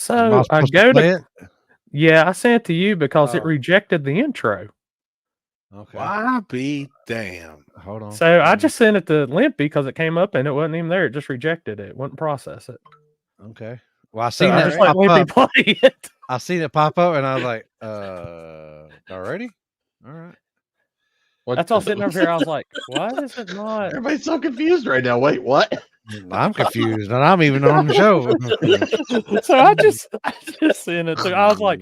Am I So I supposed to go play to, it? yeah, I sent it to you because it Oh. rejected the intro. Okay. Why be damn? Hold on. So I just sent it to Limpy because it came up and it wasn't even there. It just rejected it. It wouldn't process it. Okay. Well, I So seen I that just let pop Limpy up. play it. I seen it pop up, and I was like, already? All right. That's all sitting over here. I was like, why is it not? Everybody's so confused right now. Wait, what? I'm confused, and I'm even on the show. So I just sent it to. I was like,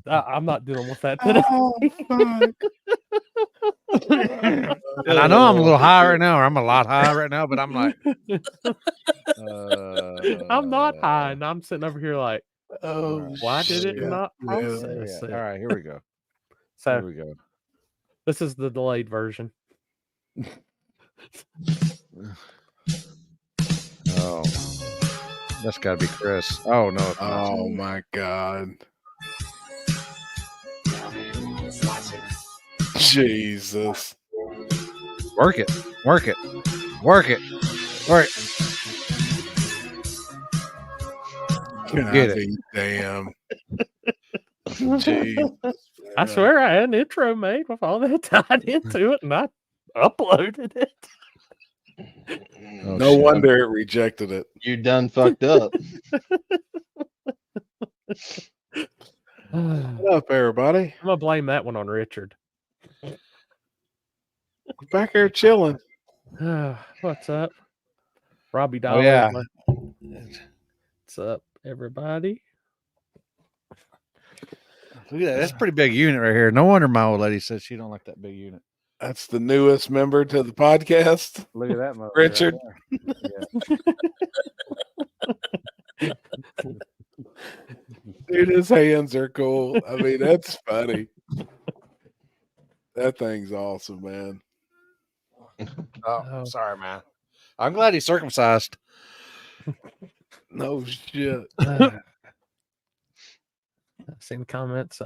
I'm not dealing with that today. Oh, fuck. And I know I'm a little high right now, or I'm a lot high right now, but I'm like, I'm not high, and I'm sitting over here like, Oh, why did it shit, not man. process it? all right, here we go. So Here we go. this is the delayed version. Oh, that's got to be Chris. Oh no, it's not. Oh my god. Jesus. Work it, work it, work it, work it. Can Get I it. be damn? Jeez. I swear I had an intro made with all that tied into it, and I uploaded it. Oh, No shit. wonder it rejected it. You done fucked up. I'm What up, everybody? gonna blame that one on Richard. We're back here chilling. What's up, Robbie Oh Dollar? yeah. What's up, everybody? Look at that. That's a pretty big unit right here. No wonder my old lady says she don't like that big unit. That's the newest member to the podcast. Look at that, Richard. Yeah. Dude, his hands are cool. I mean, that's funny. That thing's awesome, man. Oh, sorry, man. I'm glad he's circumcised. No shit. I've seen the comments.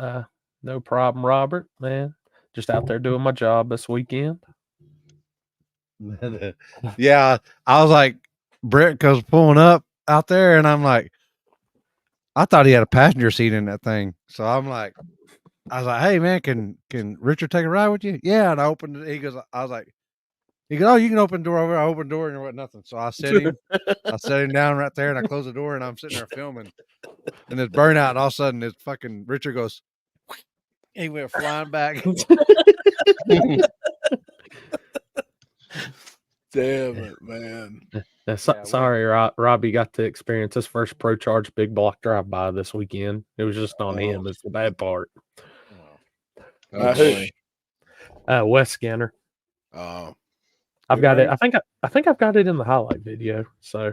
No problem, Robert. Man, just out there doing my job this weekend. Yeah, I was like, Brett goes pulling up out there, and I'm like, I thought he had a passenger seat in that thing. So I'm like, I was like, hey man, can Richard take a ride with you? Yeah, and I opened it. He goes, he goes, oh, you can open the door over. I opened the door and there was nothing. So I set him down right there, and I closed the door, and I'm sitting there filming, and it's burnout, and all of a sudden, this fucking Richard goes, he went flying back. Damn it, man. Sorry, Robbie got to experience his first Pro Charge big block drive by this weekend. It was just on him. It's the bad part. Wes Skinner. Oh, I've got it. I think I've got it in the highlight video. So,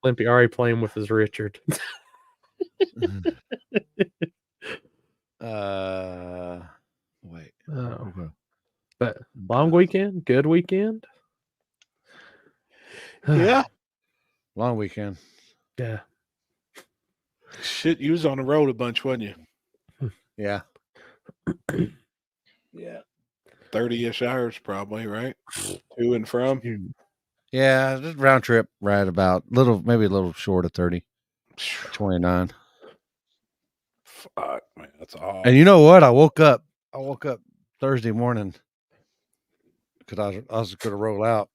Limpy already playing with his Richard. Wait. Oh. But long weekend, good weekend. yeah. Long weekend. Yeah. Shit, you was on the road a bunch, wasn't you? Yeah. Yeah. 30-ish hours probably, right? To and from. Yeah, just round trip right about maybe a little short of 30. 29. Fuck, man, that's all. And you know what? I woke up Thursday morning because I was going to roll out,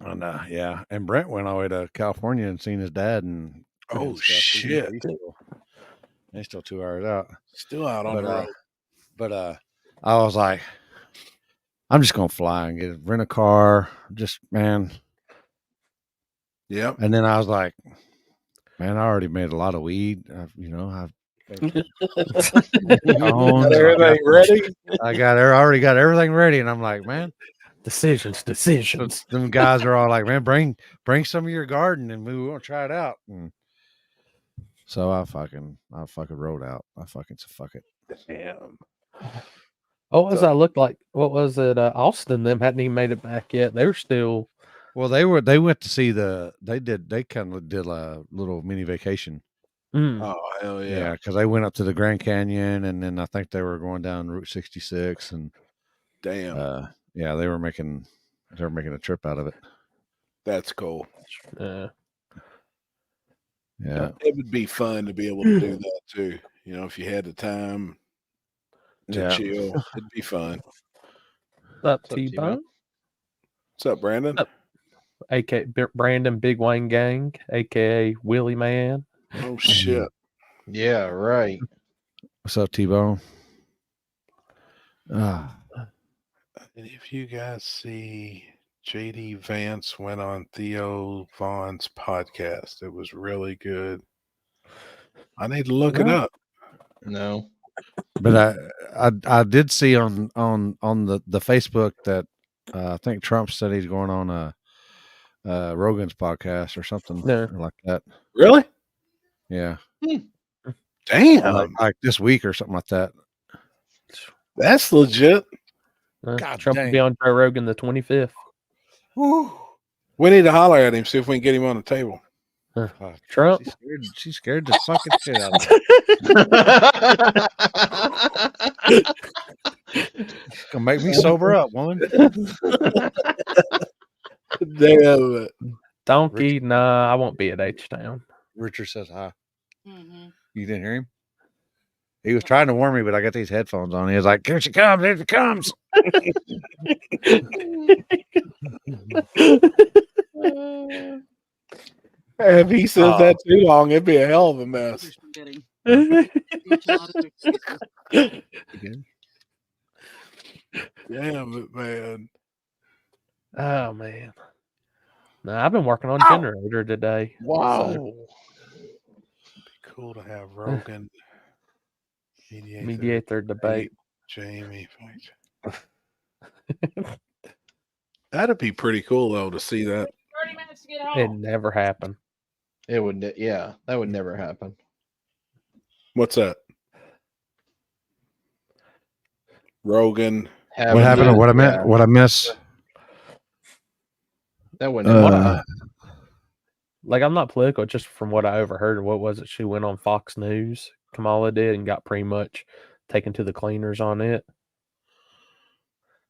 and and Brent went all the way to California and seen his dad and shit, he's still 2 hours out, still out on the road. But I was like, I'm just gonna fly and rent a car, just man. Yep. And then I was like, man, I already made a lot of weed. I've everything ready. I already got everything ready, and I'm like, man, decisions. Them guys are all like, man, bring some of your garden, and we want to try it out. And so I fucking rolled out. I fucking said, fuck it. Damn. Oh, as I looked like, what was it? Austin, them hadn't even made it back yet. They were still. Well, they went to see they kind of did a little mini vacation. Oh, hell yeah. Yeah, because they went up to the Grand Canyon, and then I think they were going down Route 66, and damn. They were making a trip out of it. That's cool. Yeah. It would be fun to be able to do that too. You know, if you had the time to chill, it'd be fun. What's up, What's up, T-Bone? What's up, Brandon? A.K. Brandon Big Wayne Gang, a.k.a. Willie Man. Oh shit! Yeah, right. What's up, T-Bone? Ah, And if you guys see JD Vance went on Theo Vaughn's podcast, it was really good. I need to look it up. No. but I did see on the Facebook that I think Trump said he's going on Rogan's podcast or something like that. Really? Yeah. Damn. Like this week or something like that. That's legit. God Trump will dang. be on Joe Rogan the 25th. Woo. We need to holler at him, see if we can get him on the table. Trump? She's scared the fucking shit out of me. She's gonna make me sober up, woman. Damn. Donkey, nah, I won't be at H-Town. Richard says hi. Mm-hmm. You didn't hear him? He was trying to warn me, but I got these headphones on. He was like, "Here she comes! Here she comes!" If he says that too long, it'd be a hell of a mess. Damn it, man. Oh, man. No, I've been working on generator today. Wow. It'd be cool to have Rogan Mediator debate. Jamie. That'd be pretty cool though to see that. 30 minutes to get home. It never happened. It would, yeah, that would never happen. What's that? Rogan. What happened? Or what I meant? What I miss? That wouldn't never happen. Like, I'm not political, just from what I overheard. What was it? She went on Fox News, Kamala did, and got pretty much taken to the cleaners on it.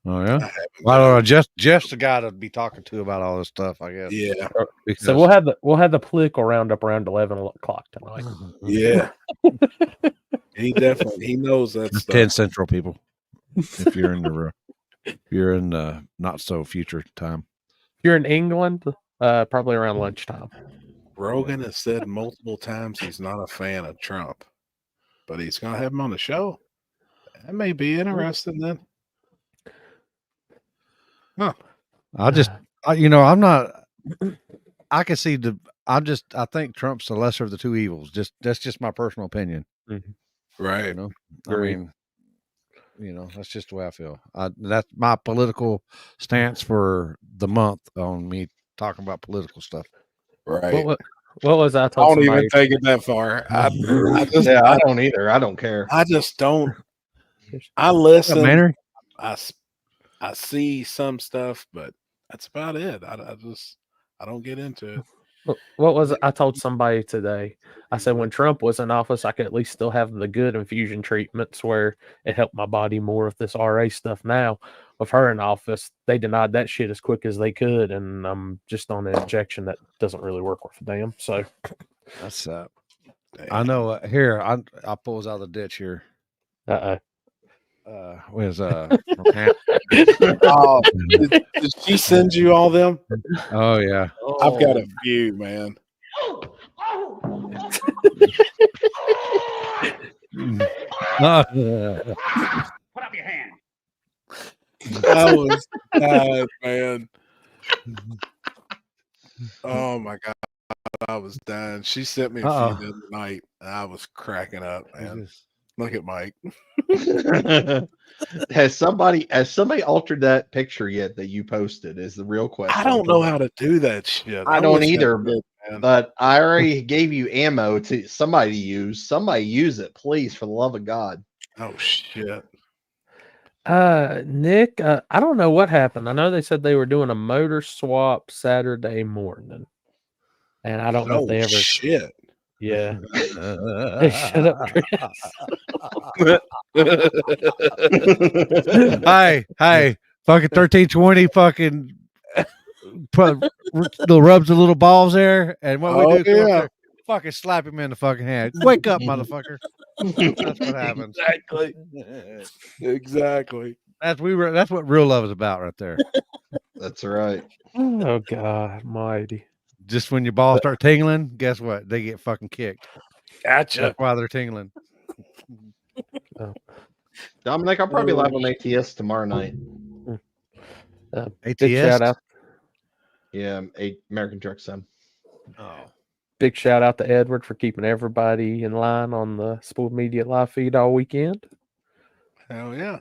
Oh yeah. Well, I don't know. Jeff's the guy to be talking to about all this stuff, I guess. Yeah. Because, So we'll have the political roundup around 11 o'clock tonight. Yeah. He knows that 10 stuff. Central people. If you're in the not so future time. If you're in England, probably around lunchtime. Rogan has said multiple times he's not a fan of Trump, but he's gonna have him on the show. That may be interesting then. Huh. I'm not. I can see I think Trump's the lesser of the two evils. That's just my personal opinion. Right. You know, I mean, that's just the way I feel. That's my political stance for the month on me talking about political stuff. Right. What was I I told don't somebody? even take it that far. I don't either. I don't care. I just don't. I listen. Manner? I see some stuff, but that's about it. I don't get into it. What was it? I told somebody today? I said when Trump was in office, I could at least still have the good infusion treatments where it helped my body more with this RA stuff. Now, with her in office, they denied that shit as quick as they could, and I'm just on an injection that doesn't really work worth a damn. So that's I know. Here, I'll pull us out of the ditch here. Where's Oh, did she send you all them? Oh yeah. I've got a few, man. Put up your hand. I was dying, man. Oh my god, I was dying. She sent me a few the other night, and I was cracking up, man. Look at Mike. Has somebody altered that picture yet that you posted? Is the real question. I don't know how to do that shit. I don't either, but I already gave you ammo to somebody to use. Somebody use it, please, for the love of God. Oh shit. Nick, I don't know what happened. I know they said they were doing a motor swap Saturday morning, and I don't know if they ever. Shit. Yeah. Shut up, Chris. Hey, fucking 1320, fucking put the rubs the little balls there, and what we do? Yeah. fucking slap him in the fucking hand. Wake up, motherfucker. That's what happens. Exactly. That's what real love is about right there. That's right. Oh God, mighty. Just when your balls start tingling, guess what? They get fucking kicked. Gotcha. That's why they're tingling. Dominic, I'll probably live on ATS tomorrow night. ATS? Big shout out. Yeah, American Truck Sim. Oh. Big shout out to Edward for keeping everybody in line on the Sport Media live feed all weekend. Hell yeah.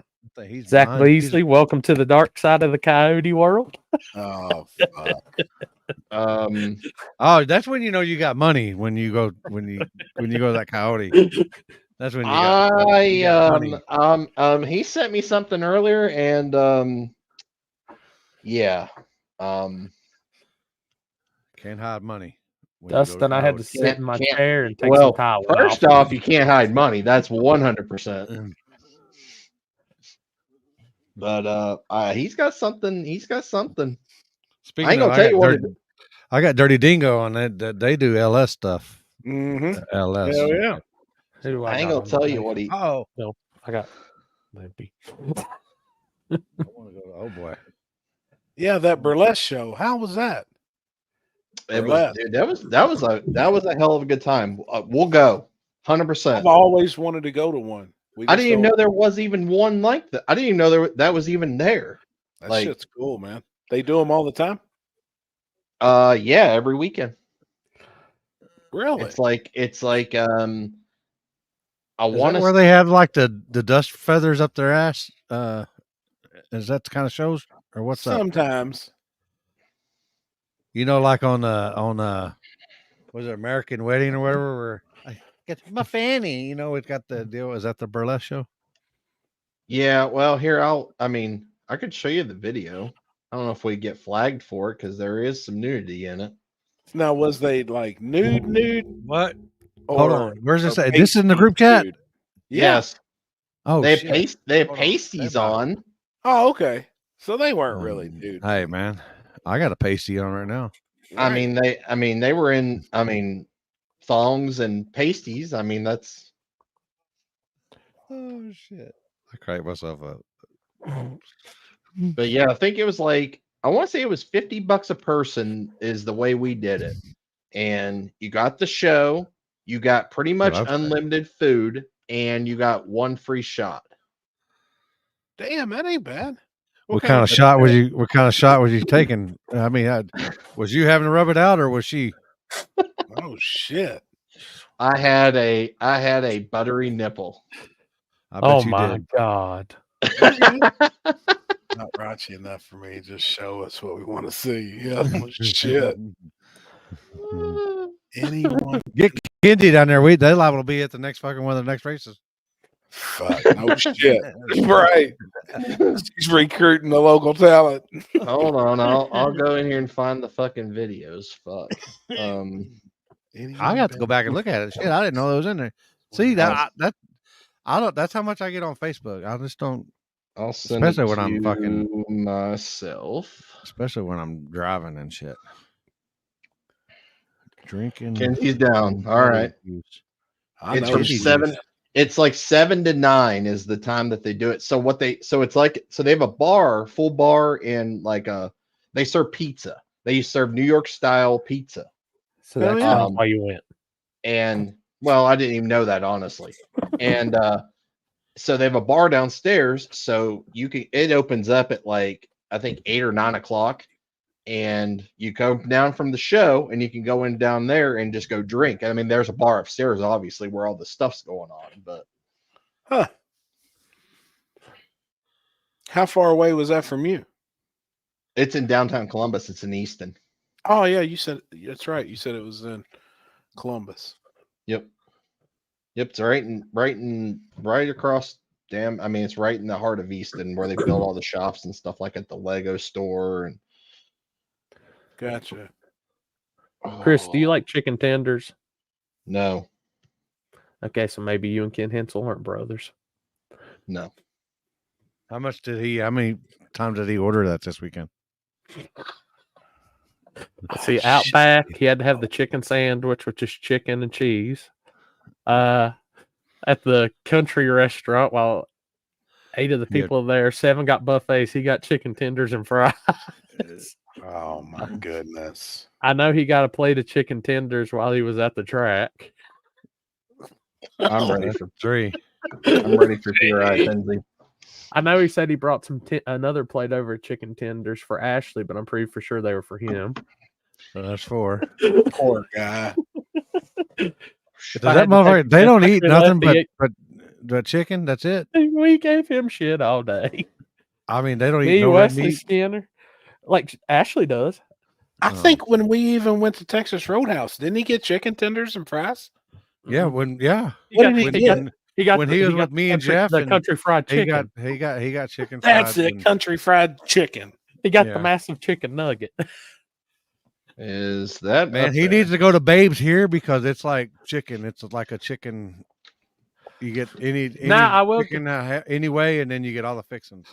He's Zach mine. Beasley, welcome to the dark side of the Coyote world. Oh fuck. Oh, that's when you know you got money when you go to that Coyote. That's when you got he sent me something earlier, and yeah, can't hide money. Dustin, I had to sit in my Can't- chair and take well, some towel. first off, you can't hide money. That's 100%. But he's got something. He's got something. Speaking I ain't of, gonna tell you what. I got Dirty Dingo on that. They do LS stuff. Mm-hmm. LS. Hell yeah. Who do I ain't got gonna on tell the you page? what he. Oh, No, I got maybe. I want to go to. Oh boy. Yeah, that burlesque show. How was that? It was, dude, that was a hell of a good time. We'll go, 100%. I've always wanted to go to one. I didn't even know there was even one like that. I didn't even know that was even there. That like- shit's cool, man. They do them all the time. Yeah, every weekend. Really? It's like I Is want that to. where they have like the dust feathers up their ass? Is that the kind of shows or what's up? Sometimes. You know, like on was it American Wedding or whatever? Where I get my fanny. You know, it's got the deal. Is that the burlesque show? Yeah, well, here I could show you the video. I don't know if we get flagged for it because there is some nudity in it. Now, was they like nude? What? Or, Hold on. Where's this or at? This in the group chat? nude? Yeah. Yes, Oh, they have shit. they have Hold on. pasties Stand by. on. Oh, okay. So they weren't really Um, nude. Hey, man, I got a pasty on right now. I mean, they were in. Thongs and pasties. I mean, that's. Oh shit! I cracked myself up. But yeah, I think it was like I want to say it was $50 a person is the way we did it, and you got the show, you got pretty much that's great. unlimited food, and you got one free shot. Damn, that ain't bad. What kind of shot was you? What kind of shot was you taking? I mean, was you having to rub it out, or was she? Oh shit! I had a buttery nipple. I bet Oh you my did. God. Not raunchy enough for me. Just show us what we want to see. Yeah, shit. Anyone? Get Kenji down there. They liable to be at the next fucking one of the next races. Fuck. No shit. Right. He's recruiting the local talent. Hold on, I'll go in here and find the fucking videos. Fuck. I got to go back and look at it. Shit, I didn't know that was in there. See that I don't. That's how much I get on Facebook. I just don't. I'll send Especially it when I'm to fucking- myself. Especially when I'm driving and shit. Drinking. Kenzie's down. All right. I It's know from she 7. is. It's like 7 to 9 is the time that they do it. So it's like they have a bar, full bar, and like they serve pizza. They serve New York style pizza. So that's yeah. why you went. And well, I didn't even know that honestly. And so they have a bar downstairs. So it opens up at like I think 8 or 9 o'clock. And you come down from the show and you can go in down there and just go drink. I mean, there's a bar upstairs, obviously, where all the stuff's going on, but Huh. How far away was that from you? it's in downtown Columbus. It's in Easton. Oh yeah, you said that's right. You said it was in Columbus. Yep. It's right across I mean, it's right in the heart of Easton where they build all the shops and stuff like at the Lego store. And Gotcha. Chris, do you like chicken tenders? No. Okay, so maybe you and Ken Hensel aren't brothers. No. How many times did he order that this weekend? See, out back, he had to have the chicken sandwich, which is chicken and cheese. At the country restaurant, while 8 of the Yeah. people there, 7 got buffets. He got chicken tenders and fries. Oh my goodness. I know he got a plate of chicken tenders while he was at the track. I'm ready for 3. I'm ready for T.R.I. Finley. I know he said he brought another plate over of chicken tenders for Ashley, but I'm pretty for sure they were for him. So that's 4. Poor guy. Does I that had to take motherfucker? They a don't eat picture nothing of the- but chicken. That's it. We gave him shit all day. I mean, they don't eat Me, no red Wesley meat. Skinner, like Ashley does. I Oh. think when we even went to Texas Roadhouse, didn't he get chicken tenders and fries? Yeah, He got, did he he got, get? he got when the- he was got with the me and country- Jeff the and country fried he chicken. got chicken. That's fried it, and- country fried chicken. He got Yeah. the massive chicken nugget. Is that Man, up he there? needs to go to Babe's here because it's like chicken. It's like a chicken. You get any Nah, I will- chicken anyway, and then you get all the fixings.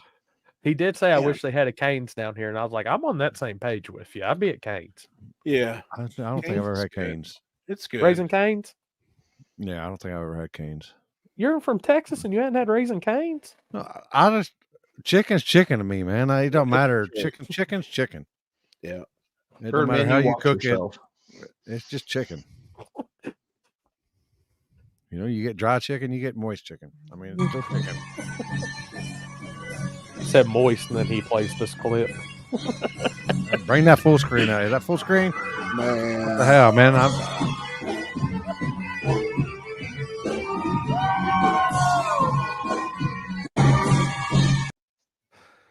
He did say, "I Yeah. wish they had a Cane's down here," and I was like, "I'm on that same page with you. I'd be at Cane's. Yeah, I don't think I've ever Cane's had good. Cane's. it's good. Raisin Cane's. Yeah, I don't think I've ever had Cane's. You're from Texas and you hadn't had Raisin Cane's? No, I just chicken's chicken to me, man. It don't matter. Chicken's chicken. Yeah. It don't matter how you cook yourself. it. It's just chicken. You know, you get dry chicken, you get moist chicken. I mean, it's still chicken. He said moist, and then he plays this clip. Bring that full screen out. Is that full screen? Man. What the hell, man?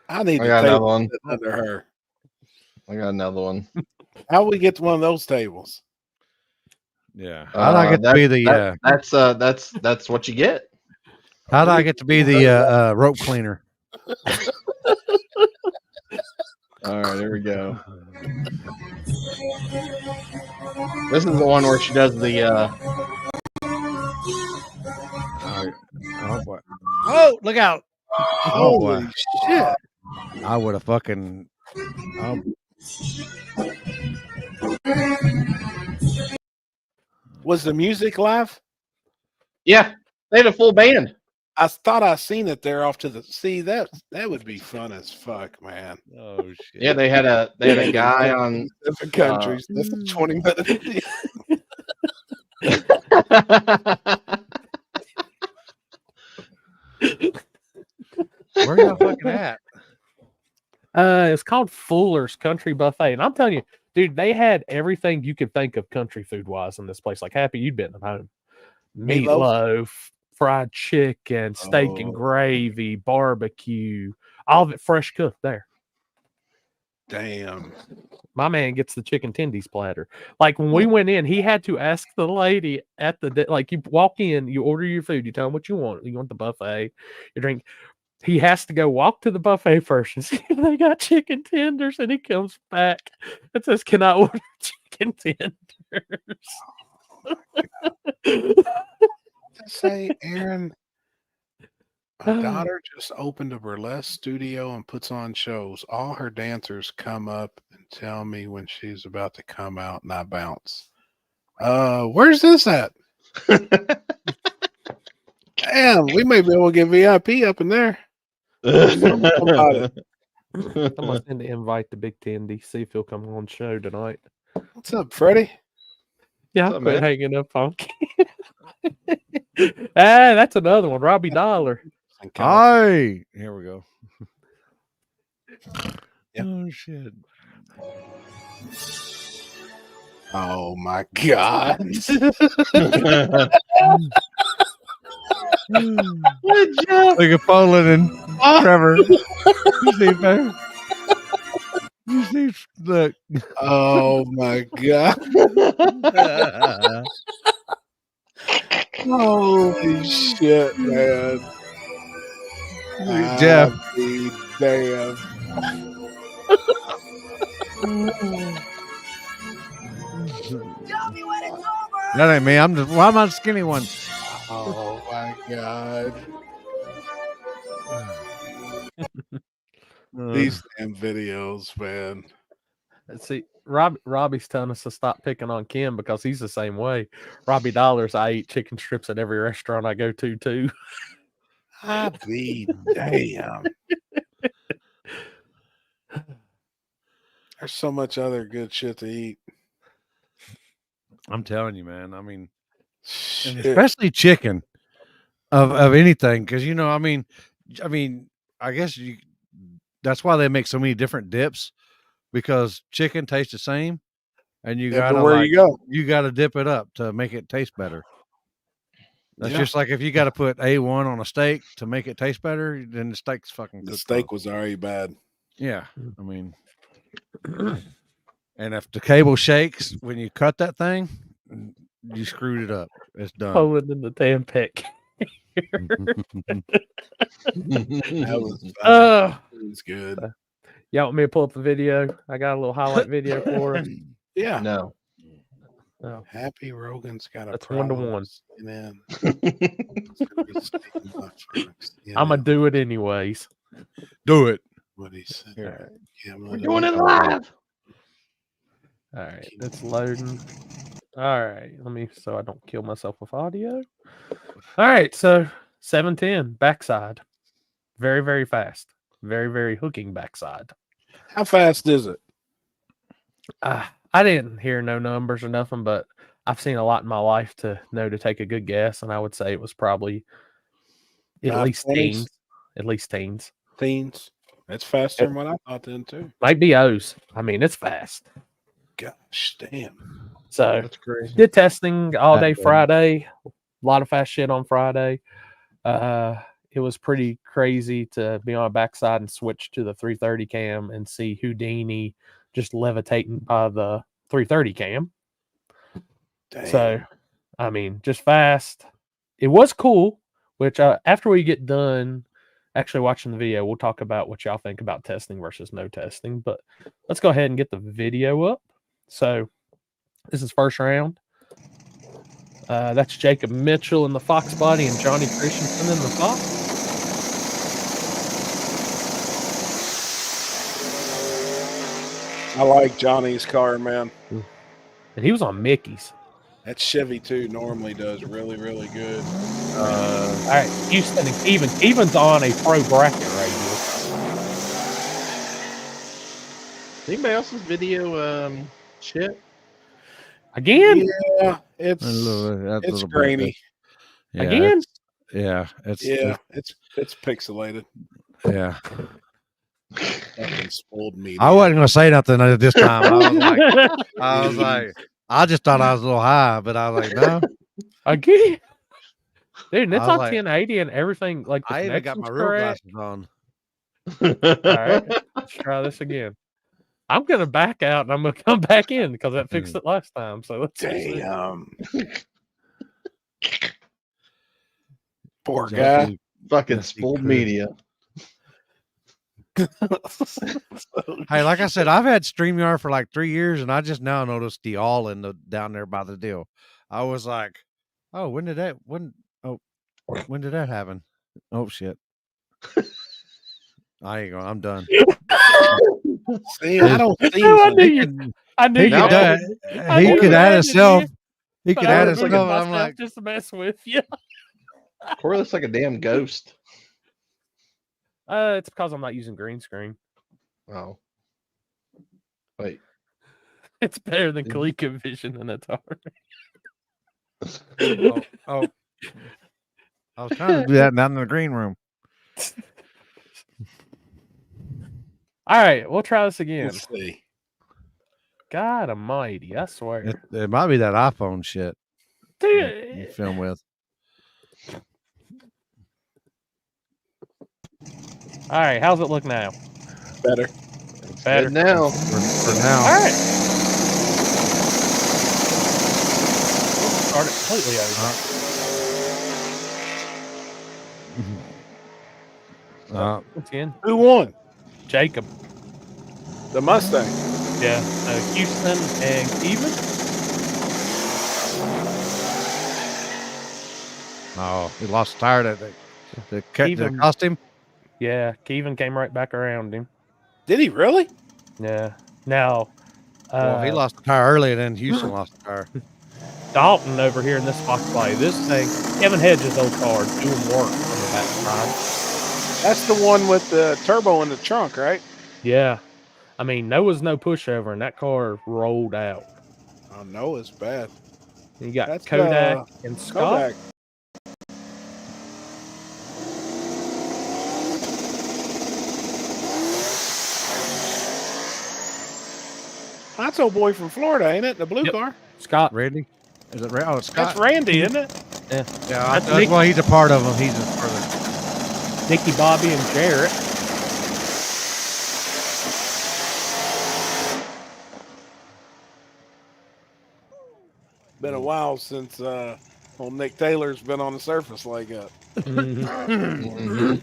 I need I to got another table one. sit under her. I got another one. How we get to one of those tables? Yeah. How do I get to be the That's what you get. how do I get to be the rope cleaner? All right, here we go. This is the one where she does the Oh boy. Oh, look out. Oh boy. Holy shit. I would have fucking Was the music live? yeah, they had a full band. I thought I seen it there off to the that would be fun as fuck, man. oh shit. Yeah, they had a guy on Different countries. That's a 20-minute. Where y'all fucking at? It's called Fuller's Country Buffet, and I'm telling you, dude, they had everything you could think of country food wise in this place. Like, Happy, you'd been at home. Meatloaf, fried chicken, steak and Oh. gravy, barbecue, all of it fresh cooked there. Damn. My man gets the chicken tendies platter. Like when we went in, he had to ask the lady at the like you walk in, you order your food, you tell him what you want. You want the buffet, your drink. He has to go walk to the buffet first and see if they got chicken tenders, and he comes back and says, "Can I order chicken tenders?" Say, Aaron, my daughter just opened a burlesque studio and puts on shows. All her dancers come up and tell me when she's about to come out, and I bounce. Where's this at? Damn, we may be able to get VIP up in there. About it. I'm gonna send an invite to Big Tendy, see if he'll come on show tonight. What's up, Freddie? Yeah, What's I'll up, quit man? hanging up on. That's another one, Robbie Dollar. Hi. Here we go. Yep. Oh shit. Oh my God. Good job. Look at Poland and Trevor. You see there? You see, look. Oh my God. Holy shit, man. Jeff. I'll be damn. That ain't me. I'm just. Why am I the skinny one? Oh my God. These damn videos, man. Let's see. Robbie's telling us to stop picking on Kim because he's the same way. Robbie Dollars, I eat chicken strips at every restaurant I go to too. I be damn. There's so much other good shit to eat. I'm telling you, man. I mean, and Shit. especially chicken of anything, because I mean, I guess that's why they make so many different dips, because chicken tastes the same, and you gotta Everywhere you go. you gotta dip it up to make it taste better. That's Yeah. just like if you got to put A1 on a steak to make it taste better, then the steak's fucking The cooked steak wrong. was already bad. Yeah, I mean, and if the cable shakes when you cut that thing, you screwed it up. It's done. Pulling in the damn pick. That was it was good. Y'all want me to pull up the video? I got a little highlight video for us. Yeah. No. Oh, Happy Rogan's got a That's problem 1-to-1. with CNN. I'm gonna do it anyways. Do it. What he said. Here. Yeah, I'm We're gonna doing do it live. All right, it's loading. All right, so I don't kill myself with audio. All right, so 710 backside, very very fast, very very hooking backside. How fast is it? I didn't hear no numbers or nothing, but I've seen a lot in my life to know to take a good guess, and I would say it was probably at High least 20s? teens. At least teens. Teens. That's faster than what I thought then too. Might be O's. I mean, it's fast. Gosh damn. So That's crazy. did testing all day That bad. Friday. A lot of fast shit on Friday. It was pretty crazy to be on a backside and switch to the 330 cam and see Houdini just levitating by the 330 cam. Damn. So, I mean, just fast. It was cool, which after we get done actually watching the video, we'll talk about what y'all think about testing versus no testing. But let's go ahead and get the video up. So, this is first round. That's Jacob Mitchell in the Fox body and Johnny Christensen in the Fox. I like Johnny's car, man. And he was on Mickey's. That Chevy too normally does really, really good. All right, Houston and Keevan. Keevan's on a pro bracket right here. Anybody else's video shit? Again? Yeah, it's That's a little bit. grainy. Yeah, Again? It's pixelated. Yeah. Fucking spoiled me. I wasn't gonna say nothing this time. I was like, I just thought I was a little high, but I was like, no. Again? Dude, it's I was on like- 1080 and everything. Like the I even got my connection's real correct. glasses on. All right, let's try this again. I'm gonna back out and I'm gonna come back in because that fixed it last time. So let's see. Damn. Poor guy. Fucking Yes, he spooled could. media. Hey, like I said, I've had StreamYard for like 3 years, and I just now noticed the all in the down there by the deal. I was like, oh, when did that happen? Oh shit. I ain't going. I'm done. See, I don't see No, I him. knew you. I knew He you. could, had add, it. I he knew could you add had it, himself. man. He could But I add was himself. looking I'm myself like, just to mess with you. Corey looks like a damn ghost. It's because I'm not using green screen. Oh. Wait. It's better than ColecoVision and Atari. oh. I was trying to do that down in the green room. All right, we'll try this again. Let's see. God almighty, I swear. It might be that iPhone shit you Dude, film with. all right, how's it look now? Better. Better. Good now. For now. All right. Start it completely over. Once again, Who won? Jacob. The Mustang. Yeah. Houston and Keevan. Oh, he lost the tire that the Even- cost him. Yeah, Keevan came right back around him. Did he really? Yeah. Now, Well, he lost the tire early, and then Houston lost the tire. Dalton over here in this box play. This thing, Kevin Hedges' old car, doing work on the backside. That's the one with the turbo in the trunk, right? Yeah. I mean, Noah's no pushover, and that car rolled out. Oh no, it's bad. You got That's Kodak and Scott. Kodak. That's old boy from Florida, ain't it? The blue Yep. car. Scott. Randy? Is it? Oh, it's Scott. That's Randy, isn't it? Yeah, That's that's why he's a part of them. He's a part of Nicky, Bobby, and Jarrett. Been a while since old Nick Taylor's been on the surface like that. Mhm.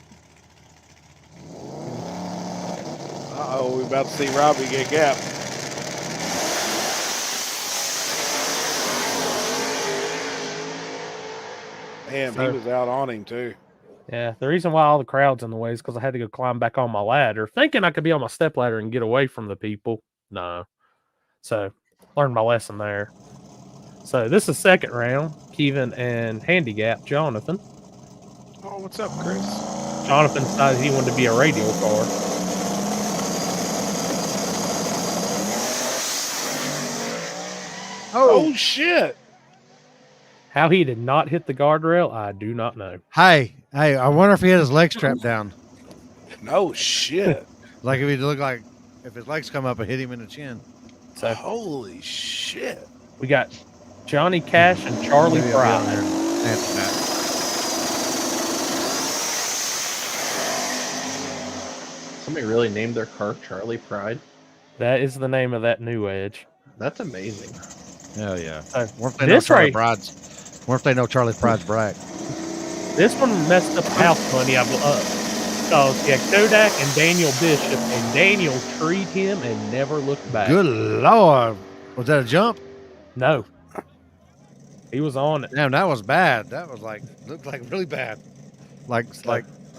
Uh-oh, we about to see Robbie get gapped. Damn, he was out on him too. Yeah, the reason why all the crowd's in the way is because I had to go climb back on my ladder, thinking I could be on my step ladder and get away from the people. No. So, learned my lesson there. So, this is second round. Kevin and Handicap Jonathan. Oh, what's up, Chris? Jonathan decided he wanted to be a radial car. Oh shit! How he did not hit the guardrail, I do not know. Hey, I wonder if he had his leg strapped down. No shit! Like if he looked like if his legs come up and hit him in the chin. So, Holy shit! we got Johnny Cash and Charlie Maybe I'll be on Fry. there and answer that. Somebody really named their car Charlie Pride. That is the name of that new Edge. That's amazing. Hell yeah. So, What if they know this Charlie right, Pride's? What if they know Charlie Pride's brag? this one messed up the house money. Because yeah, Kodak and Daniel Bishop, and Daniel treed him and never looked back. Good Lord. Was that a jump? No, he was on it. Damn, that was bad. That was looked like really bad. Like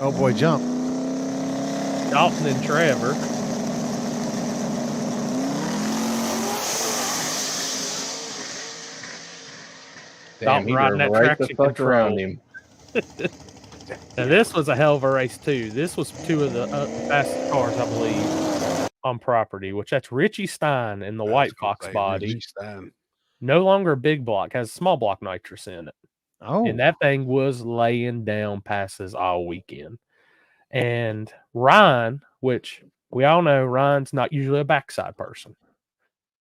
oh boy, jump. Dalton and Trevor. Damn, he riding drove that right the traction fuck control. around him. Now this was a hell of a race too. This was two of the fastest cars, I believe, on property. Which that's Richie Stein in the white fox body. No longer a big block, has small block nitrous in it. Oh. And that thing was laying down passes all weekend. And Ryan, which we all know Ryan's not usually a backside person.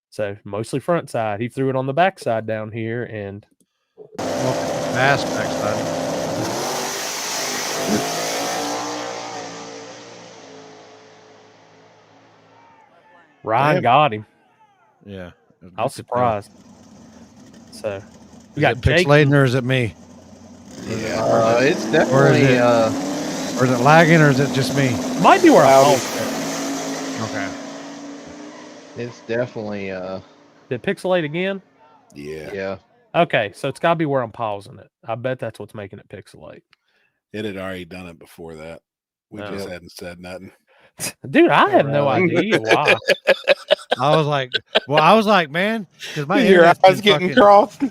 So mostly front side. He threw it on the backside down here and Fast backside. Ryan got him. Yeah. I was surprised. So we Is got it Jake. pixelating or is it me? It's definitely. Or is it lagging or is it just me? Might be where I Cloudy. paused it. Okay. It's definitely. Did it pixelate again? Yeah, Yeah. Okay, so it's got to be where I'm pausing it. I bet that's what's making it pixelate. it had already done it before that. We No. just hadn't said nothing. Dude, I have no Right. idea why. I was like, man, because my Your internet's eyes been getting fucking, crossed.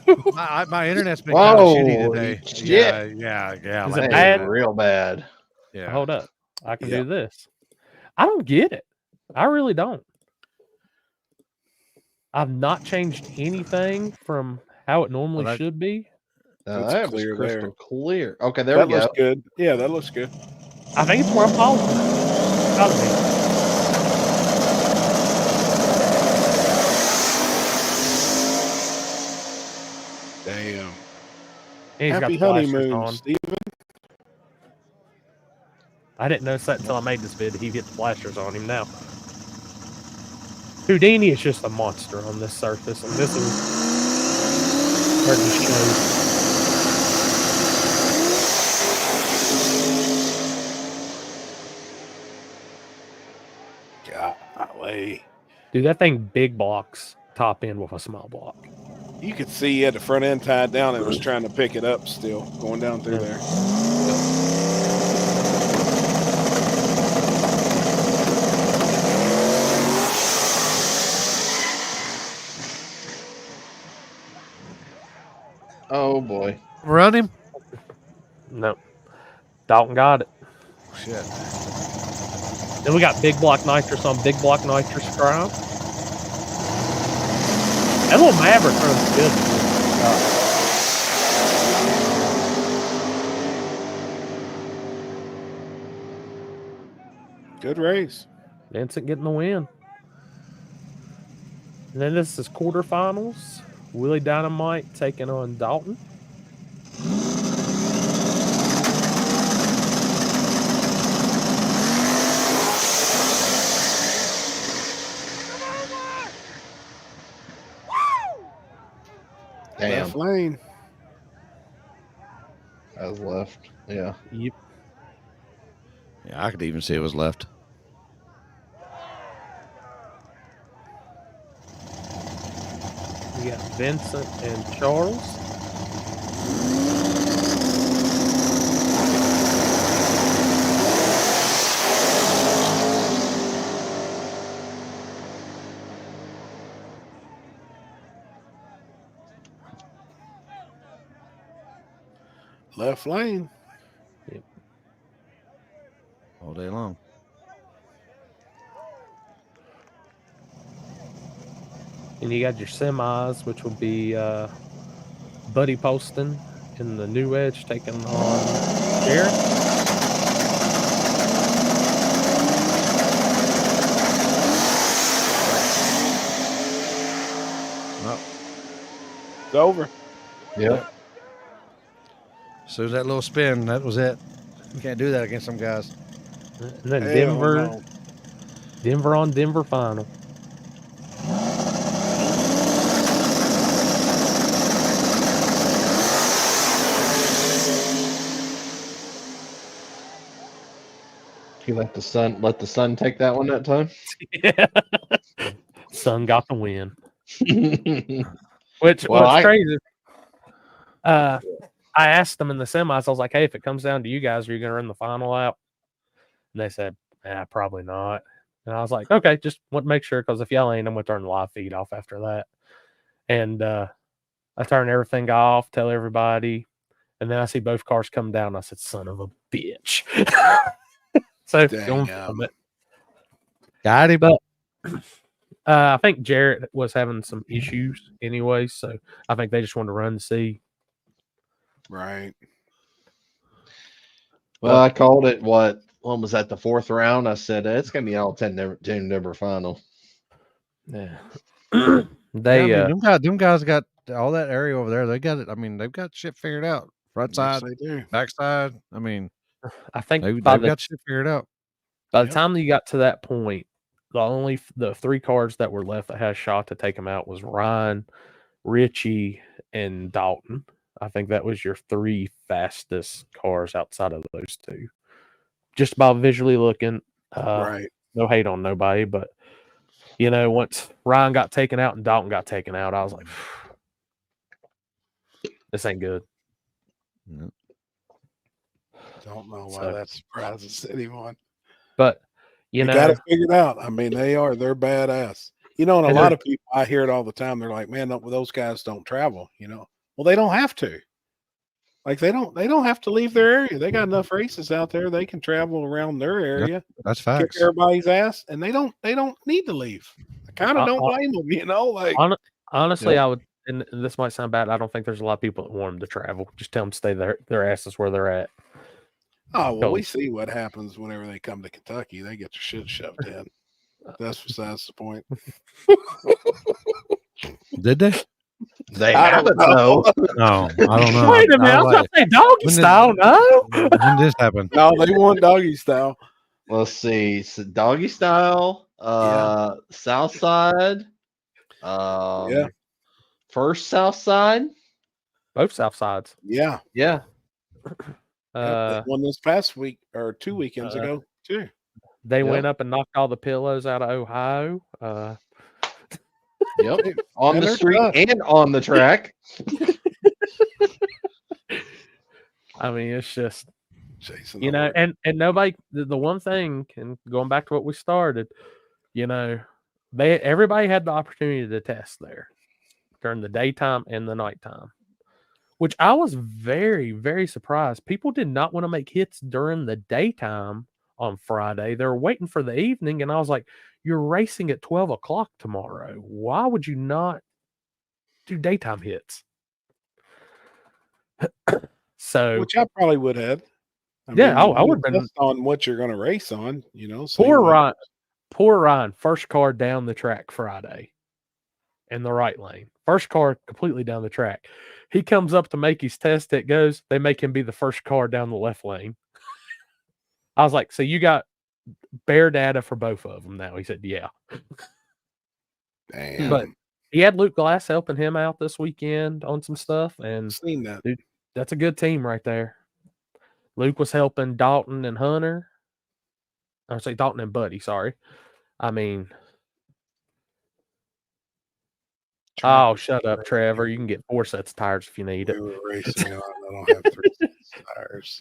my internet's been kind of shitty Holy today. shit. Yeah. Is like it That bad? is real bad. Yeah. Hold up. I can Yeah. do this. I don't get it. I really don't. I've not changed anything from how it normally Well, that- should be. It's That was clear crystal there. clear. Okay, there That we go. looks good. Yeah, that looks good. I think it's where I'm pausing it. Gotta be. Damn. And he's got Happy the flashers honeymoon, on. Steven. I didn't notice that until I made this vid. He hit the flashers on him now. Houdini is just a monster on this surface, and this is where he shows. Golly. Dude, that thing big blocks top end with a small block. You could see he had the front end tied down and was trying to pick it up still, going down through there. run him? No. Dalton got it. Shit. Then we got big block nitrous on big block nitrous crowd. That little Maverick runs good. Good race. Vincent getting the win. And then this is quarterfinals. Willie Dynamite taking on Dalton. Damn, Left lane. I was left. Yeah. Yep. Yeah, I could even see it was left. We got Vincent and Charles. Left lane. All day long. And you got your semis, which will be Buddy Poston in the New Edge taking on Jared. It's over. Yep. As soon as that little spin, that was it. You can't do that against some guys. And then Hell Denver, no. Denver on Denver final. You let the sun take that one that time. Yeah. Sun got the win. Well, What's crazy. I asked them in the semis, I was like, hey, if it comes down to you guys, are you going to run the final out? And they said, probably not. And I was like, okay, just want to make sure, because if y'all ain't, I'm going to turn the live feed off after that. And I turned everything off, tell everybody. And then I see both cars come down. I said, son of a bitch. So, don't film it. Got him. But I think Jarrett was having some issues anyway. So, I think they just wanted to run to see. Right. Well, I called it when was that, the fourth round? I said it's gonna be all 10 number final. Yeah. Them guys got all that area over there. They got it. I mean, they've got shit figured out. Front side, Yes, they do. back side. I mean, I think they've by got shit figured out. the time you got to that point, the three cars that were left that had a shot to take them out was Ryan, Richie, and Dalton. I think that was your three fastest cars outside of those two. Just about visually looking. Right. No hate on nobody, but once Ryan got taken out and Dalton got taken out, I was like, this ain't good. No. Don't know why that surprises anyone. But you got it figured out. I mean, they're badass. And a lot of people, I hear it all the time. They're like, man, those guys don't travel. Well, they don't have to. Like they don't have to leave their area. They got enough races out there. They can travel around their area. That's facts. Kick everybody's ass, and they don't need to leave. I kind of don't blame them. Honestly, I would. And this might sound bad. I don't think there's a lot of people that want them to travel. Just tell them to stay their asses where they're at. Oh, well, we see what happens whenever they come to Kentucky. They get their shit shoved in. That's besides the point. Did they? They haven't, though. No, I don't know. Wait a minute. I was about to say doggy style. No. When this happened? No, they want doggy style. Let's see. So doggy style, South Side, first South Side. Both South Sides. Yeah. Yeah. They won this past week or 2 weekends ago, too. They went up and knocked all the pillows out of Ohio. Yep. On the street and on the track. I mean, it's just, Jason, and nobody, the one thing, and going back to what we started, everybody had the opportunity to test there during the daytime and the nighttime. which I was very, very surprised. People did not want to make hits during the daytime on Friday. They were waiting for the evening, and I was like, "You're racing at 12 o'clock tomorrow. Why would you not do daytime hits?" So, Which I probably would have. Yeah, I you would've been- test on what you're going to race on, see poor what- Ryan, first car down the track Friday in the right lane. First car completely down the track. He comes up to make his test. It goes. They make him be the first car down the left lane. I was like, "So you got bare data for both of them now?" He said, "Yeah." Damn. But he had Luke Glass helping him out this weekend on some stuff, and seen that. dude, that's a good team right there. Luke was helping Dalton and Hunter. I would say Dalton and Buddy. Sorry, I mean, oh, shut up, Trevor. You can get 4 sets of tires if you need it. We were racing on. I don't have 3 tires.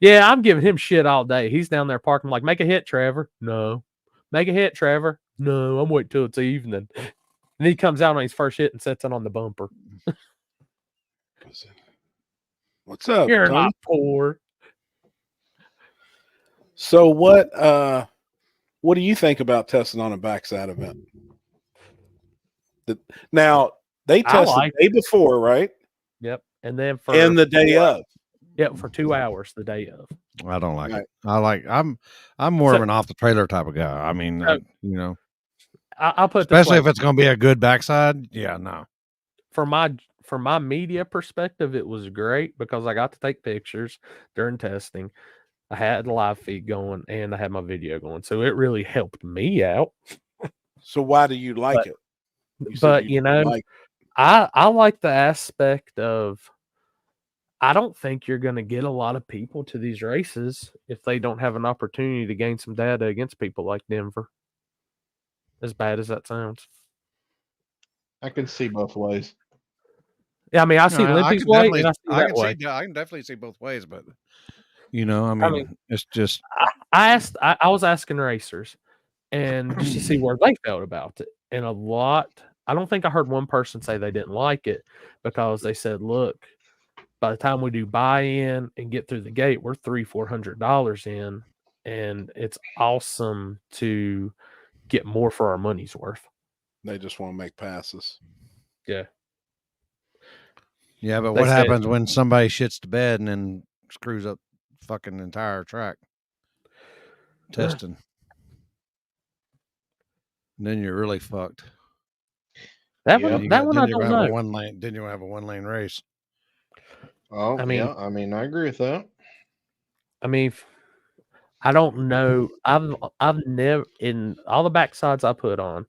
Yeah, I'm giving him shit all day. He's down there parking like, "Make a hit, Trevor." No. "Make a hit, Trevor." No, I'm waiting till it's evening. And he comes out on his first hit and sets it on the bumper. What's up? You're Tony? not poor. So what do you think about testing on a backside event? Now they I test like the day before, right? Yep. And then for And the day of. Yep, for 2 hours the day of. I don't like Right. it. I'm more So- of an off the trailer type of guy. I mean, I'll put it this especially way. if it's going to be a good backside. Yeah, no. For my media perspective, it was great because I got to take pictures during testing. I had the live feed going and I had my video going. So it really helped me out. So why do you like it? said But you know, like I like the aspect of I don't think you're going to get a lot of people to these races if they don't have an opportunity to gain some data against people like Denver. As bad as that sounds. I can see both ways. Yeah, I mean, I see No, Limpy's way and I see I that can way. see. I can definitely see both ways, but I mean, it's just I was asking racers and just to see where they felt about it. And I don't think I heard one person say they didn't like it because they said, look, by the time we do buy-in and get through the gate, we're $300-400 in, and it's awesome to get more for our money's worth. they just want to make passes. Yeah. yeah. But They what said- happens when somebody shits the bed and then screws up fucking entire track testing? And then you're really fucked. That Yeah. one, that one I Then you're don't gonna have know. a one lane. Then you have a 1 lane race. Oh, I mean- yeah. I mean, I agree with that. I mean, I don't know. I've never in all the backsides I put on,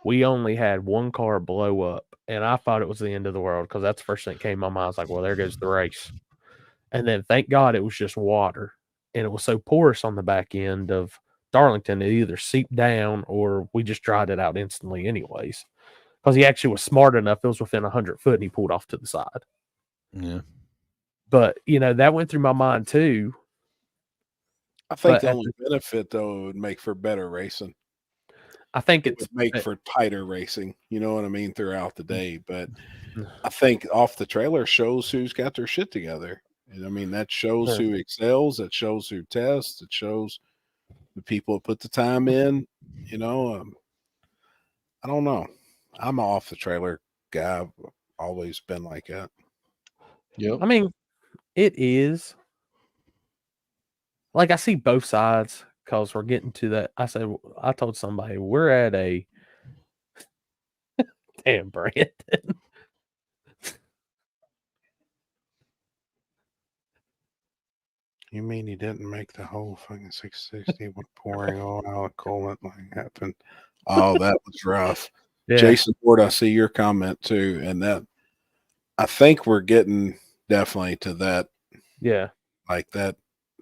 we only had one car blow up, and I thought it was the end of the world because that's the first thing that came to my mind. I was like, well, there goes the race. And then thank God it was just water, and it was so porous on the back end of Darlington, it either seeped down or we just dried it out instantly, anyways. Because he actually was smart enough; it was within 100 foot, and he pulled off to the side. Yeah. But that went through my mind too. I think But the at only benefit though it would make for better racing. I think It it's would make for tighter racing, you know what I mean, throughout the day. But I think off the trailer shows who's got their shit together. And I mean, that shows who excels, that shows who tests, it shows the people that put the time in, I don't know. I'm an off the trailer guy. I've always been like that. Yep. I mean, it is. Like, I see both sides because we're getting to that. I told somebody we're at a damn Brandon. You mean he didn't make the whole fucking 660 with pouring oil out coolant like happened? Oh, that was rough. Yeah. Jason Ford, I see your comment too, and that I think we're getting definitely to that. Yeah. Like that,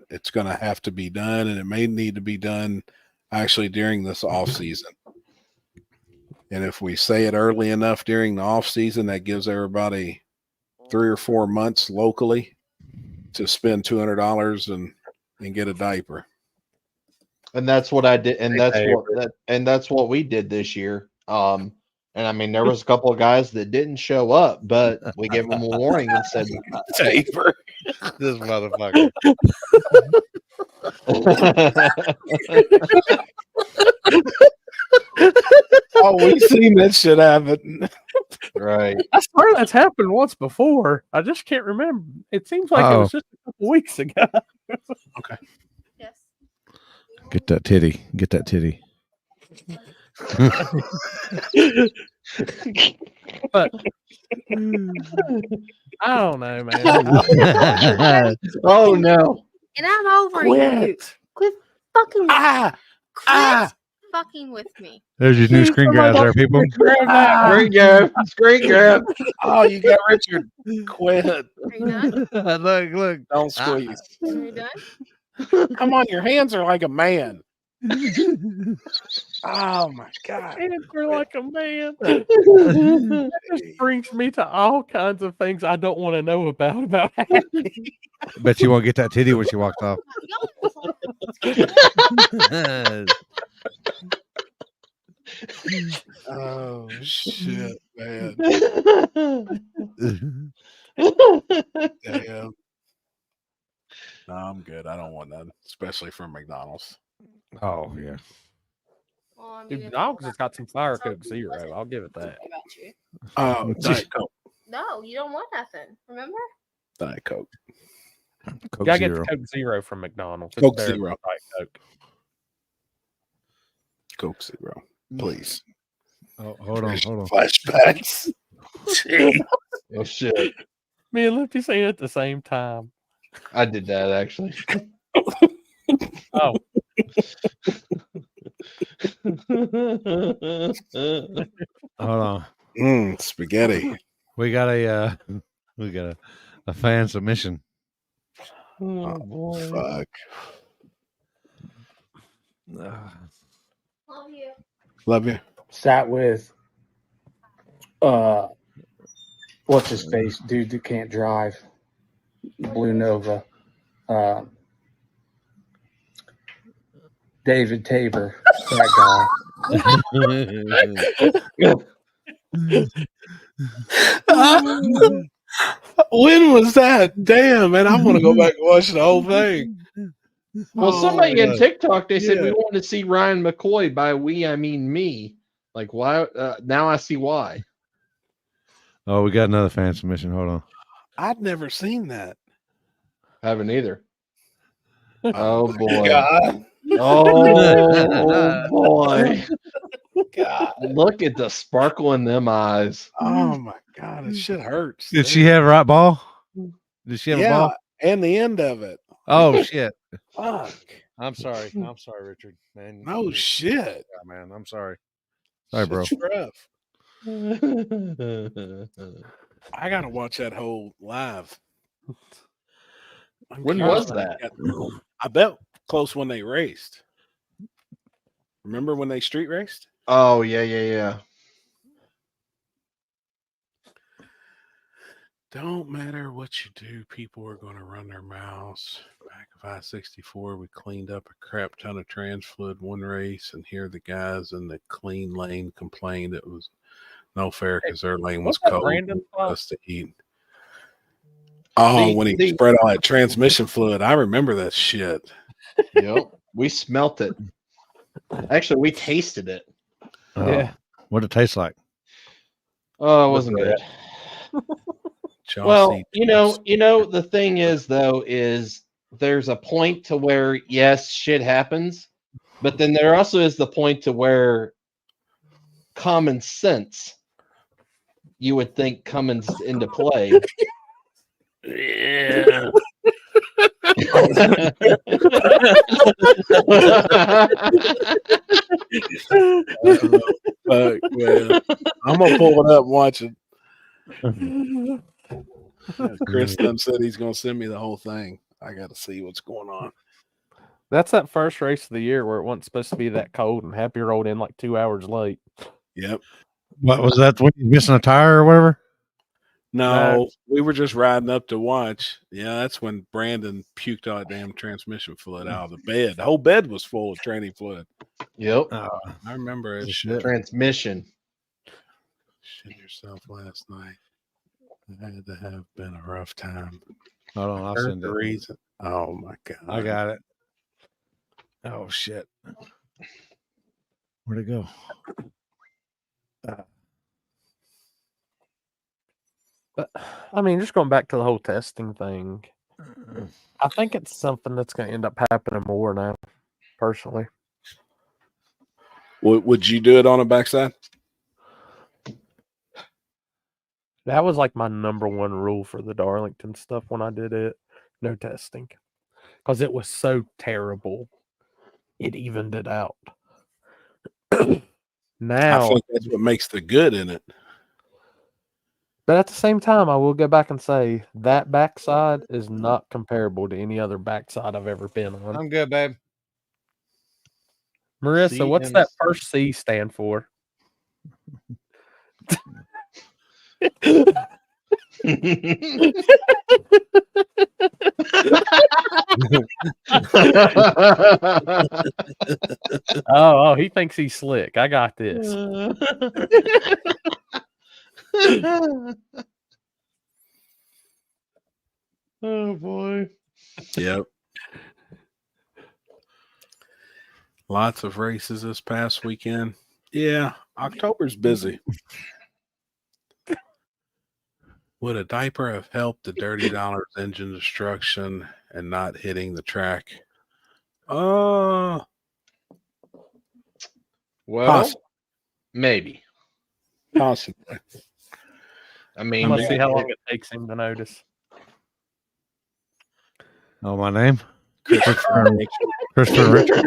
it's going to have to be done, and it may need to be done actually during this off season. And if we say it early enough during the off season, that gives everybody 3 or 4 months locally to spend $200 and get a diaper. And that's what I did, and Big that's paper. what we did this year. And And I mean, there was a couple of guys that didn't show up, but we gave them a warning and said, Tabor. This motherfucker. Oh, we've seen that shit happen. right. I swear that's happened once before. I just can't remember. It seems like it was just a couple weeks ago. Yes. Get that titty. Get that titty. But I don't know, man. Oh no. And I'm over you. Quit fucking with Quit fucking with me. There's your new screen grabs there, people. Screen grab. Screen grab. Oh, you got Richard. Quit. Are you done? Look. Don't squeeze. Are you done? Come on, your hands are like a man. Oh my god. Answer like a man. That just brings me to all kinds of things I don't want to know about Happy. Bet you won't get that titty when she walks off. Oh shit, man. Damn. No, I'm good. I don't want none, especially from McDonald's. Oh yeah. Well, I mean, Dude, if- Dogs has got some Fire Coke Zero. I'll give it that. About you. Oh, Diet Coke. No, you don't want nothing. Remember? Diet Coke. Coke Gotta Zero. get the Coke Zero from McDonald's. It's Coke better than Zero. Diet Coke. Coke Zero. Please. Oh, hold on. Flashbacks. Gee. Oh shit. Me and Lippy saying it at the same time. I did that actually. Oh, Hold on. Spaghetti. We got a fan submission. Oh boy. Fuck. Love you. Love you. Sat with what's his face, dude that can't drive, Blue Nova, David Tabor, that When was that? Damn, man. I want to go back and watch the whole thing. Well, Oh, somebody yeah. in TikTok they said we Yeah. wanted to see Ryan McCoy. By we, I mean me. Like why? Now I see why. Oh, we got another fan submission. Hold on. I'd never seen that. I haven't either. Oh my boy. God. Oh boy. God. Look at the sparkle in them eyes. Oh my God. This shit hurts. Did she have a right ball? Did she have a Yeah. ball? And the end of it. Oh shit. Fuck. I'm sorry, Richard. Man. No shit. Yeah, man. I'm sorry. Sorry, bro. Shit's rough. I gotta watch that whole live. I'm When curious was when that? I bet close when they raced. Remember when they street raced? Oh yeah. Don't matter what you do, people are going to run their mouths. Back of I-64, we cleaned up a crap ton of trans fluid one race, and here the guys in the clean lane complained it was no fair because their lane was what's that cold Brandon for spot? us to eat. Oh, when he spread all that transmission fluid, I remember that shit. Yep. We smelt it. Actually, we tasted it. Yeah. What did it taste like? Oh, it wasn't good. Well, you know, the thing is though, is there's a point to where yes, shit happens, but then there also is the point to where common sense you would think comes into play. Yeah. Fuck, man. I'm gonna pull it up and watch it. Chris done said he's gonna send me the whole thing. I gotta see what's going on. That's that first race of the year where it wasn't supposed to be that cold and Happy rolled in like 2 hours late. Yep. What was that? When you missing a tire or whatever? No, we were just riding up to watch. Yeah, that's when Brandon puked all that damn transmission fluid out of the bed. The whole bed was full of training fluid. Yep. I remember it. Shit. Transmission. Shit yourself last night. It had to have been a rough time. Hold on, I'll Heard send the it. reason. Oh my god! I got it. Oh shit. Where'd it go? But I mean, just going back to the whole testing thing, I think it's something that's going to end up happening more now. Personally, Would you do it on a backside? that was like my number one rule for the Darlington stuff when I did it. No testing, because it was so terrible. It evened it out. Now, I think that's what makes the good in it. but at the same time, I will go back and say that backside is not comparable to any other backside I've ever been on. I'm good, babe. Marissa, what's that CMC. first C stand for? Oh, he thinks he's slick. I got this. Oh boy. Yep. Lots of races this past weekend. Yeah, October's busy. Would a diaper have helped the Dirty Dollars engine destruction and not hitting the track? Well, Possibly. maybe. Possibly. I I'm mean, gonna see how long it takes him to notice. Oh, my name? Christopher Christopher Richard.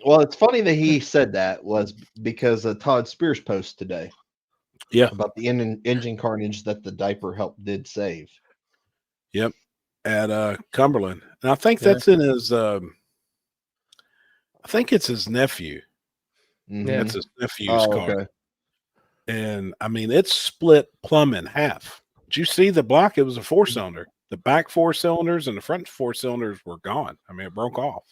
well, it's funny that he said that was because of Todd Spears' post today. Yeah. About the engine carnage that the diaper did save. Yep. At Cumberland. And I think that's in his I think it's his nephew. Yeah. That's his nephew's car. Okay. And I mean, it's split plumb in half. Did you see the block? It was a 4-cylinder. The back 4 cylinders and the front 4 cylinders were gone. I mean, it broke off.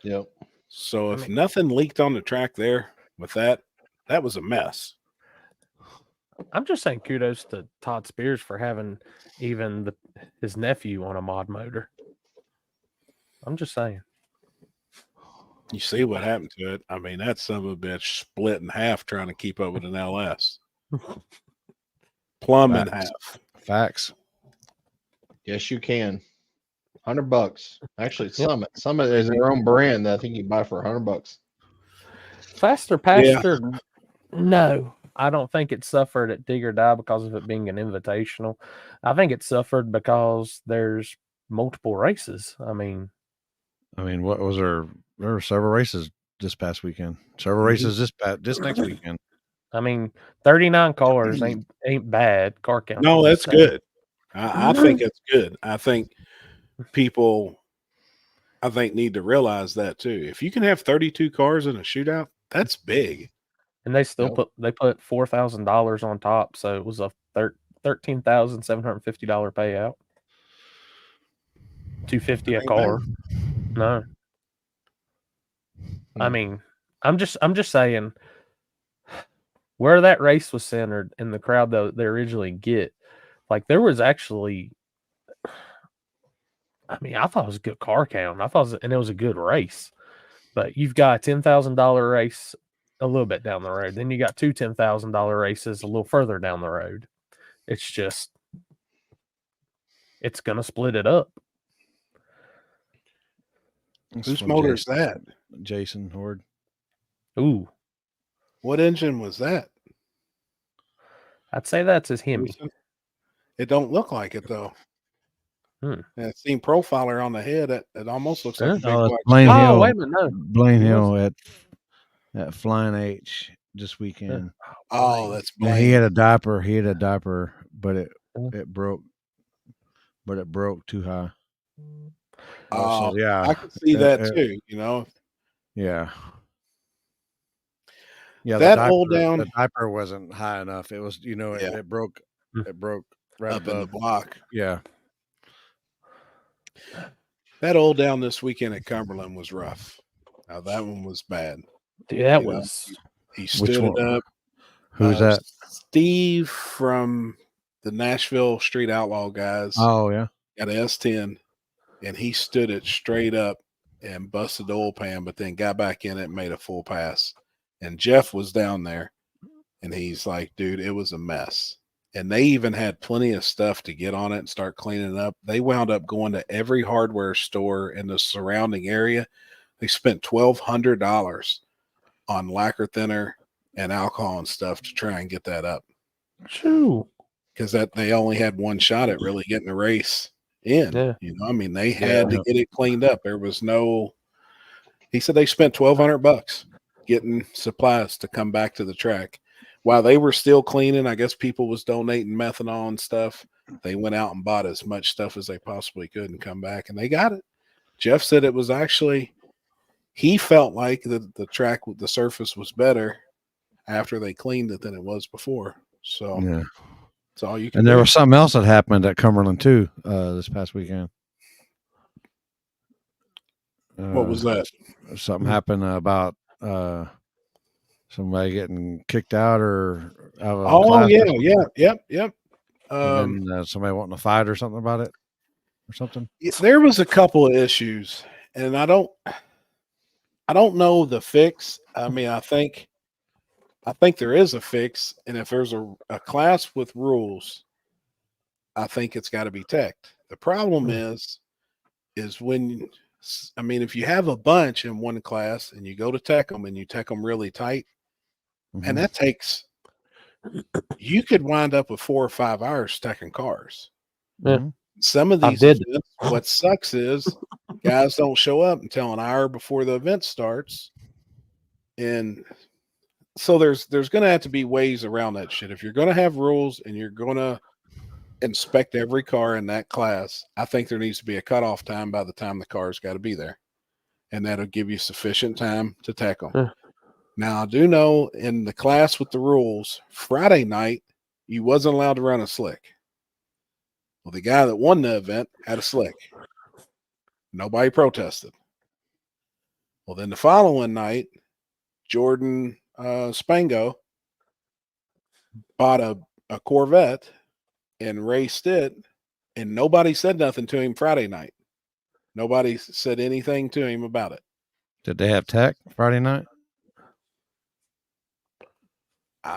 Yep. So if nothing leaked on the track there with that was a mess. I'm just saying kudos to Todd Spears for having even his nephew on a mod motor. I'm just saying. You see what happened to it? I mean, that son of a bitch split in half trying to keep up with an LS. Plumb in Facts. half. Facts. Yes, you can. $100. Actually, Summit. Summit is their own brand that I think you buy for $100. Faster pasture? No, I don't think it suffered at Dig or Die because of it being an invitational. I think it suffered because there's multiple races. I mean, what was there? There were several races this past weekend. Several races this next weekend. I mean, 39 cars ain't bad. Car count. No, that's good. I think it's good. I think people need to realize that too. If you can have 32 cars in a shootout, that's big. And they still put $4,000 on top, so it was a $13,750 payout. $250 a car. No. I mean, I'm just saying where that race was centered in the crowd that they originally get, like there was actually, I mean, I thought it was a good car count. And it was a good race. But you've got a $10,000 race a little bit down the road. Then you got two $10,000 races a little further down the road. It's just, it's going to split it up. Whose motor is that? Jason Horde. Ooh. What engine was that? I'd say that's his Hemi. It don't look like it though. That same profiler on the head, it almost looks like a big black. Blaine Hill. Wait a minute, no. Blaine Hill at Flying H this weekend. Oh, that's Blaine. And he had a diaper, but it broke. But it broke too high. Oh, yeah, I can see that too. You know. Yeah. Yeah, the diaper wasn't high enough. It was, it broke. It broke right up in the block. Yeah. That old down this weekend at Cumberland was rough. Now that one was bad. Dude, that You know, was He Which stood it one? up. Who's that? Steve from the Nashville Street Outlaw guys Oh yeah. got an S10, and he stood it straight up and busted the oil pan, but then got back in it and made a full pass. And Jeff was down there, and he's like, dude, it was a mess. And they even had plenty of stuff to get on it and start cleaning it up. They wound up going to every hardware store in the surrounding area. They spent $1,200 on lacquer thinner and alcohol and stuff to try and get that up. Shoo. Because that they only had one shot at really getting the race in. Yeah. You know, I mean, they had to get it cleaned up. There was no. He said they spent $1,200 getting supplies to come back to the track. While they were still cleaning, I guess people was donating methanol and stuff. They went out and bought as much stuff as they possibly could and come back, and they got it. Jeff said it was actually. He felt like the track, the surface was better after they cleaned it than it was before. So Yeah. that's all you can. And there do. was something else that happened at Cumberland too this past weekend. What was that? Something happened about somebody getting kicked out or out of Oh class or yeah, something, yep. and then somebody wanting to fight or something about it or something. There was a couple of issues, and I don't know the fix. I mean, I think there is a fix, and if there's a class with rules, I think it's got to be teched. The problem is when, I mean, if you have a bunch in one class and you go to tech them and you tech them really tight, and that takes, you could wind up with 4 or 5 hours teching cars. Yeah. Some of I these did. events, what sucks is guys don't show up until an hour before the event starts. And so there's going to have to be ways around that shit. If you're going to have rules and you're going to inspect every car in that class, I think there needs to be a cutoff time by the time the car's got to be there. And that'll give you sufficient time to tech them. Yeah. Now, I do know in the class with the rules, Friday night, you wasn't allowed to run a slick. Well, the guy that won the event had a slick. Nobody protested. Well, then the following night, Jordan Spango bought a Corvette and raced it, and nobody said nothing to him Friday night. Nobody said anything to him about it. Did they have tech Friday night?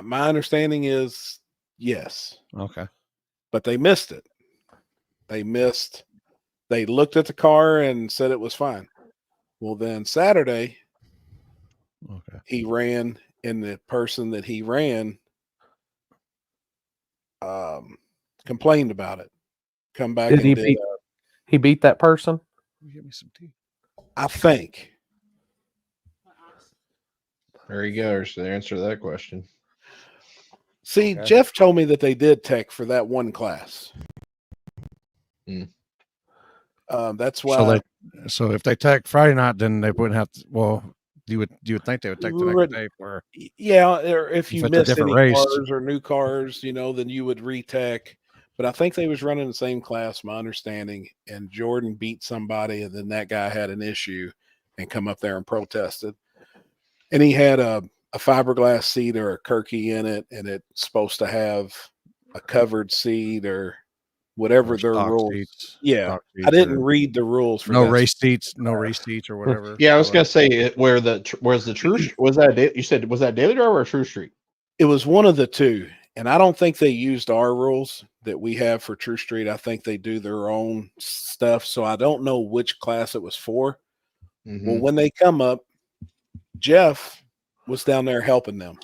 My understanding is yes. Okay. But they missed it. They looked at the car and said it was fine. Well, then Saturday, he ran, and the person that he ran complained about it. Come back Did he beat that person? Give me some tea. I think. There you go. There's the answer to that question. See, Jeff told me that they did tech for that one class. That's why. So if they tech Friday night, then they wouldn't have to. Well, you would think they would take the next day for. Yeah, or if you it's a missed different any race. cars or new cars, then you would retech. But I think they was running the same class, my understanding. And Jordan beat somebody, and then that guy had an issue and come up there and protested. And he had a fiberglass seat or a Kirky in it, and it's supposed to have a covered seat or whatever their rules. Seats, yeah, I didn't read the rules for no that. race seats, or whatever. Yeah, I was gonna say where's the true? Was that you said was that Daily Driver or True Street? It was one of the two, and I don't think they used our rules that we have for True Street. I think they do their own stuff, so I don't know which class it was for. Mm-hmm. Well, when they come up, Jeff was down there helping them,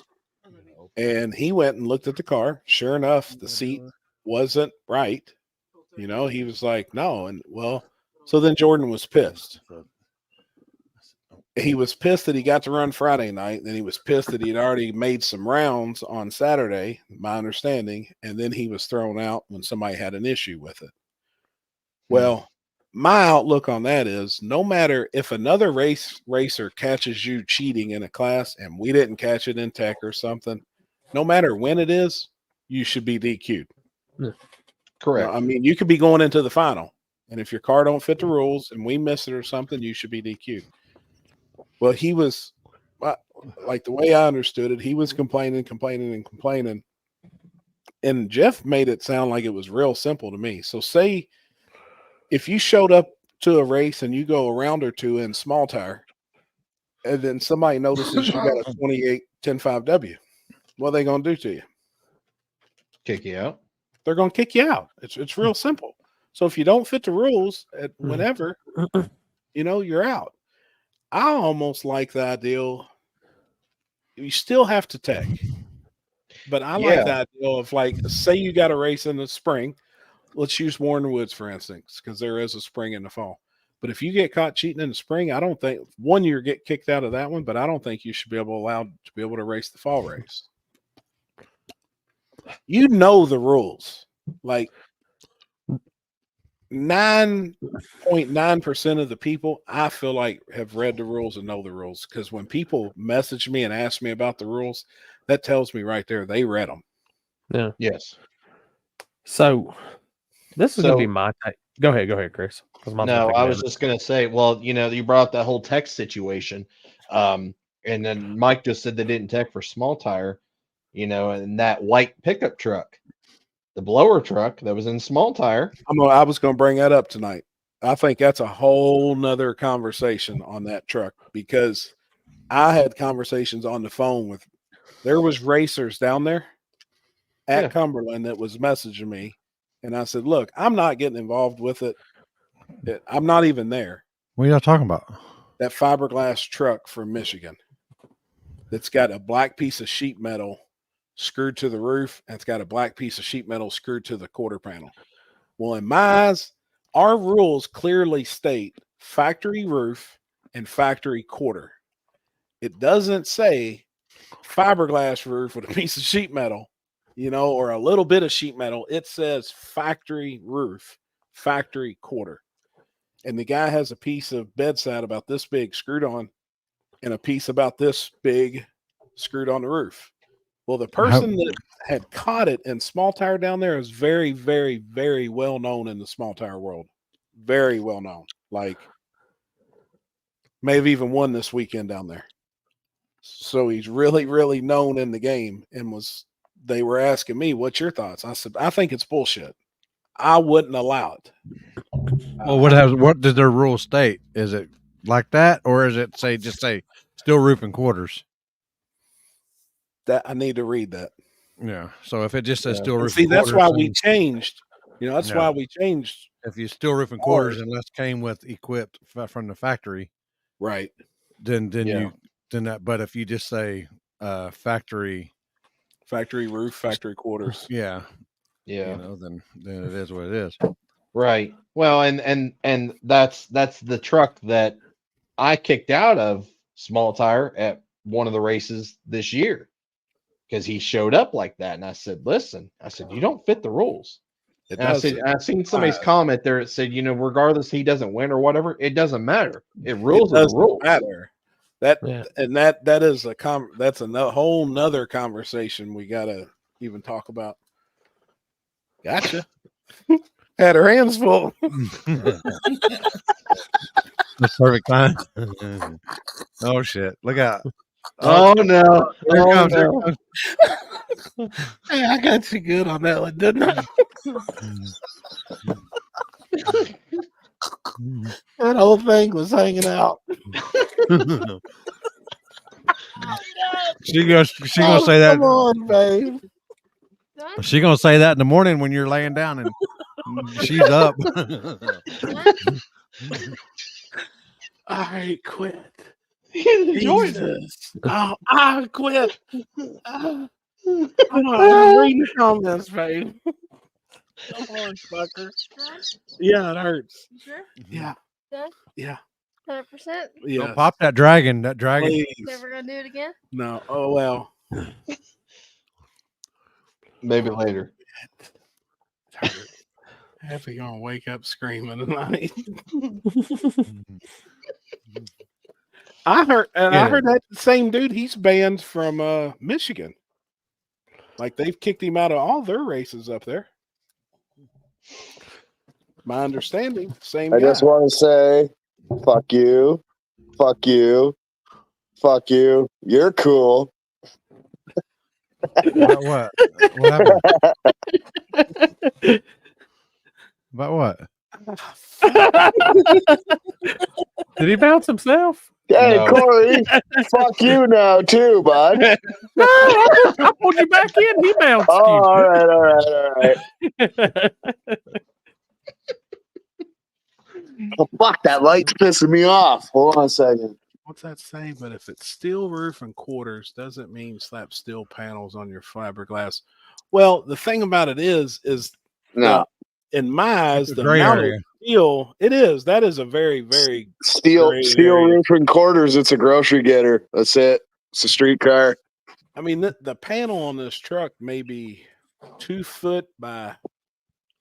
and he went and looked at the car. Sure enough, the seat wasn't right. He was like, no. And so then Jordan was pissed. He was pissed that he got to run Friday night. Then he was pissed that he'd already made some rounds on Saturday, my understanding. And then he was thrown out when somebody had an issue with it. Well, my outlook on that is no matter if another racer catches you cheating in a class and we didn't catch it in tech or something, no matter when it is, you should be DQ'd. Correct. I mean, you could be going into the final And if your car don't fit the rules and we miss it or something, you should be DQ'd. Well, he was like the way I understood it, he was complaining. And Jeff made it sound like it was real simple to me. So say if you showed up to a race and you go a round or two in small tire, and then somebody notices you got a 28 10.5W, what are they going to do to you? Kick you out. They're going to kick you out. It's real simple. So if you don't fit the rules at whenever, you're out. I almost like the idea. You still have to tech, but I like the idea of like, say you got a race in the spring. Let's use Warren Woods, for instance, because there is a spring in the fall. But if you get caught cheating in the spring, I don't think you get kicked out of that one, but I don't think you should be allowed to be able to race the fall race. You know the rules. Like 9.9% of the people I feel like have read the rules and know the rules, because when people message me and ask me about the rules, that tells me right there they read them. Yeah. Yes. So this is going to be my take. Go ahead, Chris. No, I was just going to say, well, you brought up that whole tech situation. And then Mike just said they didn't tech for small tire, and that white pickup truck, the blower truck that was in small tire. I was going to bring that up tonight. I think that's a whole nother conversation on that truck, because I had conversations on the phone there was racers down there at Cumberland that was messaging me. And I said, look, I'm not getting involved with it. I'm not even there. What are y'all talking about? That fiberglass truck from Michigan that's got a black piece of sheet metal screwed to the roof, and it's got a black piece of sheet metal screwed to the quarter panel. Well, in my eyes, our rules clearly state factory roof and factory quarter. It doesn't say fiberglass roof with a piece of sheet metal, or a little bit of sheet metal. It says factory roof, factory quarter. And the guy has a piece of bedside about this big screwed on, and a piece about this big screwed on the roof. Well, the person that had caught it in small tire down there is very, very, very well known in the small tire world. Very well known. Like, may have even won this weekend down there. So he's really, really known in the game, and they were asking me, what's your thoughts? I said, I think it's bullshit. I wouldn't allow it. Well, what does their rule state? Is it like that, or is it just say steel roof and quarters? That I need to read that. Yeah. So if it just says steel roof, see, and that's quarters, why we changed. That's why we changed. If you steel roof and quarters, unless came with equipped from the factory, right? Then that. But if you just say factory roof, factory quarters, yeah, then it is what it is. Right. Well, and that's the truck that I kicked out of small tire at one of the races this year, because he showed up like that. And I said, listen, you don't fit the rules. And I seen somebody's comment there. It said, regardless he doesn't win or whatever, it doesn't matter. Rules are the rules. Matter. That is that's a whole nother conversation we gotta even talk about. Gotcha. Had her hands full. That's perfect time. Oh shit! Look out! Oh no! No. Hey, I got you good on that one, didn't I? That whole thing was hanging out. She gonna say that. Come on, babe. She gonna say that in the morning when you're laying down and she's up. All right, quit. He's enjoying this. Oh, I quit. I'm reading comments, babe. Come on, fucker. Yeah, it hurts. Sure? Yeah. Good? Yeah. 100%? Yeah. Don't pop that dragon. That dragon. Please. Never gonna do it again? No. Oh well. Maybe later. Happy gonna wake up screaming tonight. I heard that same dude. He's banned from Michigan. Like they've kicked him out of all their races up there. my understanding. Same I guy. just want to say, fuck you, fuck you, fuck you. You're cool. About what? What happened? About what? Did he bounce himself? Hey, No. Corey, fuck you now too, bud. No, I pulled you back in. He bounced Oh, you. all right. Oh, fuck, that light's pissing me off. Hold on a second. What's that say? But if it's steel roof and quarters, doesn't mean slap steel panels on your fiberglass. Well, the thing about it is No, in my eyes, It's a the gray amount area. of steel, it is. That is a very, very steel gray steel area. roof and quarters. It's a grocery getter. That's it. It's a streetcar. I mean, the panel on this truck may be 2 foot by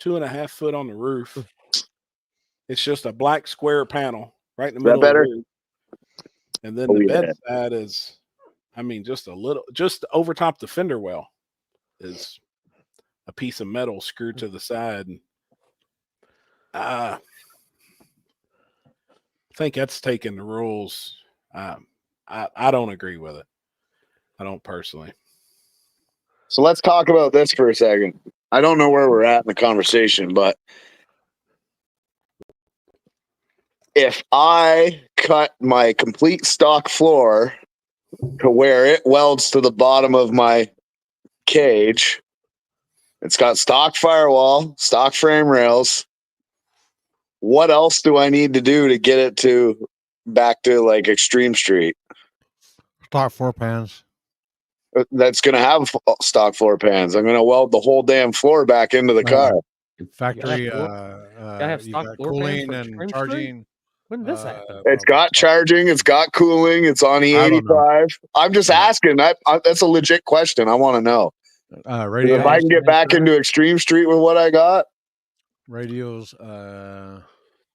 2.5 foot on the roof. It's just a black square panel right in the Is that middle of better? the roof. And then Oh, the yeah. bedside is, I mean, just a little, just over top the fender well is a piece of metal screwed to the side. And I think that's taking the rules. I don't agree with it. I don't personally. So let's talk about this for a second. I don't know where we're at in the conversation, but if I cut my complete stock floor to where it welds to the bottom of my cage, it's got stock firewall, stock frame rails. What else do I need to do to get it to back to like Extreme Street? Stock 4 pans. That's going to have stock floor pans. I'm going to weld the whole damn floor back into the car. Factory. You have You stock got floor pans cooling for and Extreme Street? charging. When did this happen? It's got charging. It's got cooling. It's on I don't know. E85. I'm just asking. That's a legit question. I want to know. If I Radios. can get back into Extreme Street with what I got, Radios. KD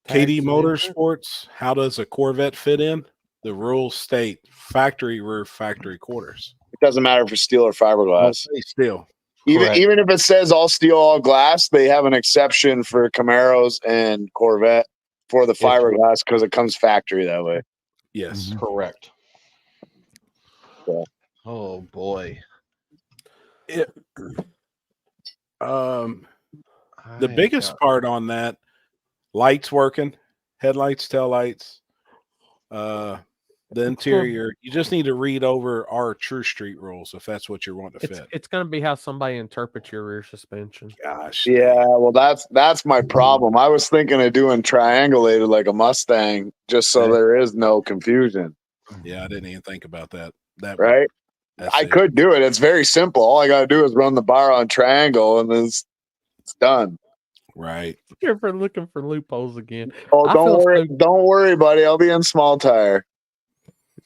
Tags and Motorsports, how does a Corvette fit in? The rules state factory roof, factory quarters. it doesn't matter if it's steel or fiberglass. Still. Even if it says all steel, all glass, they have an exception for Camaros and Corvette for the fiberglass because it comes factory that way. Yes. Mhm. Correct. Yeah. Oh boy. The biggest part on that, lights working, headlights, taillights, the interior. You just need to read over our True Street rules if that's what you're wanting to fit. It's going to be how somebody interprets your rear suspension. Gosh. Yeah, well, that's my problem. I was thinking of doing triangulated like a Mustang, just so there is no confusion. Yeah, I didn't even think about that. Right? I could do it. It's very simple. All I got to do is run the bar on triangle, and then it's done. Right. You're looking for loopholes again. Oh, I don't feel worry, so- don't worry, buddy. I'll be in small tire.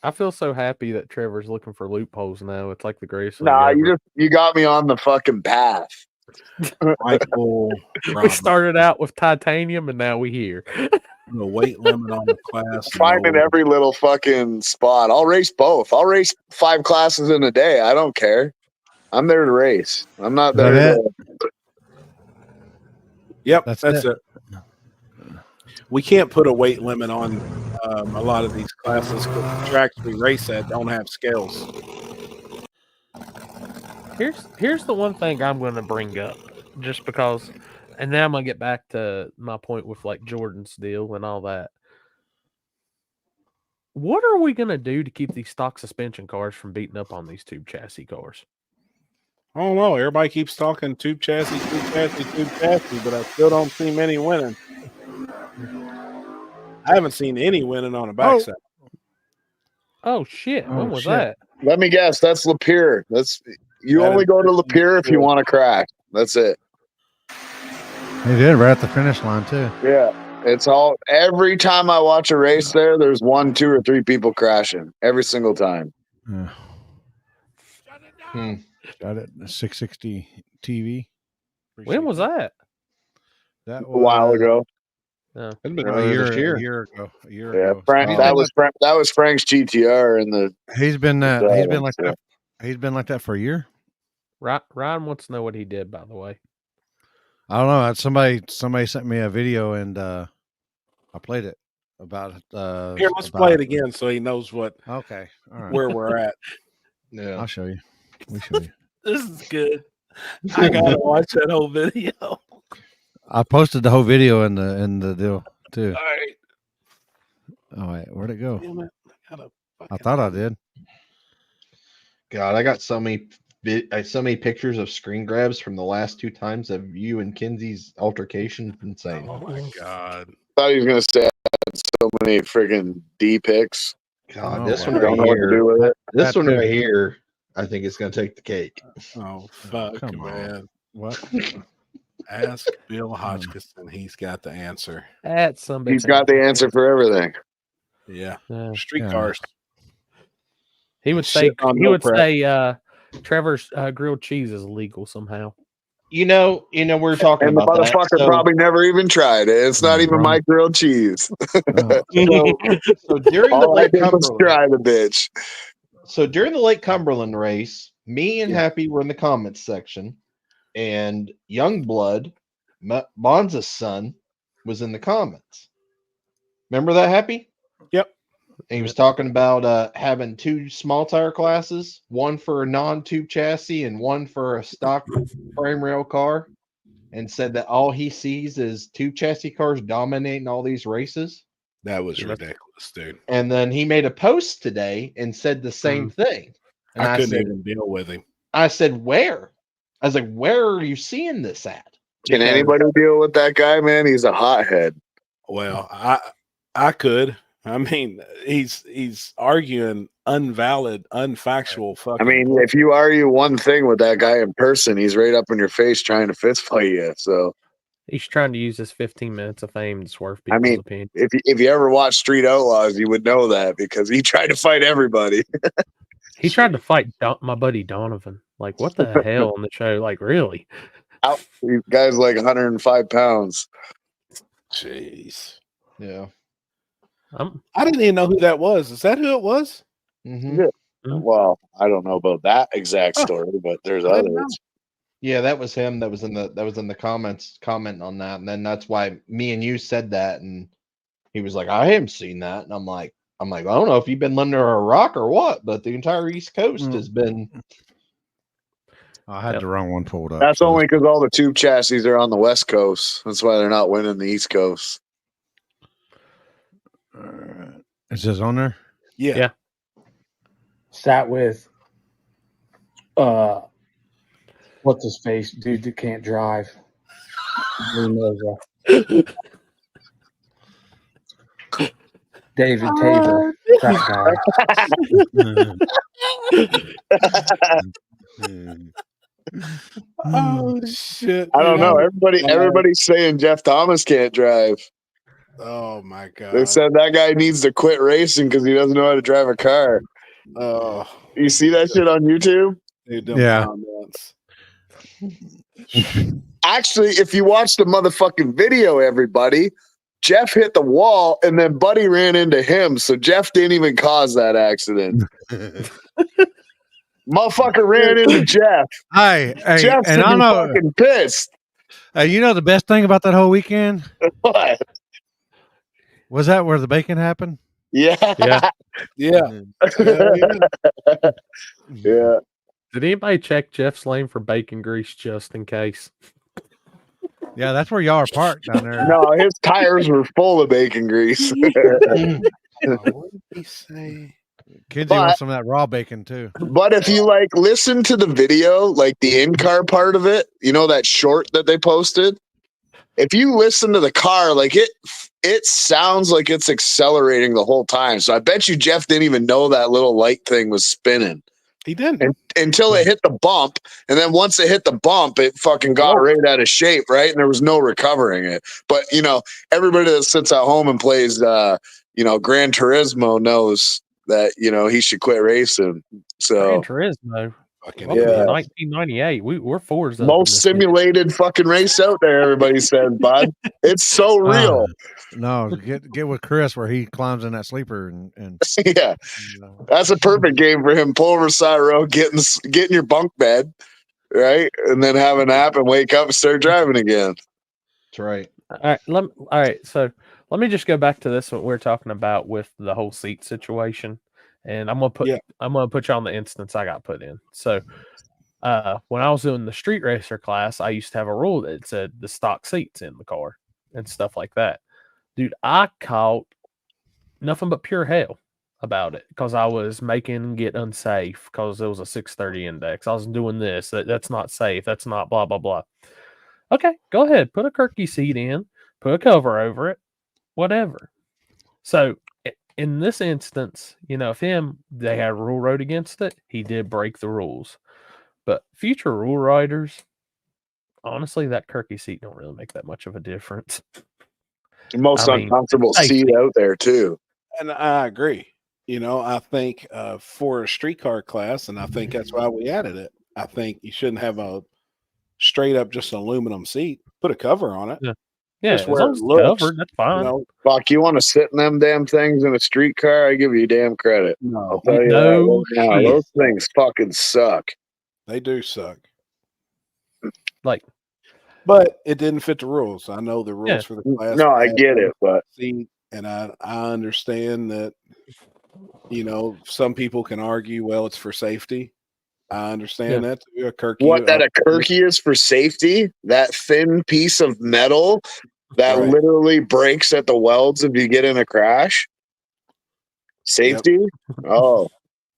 I feel so happy that Trevor's looking for loopholes now. It's like the greatest thing Nah, ever. you got me on the fucking path. Michael, We started out with titanium, and now we here. the weight limit on the class. Finding every little fucking spot. I'll race both. I'll race 5 classes in a day. I don't care. I'm there to race. I'm not there to. Yep, that's it. We can't put a weight limit on a lot of these classes because the tracks we race at don't have scales. Here's the one thing I'm going to bring up, just because, and now I'm going to get back to my point with like Jordan's deal and all that. What are we going to do to keep these stock suspension cars from beating up on these tube chassis cars? I don't know. Everybody keeps talking tube chassis, but I still don't see many winning. I haven't seen any winning on a backside. Oh shit! When was that? Let me guess. That's Lapeer. You only go to Lapeer if you want to crack. That's it. They did right at the finish line too. Yeah, it's all. Every time I watch a race there's 1, 2, or 3 people crashing every single time. Yeah. Got it. 660 TV. When was that? That was A while ago. No. It's been a earlier year this year. ago. A year Yeah, ago. Frank. That was Frank's GTR in the. He's been like that. He's been like that for a year. Ryan wants to know what he did, by the way. I don't know. Somebody sent me a video and I played it about Here, let's play it again so he knows what Okay, all right. where we're at. Yeah. I'll show you. We show you. This is good. I gotta watch that whole video. All I posted the whole video in the deal too. right. Oh wait, where'd it go? Damn it. I thought I did. God, I got so many pictures of screen grabs from the last 2 times of you and Kinsey's altercation. Insane. Oh my god. Thought he was gonna say I had so many friggin' D pics. God, Oh, this wow. one Don't know what to right do here. with it. This That one too. right here, I think it's gonna take the cake. Oh fuck, come on. man. What? Ask Bill Hodgkinson. He's got the answer. That's somebody. He's got the answer for everything. Yeah. Yeah. Streetcars. He would Shit say. on He no would prep. say. Trevor's grilled cheese is legal somehow. You know, we were talking And the about that. motherfucker So, probably never even tried it. It's not even wrong. my grilled cheese. so during the All I Lake did was Cumberland, try the bitch. so during the Lake Cumberland race, me and Yeah. Happy were in the comments section, and Youngblood, Bonza's son, was in the comments. Remember that, Happy? Yep. And he was talking about having 2 small tire classes, one for a non-tube chassis and one for a stock frame rail car, and said that all he sees is 2 chassis cars dominating all these races. That was Yeah. ridiculous, dude. And then he made a post today and said the same thing. And I couldn't said, even deal with him. I said, where? I was like, where are you seeing this at? Can Because- anybody deal with that guy, man? He's a hothead. Well, I could. I mean, he's arguing unvalid, unfactual fucking. I mean, if you argue one thing with that guy in person, he's right up in your face trying to fist fight you. So, He's trying to use his 15 minutes of fame to swerve people's mean, opinion. if you ever watch Street Outlaws, you would know that because he tried to fight everybody. He tried to fight my buddy Donovan. Like, what the hell on the show? Like, really? These guys like 105 pounds. jeez. Yeah. I didn't even know who that was. Is that who it was? Mm-hmm. Yeah. Mhm. Well, I don't know about that exact story, but there's I didn't others. Yeah, that was him. That was in the comments commenting on that, and then that's why me and you said that, and he was like, "I haven't seen that," and I'm like, I don't know if you've been under a rock or what, but the entire East Coast has been. I had Yep. the wrong one pulled up. That's so only because all the tube chassis are on the West Coast. That's why they're not winning the East Coast. Is this on there? Yeah. Yeah. Sat with what's his face? Dude that can't drive. Who knows David Tabor. That guy. Oh shit! I don't dude. know. Everybody's saying Jeff Thomas can't drive. Oh my god! They said that guy needs to quit racing because he doesn't know how to drive a car. Oh, You see that shit on YouTube? dude, them Yeah. comments. Actually, if you watch the motherfucking video, everybody, Jeff hit the wall and then Buddy ran into him. So Jeff didn't even cause that accident. Motherfucker ran into Jeff. Hey, Jeff should and I be know. fucking pissed. You know the best thing about that whole weekend What? was that where the bacon happened. Yeah. Yeah. Yeah. Hell yeah. Yeah. Did anybody check Jeff's lane for bacon grease just in case? Yeah, that's where y'all are parked down there. No, his tires were full of bacon grease. What did he say? Kinsey But- wants some of that raw bacon too. But if you like listen to the video, like the in-car part of it, you know that short that they posted? If you listen to the car, like it sounds like it's accelerating the whole time. So I bet you Jeff didn't even know that little light thing was spinning He didn't. until it hit the bump. And then once it hit the bump, it fucking got right out of shape, right? And there was no recovering it. But, you know, everybody that sits at home and plays, Gran Turismo knows that, he should quit racing. So Gran Turismo. Fucking Welcome to Yeah. 1998. We're Forza. most simulated fucking race out there, everybody says, bud. It's so real. No, get with Chris where he climbs in that sleeper and Yeah. That's a perfect game for him. Pull over the side of the road, get in your bunk bed, right? And then have a nap and wake up and start driving again. That's right. All right. So let me just go back to this what we're talking about with the whole seat situation, and I'm gonna put you on the instance I got put in. So when I was doing the street racer class, I used to have a rule that said the stock seats in the car and stuff like that. Dude, I caught nothing but pure hell about it because I was making it unsafe because there was a 630 index. I was doing this. That's not safe. That's not blah, blah, blah. Okay, go ahead. Put a Kirky seat in, put a cover over it, whatever. So in this instance, if they had rule wrote against it, he did break the rules. But future rule writers, honestly, that Kirky seat don't really make that much of a difference. The most uncomfortable seat out there, too. And I agree. I think for a streetcar class, and I think that's why we added it, I think you shouldn't have a straight up just an aluminum seat. Put a cover on it. Yeah, just as where long it as it's looks, covered, that's fine. Fuck, you want to sit in them damn things in a streetcar? I give you damn credit. No, I'll tell you that right now. Those things fucking suck. They do suck. But it didn't fit the rules. I know the rules for the class. No, I get it, but and I understand that. Some people can argue, well, it's for safety. I understand that. A Kirky, that a Kirky is for safety? That thin piece of metal that literally breaks at the welds if you get in a crash? Safety? Yep. Oh,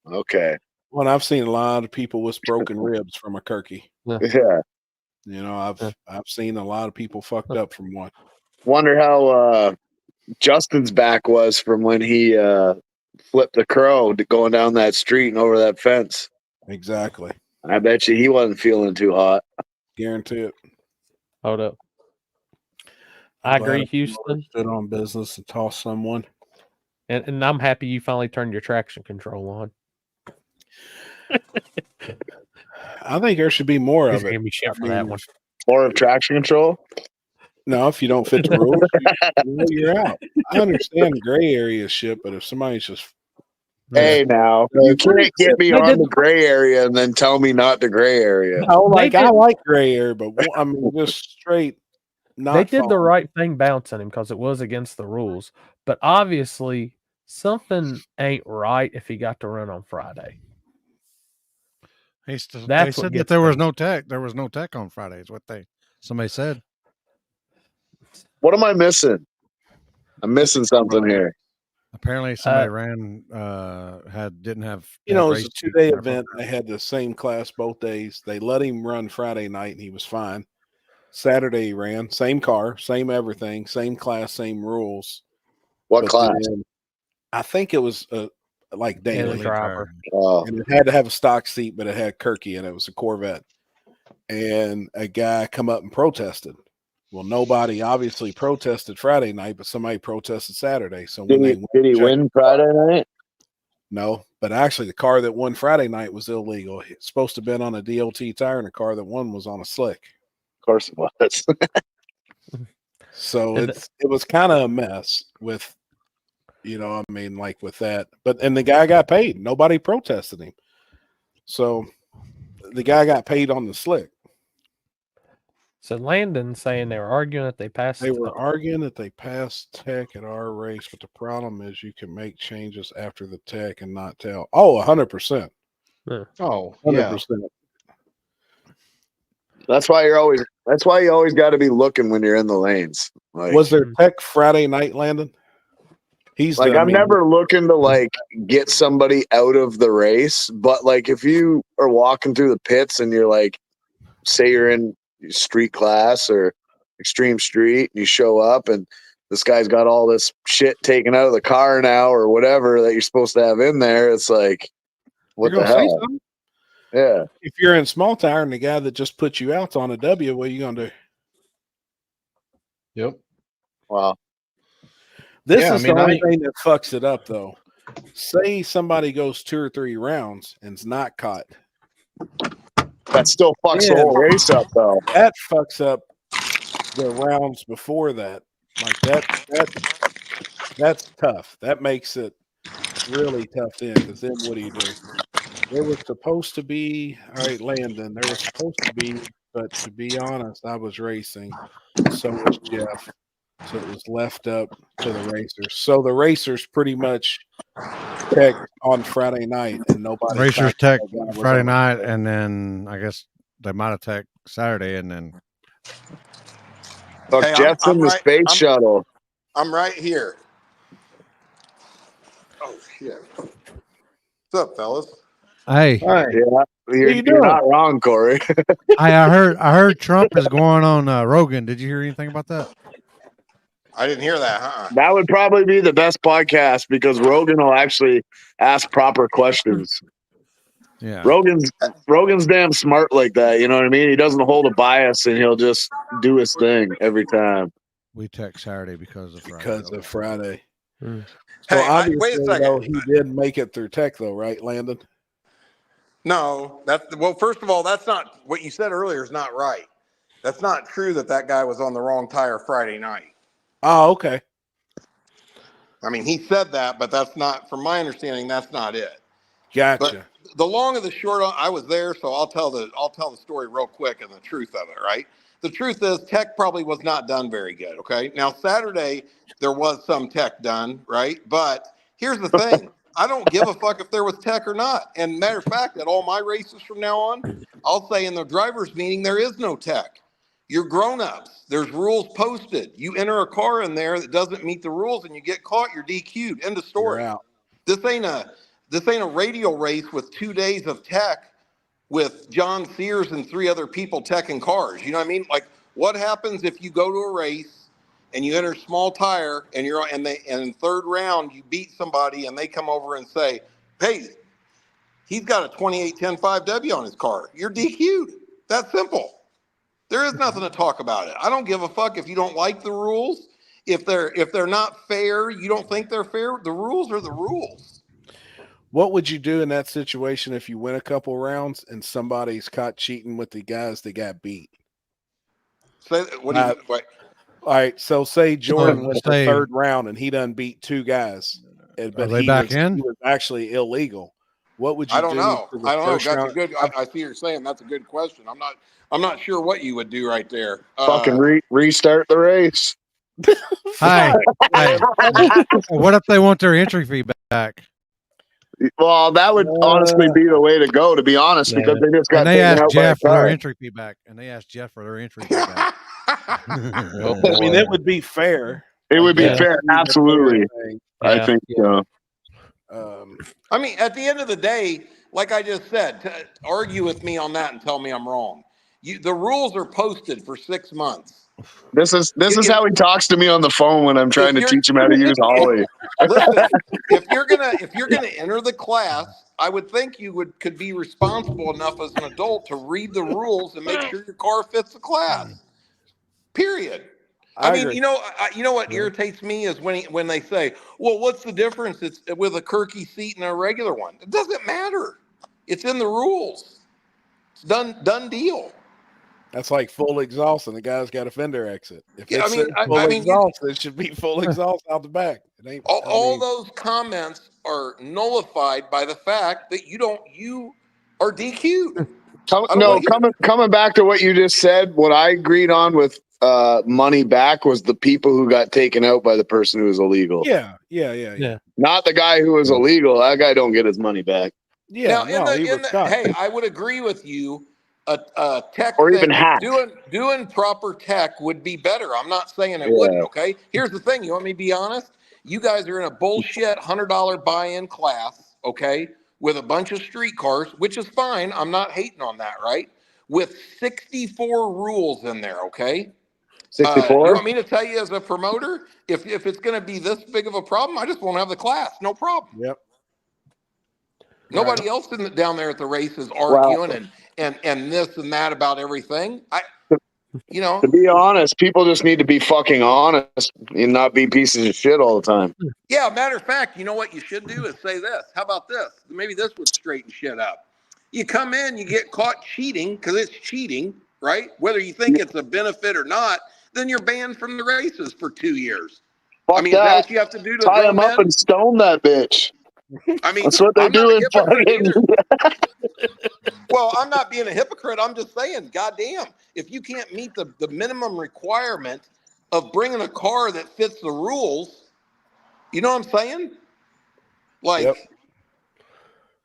okay. Well, I've seen a lot of people with broken ribs from a Kirky. Yeah. I've seen a lot of people fucked up from one. Wonder how Justin's back was from when he flipped the crow going down that street and over that fence. Exactly. I bet you he wasn't feeling too hot. Guarantee it. Hold up. I agree, Houston. Stood on business and tossed someone. And I'm happy you finally turned your traction control on. I think there should be more of it. Give me shit for that one. More of traction control? No, if you don't fit the rules, you're out. I understand the gray area shit, but if somebody's just hey, now you can't get me on the gray area and then tell me not the gray area. I like gray area, but I mean just straight. They did the right thing bouncing him because it was against the rules, but obviously something ain't right if he got to run on Friday. They said that there was no tech. There was no tech on Friday. Is what somebody said. What am I missing? I'm missing something here. Apparently, somebody didn't have. It was a 2-day event. They had the same class both days. They let him run Friday night, and he was fine. Saturday he ran, same car, same everything, same class, same rules. What class? I think it was like daily driver. And it had to have a stock seat, but it had Kirky and it was a Corvette. And a guy come up and protested. Well, nobody obviously protested Friday night, but somebody protested Saturday. So did he win Friday night? No, but actually the car that won Friday night was illegal. It's supposed to have been on a DOT tire, and the car that won was on a slick. Of course it was. So it was kind of a mess with, with that. And the guy got paid. Nobody protested him. So the guy got paid on the slick. So Landon saying they were arguing that they passed. They were arguing that they passed tech at our race, but the problem is you can make changes after the tech and not tell. Oh, 100%. Yeah. Oh, 100%. That's why you always got to be looking when you're in the lanes. Was there tech Friday night, Landon? I'm never looking to get somebody out of the race, but if you are walking through the pits and you're say you're in street class or extreme street and you show up and this guy's got all this shit taken out of the car now or whatever that you're supposed to have in there, it's what the hell? Yeah. If you're in small tire and the guy that just put you out's on a W, what are you gonna do? Yep. Wow. This is the only thing that fucks it up, though. Say somebody goes 2 or 3 rounds and's not caught. That still fucks the whole race up, though. That fucks up the rounds before that. That's tough. That makes it really tough then, because then what do you do? There was supposed to be, all right, Landon, there was supposed to be, but to be honest, I was racing. So was Jeff. So it was left up to the racers. So the racers pretty much checked on Friday night and nobody Racers thought tech that guy was Friday on the night, show. and then I guess they might have tech Saturday, and then Look, Hey, Jeff's in the right. space shuttle. I'm right here. Oh shit! What's up, fellas? hey, Yeah, you're you doing? not wrong, Corey. I heard Trump is going on Rogan. Did you hear anything about that? I didn't hear that, huh? That would probably be the best podcast because Rogan will actually ask proper questions. Yeah, Rogan's damn smart like that. You know what I mean? He doesn't hold a bias and he'll just do his thing every time. we tech Saturday because of Friday. Because of Friday. Hmm. So Hey, obviously, wait a second. though, he did make it through tech, though, right, Landon? No, well. First of all, that's not what you said earlier. Is not right. That's not true. That guy was on the wrong tire Friday night. Oh, okay. I mean, he said that, but that's not, from my understanding, that's not it. Gotcha. But the long and the short, I was there, so I'll tell the story real quick and the truth of it. Right. The truth is, tech probably was not done very good. Okay. Now Saturday there was some tech done, right? But here's the thing: I don't give a fuck if there was tech or not. And matter of fact, at all my races from now on, I'll say in the drivers' meeting there is no tech. You're grown-ups. There's rules posted. You enter a car in there that doesn't meet the rules, and you get caught. You're DQ'd. End of story. You're out. This ain't a radial race with 2 days of tech with John Sears and 3 other people teching cars. You know what I mean? Like, what happens if you go to a race and you enter small tire and and in third round you beat somebody and they come over and say, "Hey, he's got a 2810 5W on his car." You're DQ'd. That's simple. There is nothing to talk about it. I don't give a fuck if you don't like the rules. If they're not fair, you don't think they're fair. The rules are the rules. What would you do in that situation if you win a couple rounds and somebody's caught cheating with the guys that got beat? Say, what do you wait? All right, so say Jordan went the say- third round and he done beat 2 guys, but they he back was, in? he was actually illegal. What would you I don't do? know. for the I don't know. first That's round? a good. I see what you're saying. That's a good question. I'm not sure what you would do right there. Fucking restart the race. Hey, what if they want their entry fee back? Well, that would honestly be the way to go, to be honest, because they just got And they taken asked out by a Jeff for their car. entry fee back. And they asked Jeff for their entry fee back. Oh, I mean, boy. it would be fair. It would be Yeah. fair, absolutely. I Yeah. think so. I mean, at the end of the day, like I just said, to argue with me on that and tell me I'm wrong. The rules are posted for 6 months. This is how he talks to me on the phone when I'm trying to teach him how to use Holly. Listen, if you're gonna enter the class, I would think you could be responsible enough as an adult to read the rules and make sure your car fits the class. Period. I mean, agree. you know what irritates me is when they say, "Well, what's the difference? It's with a Kirky seat and a regular one." It doesn't matter. It's in the rules. It's done deal. That's like full exhaust and the guy's got a fender exit. If Yeah, it's full I mean, exhaust, it should be full exhaust out the back. It ain't. all those comments are nullified by the fact that you are DQ'd. Coming back to what you just said, what I agreed on with money back was the people who got taken out by the person who was illegal. Yeah. Not the guy who was illegal. That guy don't get his money back. Yeah. Now, he was caught. hey, I would agree with you. A tech Or thing, even hack. doing proper tech would be better. I'm not saying it Yeah. wouldn't. Okay, here's the thing. You want me to be honest? You guys are in a bullshit $100 buy-in class. Okay, with a bunch of street cars, which is fine. I'm not hating on that. Right? With 64 rules in there. Okay. 64. You want me to tell you as a promoter, if it's going to be this big of a problem, I just won't have the class. No problem. Yep. Nobody else down there at the race is arguing and this and that about everything. To be honest, people just need to be fucking honest and not be pieces of shit all the time. Yeah, matter of fact, you know what you should do is say this. How about this? Maybe this would straighten shit up. You come in, you get caught cheating because it's cheating, right? Whether you think it's a benefit or not, then you're banned from the races for 2 years. Fuck I mean, is that what you have to do to tie grow him up men? and stone that bitch. I mean, That's what they I'm do not a in hypocrite fucking. either. Well, I'm not being a hypocrite. I'm just saying, goddamn, if you can't meet the minimum requirement of bringing a car that fits the rules, you know what I'm saying? Like, Yep.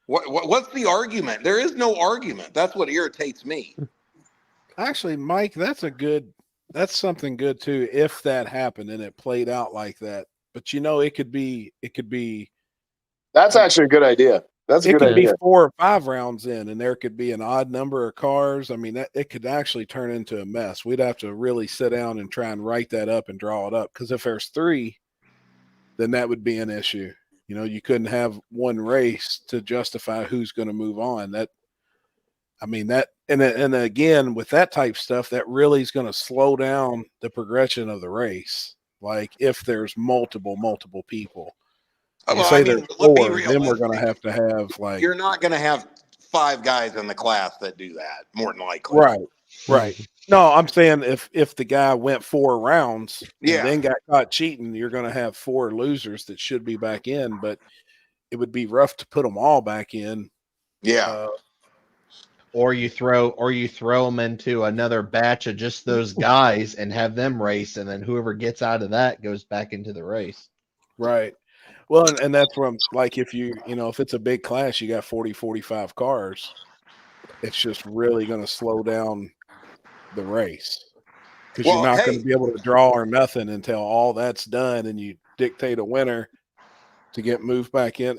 what's the argument? There is no argument. That's what irritates me. Actually, Mike, that's something good too. If that happened and it played out like that, but it could be That's actually a good idea. That's a it good could be idea. 4 or 5 rounds in, and there could be an odd number of cars. I mean, it could actually turn into a mess. We'd have to really sit down and try and write that up and draw it up. Because if there's 3, then that would be an issue. You couldn't have one race to justify who's going to move on. And again, with that type stuff, that really is going to slow down the progression of the race. Like if there's multiple people. Well, Say I mean, there's let's be 4, then we're going realistic. to have like You're not going to have 5 guys in the class that do that, more than likely. right. No, I'm saying if the guy went 4 rounds Yeah. and then got caught cheating, you're going to have 4 losers that should be back in, but it would be rough to put them all back in. Yeah. Or you throw them into another batch of just those guys and have them race, and then whoever gets out of that goes back into the race. Right. Well, and that's where I'm like, if if it's a big class, you got 40, 45 cars, it's just really going to slow down the race because you're not going to be able to draw or nothing until all that's done and you dictate a winner to get moved back in.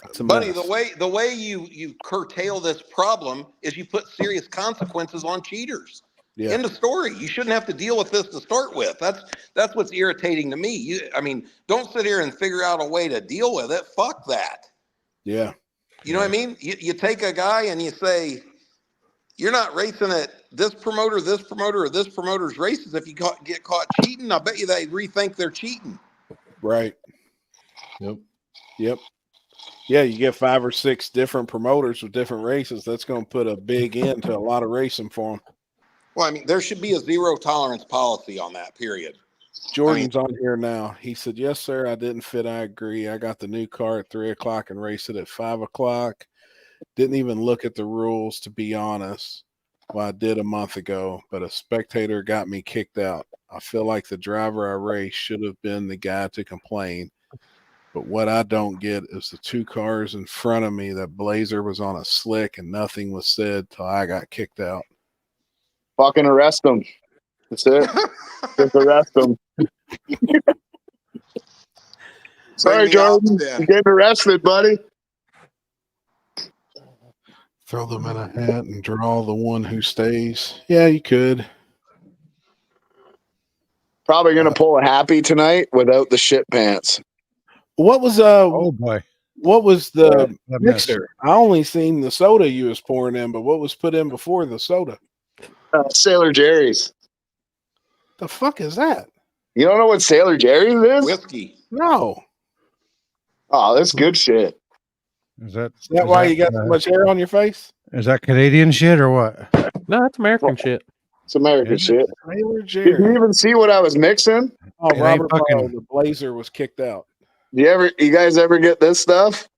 It's a Buddy, mess. the way you curtail this problem is you put serious consequences on cheaters. Yeah. End of story. You shouldn't have to deal with this to start with. That's what's irritating to me. Don't sit here and figure out a way to deal with it. Fuck that. Yeah. You know what I mean? You take a guy and you say, you're not racing at this promoter, or this promoter's races. If you get caught cheating, I bet you they rethink they're cheating. Right. Yep. Yeah, you get 5 or 6 different promoters with different races. That's going to put a big end to a lot of racing for them. Well, I mean, there should be a 0 tolerance policy on that, period. Jordan's on here now. He said, yes, sir, I didn't fit. I agree. I got the new car at 3 o'clock and raced it at 5 o'clock. Didn't even look at the rules, to be honest. Well, I did a month ago, but a spectator got me kicked out. I feel like the driver I raced should have been the guy to complain. But what I don't get is the 2 cars in front of me, that Blazer was on a slick and nothing was said till I got kicked out. Fucking arrest them. That's it. Just arrest them. Sorry, Jordan. You're getting arrested, buddy. Throw them in a hat and draw the one who stays. Yeah, you could. Probably going to pull a happy tonight without the shit pants. What was Oh boy. what was the That mixer? I only seen the soda you was pouring in, but what was put in before the soda? Sailor Jerry's. The fuck is that? You don't know what Sailor Jerry's is? Whiskey. No. Oh, that's good shit. Is that Why you got so much hair on your face? Is that Canadian shit or what? No, that's American shit. It's American Is it? shit. Sailor Did you Jerry. even see what I was mixing? Oh, It ain't Robert fucking- Barlow, the Blazer was kicked out. You guys ever get this stuff?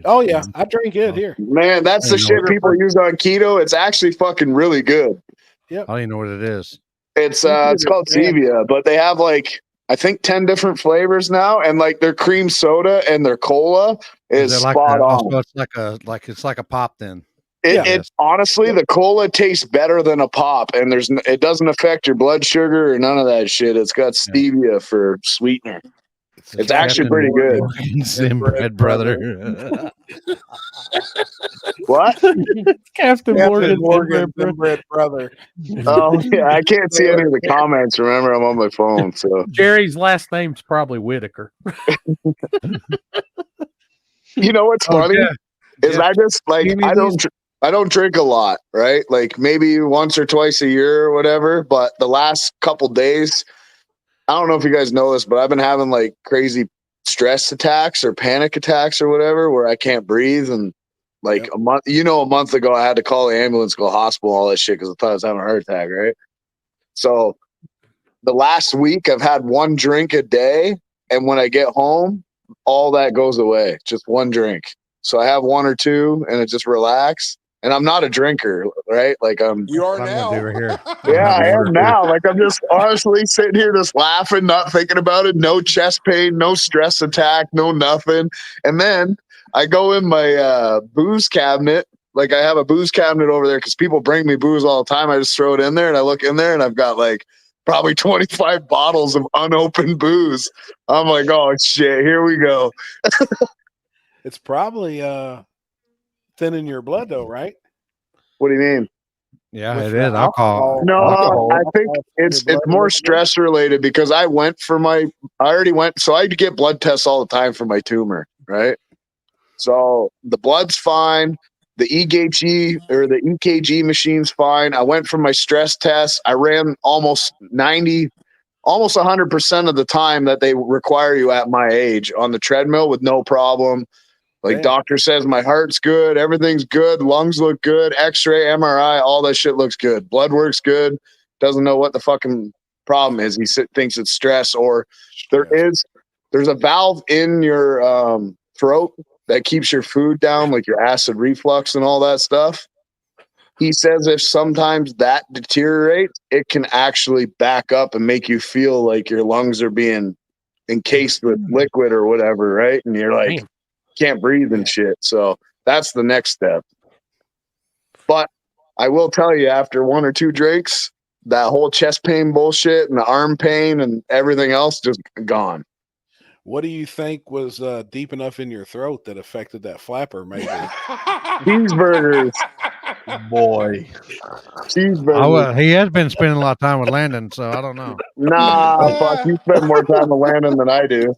Oh yeah, I drink it here. Man, that's the I know shit it. people use on keto. It's actually fucking really good. I don't even know what it is. It's called Zevia, but they have like I think 10 different flavors now, and like their cream soda and their cola is it like spot a, on. so it's like a pop then. It honestly, the cola tastes better than a pop, and it doesn't affect your blood sugar or none of that shit. It's got stevia for sweetener. It's actually pretty good. Inbred brother. What? Captain Morgan's inbred brother. Oh yeah, I can't see any of the comments. Remember, I'm on my phone. So Jerry's last name's probably Whitaker. you know what's funny is I just like I don't drink a lot, right? Like maybe once or twice a year or whatever. But the last couple days, I don't know if you guys know this, but I've been having like crazy stress attacks or panic attacks or whatever where I can't breathe. And like a month ago, I had to call the ambulance, go to the hospital, all that shit because I thought I was having a heart attack, right? So the last week I've had 1 drink a day. And when I get home, all that goes away. Just one drink. So I have one or two, and it just relax. And I'm not a drinker, right? Like You are I'm now. gonna do right here. yeah, I am now. Like I'm just honestly sitting here just laughing, not thinking about it. No chest pain, no stress attack, no nothing. And then I go in my booze cabinet. Like I have a booze cabinet over there because people bring me booze all the time. I just throw it in there and I look in there and I've got like probably 25 bottles of unopened booze. I'm like, oh shit, here we go. It's probably thinning your blood though, right? What do you mean? Yeah, With it the is alcohol. No, Alcohol. I think Alcohol it's in your blood more makes it stress related because I already went, so I get blood tests all the time for my tumor, right? So the blood's fine. The EKG or the EKG machine's fine. I went for my stress test. I ran almost 100% of the time that they require you at my age on the treadmill with no problem. Like Damn. doctor says my heart's good, everything's good, lungs look good, x-ray, MRI, all that shit looks good. Blood works good. Doesn't know what the fucking problem is. He thinks it's stress or there's a valve in your throat that keeps your food down, like your acid reflux and all that stuff. He says if sometimes that deteriorates, it can actually back up and make you feel like your lungs are being encased with liquid or whatever, right? And you're like, Damn. can't breathe and shit. So that's the next step. But I will tell you, after one or two drinks, that whole chest pain bullshit and the arm pain and everything else just gone. What do you think was deep enough in your throat that affected that flapper? Maybe Cheeseburgers. Boy. Cheeseburgers. He has been spending a lot of time with Landon, so I don't know. Nah, fuck. You spend more time with Landon than I do.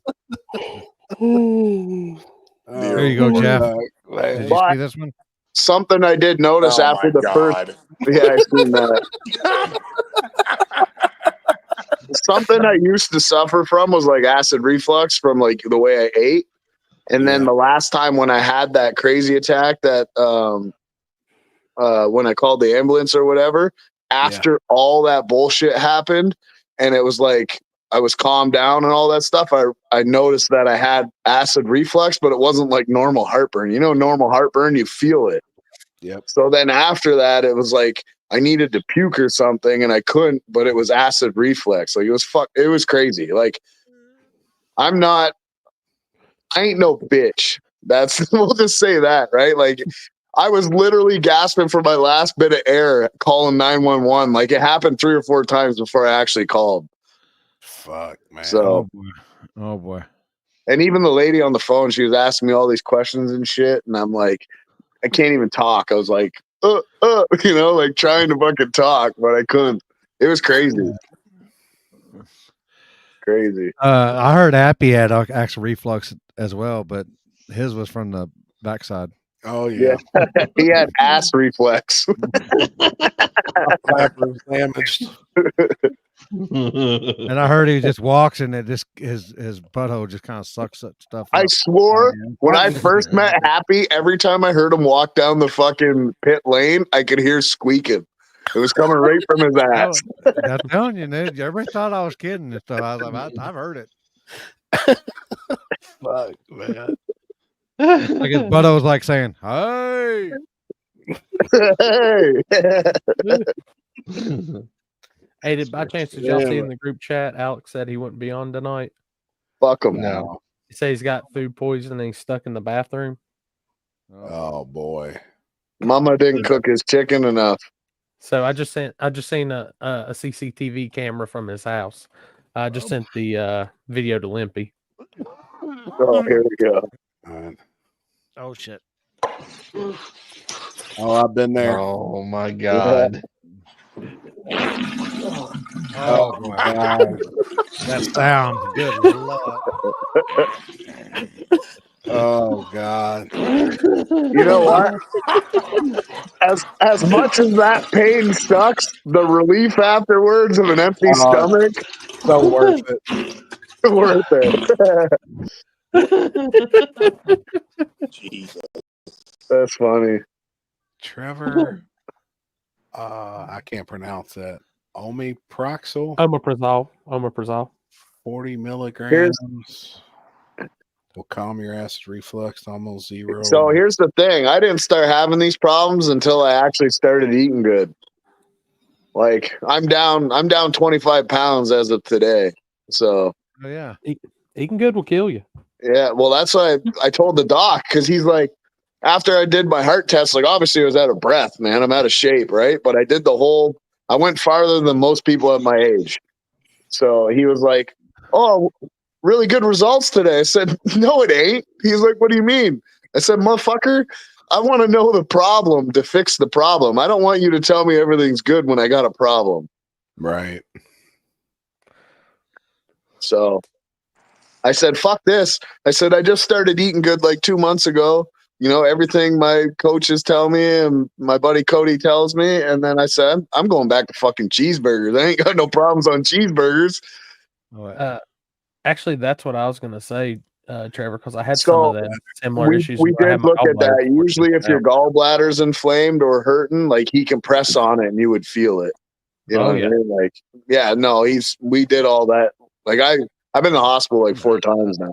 Here you go, Jeff. Did you But see this one? something I did notice after the first. Yeah, I seen that. Something I used to suffer from was like acid reflux from like the way I ate. And then the last time when I had that crazy attack that when I called the ambulance or whatever, after all that bullshit happened and it was like I was calmed down and all that stuff, I noticed that I had acid reflux, but it wasn't like normal heartburn. You know, normal heartburn, you feel it. Yep. So then after that, it was like I needed to puke or something and I couldn't, but it was acid reflux. Like it was crazy. Like I ain't no bitch. We'll just say that, right? Like I was literally gasping for my last bit of air calling 911. Like it happened 3 or 4 times before I actually called. Fuck, man. So, oh boy. And even the lady on the phone, she was asking me all these questions and shit. And I'm like, I can't even talk. I was like, you know, like trying to fucking talk, but I couldn't. It was crazy. Crazy. I heard Appy had acid reflux as well, but his was from the backside. Oh yeah. He had ass reflex. Flapper's damaged. And I heard he just walks and it just his butthole just kind of sucks that stuff up. I swore when I first met Happy, every time I heard him walk down the fucking pit lane, I could hear squeaking. It was coming right from his ass. I'm telling you, dude. Everybody thought I was kidding and stuff. I was like, I've heard it. Fuck, man. Like his butthole was like saying, "Hey." Hey, by chance did y'all see in the group chat? Alex said he wouldn't be on tonight. Fuck him. No. He said he's got food poisoning and he's stuck in the bathroom. Oh boy. Mama didn't cook his chicken enough. So I just seen a CCTV camera from his house. I just sent the video to Limpy. Oh, here we go. Oh shit. Oh, I've been there. Oh my god. Oh boy. That sound. Good Lord. Oh god. You know what? As much as that pain sucks, the relief afterwards of an empty stomach, So worth it. worth it. Jesus. That's funny. Trevor. I can't pronounce that. Omeprazole, Omeprazole. 40 milligrams. will calm your acid reflux to almost zero. So here's the thing. I didn't start having these problems until I actually started eating good. Like I'm down 25 pounds as of today. So Oh yeah. Eating good will kill you. yeah, well that's why I told the doc, because he's like, after I did my heart test, like obviously I was out of breath, man. I'm out of shape, right? But I went farther than most people at my age. So he was like, "Oh, really good results today." I said, "No, it ain't." He's like, "What do you mean?" I said, "Motherfucker, I want to know the problem to fix the problem. I don't want you to tell me everything's good when I got a problem." Right. So I said, "Fuck this." I said, "I just started eating good like 2 months ago. You know, everything my coaches tell me and my buddy Cody tells me." And then I said, "I'm going back to fucking cheeseburgers. I ain't got no problems on cheeseburgers." Actually, that's what I was going to say, Trevor, because I had some of that similar issues. We where I had did my look at gallbladder that. Usually, if your gallbladder's inflamed or hurting, like he can press on it and you would feel it. You know what I mean? Like, yeah, no, we did all that. Like I've been in the hospital like 4 times now.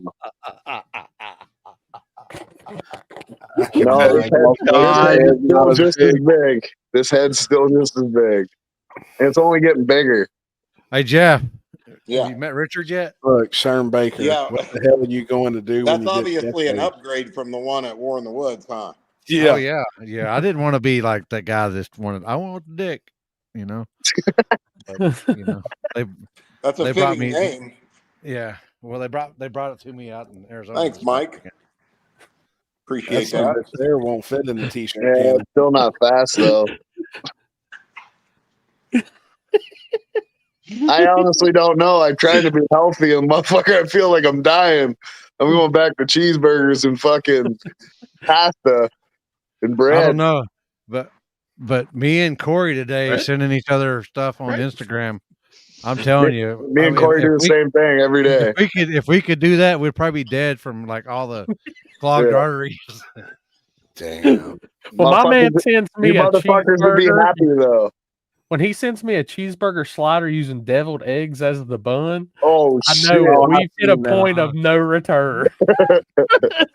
No, this head's still just as big. This head's still just as big. And it's only getting bigger. Hey Jeff. Yeah. Have you met Richard yet? Look, Sherm Baker. Yeah. What the hell are you going to do? That's when you obviously get an upgrade from the one at War in the Woods, huh? Yeah. Oh yeah. Yeah. I didn't want to be like that guy that wanted. I want the dick. You know. But, you know. That's a brought fitting name. Yeah. Well, they brought it to me out in Arizona. Thanks, Mike. Appreciate that. that. There won't fit in the t-shirt. Yeah, it's still not fast though. I honestly don't know. I'm trying to be healthy, and motherfucker, I feel like I'm dying. I'm going back to cheeseburgers and fucking pasta and bread. I don't know, but me and Corey today sending each other stuff on Instagram. I'm telling you, me and Corey do the same thing every day. If we could do that, we'd probably be dead from like all the clogged arteries. Damn. Well, my man sends me a motherfuckers would be cheeseburger. happy though. When he sends me a cheeseburger slider using deviled eggs as the bun, oh, I know shit. we've hit a point of no return. That's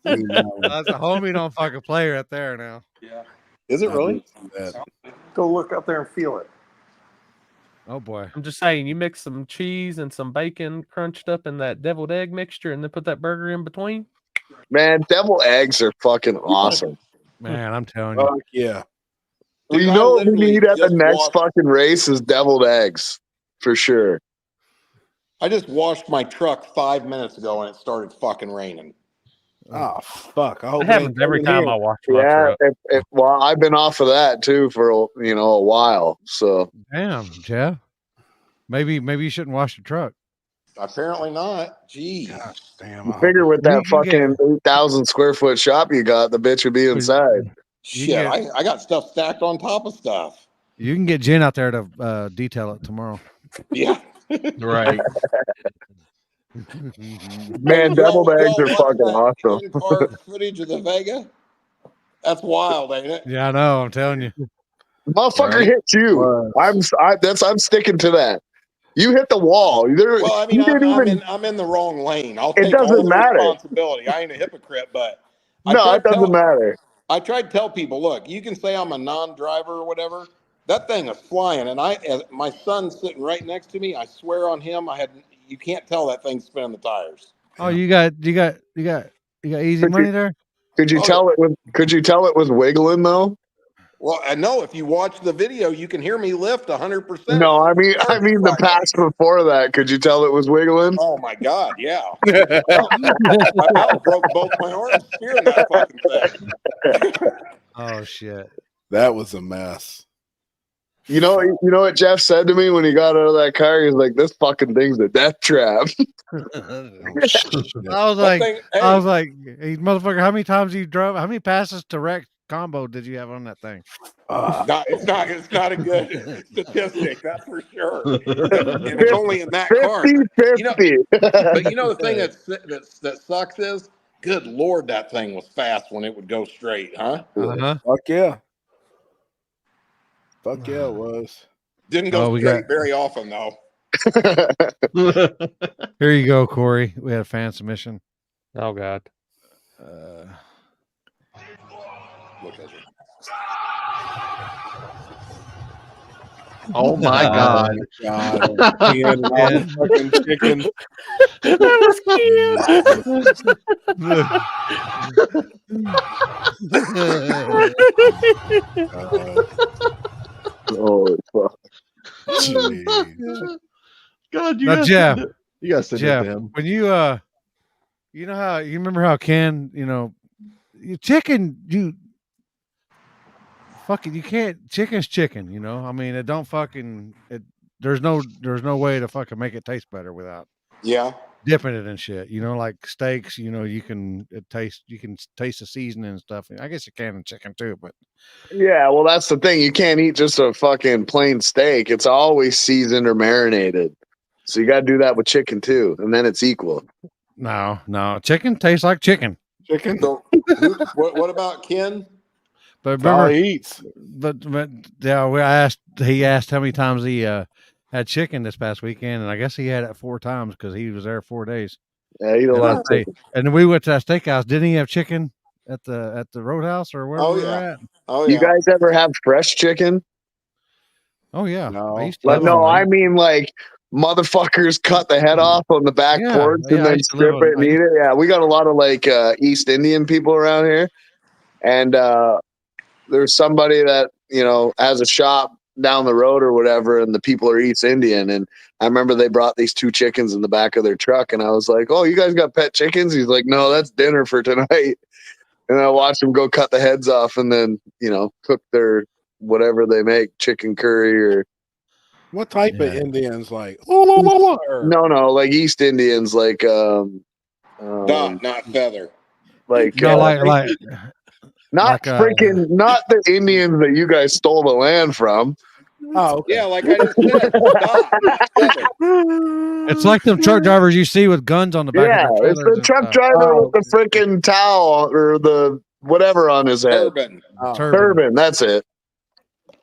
a homie don't fucking play right there now. Yeah. Is it really? Go look up there and feel it. Oh boy. I'm just saying, you mix some cheese and some bacon crunched up in that deviled egg mixture and then put that burger in between. Man, deviled eggs are fucking awesome. Man, I'm telling you. Yeah. Well, you know what we need at the next fucking race is deviled eggs. For sure. I just washed my truck 5 minutes ago and it started fucking raining. Oh fuck! I hope It happens every time I wash my truck. Well, I've been off of that too for a while. So damn, Jeff. Maybe you shouldn't wash the truck. Apparently not. Jeez. Gosh, damn. I figure with that fucking 8,000 square foot shop you got, the bitch would be inside. Shit, I got stuff stacked on top of stuff. You can get Jen out there to detail it tomorrow. Yeah. Right. Man, deviled eggs are fucking awesome. In-car footage of the Vega. That's wild, ain't it? Yeah, I know. I'm telling you. Motherfucker hit you. I'm sticking to that. You hit the wall. Well, I mean, I'm in the wrong lane. I'll take all the responsibility. I ain't a hypocrite, but no, it doesn't matter. I tried to tell people, look, you can say I'm a non-driver or whatever. That thing is flying, and my son's sitting right next to me. I swear on him, you can't tell that thing's spinning the tires. Oh, you got easy money there? Could you tell it was wiggling though? Well, I know if you watch the video, you can hear me lift 100%. No, I mean the pass before that. Could you tell it was wiggling? Oh my God, yeah. I about broke both my arms steering that fucking thing. Oh shit, that was a mess. You know what Jeff said to me when he got out of that car? He was like, "This fucking thing's a death trap." I was like, hey, motherfucker, how many times you drove? How many passes to wreck combo did you have on that thing? It's not a good statistic, that's for sure. And it's only in that car. 50. But you know the thing that sucks is, good Lord, that thing was fast when it would go straight, huh? Fuck yeah. Fuck yeah, it was. Didn't go straight very often though. Here you go, Corey. We had a fan submission. Oh God. Look at her. Oh my god. God. Ken, all the fucking chicken. That Oh, fuck. Jeez. God, you Now, guys Jeff, send it. You guys send it Jeff, to him. when you you know how you remember how Ken, chicken, you can't. Chicken's chicken, I mean, it don't fucking. There's no way to fucking make it taste better without Yeah. dipping it in shit. Like steaks. You can taste the seasoning and stuff. I guess you can in chicken too, but Yeah, well, that's the thing. You can't eat just a fucking plain steak. It's always seasoned or marinated. So you got to do that with chicken too, and then it's equal. no, chicken tastes like chicken. Chicken. So, what about Ken? But That's all remember, he eats. but yeah, he asked how many times he had chicken this past weekend, and I guess he had it 4 times because he was there 4 days. Yeah, you don't like chicken. And then we went to that steakhouse. Didn't he have chicken at the Roadhouse or wherever we were at? Oh You yeah. guys ever have fresh chicken? Oh yeah. No. I used to Like, live on no, one. I mean like motherfuckers cut the head off on the back Yeah, porch yeah, and I then used to live strip it and eat it. Yeah, we got a lot of like East Indian people around here, and there's somebody that has a shop down the road or whatever, and the people are East Indian. And I remember they brought these 2 chickens in the back of their truck, and I was like, "Oh, you guys got pet chickens?" He's like, "No, that's dinner for tonight." And I watched them go cut the heads off and then cook their whatever they make, chicken curry or. What type of Yeah. Indians like? Or, No, like East Indians, like Dot, not feather. like No, like not freaking not the Indians that you guys stole the land from. oh, okay. Yeah, like I just said. Dot, not feather. it's like them truck drivers you see with guns on the back Yeah, of their it's trailers. the and truck stuff. driver Oh. with the freaking towel or the whatever on his head. Turban. Oh. Turban, that's it.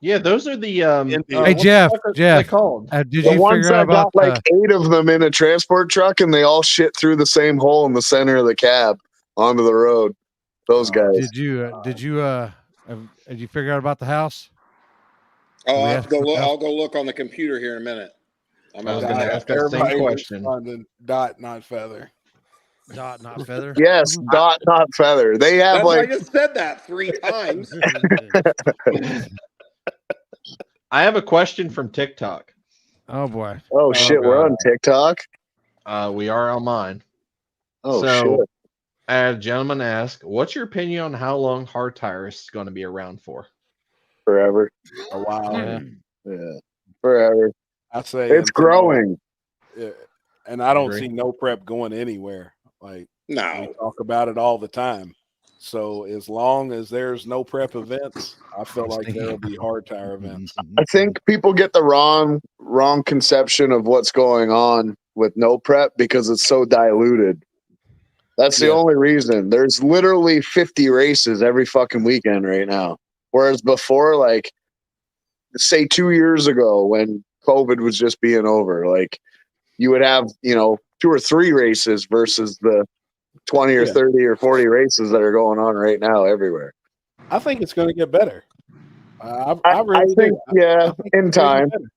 Yeah, those are the Hey, what Jeff, the fuck are they Jeff, called? did The you ones figure that out about got like 8 of them in a transport truck and they all shit through the same hole in the center of the cab onto the road. Those guys. did you figure out about the house? Oh, We I'll asked go. for Look, help. I'll go look on the computer here in a minute. I'm I was out gonna there. ask that same Everybody question. responded, Dot, not feather. Dot, not feather. Yes, dot, not feather. They have That's why I like just said that 3 times. I have a question from TikTok. Oh boy. oh shit, we're on TikTok. We are on mine. Oh So, shit. a gentleman asked, "What's your opinion on how long hard tire is going to be around for?" Forever. A while. Yeah. Yeah. Forever. I say It's until- growing. Yeah. And I don't Agree. see no prep going anywhere. Like we No. talk about it all the time. So as long as there's no prep events, I feel like there'll be hard tire events. I think people get the wrong conception of what's going on with no prep because it's so diluted. That's the Yeah. only reason. There's literally 50 races every fucking weekend right now. Whereas before, like, say 2 years ago when COVID was just being over, like, you would have, 2 or 3 races versus the 20 or Yeah. 30 or 40 races that are going on right now everywhere. I think it's going to get better. I I really think, do. yeah, I think in it's gonna time. get better.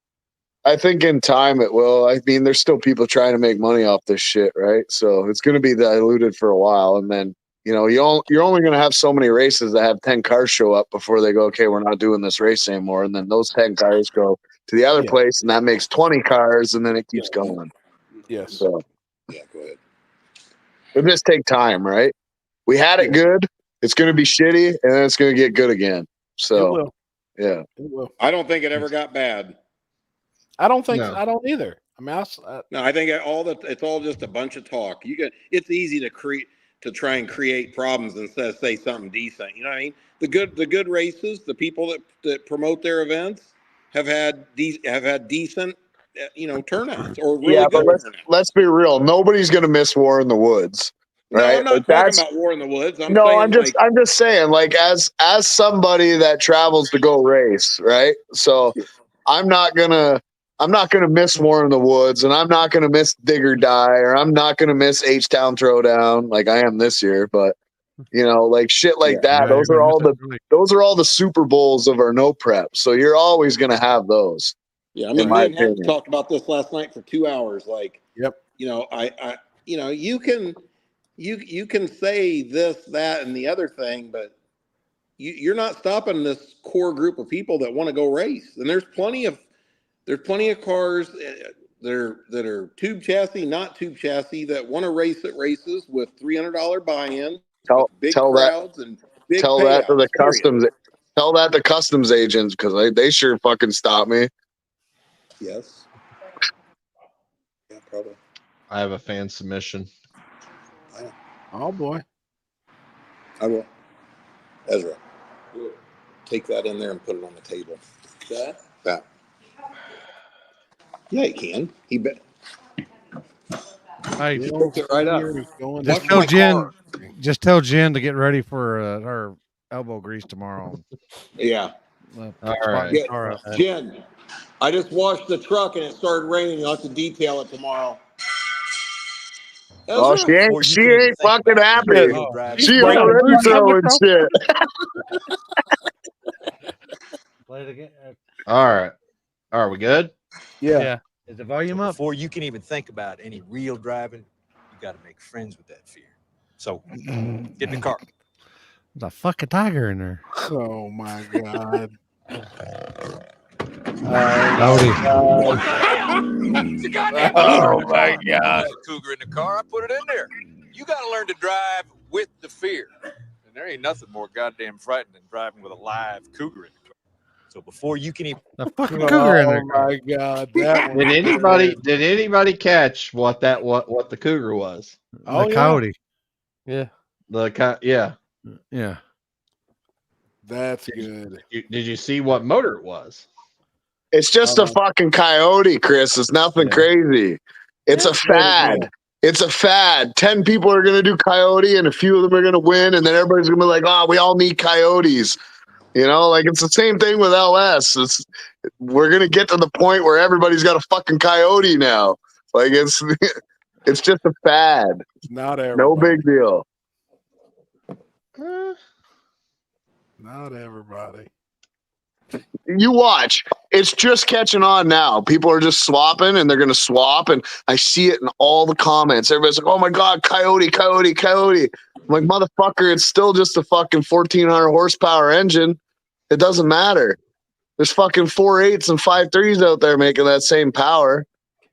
I think in time it will. I mean, there's still people trying to make money off this shit, right? So it's going to be diluted for a while, and then you're only going to have so many races that have 10 cars show up before they go, okay, we're not doing this race anymore, and then those 10 cars go to the other Yeah. place, and that makes 20 cars, and then it keeps going. Yes. So Yeah, go ahead. it'll just take time, right? We had it good. It's going to be shitty, and then it's going to get good again. It So will. yeah, It will. I don't think it ever got bad. I don't think No. I don't either. I mean, No, I think it's all just a bunch of talk. It's easy to try and create problems instead of say something decent. You know what I mean? The good races, the people that promote their events have had decent, turnouts or really yeah, good but turnouts. let's be real. Nobody's going to miss War in the Woods, No, right? I'm not Like, talking about War in the Woods. I'm just saying, like, as somebody that travels to go race, right? So I'm not gonna miss War in the Woods, and I'm not gonna miss Dig or Die, or I'm not gonna miss H Town Throwdown like I am this year. But You know, like shit like that. Right, Those are right, all the right. those are all the Super Bowls of our no prep. So you're always going to have those. Yeah, I mean, in me my and Hank opinion. talked about this last night for 2 hours. Like, Yep. you know, you can say this, that, and the other thing, but you're not stopping this core group of people that want to go race. And there's plenty of cars that are tube chassis, not tube chassis, that want to race at races with $300 buy-in, Tell with big tell that crowds and big tell that to the payouts. Period. customs. Tell that to customs agents because they sure fucking stop me. Yes. Yeah, probably. I have a fan submission. Oh boy. I will. Ezra, take that in there and put it on the table. That. Yeah, he can. He bet. Hey, The Pick old it right up. steer is going just Watch tell my Jen. car. Just tell Jen to get ready for her elbow grease tomorrow. Yeah. All Spot right. the Yeah. car out there. Jen, I just washed the truck and it started raining. You'll have to detail it tomorrow. Oh, Ezra? she ain't fucking happy. She's She breaking already loose on the throwing truck. shit. Play it again. All right. Are we good? Yeah. Is the volume up? Before you can even think about any real driving, you got to make friends with that fear. So get in the car. There's a fucking tiger in there. Oh my god. Howdy. Oh my God! That cougar in the car, I put it in there. You got to learn to drive with the fear, and there ain't nothing more goddamn frightening than driving with a live cougar in the car. So before you can even The fucking cougar in there. Oh my god. That was Did anybody catch what the cougar was? Oh, The yeah. coyote. Yeah. Yeah. Yeah. That's good. Did you see what motor it was? It's just a fucking coyote, Chris. It's nothing crazy. It's a fad. It's a fad. 10 people are going to do coyote and a few of them are going to win. And then everybody's going to be like, oh, we all need coyotes. You know, like it's the same thing with LS. We're going to get to the point where everybody's got a fucking coyote now. Like it's just a fad. Not everybody. No big deal. Not everybody. You watch. It's just catching on now. People are just swapping and they're going to swap. And I see it in all the comments. Everybody's like, oh my God, coyote, coyote, coyote. I'm like, motherfucker, it's still just a fucking 1,400 horsepower engine. It doesn't matter. There's fucking 4.8s and 5.3s out there making that same power.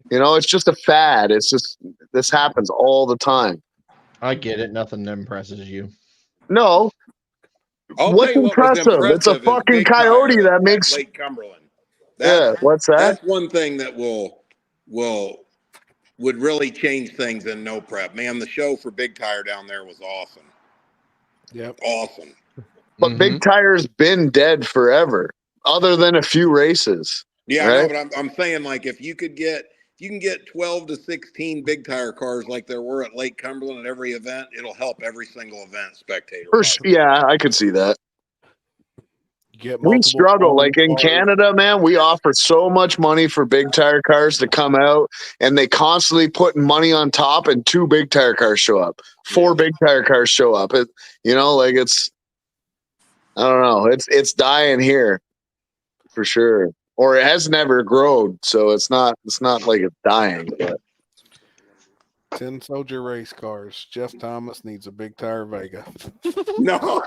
You know, it's just a fad. It's just, this happens all the time. I get it. Nothing impresses you. No. I'll What's tell you what was impressive? It's a impressive is fucking Big coyote Tire that at makes. Lake Cumberland. What's that? That's one thing that would really change things in no prep. Man, the show for Big Tire down there was awesome. Yep. Awesome. But Big Tire's been dead forever, other than a few races. Yeah, right? I know, but I'm saying, like, if you can get 12 to 16 Big Tire cars like there were at Lake Cumberland at every event, it'll help every single event spectator. Yeah, I could see that. We struggle. Like in Canada, man, we offer so much money for Big Tire cars to come out, and they constantly putting money on top, and 2 Big Tire cars show up, 4 Big Tire cars show up. It, like it's, I don't know, it's dying here for sure, or it has never grown, so it's not like it's dying. But 10 Soldier race cars. Jeff Thomas needs a Big Tire Vega. No.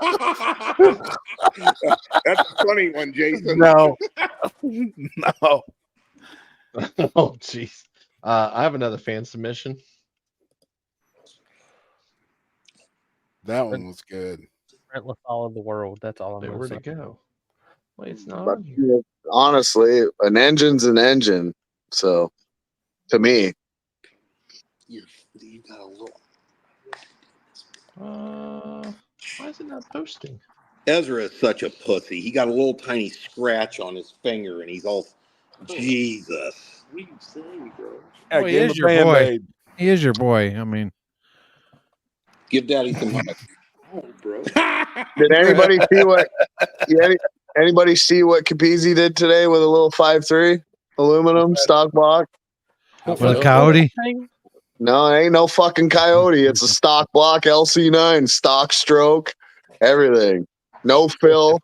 That's a funny one, Jason. No. Oh, jeez. I have another fan submission. That one was good. Relentless all of the world. That's all I'm going to Where'd say. it go? Wait, it's not But, on here. honestly, an engine's an engine. So, to me, You got a little. Why is it not posting? Ezra is such a pussy. He got a little tiny scratch on his finger, and he's all, Jesus. What are you saying, bro? Well, he is your boy. He is your boy. I mean, Give Daddy some hugs. Oh, bro. did anybody see anybody see what Capizzi did today with a little 5.3 aluminum stock block? with a coyote. No, it ain't no fucking Coyote. It's a stock block LC9, stock stroke, everything. No fill.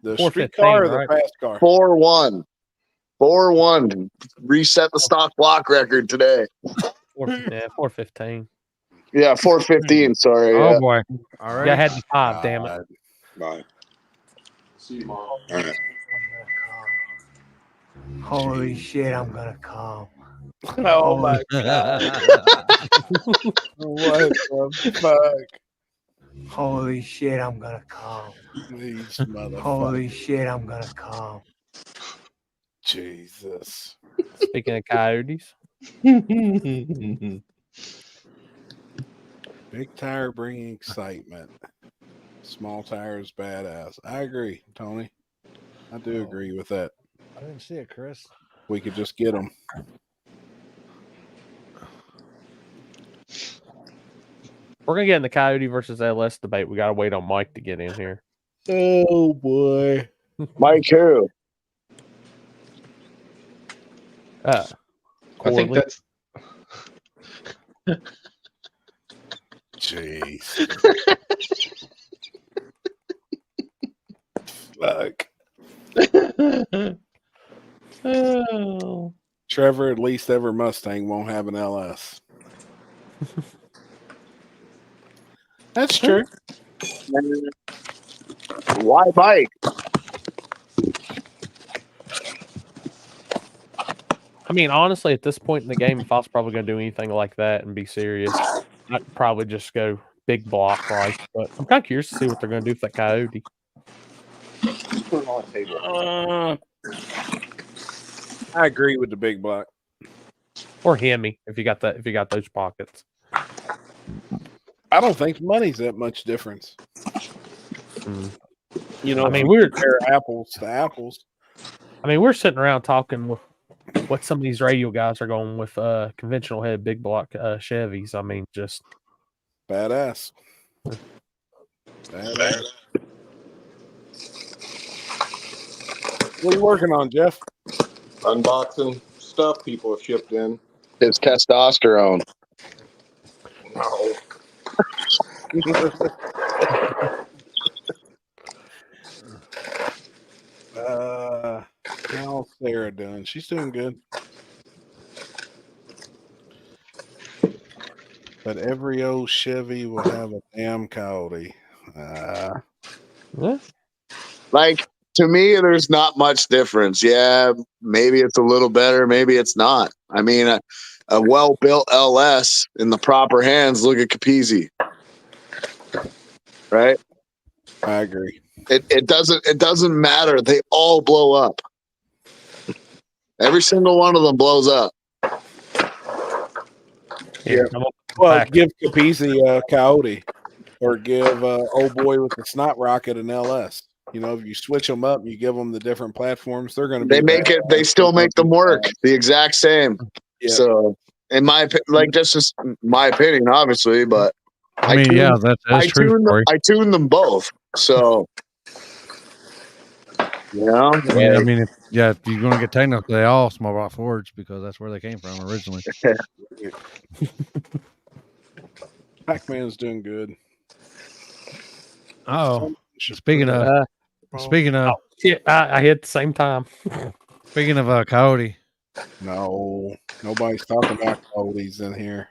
The 415, street car or the right? fast car? 4-1. 4-1. Reset the stock block record today. 415. Yeah, 415. Sorry. Oh Yeah. boy! All Yeah, I right. had the 5, damn it. Bye. See you, Mom. All right. Holy shit, I'm gonna come. Oh my god! What the fuck? Holy shit, I'm gonna come. These Holy motherfuckers! shit, I'm gonna come. Jesus. Speaking of coyotes, Big tire bringing excitement. Small tire is badass. I agree, Tony. I do agree with that. I didn't see it, Chris. We could just get them. we're gonna get in the coyote versus LS debate. We gotta wait on Mike to get in here. Oh boy. Mike who? I think Corley. that's Jeez. Fuck. Oh. Trevor, at least ever Mustang won't have an LS. That's true. Why Mike? I mean, honestly, at this point in the game, if I was probably going to do anything like that and be serious, I'd probably just go big block like. But I'm kind of curious to see what they're going to do with that coyote. Put it on the table. I agree with the big block. Or Hemi, if you got that, if you got those pockets. I don't think money's that much difference. You know, I mean, if we were compare apples to apples. I mean, we're sitting around talking with what some of these radio guys are going with conventional head big block Chevys. I mean, just Badass. Badass. What are you working on, Jeff? Unboxing stuff people have shipped in. His testosterone. No. How's Sarah doing? She's doing good. But every old Chevy will have a damn Coyote. Like, to me, there's not much difference. Yeah, maybe it's a little better. Maybe it's not. I mean, a well-built LS in the proper hands, look at Capizzi. Right? I agree. It doesn't matter. They all blow up. Every single one of them blows up. yeah. Well, give Capizzi a Coyote, or give old boy with the snot rocket an LS. You know, if you switch them up, you give them the different platforms, they're going to be. They make it. They still make them work the exact same. Yeah. So, in my just my opinion, obviously, but I mean, yeah, that's true. I tune them both. So, yeah. I mean, if you're going to get technical, they all small block Fords because that's where they came from originally. Pac-Man's doing good. Oh, speaking of, yeah, I hit the same time. Speaking of Coyote, no, nobody's talking about coyotes in here.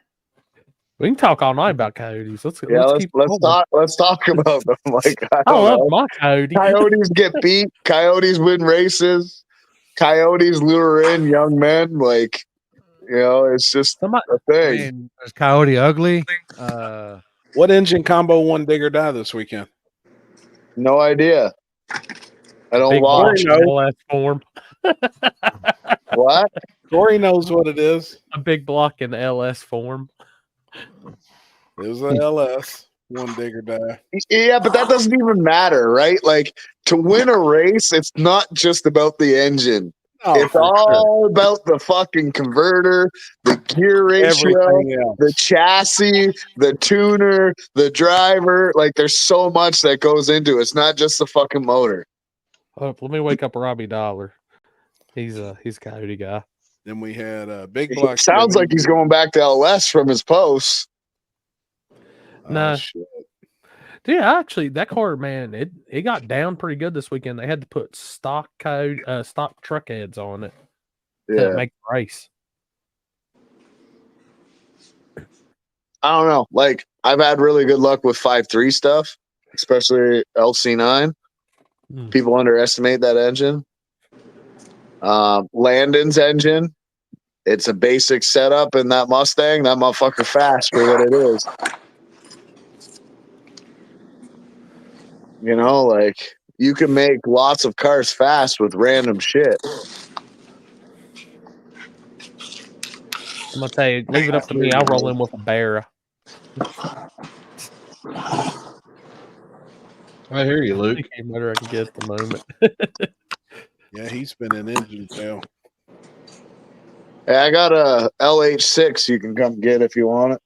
We can talk all night about coyotes. Let's talk about them. Like, I love my coyote. Coyotes get beat. Coyotes win races. Coyotes lure in young men. Like, you know, it's just a thing. I mean, is Coyote ugly? What engine combo won Dig or Die this weekend? No idea. I don't Big watch. LS form. What? Corey knows what it is. A big block in LS form. It was an LS. One Dig or Die. Yeah, but that doesn't even matter, right? Like, to win a race, it's not just about the engine. Oh, it's all about the fucking converter, the gear ratio, the chassis, the tuner, the driver. Like, there's so much that goes into it. It's not just the fucking motor. Oh, let me wake up Robbie Dollar. He's a coyote guy. Then we had Big Block. Sounds like he's going back to LS from his posts. No. Shit. Dude, actually, that car, man, it got down pretty good this weekend. They had to put stock truck heads on it to make the race. I don't know. Like, I've had really good luck with 5.3 stuff, especially LC9. People underestimate that engine. Landon's engine. It's a basic setup in that Mustang. That motherfucker fast for what it is. You know, like, you can make lots of cars fast with random shit. I'm gonna tell you, leave it up to me. I'll roll in with a bear. I hear you, Luke. Better I can get at the moment. Yeah, he's been in engine tail. Hey, I got a LH6 you can come get if you want it.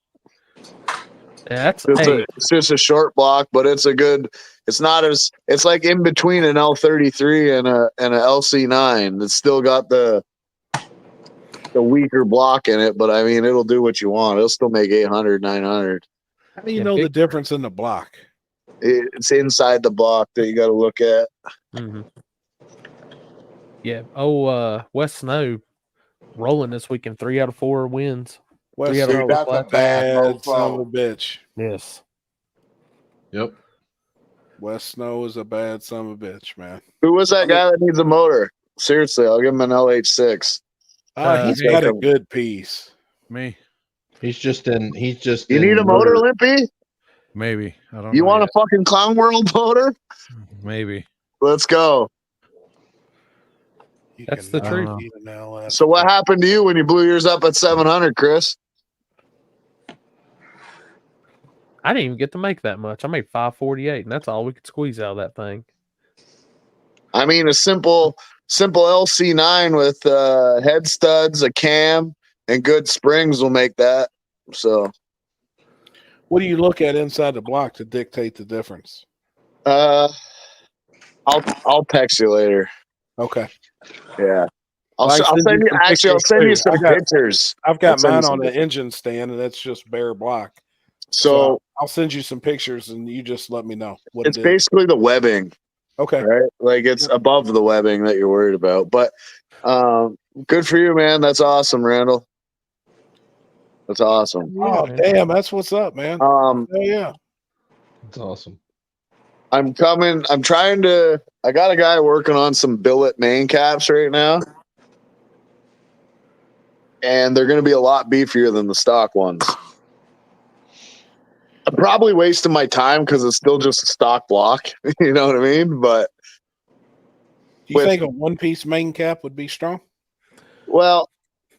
Yeah, it's just a short block, but it's a good. It's not as. It's like in between an L33 and a LC9. It's still got the weaker block in it, but I mean, it'll do what you want. It'll still make 800, 900. How do you know the difference in the block? It's inside the block that you got to look at. Mm-hmm. Yeah. Oh, West Snow rolling this weekend. 3 out of 4 wins. West 3 out of 4 that's a flats. bad son of a bitch. Yes. Yep. West Snow is a bad son of a bitch, man. Who was that guy that needs a motor? Seriously, I'll give him an LH6. He's got a good piece. Me. He's just in. You need a motor, Limpy? Maybe. I don't know. You want a fucking Clown World motor? Maybe. Let's go. That's the truth. So what happened to you when you blew yours up at 700, Chris? I didn't even get to make that much. I made 548, and that's all we could squeeze out of that thing. I mean, a simple LC9 with head studs, a cam, and good springs will make that. So, what do you look at inside the block to dictate the difference? I'll text you later. Okay. Yeah. I'll send you some pictures. I've got mine on the engine stand, and that's just bare block. So I'll send you some pictures, and you just let me know what it's basically the webbing. Okay. Right? Like, it's above the webbing that you're worried about. But good for you, man. That's awesome, Randall. That's awesome. Oh, damn. That's what's up, man. Yeah. That's awesome. I got a guy working on some billet main caps right now. And they're going to be a lot beefier than the stock ones. I'm probably wasting my time because it's still just a stock block. You know what I mean? But do you think a one-piece main cap would be strong? Well,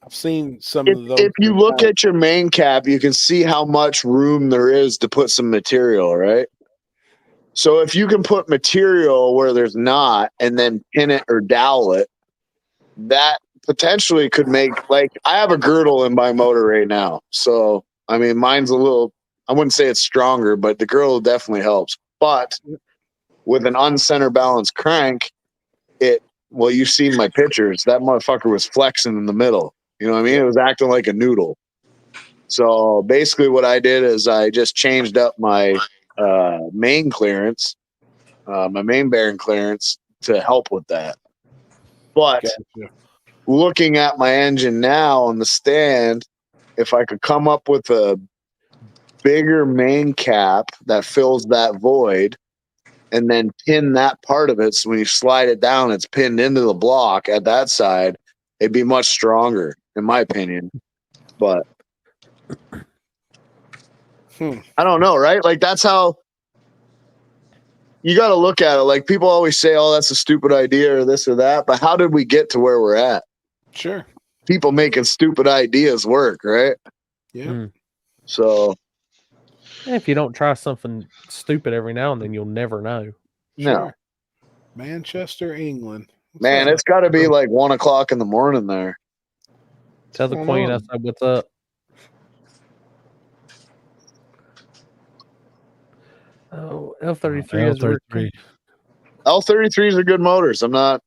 I've seen some of those. If you look at your main cap, you can see how much room there is to put some material, right? So if you can put material where there's not and then pin it or dowel it, that potentially could make, like, I have a girdle in my motor right now. So, I mean, mine's a little, I wouldn't say it's stronger, but the girdle definitely helps. But with an uncenter balanced crank, you've seen my pictures. That motherfucker was flexing in the middle. You know what I mean? It was acting like a noodle. So basically what I did is I just changed up my main clearance, my main bearing clearance to help with that. But looking at my engine now on the stand, if I could come up with a bigger main cap that fills that void and then pin that part of it, so when you slide it down, it's pinned into the block at that side, it'd be much stronger, in my opinion. But I don't know, right? Like, that's how you got to look at it. Like, people always say, oh, that's a stupid idea or this or that. But how did we get to where we're at? Sure. People making stupid ideas work, right? Yeah. So if you don't try something stupid every now and then, you'll never know. No. Sure. Manchester, England. Man, it's got to be like 1 o'clock in the morning there. Tell the queen I said, what's up? Oh, L33 is L33s are good motors. I'm not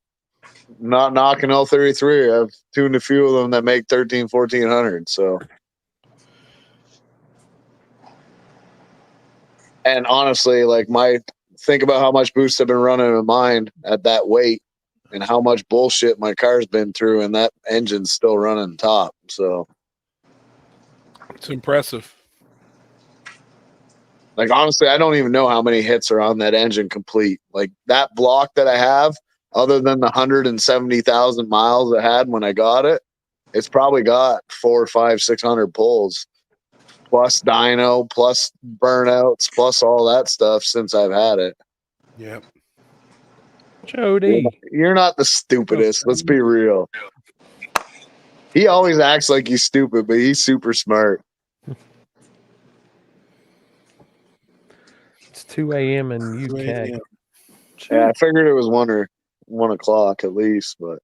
Not knocking L33. I've tuned a few of them that make 1,300-1,400. So, and honestly, like think about how much boost I've been running in mine at that weight, and how much bullshit my car's been through, and that engine's still running top. So, It's impressive. like, honestly, I don't even know how many hits are on that engine complete. Like that block that I have, other than the 170,000 miles I had when I got it, it's probably got 400, 500, 600 pulls, plus dyno, plus burnouts, plus all that stuff since I've had it. Yep. Jody, You're not the stupidest. Let's be real. He always acts like he's stupid, but he's super smart. it's 2 a.m. in 2 UK. a.m. Yeah, I figured it was 1 o'clock at least, but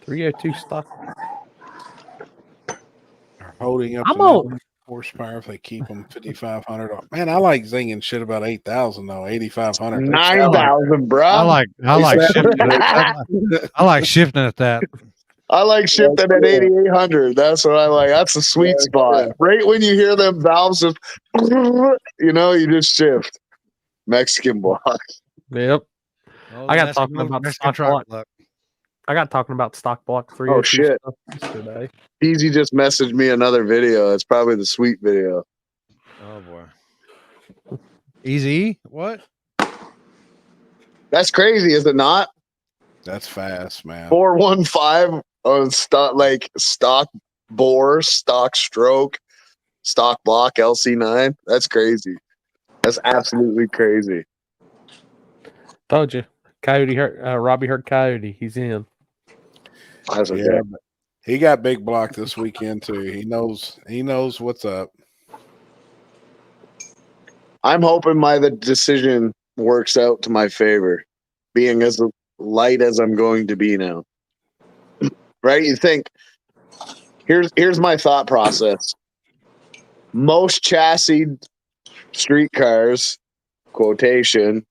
302 stock. They're holding up I'm to old. 900 horsepower if they keep them 5,500. Man, I like zinging shit about 8,000 though. 8,500. 9,000, bro. I like shifting. I like shifting at that. I like shifting at 8,800. That's what I like. That's the sweet spot. Right when you hear them valves just, you just shift. Mexican block. Yep. Oh, I got Mexican- talking about Mexican stock truck block. I got talking about stock block 302 Oh, shit. stuff yesterday. Easy just messaged me another video. It's probably the sweet video. Oh boy. Easy? What? That's crazy, is it not? That's fast, man. 415 on stock bore, stock stroke, stock block LC9. That's crazy. That's absolutely crazy. Told you. Coyote heard Robbie heard Coyote. He's in. That's okay. Yeah, but he got big block this weekend too. He knows what's up. I'm hoping the decision works out to my favor, being as light as I'm going to be now. Right? You think, here's my thought process. Most chassis streetcars, quotation,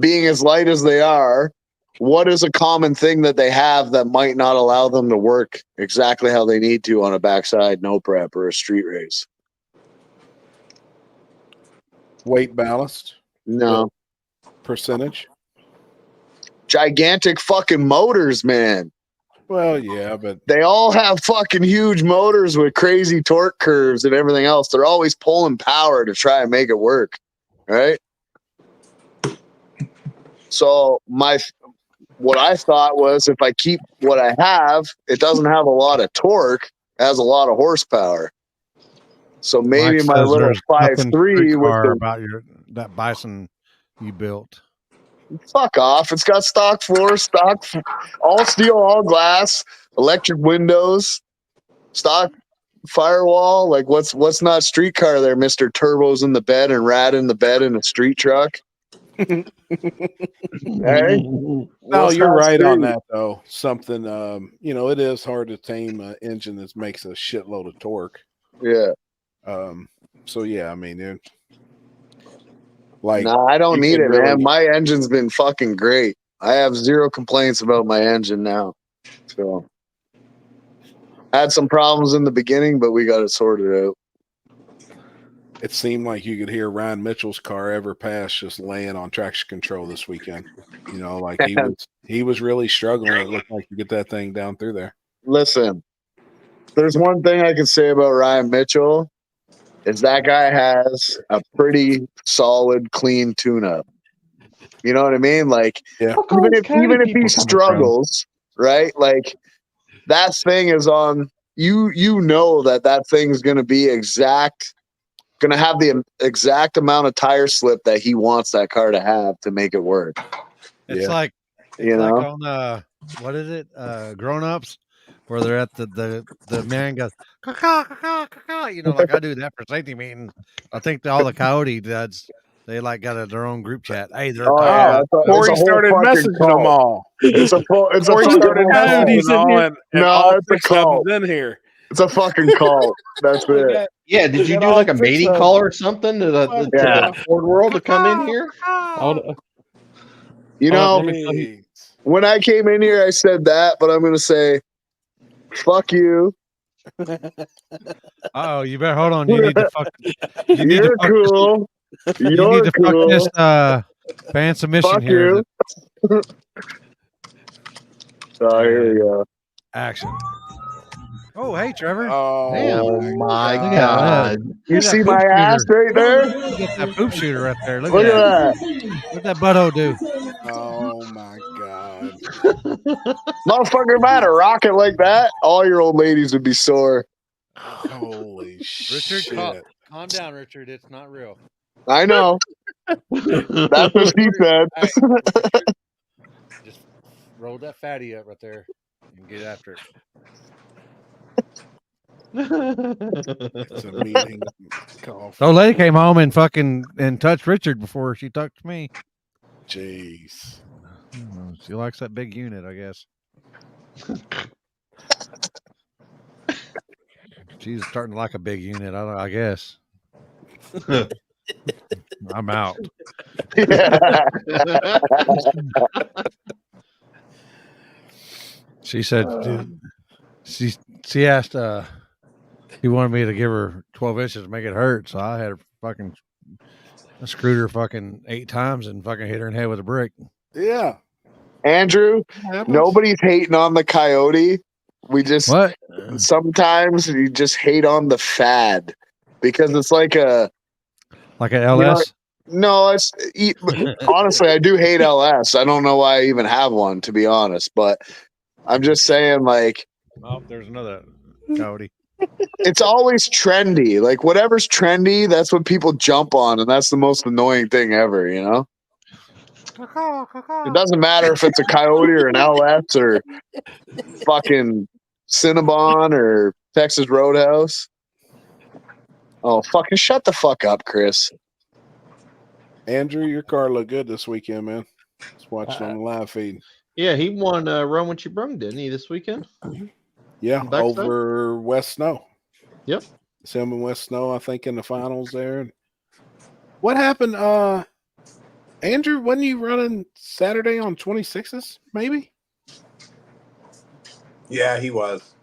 being as light as they are, what is a common thing that they have that might not allow them to work exactly how they need to on a backside no prep or a street race? Weight ballast. No. Percentage. Gigantic fucking motors, man. Well, yeah, but They all have fucking huge motors with crazy torque curves and everything else. They're always pulling power to try and make it work, right? So what I thought was, if I keep what I have, it doesn't have a lot of torque, it has a lot of horsepower. So maybe Mike my says little there's nothing 5.3 with car the about that bison you built. fuck off. It's got stock floor, all steel, all glass, electric windows, stock firewall. Like what's not streetcar there, Mr. Turbo's in the bed and Rat in the bed in a street truck. Hey? no, What's you're not right on street? that though. Something it is hard to tame an engine that makes a shitload of torque. Yeah. So yeah, I mean, Nah, I don't you need could it, man. really- My engine's been fucking great. I have zero complaints about my engine now. So had some problems in the beginning, but we got it sorted out. It seemed like you could hear Ryan Mitchell's car ever pass just laying on traction control this weekend. Like he was really struggling. It looked like to get that thing down through there. Listen, there's one thing I can say about Ryan Mitchell is that guy has a pretty solid, clean tune-up. You know what I mean? Like, Yeah. even if he struggles, right? Like, that thing is on. You know that thing's going to be going to have the exact amount of tire slip that he wants that car to have to make it work. It's like on what is it? Grown Ups, where they're at the man goes caw, caw, caw, caw, like I do that for safety meeting. I think all the Coyote dads, they like got their own group chat. Hey, they're yeah, before he started messaging them all. It's a Before he started messaging all and all it's a 6 of cult. them in here. It's a fucking cult. That's it. Yeah, did you do like a mating call or something to the Ford world to come in here? You know, when I came in here, I said that, but I'm going to say, fuck you. Oh, you better hold on. You need to fuck. You need You're to fuck cool. You need You're to cool. fuck this fan submission Fuck here. you. Here we go. Action. Oh, hey, Trevor. Oh my Look at God. that. You Look at see that my poop ass shooter. right there? Look at that poop shooter right there. Look Look at at that. that. What'd that butthole do? Oh my God. Motherfucker, if I had a rocket like that, all your old ladies would be sore. Holy Richard, shit. calm down, Richard. It's not real. I know. That's what she said. All right, Richard, just roll that fatty up right there and get after it. It's a meeting call. The old lady came home and fucking touched Richard before she touched me. Jeez. She likes that big unit, I guess. She's starting to like a big unit. I guess. I'm out. She said she asked he wanted me to give her 12 inches to make it hurt, so I had I screwed her fucking 8 times and fucking hit her in the head with a brick. Yeah. Andrew, nobody's hating on the coyote. We just sometimes you just hate on the fad because it's like an LS. No, it's honestly I do hate LS. I don't know why I even have one, to be honest. But I'm just saying, like, oh, there's another coyote. It's always trendy. Like whatever's trendy, that's what people jump on, and that's the most annoying thing ever. You know. It doesn't matter if it's a coyote or an LS or fucking Cinnabon or Texas Roadhouse. Oh, fucking shut the fuck up, Chris. Andrew, your car looked good this weekend, man. Just watching on the live feed. Yeah, he won Run What You Brung, didn't he, this weekend? Yeah, over West Snow. Yep. It's him and West Snow, I think, in the finals there. What happened? Andrew, wasn't you running Saturday on 26s, maybe? Yeah, he was.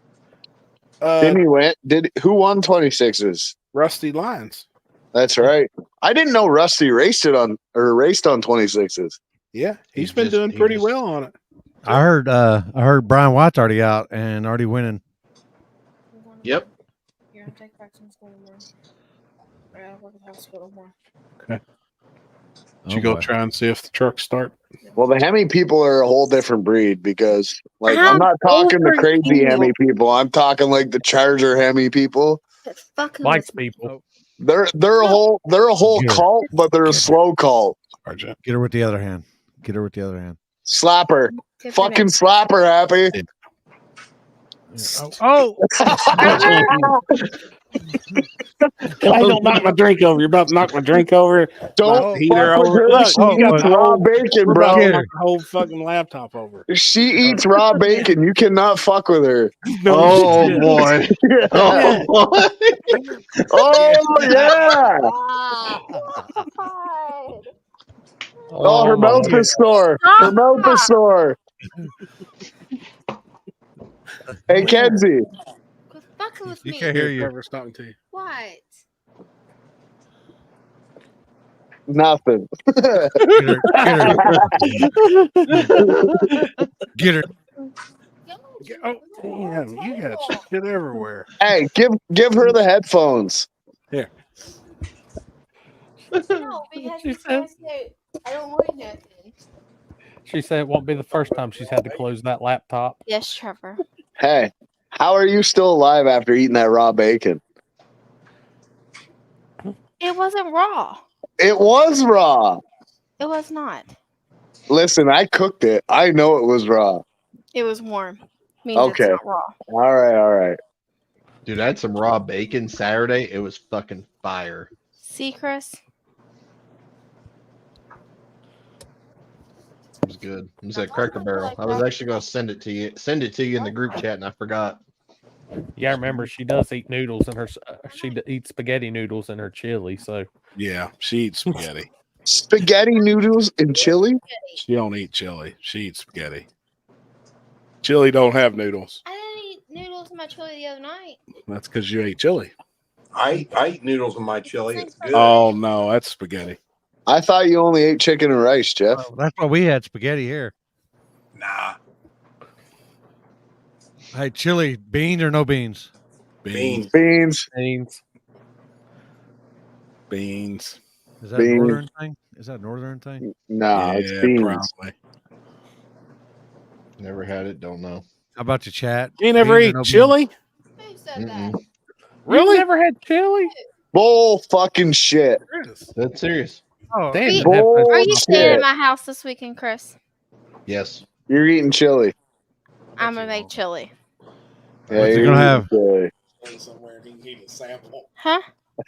Didn't he win? Who won 26s? Rusty Lyons. That's right. I didn't know Rusty raced on 26s. Yeah, he's been doing pretty well on it. I heard Brian White's already out and already winning. Yep. You're gonna take back some school tomorrow. I gotta work at the hospital tomorrow. Okay. Did you go try and see if the trucks start? Well, the Hemi people are a whole different breed because, like, I'm not talking the crazy Hemi people. I'm talking like the Charger Hemi people. Mike's people. They're a whole cult, but they're a slow cult. Get her with the other hand. Get her with the other hand. Slapper. Fucking slapper, Happy. Oh. Hey, don't knock my drink over. You're about to knock my drink over. Don't heat her fuck with over. her. Look, She you got eats the raw whole, bacon, we're bro. about to knock the whole fucking laptop over. She eats raw bacon. You cannot fuck with her. Oh boy. Oh boy. Oh yeah. Oh, her mouth is sore. Her mouth is sore. Hey, Kenzie. Quit fucking with You me. can't hear you. Whoever's talking to you. What? Nothing. Get her. Oh, damn, you got shit everywhere. Hey, give her the headphones. Here. No, because you guys say I don't want nothing. She said it won't be the first time she's had to close that laptop. Yes, Trevor. Hey, how are you still alive after eating that raw bacon? It wasn't raw. It was raw. It was not. Listen, I cooked it. I know it was raw. It was warm. Means Okay. it's not raw. All right. Dude, I had some raw bacon Saturday. It was fucking fire. See, Chris? It was good. It was at Cracker Barrel. I was actually going to send it to you in the group chat, and I forgot. Yeah, I remember she does eat noodles in her. Eats spaghetti noodles in her chili. So Yeah, she eats spaghetti. Spaghetti noodles and chili? She don't eat chili. She eats spaghetti. Chili don't have noodles. I didn't eat noodles in my chili the other night. That's because you ate chili. I eat noodles in my chili. It's good. Oh no, that's spaghetti. I thought you only ate chicken and rice, Jeff. Oh, that's why we had spaghetti here. Nah. Hey, chili, beans or no beans? Beans. Beans. beans. Beans. Is that Beans. a northern thing? Is that a northern thing? Nah, it's beans. Probably. Never had it. Don't know. How about you, chat? You never Beans or ate no chili? Who said that? Really? You never had chili? Bull fucking shit. That's serious. Oh, Damn. damn. Bull Are you staying shit. at my house this weekend, Chris? Yes. You're eating chili. I'm gonna make chili. Yeah, What's it you're gonna eating have? chili. Somewhere he can get a sample. Huh?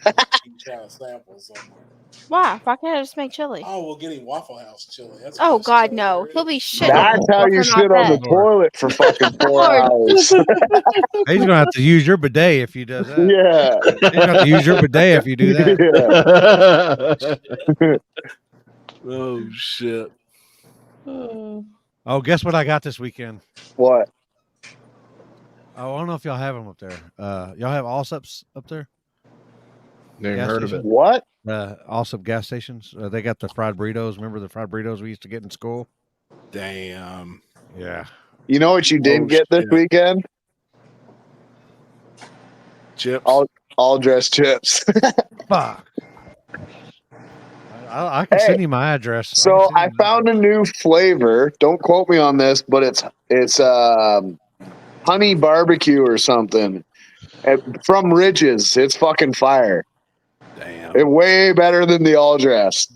He can try a sample somewhere. Why? Why can't I just make chili? Oh, we'll get him Waffle House chili. That's Oh God, no! He'll be shitting. That's how you himself in shit my on the bed. toilet for fucking 4 Lord. hours. He's gonna have to use your bidet if he does that. Yeah. He's gonna have to use your bidet if you do that. Yeah. Oh shit. Oh, guess what I got this weekend? What? Oh, I don't know if y'all have them up there. Y'all have Allsups up there? Never Gas heard of station? it. What? Allsup gas stations. They got the fried burritos. Remember the fried burritos we used to get in school? Damn. Yeah. You know what you did Oh, get this shit. weekend? Chips. All dressed chips. Fuck. I can Hey, send you my address. So I found a new flavor. Don't quote me on this, but it's honey barbecue or something from Ridges. It's fucking fire. Damn. It's way better than the all dressed.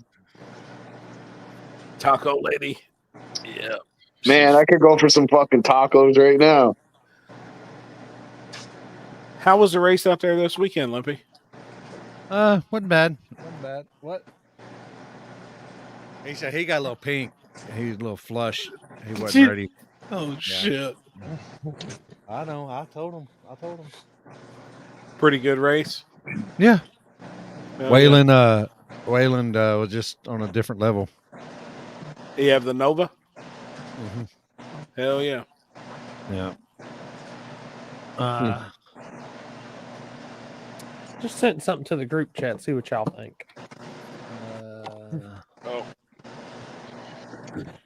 Taco lady. Yeah. Man, I could go for some fucking tacos right now. How was the race out there this weekend, Limpy? Wasn't bad. Wasn't bad. What? He said he got a little pink. He was a little flush. He wasn't ready. Oh shit. I know. I told him. Pretty good race. Yeah. Oh, Wayland was just on a different level. You have the Nova? Mm-hmm. Hell yeah. Yeah. Just sent something to the group chat. See what y'all think. Oh.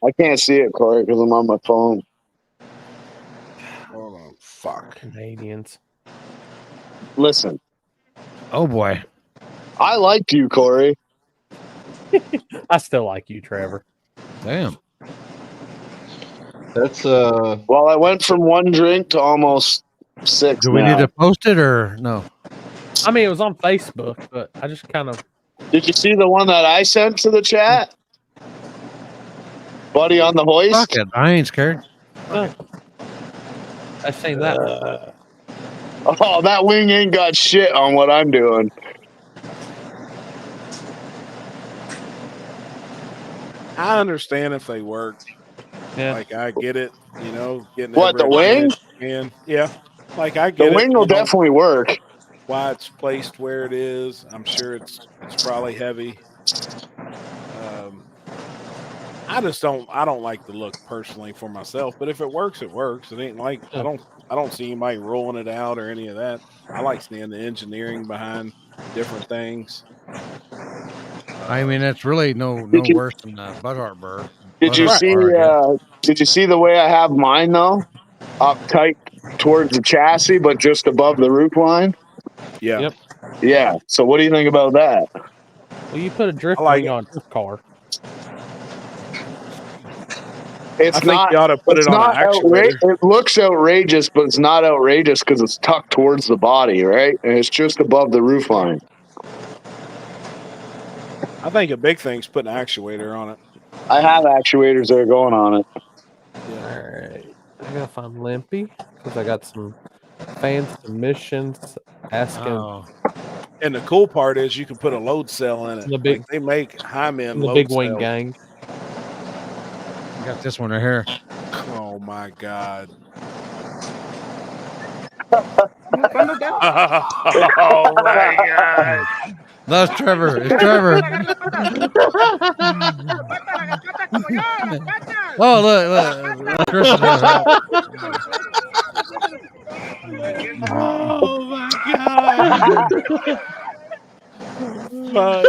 I can't see it, Corey, because I'm on my phone. Hold on. Fuck. Canadians. Listen, Oh boy. I liked you, Corey. I still like you, Trevor. Damn. That's Well, I went from 1 drink to almost 6 Do we now. need to post it or no? I mean, it was on Facebook, but I just kind of. Did you see the one that I sent to the chat? Buddy on the hoist? Fuck it. I ain't scared. I seen that. Oh, that wing ain't got shit on what I'm doing. I understand if they work. Yeah. Like I get it, you know, getting What, the every wing? advantage you can. Yeah. Like I The get it. wing will you know, definitely work. why it's placed where it is. I'm sure it's probably heavy. I don't like the look personally for myself, but if it works, it works. It ain't like I don't see anybody rolling it out or any of that. I like seeing the engineering behind different things. I mean, it's really no worse than Butthart Burr. Did you see? Did you see the way I have mine though? Up tight towards the chassis, but just above the roof line. Yeah. Yep. Yeah. So what do you think about that? Well, you put a drift like wing it. on your car. It's I think not. you ought to put it's it on not an actuator. It looks outrageous, but it's not outrageous because it's tucked towards the body, right? And it's just above the roof line. I think a big thing's putting an actuator on it. I have actuators that are going on it. All right. I gotta find Limpy because I got some fan submissions asking. And the cool part is you can put a load cell in it. The big- Like they make Hyman The load Big Wing cells. Gang. I got this one right here. Oh my god. Oh my god! That's Trevor. It's Trevor. Oh, look. Christian has help. Oh my god!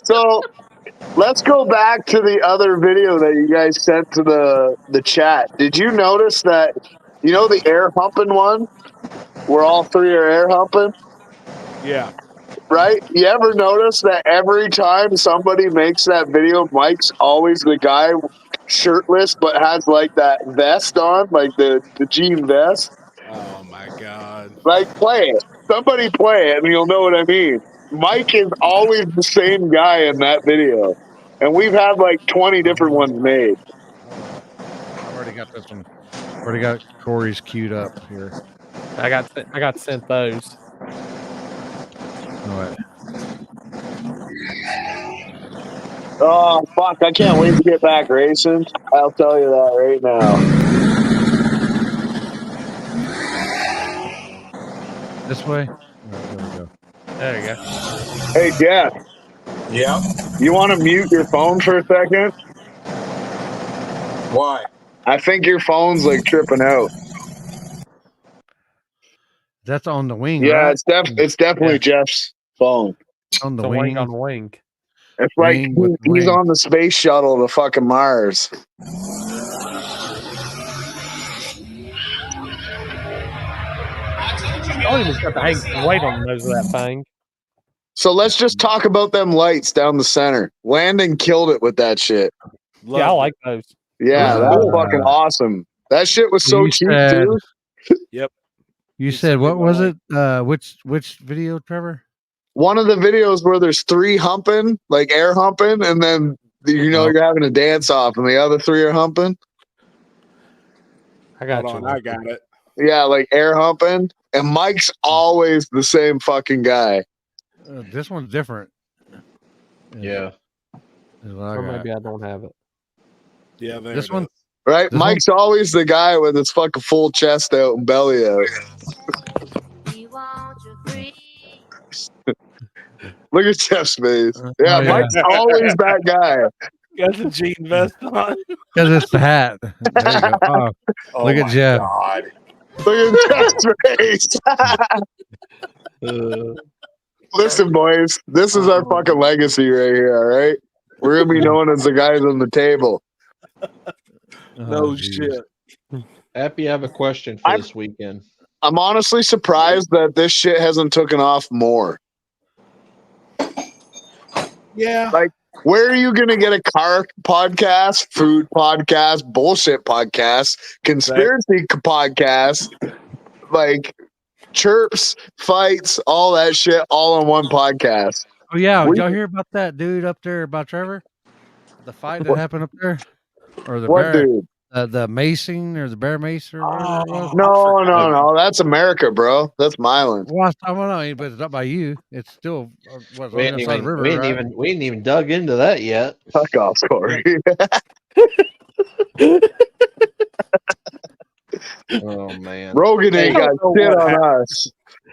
So let's go back to the other video that you guys sent to the chat. Did you notice that, you know, the air humping one where all three are air humping? Yeah. Right? You ever notice that every time somebody makes that video, Mike's always the guy shirtless but has like that vest on, like the jean vest? Oh my god. Like, play it. Somebody play it and you'll know what I mean. Mike is always the same guy in that video. And we've had like 20 different ones made. I've already got this one. Already got Corey's queued up here. I got sent those. All right. Oh, fuck. I can't wait to get back racing. I'll tell you that right now. This way. There we go. There you go. Hey, Jeff. Yeah. You want to mute your phone for a second? Why? I think your phone's like tripping out. That's on the wing, Yeah, right? it's definitely Jeff's phone. On the The wing. wing on the wing. It's like Wing with the he's wing. on the space shuttle to fucking Mars. I don't even got to hang some weight on the nose of that thing. So let's just talk about them lights down the center. Landon killed it with that shit. Yeah, I like those. Yeah, Those are that's cool. fucking awesome. That shit was so You cheap said- too. Yep. You said what was it? Which video, Trevor? One of the videos where there's three humping, like air humping, and then you're having a dance off, and the other three are humping. I got Hold you. on, I got it. Yeah, like air humping. And Mike's always the same fucking guy. This one's different. Yeah. Is what I Or got. maybe I don't have it. Yeah, there This it one. is. Right? This Mike's always the guy with his fucking full chest out and belly out. Look at Jeff's face. Yeah, Oh, yeah. Mike's always that guy. Got the jean vest on. Because it's the hat. There you go. Oh, Oh look at my Jeff. God. Look at Jeff's face. Listen, boys, this is our fucking legacy right here, all right? We're going to be known as the guys on the table. No geez. shit. Happy, I have a question for this weekend. I'm honestly surprised that this shit hasn't taken off more. Yeah. Like, where are you going to get a car podcast, food podcast, bullshit podcast, conspiracy podcast, like chirps, fights, all that shit, all on one podcast? Oh yeah, We- did y'all hear about that dude up there about Trevor? The fight that What- happened up there, or the What bear, dude? the macing or the bear mace or whatever it was. No. That's America, bro. That's Milan. Well, I don't know, but it's not by you. It's still what's on We the ain't other side of the river, right? even dug into that yet. Fuck off, Corey. Oh man. Rogan ain't got know shit what on happened. us.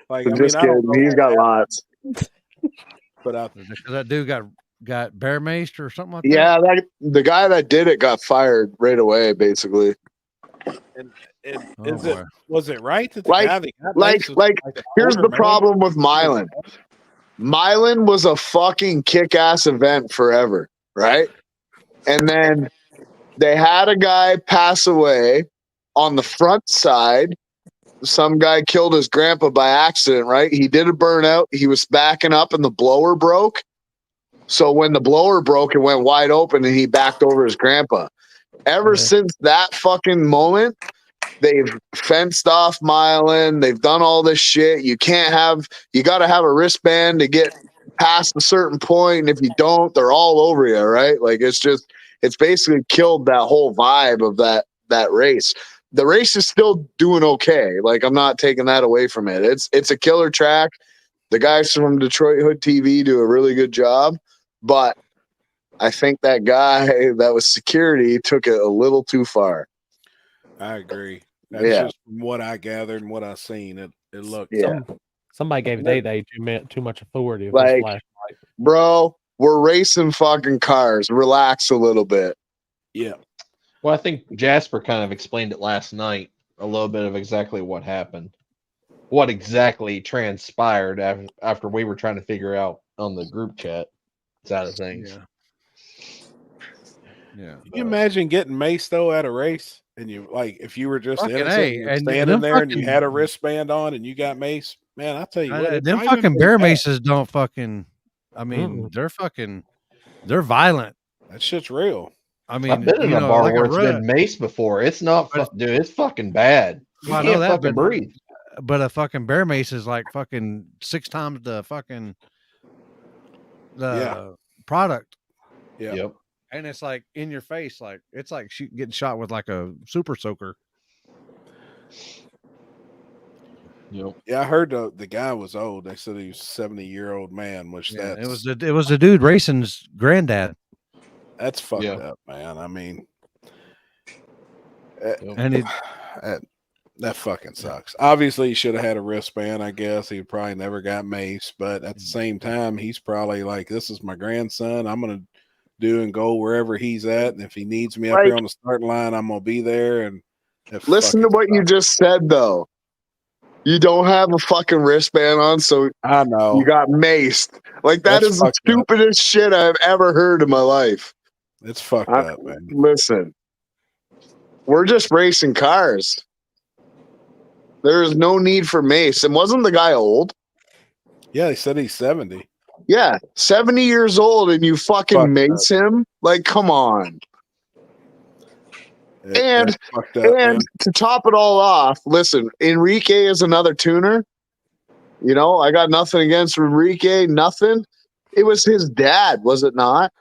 Like, I'm I mean, just I don't kidding. know He's what got happened, lots. but Because that dude got bear maced or something like Yeah, the guy that did it got fired right away, basically. that. Was it right that the Like- guy that got Like, maced was like, the here's older the man? problem with Milan. Milan was a fucking kick-ass event forever, right? And then they had a guy pass away on the front side. Some guy killed his grandpa by accident, right? He did a burnout. He was backing up and the blower broke. So when the blower broke, it went wide open and he backed over his grandpa. Ever since that fucking moment, they've fenced off Milan. They've done all this shit. You got to have a wristband to get past a certain point. And if you don't, they're all over you, right? Like it's basically killed that whole vibe of that race. The race is still doing okay. Like I'm not taking that away from it. It's a killer track. The guys from Detroit Hood TV do a really good job, but I think that guy that was security took it a little too far. I agree. That's Yeah. just from what I gathered and what I seen. It looked. Yeah. Somebody gave Day too much authority with Like, his flashlight. bro, we're racing fucking cars. Relax a little bit. Yeah. Well, I think Jasper kind of explained it last night, a little bit of exactly what happened, what exactly transpired after we were trying to figure out on the group chat side of things. Yeah. Can you imagine getting maced though at a race, and you like if you were just Fucking innocent A, and you're and standing them there and you fucking- had a wristband on and you got maced, man, I tell you what, it them might even fucking be bear bad. maces don't fucking. I mean, they're violent. That shit's real. I I've mean, been in a bar like where a it's rut. been mace before. It's not, dude. It's fucking bad. You Well, I know can't that, fucking breathe. But a fucking bear mace is like fucking 6 times the fucking product. Yeah. Yep. And it's like in your face, like it's like getting shot with like a super soaker. Yep. Yeah, I heard the guy was old. They said he was 70-year-old man, which It was the dude racing's granddad. That's fucked up, man. I mean, and that fucking sucks. Obviously, he should have had a wristband. I guess he probably never got maced, but at the same time, he's probably like, "This is my grandson. I'm gonna do and go wherever he's at, and if he needs me up here on the starting line, I'm gonna be there." And listen to what you just said, though. You don't have a fucking wristband on, so I know you got maced. Like that is the stupidest shit I've ever heard in my life. It's fucked up, man. Listen, we're just racing cars. There is no need for mace. And wasn't the guy old? Yeah, they said he's 70. Yeah, 70 years old, and you fucking mace him? Like, come on. And to top it all off, listen, Enrique is another tuner. You know, I got nothing against Enrique, nothing. It was his dad, was it not?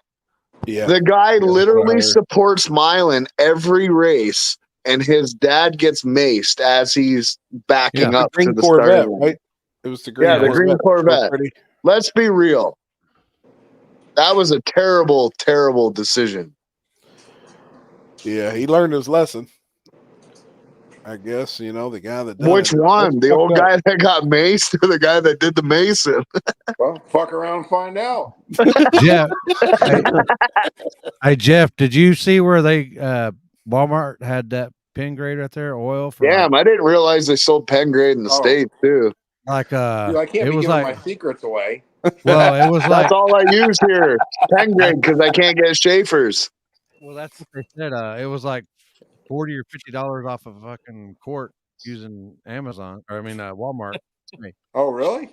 Yeah. The guy literally supports Milan every race, and his dad gets maced as he's backing up to the Corvette, starting line. right? It was the green Corvette. The green Corvette. Let's be real. That was a terrible, terrible decision. Yeah, he learned his lesson. I guess, you know, the guy that done Which one? The old guy that got maced or the guy that did the macing? Well, fuck around and find out. Jeff, hey Jeff, did you see where they Walmart had that pen grade right there, oil for? Damn, I didn't realize they sold pen grade in the States too. Like Dude, I can't it be was giving like my secrets away. well, it was like that's all I use here, pen grade, because I can't get Schaefer's. Well, that's what they said. It was like $40 or $50 off of a fucking quart using Amazon, or I mean Walmart. Oh, really?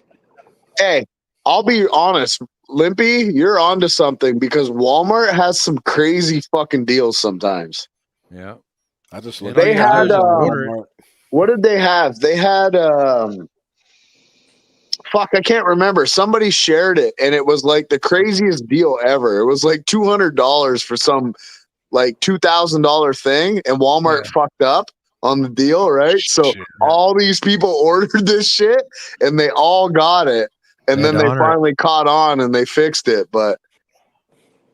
Hey, I'll be honest, Limpy, you're onto something because Walmart has some crazy fucking deals sometimes. Yeah, I just looked. They had what did they have? They had fuck, I can't remember. Somebody shared it, and it was like the craziest deal ever. It was like $200 for some like $2,000 thing, and Walmart fucked up on the deal, right? So all these people ordered this shit, and they all got it, and then they finally caught on and they fixed it. But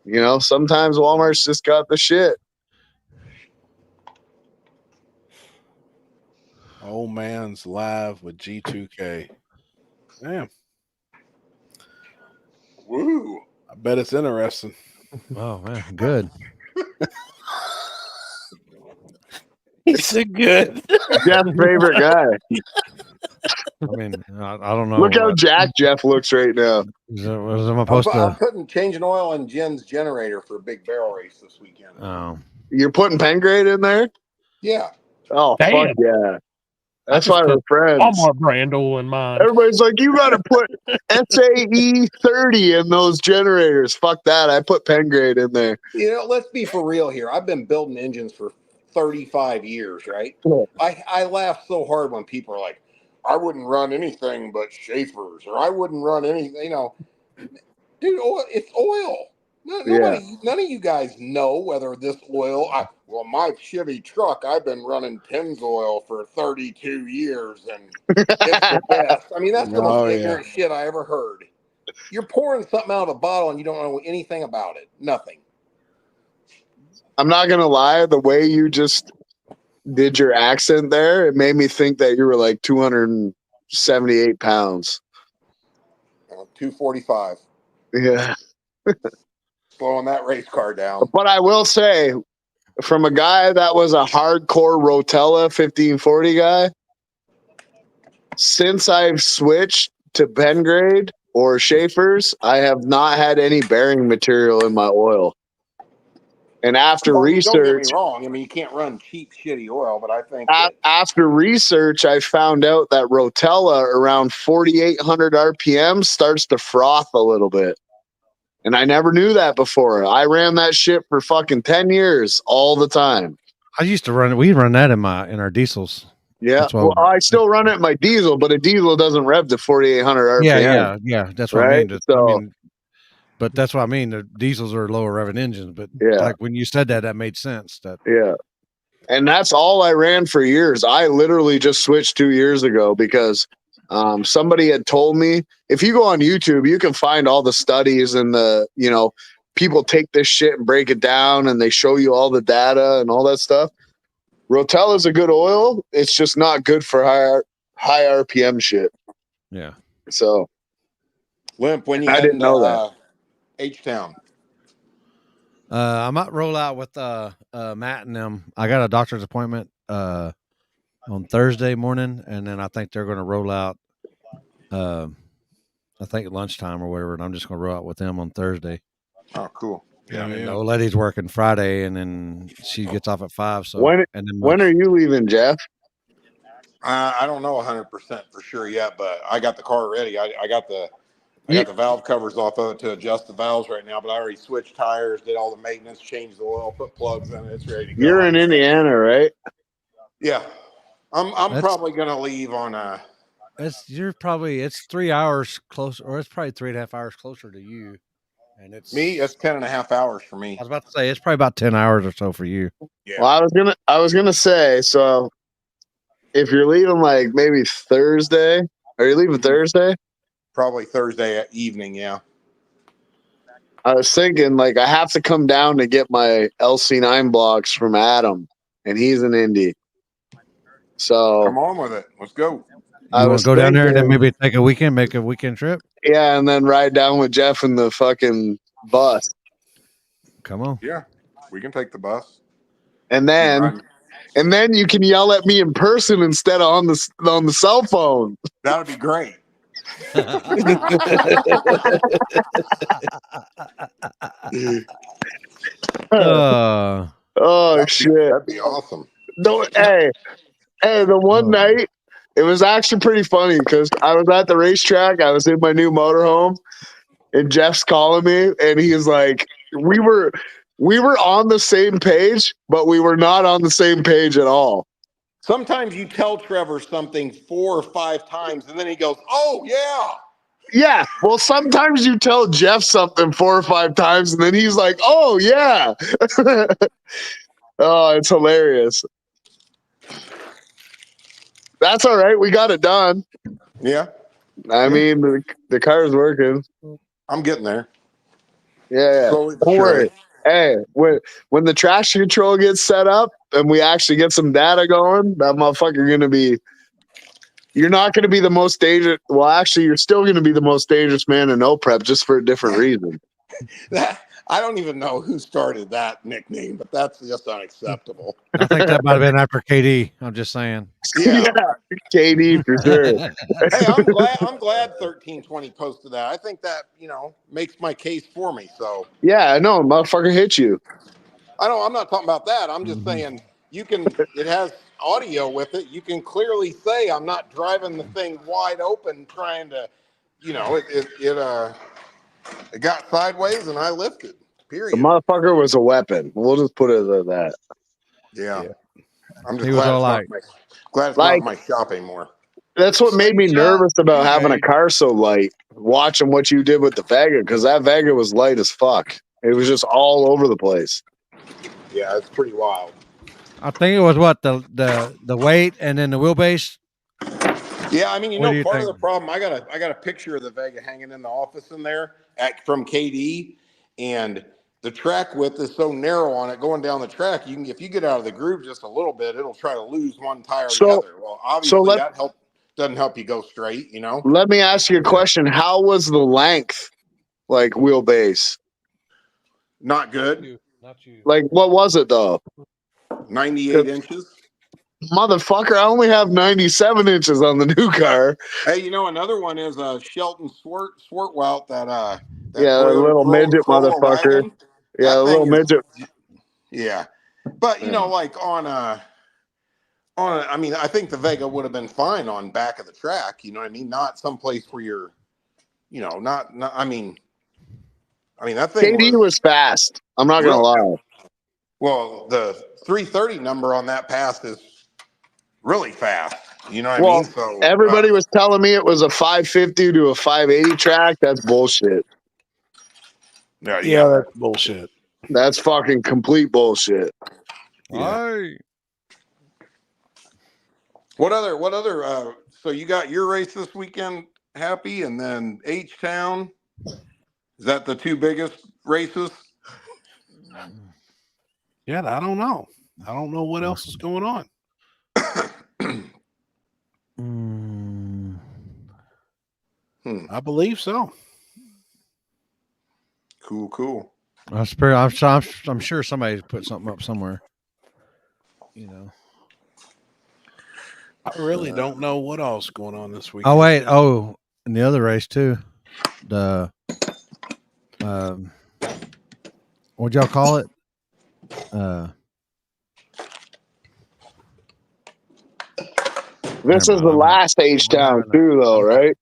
you know, sometimes Walmart's just got the shit. Old man's live with G2K. Damn. Woo. I bet it's interesting. Oh man, good. It's a good. Jeff's favorite guy. I mean, I don't know. Look how jacked Jeff looks right now. I'm putting changing oil in Jen's generator for a big barrel race this weekend. Oh, you're putting pen grade in there? Yeah. Oh, damn. Fuck yeah. That's why we're friends. Walmart brand oil in mine. Everybody's like, you got to put SAE 30 in those generators. Fuck that. I put pen grade in there. You know, let's be for real here. I've been building engines for 35 years, right? Yeah. I laugh so hard when people are like, I wouldn't run anything but Schaefer's, or I wouldn't run anything, you know. Dude, it's oil. None of you guys know whether this oil. Well, my Chevy truck, I've been running Pennzoil for 32 years, and it's the best. I mean, that's the most ignorant shit I ever heard. You're pouring something out of a bottle, and you don't know anything about it. Nothing. I'm not going to lie. The way you just did your accent there, it made me think that you were like 278 pounds. 245. Yeah. Slowing that race car down. But I will say, from a guy that was a hardcore Rotella 1540 guy, since I've switched to Ben grade or Schaefer's, I have not had any bearing material in my oil. And after Well, don't get me research, wrong. I mean, you can't run cheap, shitty oil, but I think after research, I found out that Rotella around 4,800 RPM starts to froth a little bit. And I never knew that before. I ran that shit for fucking 10 years all the time. I used to run it. We run that in our diesels. Yeah. Well, I still run it in my diesel, but a diesel doesn't rev to 4,800 RPM. Yeah. That's what right? I mean. But that's what I mean. The diesels are lower revving engines. But like when you said that made sense. Yeah. And that's all I ran for years. I literally just switched 2 years ago because somebody had told me, if you go on YouTube, you can find all the studies and people take this shit and break it down and they show you all the data and all that stuff. Rotella is a good oil. It's just not good for high RPM shit. Yeah. So, Limp, when you I didn't know that. H-Town. I might roll out with Matt and them. I got a doctor's appointment on Thursday morning, and then I think they're going to roll out. I think at lunchtime or whatever, and I'm just going to roll out with them on Thursday. Oh, cool. Yeah. And the old lady's working Friday, and then she gets off at 5. So when are you leaving, Jeff? I don't know 100% for sure yet, but I got the car ready. I got the valve covers off of it to adjust the valves right now, but I already switched tires, did all the maintenance, changed the oil, put plugs in it. It's ready to go. You're in Indiana, right? Yeah. I'm probably going to leave on it's 3 hours closer, or it's probably 3.5 hours closer to you. And it's 10.5 hours for me. I was about to say it's probably about 10 hours or so for you. Yeah. Well, I was gonna say, so if you're leaving like maybe Thursday, are you leaving Thursday? Probably Thursday evening, yeah. I was thinking like I have to come down to get my LC9 blocks from Adam, and he's in Indy. So come on with it. Let's go. You want to go down there and then maybe make a weekend trip? Yeah, and then ride down with Jeff in the fucking bus. Come on. Yeah, we can take the bus. And then you can yell at me in person instead of on the cell phone. That would be great. Shit. That'd be awesome. No, hey, the one night, it was actually pretty funny because I was at the racetrack. I was in my new motorhome, and Jeff's calling me, and he's like, we were on the same page, but we were not on the same page at all. Sometimes you tell Trevor something 4 or 5 times, and then he goes, "Oh yeah." Yeah. Well, sometimes you tell Jeff something 4 or 5 times, and then he's like, "Oh yeah." Oh, it's hilarious. That's all right. We got it done. Yeah. I mean, the car's working. I'm getting there. Yeah. Don't worry. Hey, when the traction control gets set up and we actually get some data going, that motherfucker you're not going to be the most dangerous. Well, actually, you're still going to be the most dangerous man in no prep, just for a different reason. I don't even know who started that nickname, but that's just unacceptable. I think that might have been after KD. I'm just saying. Yeah, KD for sure. Hey, I'm glad 1320 posted that. I think that makes my case for me. So yeah, I know, motherfucker hit you. I'm not talking about that. I'm just saying it has audio with it. You can clearly say I'm not driving the thing wide open trying to, it got sideways and I lifted. Period. The motherfucker was a weapon. We'll just put it at that. Yeah. I'm just He was all like, glad it's not in my shop anymore. That's what made me nervous about having a car so light, watching what you did with the Vega, because that Vega was light as fuck. It was just all over the place. Yeah, it's pretty wild. I think it was the weight and then the wheelbase. Yeah, I mean, part of the problem, I got a picture of the Vega hanging in the office in there from KD, and the track width is so narrow on it going down the track. You can, if you get out of the groove just a little bit, it'll try to lose one tire or the other. Well, obviously that doesn't help you go straight, you know. Let me ask you a question. How was the length, like wheelbase? Not good. Not you. Like, what was it though? 98 inches. Motherfucker, I only have 97 inches on the new car. Hey, you know, another one is Shelton Swartwout, that yeah, Toyota little midget Corolla motherfucker. wagon. Yeah, That a little thing is, midget. yeah. But you know, like I mean, I think the Vega would have been fine on back of the track. You know what I mean? Not someplace where you're, you know, not. I mean, that thing KD was fast. I'm not gonna lie. Well, the 330 number on that pass is really fast. You know what I mean? So everybody was telling me it was a 550 to a 580 track. That's bullshit. Yeah, that's bullshit. That's fucking complete bullshit. Yeah. What other so you got your race this weekend, Happy, and then H-Town? Is that the two biggest races? Yeah, I don't know. I don't know what else is going on. I believe so. Cool. I'm sure somebody put something up somewhere. You know. I really don't know what else is going on this week. Oh wait, and the other race too. The what'd y'all call it? This is the last H-Town too, though, right?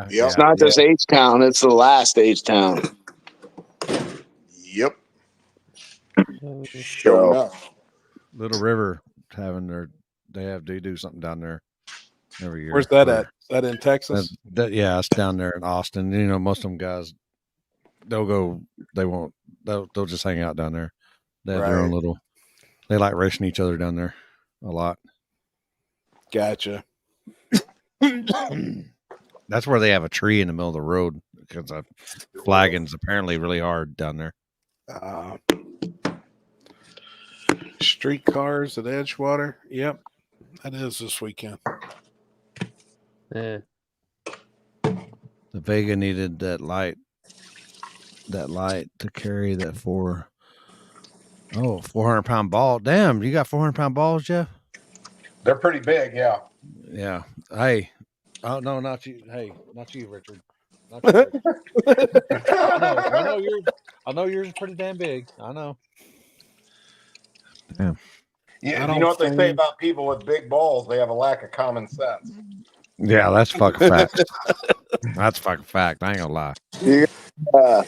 Yeah. It's not just H-Town; it's the last H-Town. Yep. Sure enough. Little River they do something down there every year. Where's that at? Is that in Texas? Yeah, it's down there in Austin. You know, most of them guys, they'll just hang out down there. They have their own little. They like racing each other down there a lot. Gotcha. That's where they have a tree in the middle of the road because flagging's apparently really hard down there. Street cars at Edgewater. Yep, that is this weekend. Yeah. The Vega needed that light to carry that 400-pound ball. Damn, you got 400-pound balls, Jeff? They're pretty big, yeah. Yeah. Hey. Oh no, not you. Hey, not you, Richard. Not you, Richard. I know yours is pretty damn big. I know. Damn. Yeah, you know what they say about people with big balls? They have a lack of common sense. Yeah, that's fucking fact. That's fucking fact. I ain't gonna lie. Yeah. I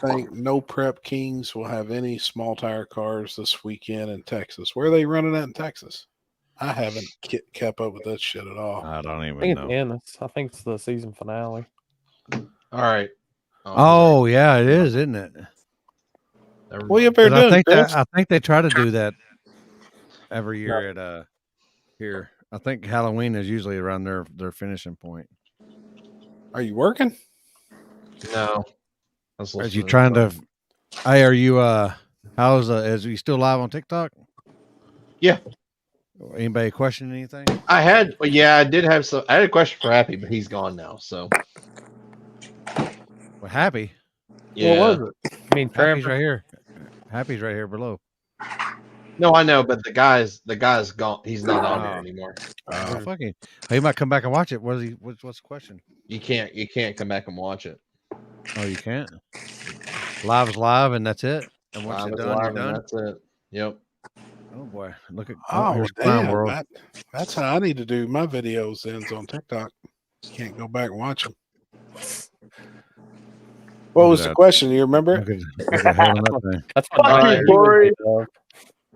think No Prep Kings will have any small tire cars this weekend in Texas. Where are they running at in Texas? I haven't kept up with that shit at all. I don't even I know. I think it's the season finale. All right. Oh yeah, it is, isn't it? What you better doing, Chris? I think they try to do that every year at here. I think Halloween is usually around their finishing point. Are you working? No. Are you trying to? Hey, are you? Is you still live on TikTok? Yeah. Anybody question anything? I did have some. I had a question for Happy, but he's gone now. So. Well, Happy. Yeah. What was it? I mean, Happy's right here. Happy's right here below. No, I know, but the guy's gone. He's not on there anymore. Fucking. He might come back and watch it. What's the question? You can't come back and watch it. Oh, you can't. Live is live, and that's it. And once Live it's is done, live, you're and done. that's it. Yep. Oh boy, look at Oh, Clown damn. World. That's how I need to do my videos ends on TikTok. Can't go back and watch them. What was the question? You remember it? That's Fuck you, Corey.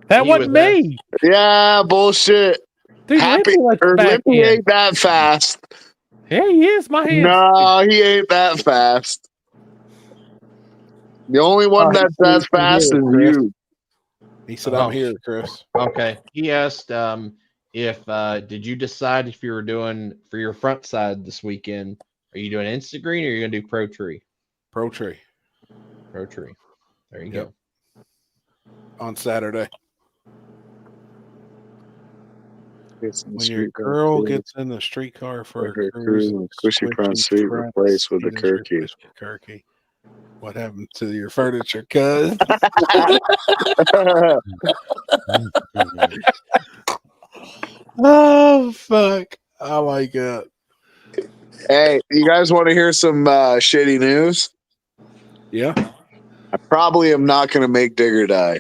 That wasn't me. Yeah, bullshit. Dude, Lippy ain't that fast. Yeah, he is. My hands. No, he ain't that fast. The only one that's that fast is you. He said, "I'm here, Chris." Okay. He asked if did you decide if you were doing for your front side this weekend? Are you doing Instagram or are you gonna do Pro Tree? Pro Tree. Pro Tree. There you Yep. go. On Saturday. It's in the When your street car girl cruise, gets in the streetcar for her a cruise, cruise and and squishy prawn sweet Prawn replaced with the Sweet is turkey. replaced with turkey. What happened to your furniture, cuz? Oh fuck! Oh my god! Hey, you guys want to hear some shitty news? Yeah. I probably am not going to make Digger die.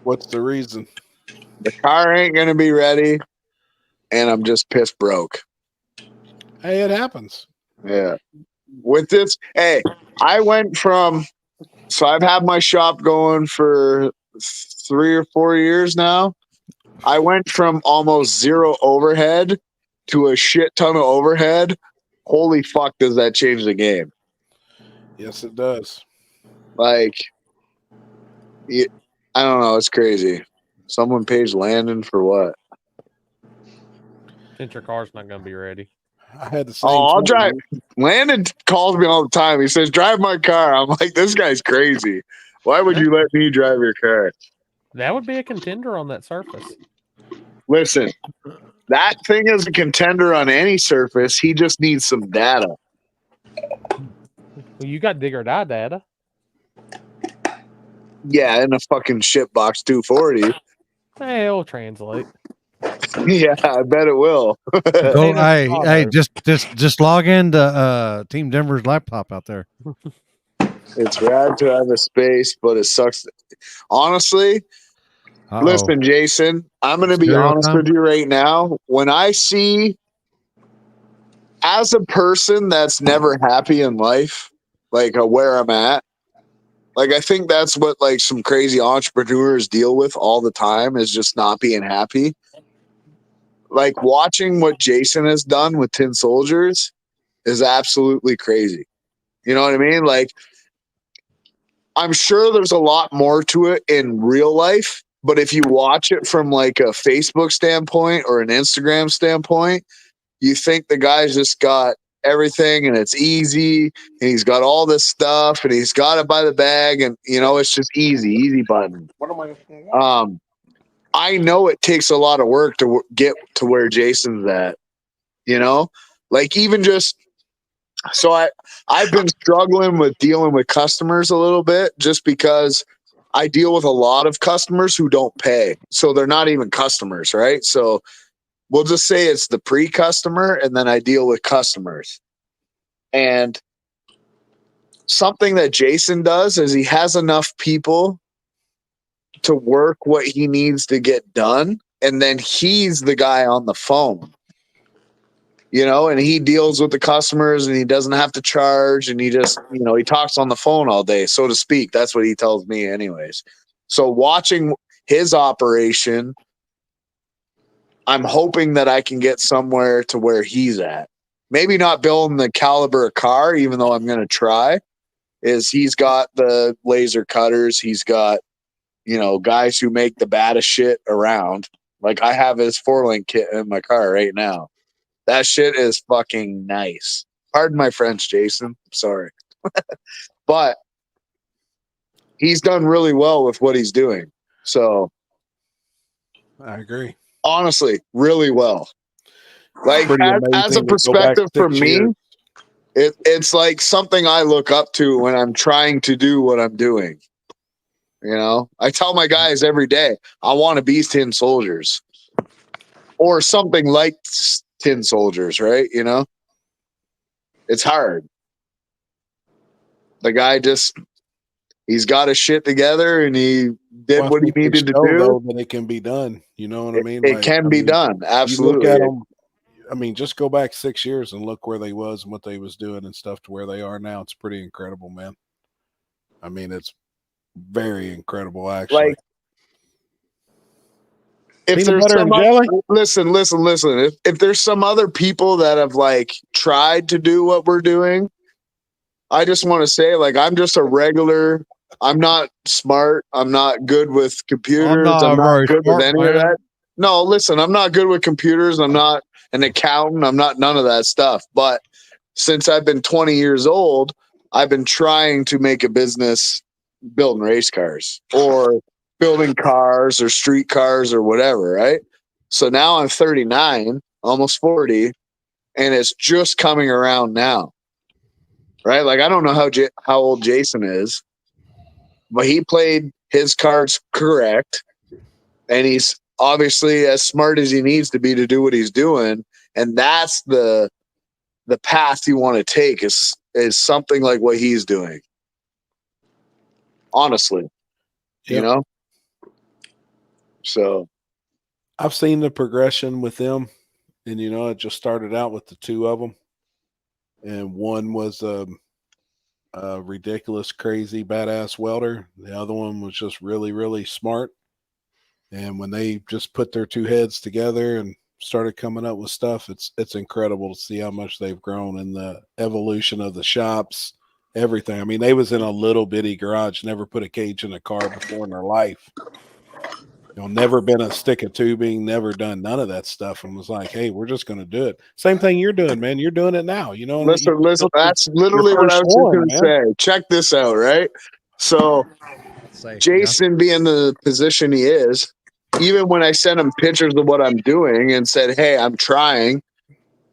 What's the reason? The car ain't going to be ready, and I'm just piss broke. Hey, it happens. Yeah. With this, hey, I went from, so I've had my shop going for 3 or 4 years now. I went from almost zero overhead to a shit ton of overhead. Holy fuck, does that change the game? Yes, it does. Like, I don't know. It's crazy. Someone pays Landon for what? Since your car's not going to be ready. I had the same. Oh, I'll thing, drive. man. Landon calls me all the time. He says, drive my car. I'm like, this guy's crazy. Why would you let me drive your car? That would be a contender on that surface. Listen, that thing is a contender on any surface. He just needs some data. Well, you got Digger Die data. Yeah, in a fucking shitbox 240. Hey, it'll translate. Yeah, I bet it will. Go, Hey, hey, just log into Team Denver's laptop out there. It's rad to have a space, but it sucks. Honestly, Uh-oh. listen, Jason, I'm going to be Stereo honest time? with you right now. When I see, as a person that's never happy in life, like where I'm at, like I think that's what like some crazy entrepreneurs deal with all the time is just not being happy. Like watching what Jason has done with Tin Soldiers is absolutely crazy. You know what I mean? Like, I'm sure there's a lot more to it in real life, but if you watch it from like a Facebook standpoint or an Instagram standpoint, you think the guy's just got everything and it's easy and he's got all this stuff and he's got it by the bag and you know it's just easy button. What am I? I know it takes a lot of work to get to where Jason's at, you know, like even just so I've been struggling with dealing with customers a little bit just because I deal with a lot of customers who don't pay. So they're not even customers, right? So we'll just say it's the pre-customer and then I deal with customers. And something that Jason does is he has enough people to work what he needs to get done. And then he's the guy on the phone, you know, and he deals with the customers and he doesn't have to charge. And he just, you know, he talks on the phone all day, so to speak. That's what he tells me anyways. So watching his operation, I'm hoping that I can get somewhere to where he's at. Maybe not building the caliber of car, even though I'm going to try, is he's got the laser cutters. He's got, you know, guys who make the baddest shit around. Like I have his 4-link kit in my car right now. That shit is fucking nice. Pardon my French, Jason. Sorry. But he's done really well with what he's doing. So I agree. honestly, really well. Like Pretty as a amazing to go back perspective for 6 me, years. it's like something I look up to when I'm trying to do what I'm doing. You know, I tell my guys every day, I want to be Tin Soldiers or something like Tin Soldiers, right? You know, it's hard. The guy just, he's got his shit together and he did Well, what he I think needed they to show, do. though, that it can be done. You know what I mean? It can be done. You look Absolutely. at them. I mean, just go back 6 years and look where they was and what they was doing and stuff to where they are now. It's pretty incredible, man. I mean, it's very incredible, actually. Like, if Peanut there's butter some and jelly? listen. If there's some other people that have like tried to do what we're doing, I just want to say, like, I'm just a regular. I'm not smart. I'm not good with computers. I'm not very good smart, with any of man. that. No, listen, I'm not good with computers. I'm not an accountant. I'm not none of that stuff. But since I've been 20 years old, I've been trying to make a business building race cars or building cars or street cars or whatever, right? So now I'm 39, almost 40, and it's just coming around now, right? Like I don't know how old Jason is, but he played his cards correct, and he's obviously as smart as he needs to be to do what he's doing, and that's the path you want to take is something like what he's doing. Honestly, you know. So I've seen the progression with them, and it just started out with the two of them, and one was a ridiculous, crazy, badass welder. The other one was just really, really smart. And when they just put their two heads together and started coming up with stuff, it's incredible to see how much they've grown in the evolution of the shops, everything. I mean, they was in a little bitty garage, never put a cage in a car before in their life. Never been a stick of tubing, never done none of that stuff, and was like, hey, we're just going to do it. Same thing you're doing, man. You're doing it now. Listen, that's literally what I was going to say. Check this out, right? So Jason being the position he is, even when I sent him pictures of what I'm doing and said, hey, I'm trying,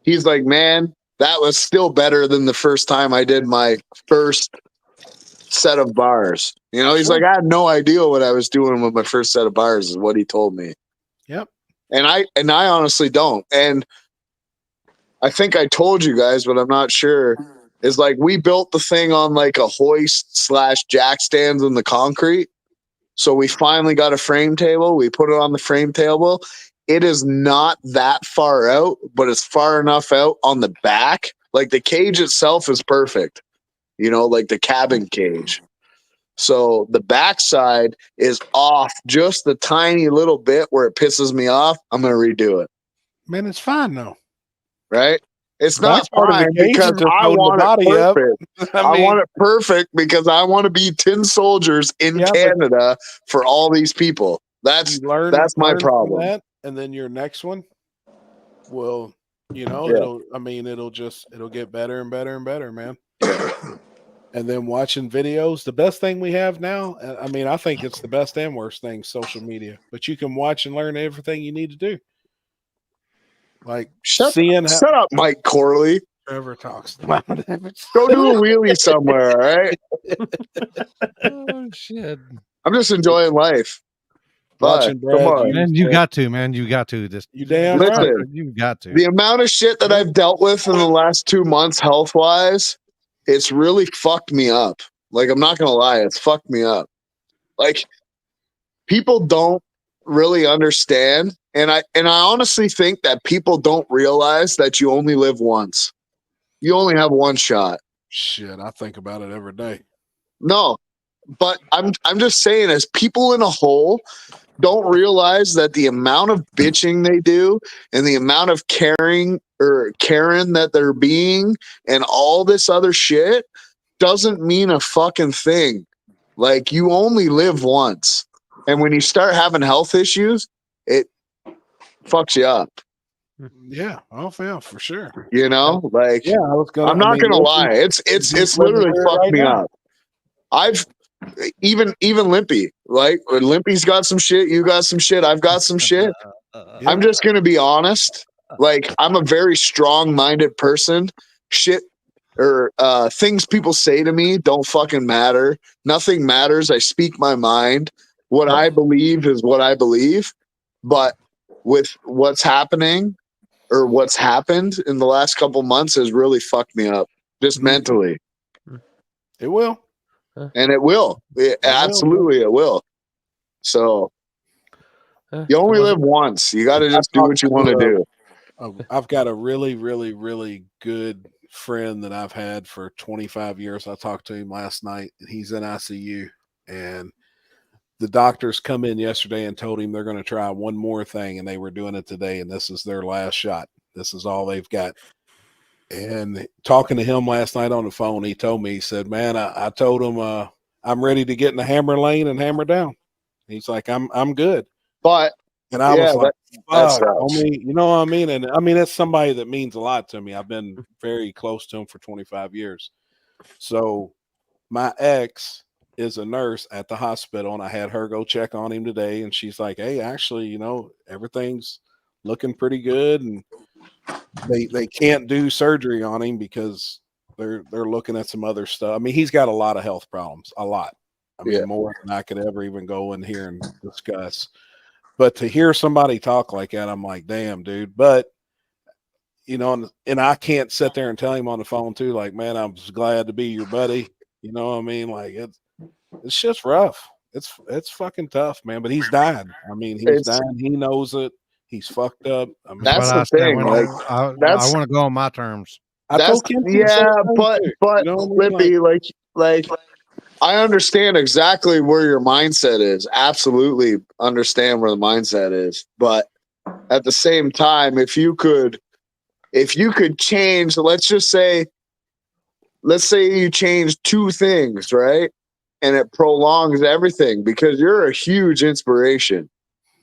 he's like, man, that was still better than the first time I did my first set of bars. He's like, I had no idea what I was doing with my first set of bars is what he told me. Yep. And I honestly don't. And I think I told you guys, but I'm not sure. Is like we built the thing on like a hoist / jack stands in the concrete. So we finally got a frame table. We put it on the frame table. It is not that far out, but it's far enough out on the back. Like the cage itself is perfect, like the cabin cage. So the backside is off just the tiny little bit where it pisses me off. I'm going to redo it. Man, it's fine though. Right? It's not part of the fine cage because is just I holding the want body it up. perfect. I want it perfect because I want to be tin soldiers in Canada for all these people. That's my problem. That, and then your next one will, it'll get better and better and better, man. And then watching videos, the best thing we have now, I mean, I think it's the best and worst thing, social media. But you can watch and learn everything you need to do. Like shut up, Mike Corley. Trevor talks. Go do a wheelie somewhere, all right? Oh shit! I'm just enjoying life. Watching Brad, come on. Man, you got to, man. You got to. You damn Listen, right. You got to. The amount of shit that I've dealt with in the last 2 months, health wise, it's really fucked me up. Like I'm not gonna lie, it's fucked me up. Like people don't really understand, and I honestly think that people don't realize that you only live once. You only have one shot. Shit, I think about it every day. No, but I'm just saying, as people in a whole don't realize that the amount of bitching they do and the amount of caring or Karen that they're being and all this other shit doesn't mean a fucking thing. Like you only live once. And when you start having health issues, it fucks you up. Yeah, yeah, for sure. Like yeah, I'm not gonna lie. It's literally fucked me up. I've even Limpy, like Limpy's got some shit, you got some shit, I've got some shit. I'm just gonna be honest. Like I'm a very strong-minded person. Shit or things people say to me don't fucking matter. Nothing matters. I speak my mind. What I believe is what I believe. But with what's happening or what's happened in the last couple months has really fucked me up, just mentally. It will. And it will. Absolutely, it will. So you only live once. You got to just do what you want to do. I've got a really, really, really good friend that I've had for 25 years. I talked to him last night, and he's in ICU. And the doctors come in yesterday and told him they're going to try one more thing, and they were doing it today, and this is their last shot. This is all they've got. And talking to him last night on the phone, he told me, he said, man, I told him I'm ready to get in the hammer lane and hammer down. He's like, I'm good. But and I was like, that's homie, you know what I mean? And I mean, it's somebody that means a lot to me. I've been very close to him for 25 years. So my ex is a nurse at the hospital, and I had her go check on him today, and she's like, "Hey, actually, everything's looking pretty good, and they can't do surgery on him because they're looking at some other stuff. I mean, he's got a lot of health problems, a lot. I mean, more than I could ever even go in here and discuss. But to hear somebody talk like that, I'm like, damn, dude. But and I can't sit there and tell him on the phone too, like, man, I'm just glad to be your buddy. You know what I mean? Like it's just rough. It's fucking tough, man. But he's dying. I mean, he's dying. He knows it. He's fucked up. I mean, that's the thing. Like, I want to go on my terms. I told Kim but Lippy, like I understand exactly where your mindset is. Absolutely understand where the mindset is. But at the same time, if you could change, let's say you change two things, right? And it prolongs everything because you're a huge inspiration.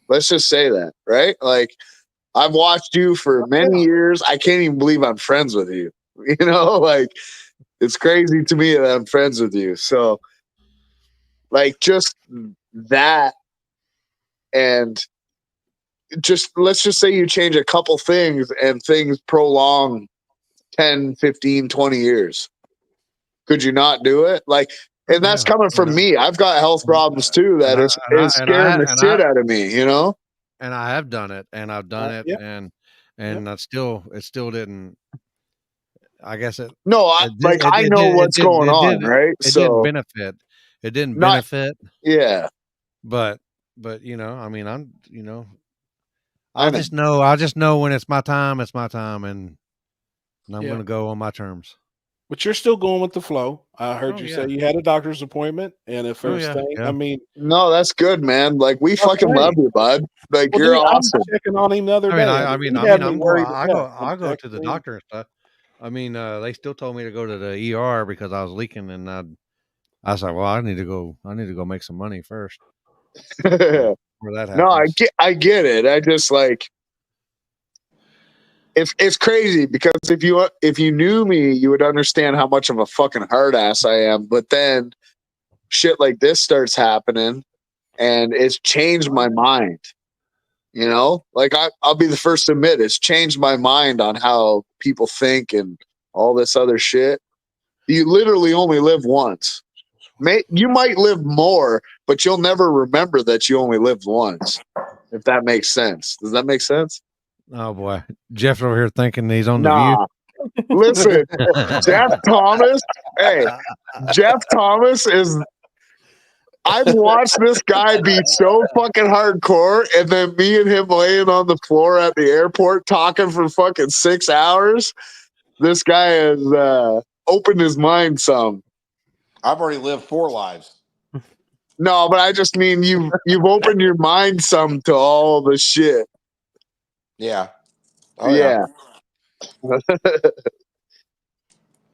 Let's just say that, right? Like, I've watched you for many years. I can't even believe I'm friends with you. Like, it's crazy to me that I'm friends with you. So, like, just that, and let's just say you change a couple things and things prolong 10, 15, 20 years. Could you not do it? Like, and that's coming from me. I've got health problems too that is scaring the shit out of me, And I have done it, and I've done it, and it still didn't. I guess it. No, I know what's going on, right? It didn't benefit. It didn't benefit. Yeah. But I mean, I just know when it's my time, and I'm going to go on my terms. But you're still going with the flow. I heard you say you had a doctor's appointment, and if there's thing, I mean, no, that's good, man. Like, we fucking love you, bud. Like, you're dude, awesome. I was checking on him the other day. I go to the doctor and stuff. I mean, they still told me to go to the ER because I was leaking, and I was like, well, I need to go make some money first. Where that happens. No, I get it. I just like. It's crazy because if you knew me, you would understand how much of a fucking hard ass I am. But then shit like this starts happening, and it's changed my mind. Like, I'll be the first to admit it's changed my mind on how people think and all this other shit. You literally only live once. You might live more, but you'll never remember that you only lived once. If that makes sense. Does that make sense? Oh boy, Jeff over here thinking he's on the View. Listen, Jeff Thomas. Hey, Jeff Thomas is. I've watched this guy be so fucking hardcore, and then me and him laying on the floor at the airport talking for fucking 6 hours. This guy has opened his mind some. I've already lived 4 lives. No, but I just mean you've opened your mind some to all the shit. Yeah. Oh, yeah.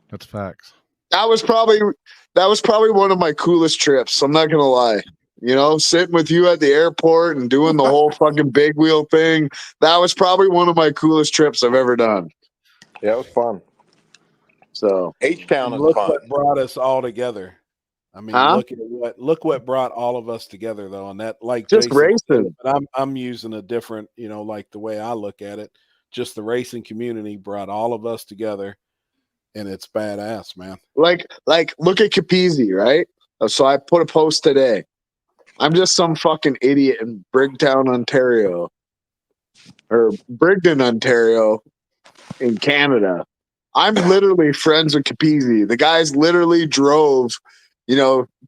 That's facts. That was probably one of my coolest trips. I'm not gonna lie. Sitting with you at the airport and doing the whole fucking big wheel thing. That was probably one of my coolest trips I've ever done. Yeah, it was fun. So H-Town is look fun. what brought us all together. I mean, look what brought all of us together, though, and that, like, just Jason racing. But I'm using a different, like the way I look at it. Just the racing community brought all of us together, and it's badass, man. Like look at Capizzi, right? So I put a post today. I'm just some fucking idiot in Brigtown, Ontario, or Brigden, Ontario, in Canada. I'm literally friends with Capizzi. The guys literally drove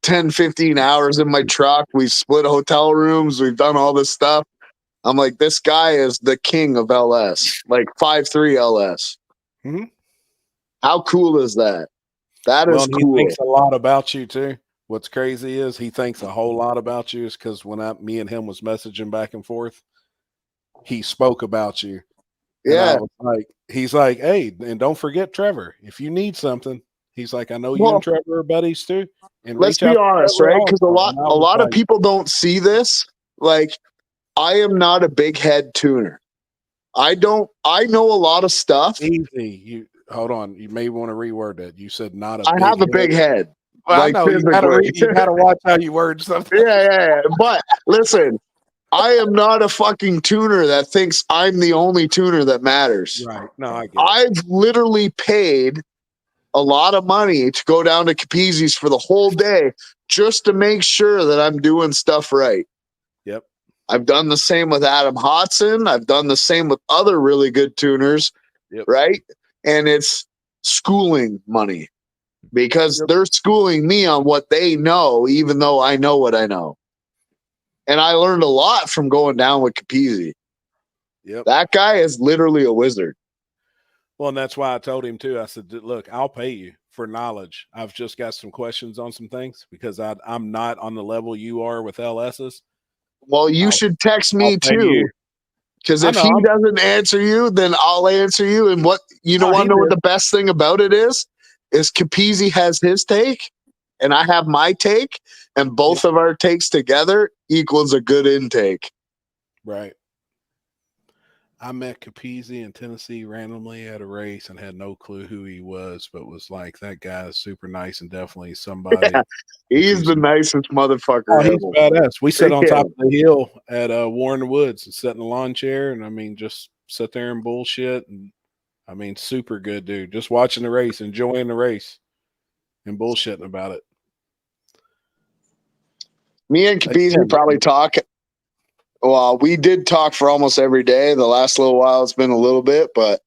10, 15 hours in my truck. We split hotel rooms. We've done all this stuff. I'm like, this guy is the king of LS, like 5.3 LS. Mm-hmm. How cool is that? That is cool. He thinks a lot about you too. What's crazy is he thinks a whole lot about you is because when me and him was messaging back and forth, he spoke about you. Yeah. He's like, hey, and don't forget Trevor. If you need something, he's like, I know you and Trevor are buddies too. And let's be honest, right? Because a lot of people don't see this. Like, I am not a big head tuner. I know a lot of stuff. Easy. hold on. You may want to reword that. You said not a I big have a big head. Well, like I know you gotta watch how you word something. Yeah. But listen, I am not a fucking tuner that thinks I'm the only tuner that matters. Right. No, I get it. I've literally paid a lot of money to go down to Capezi's for the whole day just to make sure that I'm doing stuff right. Yep. I've done the same with Adam Hodson. I've done the same with other really good tuners. Yep. Right. And it's schooling money because they're schooling me on what they know, even though I know what I know. And I learned a lot from going down with Capizzi. Yep. That guy is literally a wizard. Well, and that's why I told him too. I said, look, I'll pay you for knowledge. I've just got some questions on some things because I'm not on the level you are with LS's. Well, you should text me too. Because if he doesn't answer you, then I'll answer you. And what you don't want to know what the best thing about it is Capizzi has his take and I have my take, and both of our takes together equals a good intake. Right. I met Capizzi in Tennessee randomly at a race and had no clue who he was, but was like, that guy is super nice and definitely somebody. Yeah, he's the nicest motherfucker. Oh, he's badass. We sit on top of the hill at Warren Woods and sit in a lawn chair, and I mean, just sit there and bullshit. And I mean, super good dude. Just watching the race, enjoying the race, and bullshitting about it. Me and Capizzi probably talk. Well, we did talk for almost every day. The last little while, it's been a little bit, but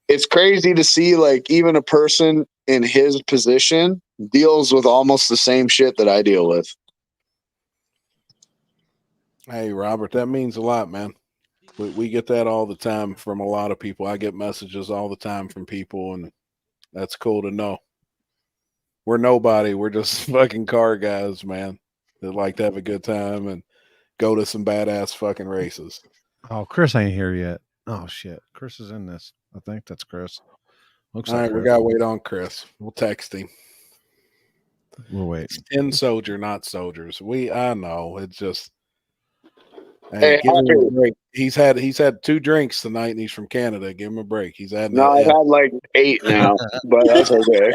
it's crazy to see like even a person in his position deals with almost the same shit that I deal with. Hey, Robert, that means a lot, man. We get that all the time from a lot of people. I get messages all the time from people, and that's cool to know. We're nobody. We're just fucking car guys, man, that like to have a good time and go to some badass fucking races. Oh, Chris ain't here yet. Oh, shit. Chris is in this. I think that's Chris. Looks all like right, Chris. we got to wait on Chris. We'll text him. We'll wait. 10 soldier, not soldiers. I know. It's just hey, give him a break. He's had 2 drinks tonight and he's from Canada. Give him a break. He's had I've had like 8 now, but that's okay.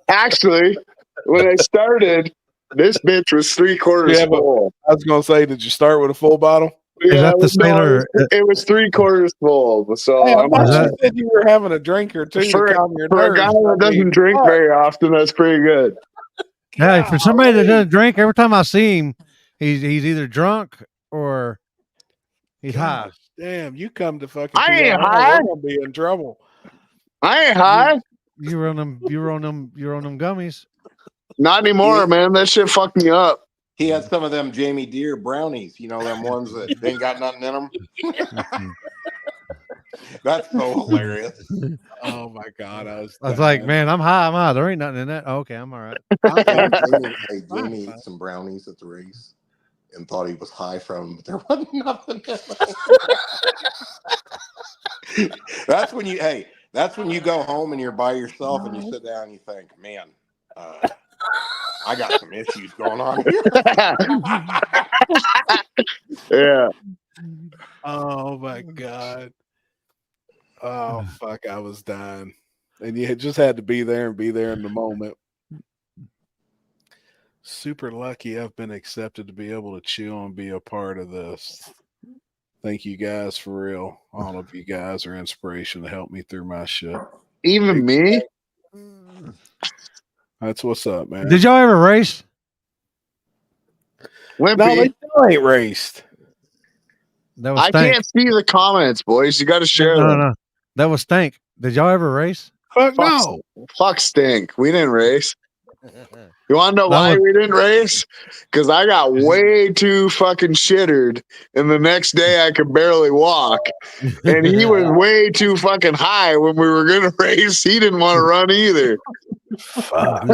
Actually, when I started, this bitch was 3/4 full. I was gonna say, did you start with a full bottle? Is that the sailor? It was 3/4 full. So hey, you said you were having a drink or two to calm your nerves. For a guy that doesn't drink very often, that's pretty good. Yeah, for somebody that doesn't drink, every time I see him, he's either drunk or he's high. Damn, you come to fucking. I ain't high. We're gonna be in trouble. I ain't high. You were on them gummies. Not anymore, man. That shit fucked me up. He had some of them Jamie Deere brownies, you know, them ones that ain't got nothing in them. That's so hilarious. Oh my god, I was like, man, I'm high. There ain't nothing in that. Okay, I'm all right. Jamie ate some brownies at the race and thought he was high from them, but there wasn't nothing in them. That's when you go home and you're by yourself and you sit down and you think, man, I got some issues going on here. Yeah. Oh my god. Oh fuck, I was dying. And you just had to be there in the moment. Super lucky I've been accepted to be able to chill and be a part of this. Thank you guys for real. All of you guys are inspiration to help me through my shit. Even me? That's what's up, man. Did y'all ever race? Wimpy. No, they still ain't raced. That was I can't see the comments, boys. You got to share them. No. That was Stank. Did y'all ever race? Fuck no. Fuck Stink. We didn't race. You want to know why we didn't race? Because I got way too fucking shittered, and the next day I could barely walk. And he was way too fucking high when we were going to race. He didn't want to run either. Fuck.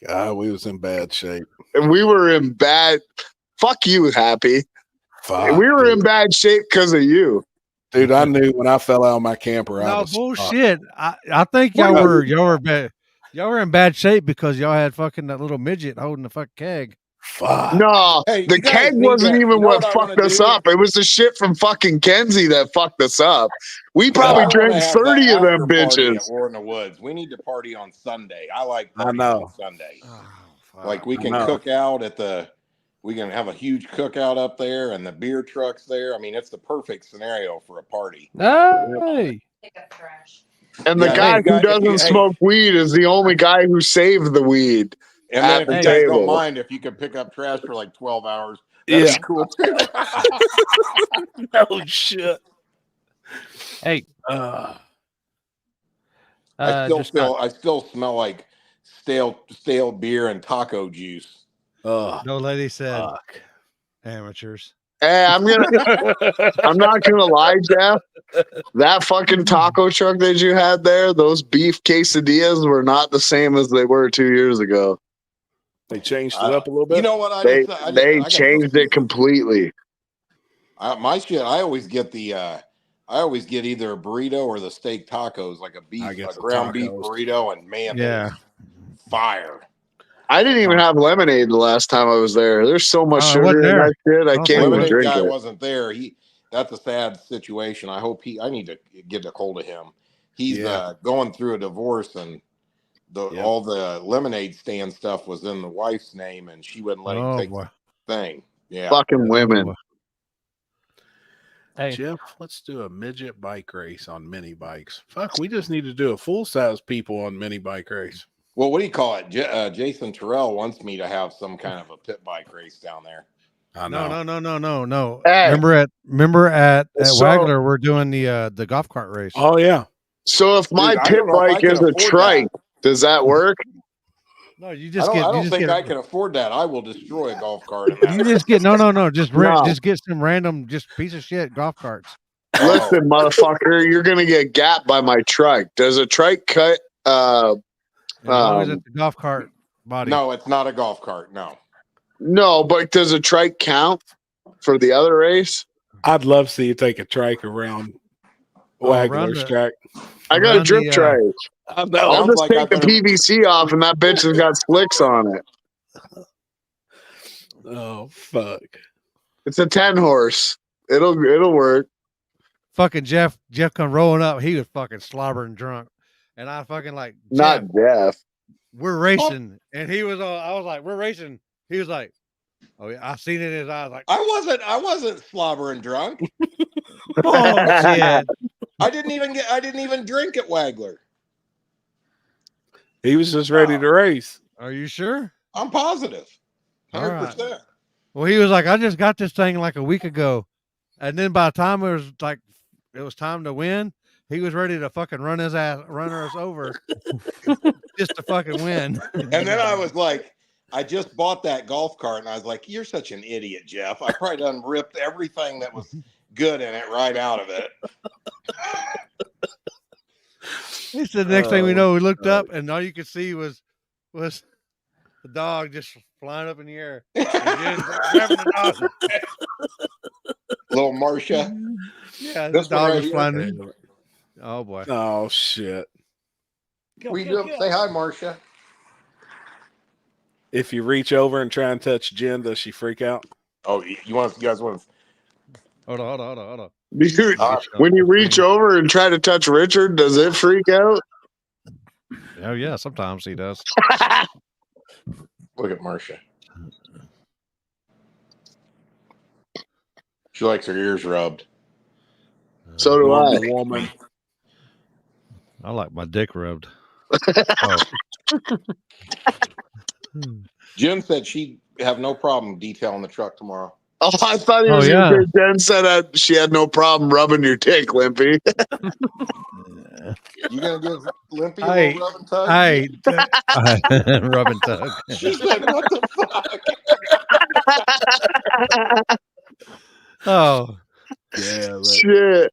God, we was in bad shape. And we were in bad. Fuck you, Happy. Fuck, we were in bad shape because of you. Dude, I knew when I fell out of my camper. No bullshit. I think y'all were bad. Y'all were in bad shape because y'all had fucking that little midget holding the fucking keg. Fuck. No, Hey, the you guys keg need wasn't to- even you know what what I fucked wanna us do? up. It was the shit from fucking Kenzie that fucked us up. We Well, probably I wanna drank have the 30 of them after party bitches. at War in the Woods. We need to party on Sunday. I like I partying know. on Sunday. Oh, fuck. Like we I can know. cook out at the. We can have a huge cookout up there, and the beer trucks there. I mean, it's the perfect scenario for a party. Hey. And the Yeah, guy you who got- if doesn't you- hey. smoke weed is the only guy who saved the weed And then at if the you guys don't table. mind, if you could pick up trash for like 12 hours, that'd Yeah. be cool too. No shit. Hey. I still just feel. I still smell like stale beer and taco juice. No lady said Fuck. amateurs. Hey, I'm not gonna lie, Jeff. That fucking taco truck that you had there, those beef quesadillas were not the same as they were 2 years ago. They changed it up a little bit. You know what? I They got changed it completely. my shit. I always get the. I always get either a burrito or the steak tacos, like a get the ground beef tacos. burrito, and man, Yeah. it is fire. I didn't even have lemonade the last time I was there. There's so much I sugar wasn't in there. that shit. I don't can't think even Lemonade drink guy it. wasn't there. That's a sad situation. I hope I need to get a hold of him. He's going through a divorce, and all the lemonade stand stuff was in the wife's name, and she wouldn't let him take boy. the thing. Yeah, Fucking women. Hey. Jeff, let's do a midget bike race on mini bikes. Fuck, we just need to do a full size people on mini bike race. Well, what do you call it? Jason Terrell wants me to have some kind of a pit bike race down there. I know. No. Hey. Remember at So- Wagler, we're doing the golf cart race. Oh yeah. So if my Dude, I pit don't know if I bike can is a afford trike, does that work? No, you I just don't, get. I You don't just think get. I can afford that. I will destroy a golf cart in that. You just get no. Just rent. No. Just get some random, just piece of shit golf carts. Listen, motherfucker, you're gonna get gapped by my trike. Does a trike cut? As long as it's the golf cart body. No, it's not a golf cart. No. No, but does a trike count for the other race? I'd love to see you take a trike around Wagler's around track. I got a around drip the, trike. I know. I'll Sounds just like I take the better- PVC off, and that bitch has got slicks on it. Oh fuck. It's a 10 horse. It'll work. fucking Jeff come rolling up. He was fucking slobbering drunk, and I fucking like Not Jeff, Jeff. we're racing, and he was all. I was like, we're racing. He was like, oh yeah, I seen it in his eyes. Like, I wasn't slobbering drunk. bullshit. I didn't even drink at Wagler. He was just ready to race. Are you sure? I'm positive. All 100%. right. Well, he was like, I just got this thing like a week ago, and then by the time it was time to win, he was ready to fucking run us over just to fucking win. And then I was like, I just bought that golf cart, and I was like, you're such an idiot, Jeff. I probably done ripped everything that was good in it right out of it. He said the next thing we know, we looked up, and all you could see was the dog just flying up in the air. And Jen's grabbing the dog. Little Marcia. Yeah, This the one dog right was here. flying in. Oh boy. Oh shit. We do say hi, Marcia. If you reach over and try and touch Jen, does she freak out? Oh, you guys want to? Hold on. Dude, when you reach over and try to touch Richard, does it freak out? Oh yeah, sometimes he does. Look at Marcia. She likes her ears rubbed. So do I. Normal woman. I like my dick rubbed. Jen said she'd have no problem detailing the truck tomorrow. Oh, I thought he was Oh, going yeah. to say Jen said that she had no problem rubbing your dick, Limpy. You gonna give Limpy a Hey, little rub and tug? Hey, rub and tug. She said, "What the fuck?" Oh, Yeah. Shit.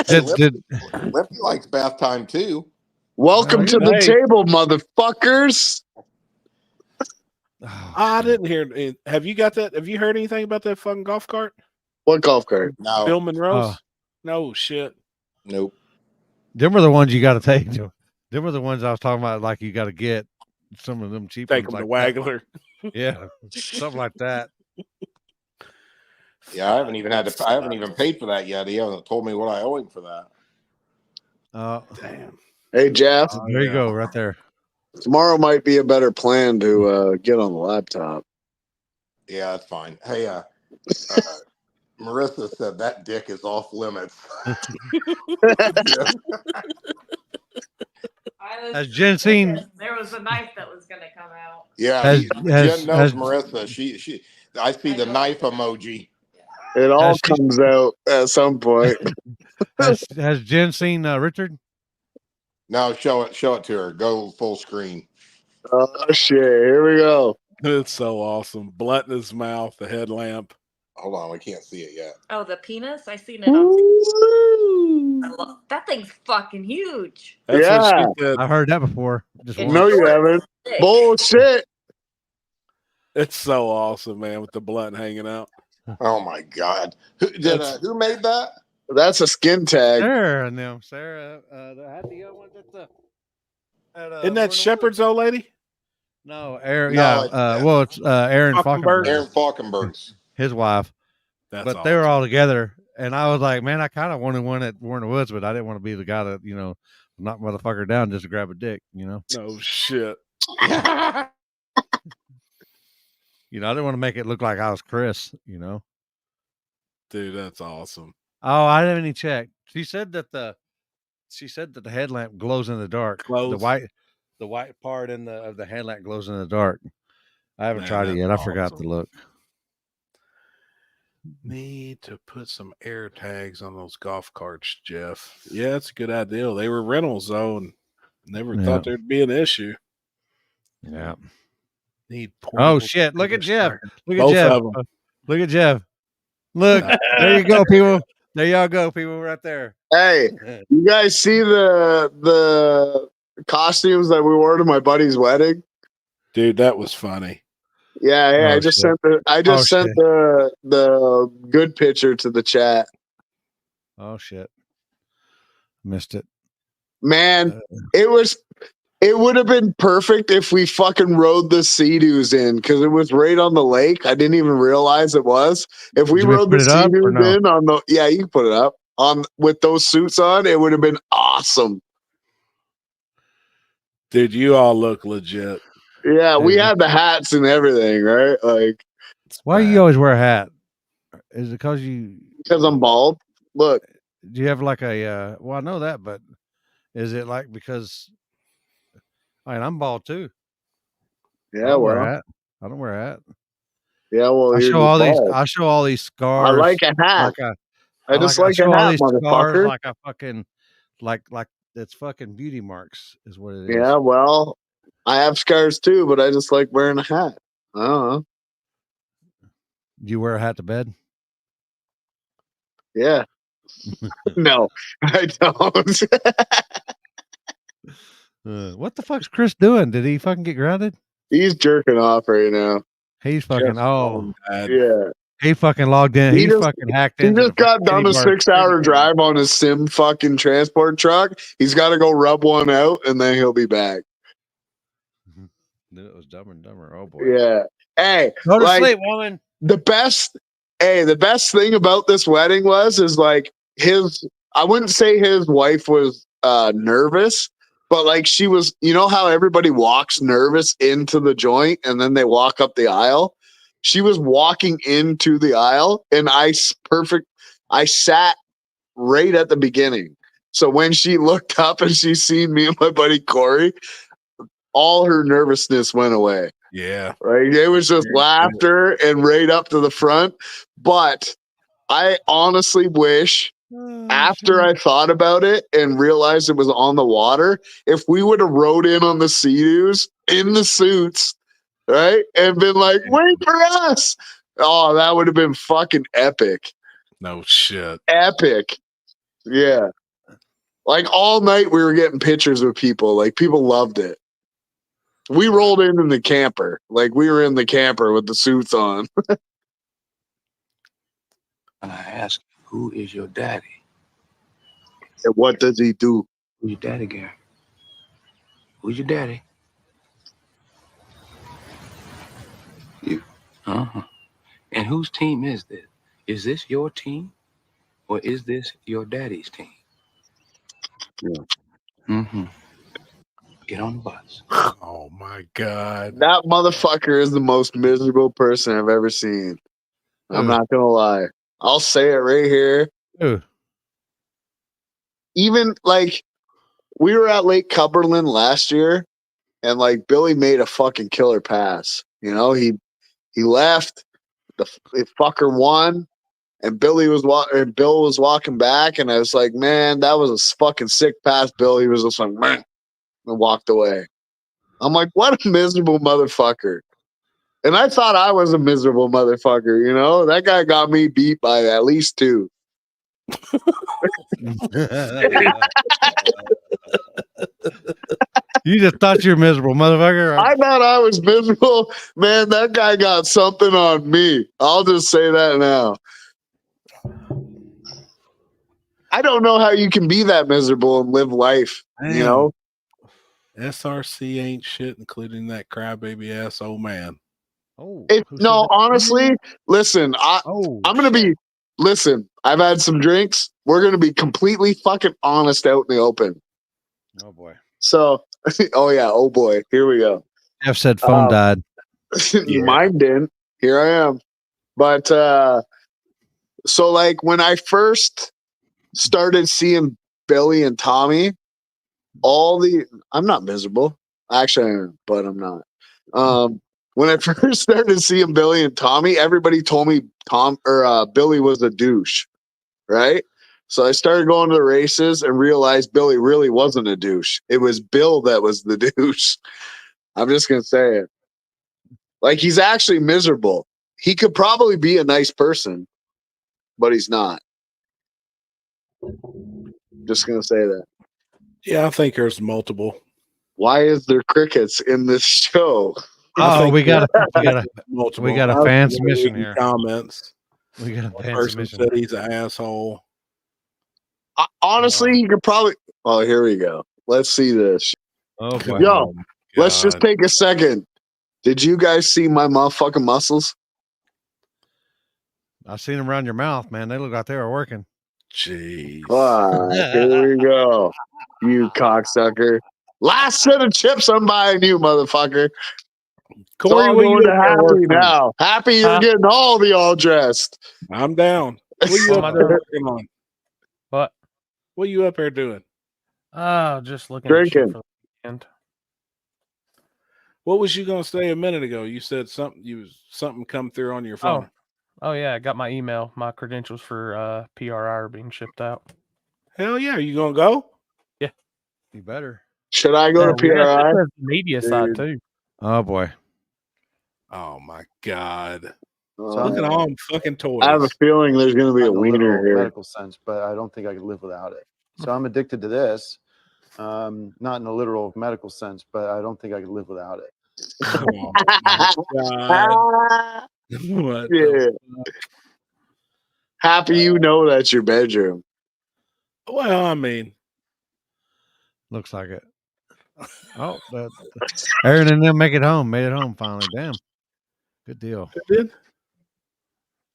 Hey, did Limpy likes bath time too. Welcome Oh, to the hey. table, motherfuckers. I didn't hear. Have you got that? Have you heard anything about that fucking golf cart? What golf cart? No, Bill Monroe's? Oh. No shit. nope. them are the ones you got to take. Them are the ones I was talking about. Like you got to get some of them cheap Take ones them to like that. Wagler. Yeah, something like that. Yeah, I haven't even paid for that yet. He hasn't told me what I owe him for that. Damn. Hey, Jeff. There you go, right there. Tomorrow might be a better plan to get on the laptop. Yeah, that's fine. Hey, Marissa said that dick is off limits. Has Jen seen? There was a knife that was gonna come out. Yeah, Jen knows Marissa. She. I see the knife emoji. It all comes out at some point. Has Jen seen Richard? No, show it to her. Go full screen. Oh shit! Here we go. It's so awesome. Blunt in his mouth, the headlamp. Hold on, we can't see it yet. Oh, the penis? I seen it on. That thing's fucking huge. That's what she said. I've heard that before. Just No, you haven't. Bullshit. It's so awesome, man, with the blunt hanging out. Oh my god! Who made that? That's a skin tag. Sarah and them. Sarah had the other one Isn't that Shepherd's old lady? No, Aaron. No, Yeah. It's Aaron Falkenberg. Aaron Falkenberg's. His wife. That's but awesome. they were all together, and I was like, man, I kind of wanted one at War in the Woods, but I didn't want to be the guy that knock motherfucker down just to grab a dick. No shit. I didn't want to make it look like I was Chris. Dude, that's awesome. Oh, I didn't even check. She said that the headlamp glows in the dark. Glows. The white part of the headlamp glows in the dark. I haven't Man, tried it yet. that's I forgot awesome. to look. Need to put some air tags on those golf carts, Jeff. Yeah, that's a good idea. They were rentals though, and never thought there'd be an issue. Yeah. Need. Oh shit! Look at Jeff. Look at Both Jeff. of 'em. Look at Jeff. Look, there you go, people. There y'all go, people, right there. Hey, you guys see the costumes that we wore to my buddy's wedding? Dude, that was funny. Yeah, Oh, I just shit. sent the good picture to the chat. Oh shit. Missed it. Man, it would have been perfect if we fucking rode the Sea-Doos in, because it was right on the lake. I didn't even realize it was. If we Did we rode put the it up or Sea-Doos no? in on the, yeah, you can put it up on with those suits on, it would have been awesome. Dude, you all look legit. Yeah, we had the hats and everything, right? Like, Why do you always wear a hat? Is it because I'm bald? Look, do you have like a well, I know that, but is it like because I'm bald too? I yeah, don't wear a well, hat. I don't wear a hat. yeah, well, I you're show just all these. bald. I show all these scars. I like a hat. I just like show a all hat, these scars motherfucker. like I fucking like it's fucking beauty marks is what it is. Yeah, well, I have scars too, but I just like wearing a hat. I don't know. Do you wear a hat to bed? Yeah. No, I don't. What the fuck's Chris doing? Did he fucking get grounded? He's jerking off right now. He's fucking Yeah. He fucking logged in. He fucking hacked in. He just got done a 6-hour drive on his sim fucking transport truck. He's got to go rub one out, and then he'll be back. Knew it was Dumber and Dumber. Oh boy. Yeah. Hey, go to sleep, woman. The best thing about this wedding is like I wouldn't say his wife was nervous, but like she was, how everybody walks nervous into the joint and then they walk up the aisle. She was walking into the aisle and I sat right at the beginning. So when she looked up and she seen me and my buddy Corey, all her nervousness went away. Yeah. Right. It was just laughter and right up to the front. But I honestly wish after I thought about it and realized it was on the water, if we would have rode in on the Sea-Doos in the suits, right, and been like, wait for us. Oh, that would have been fucking epic. No shit. Epic. Yeah. Like all night we were getting pictures with people. Like people loved it. We rolled in the camper. Like we were in the camper with the suits on. I ask, who is your daddy? And what does he do? Who's your daddy, Gary? Who's your daddy? And whose team is this? Is this your team? Or is this your daddy's team? Yeah. Get on the bus. Oh my God. That motherfucker is the most miserable person I've ever seen. I'm not gonna lie. I'll say it right here. Even like we were at Lake Cumberland last year, and like Billy made a fucking killer pass. You know, he left, the fucker won, and Bill was walking back, and I was like, man, that was a fucking sick pass. Bill, he was just like, man, and walked away. I'm like, what a miserable motherfucker. And I thought I was a miserable motherfucker, you know? That guy got me beat by at least 2. You just thought you were miserable, motherfucker. I thought I was miserable. Man, that guy got something on me. I'll just say that now. I don't know how you can be that miserable and live life, Damn. you know? SRC ain't shit, including that crybaby ass old man. No, honestly, listen, I'm going to be, listen, I've had some drinks. We're going to be completely fucking honest out in the open. Oh, boy. So, oh, yeah. Oh, boy. Here we go. Jeff said phone died. Mine didn't. Here I am. But, so like when I first started seeing Billy and Tommy, I'm not miserable. Actually, I am, but I'm not. When I first started seeing Billy and Tommy, everybody told me Billy was a douche, right? So I started going to the races and realized Billy really wasn't a douche. It was Bill that was the douche. I'm just going to say it. Like, he's actually miserable. He could probably be a nice person, but he's not. Just going to say that. Yeah, I think there's multiple. Why is there crickets in this show? Oh, we got a fan submission here. Comments. We got a fan Person submission. said he's an asshole. Honestly, you could probably. Oh, here we go. Let's see this. Oh boy. Yo, let's just take a second. Did you guys see my motherfucking muscles? I seen them around your mouth, man. They look like they were working. Jeez. Here we go. You cocksucker. Last set of chips I'm buying you, motherfucker. Corey, it's all what you going to up there Happy working on? now. Happy, you're getting all the all dressed. I'm down. What are you up there working on? What? What are you up there doing? Just looking Drinking. at shit for the weekend. What was you gonna say a minute ago? You said something come through on your phone. Oh yeah, I got my email. My credentials for PRI are being shipped out. Hell yeah, are you gonna go? Yeah. You better. Should I go to PRI? The media side too. Oh boy. Oh my god. Look at all them fucking toys. I have a feeling there's going to be a Not in wiener literal here. medical sense, but I don't think I could live without it. So I'm addicted to this. Not in a literal medical sense, but I don't think I could live without it. Oh my god. What? Yeah. Happy, you know that's your bedroom. Well, I mean, looks like it. Oh, Aaron and them made it home finally. Damn. Good deal. They did?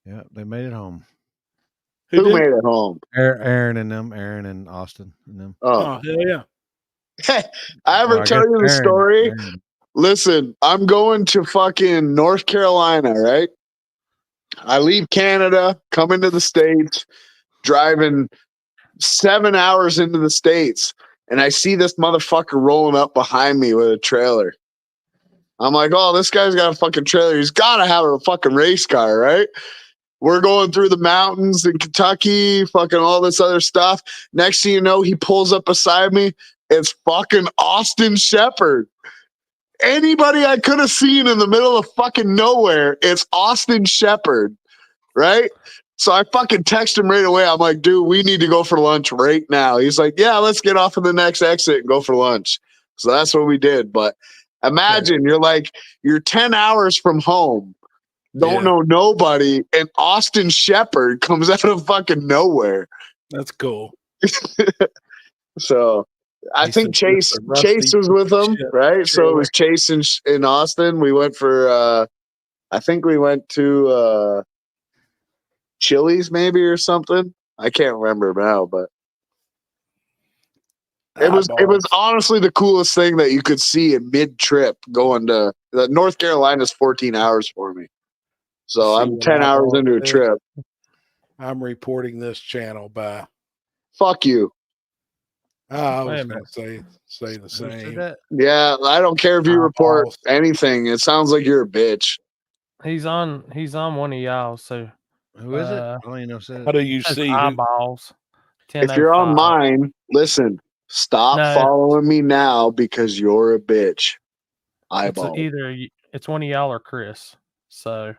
Yeah, they made it home. Who made it home? Aaron and Austin and them. Oh, hell yeah. Hey, I ever tell you the story? Aaron. Listen, I'm going to fucking North Carolina, right? I leave Canada, come into the States, driving 7 hours into the States, and I see this motherfucker rolling up behind me with a trailer. I'm like, oh, this guy's got a fucking trailer. He's got to have a fucking race car, right? We're going through the mountains in Kentucky, fucking all this other stuff. Next thing you know, he pulls up beside me. It's fucking Austin Shepherd. Anybody I could have seen in the middle of fucking nowhere, it's Austin Shepherd, right? So I fucking text him right away. I'm like, dude, we need to go for lunch right now. He's like, yeah, let's get off of the next exit and go for lunch. So that's what we did. But imagine you're 10 hours from home, don't know nobody, and Austin Shepherd comes out of fucking nowhere. That's cool. So I think Chase was with him, right? So it was Chase in Austin. We went for I think we went to Chili's maybe or something. I can't remember now, but it was honestly the coolest thing that you could see in mid trip going to North Carolina's 14 hours for me. So See I'm what 10 hours eyeballs into a did? trip. I'm reporting this channel by. Fuck you. I Wait was a going minute. to say the Who said same. that? Yeah, I don't care if you report Eyeballs. anything. It sounds like you're a bitch. He's on one of y'all. So Who is it? I don't even know who said How it. do you says see? Who, eyeballs. If you're on 10:05. mine, listen, stop No. following me now because you're a bitch. It's Eyeball. it's one of y'all or Chris. So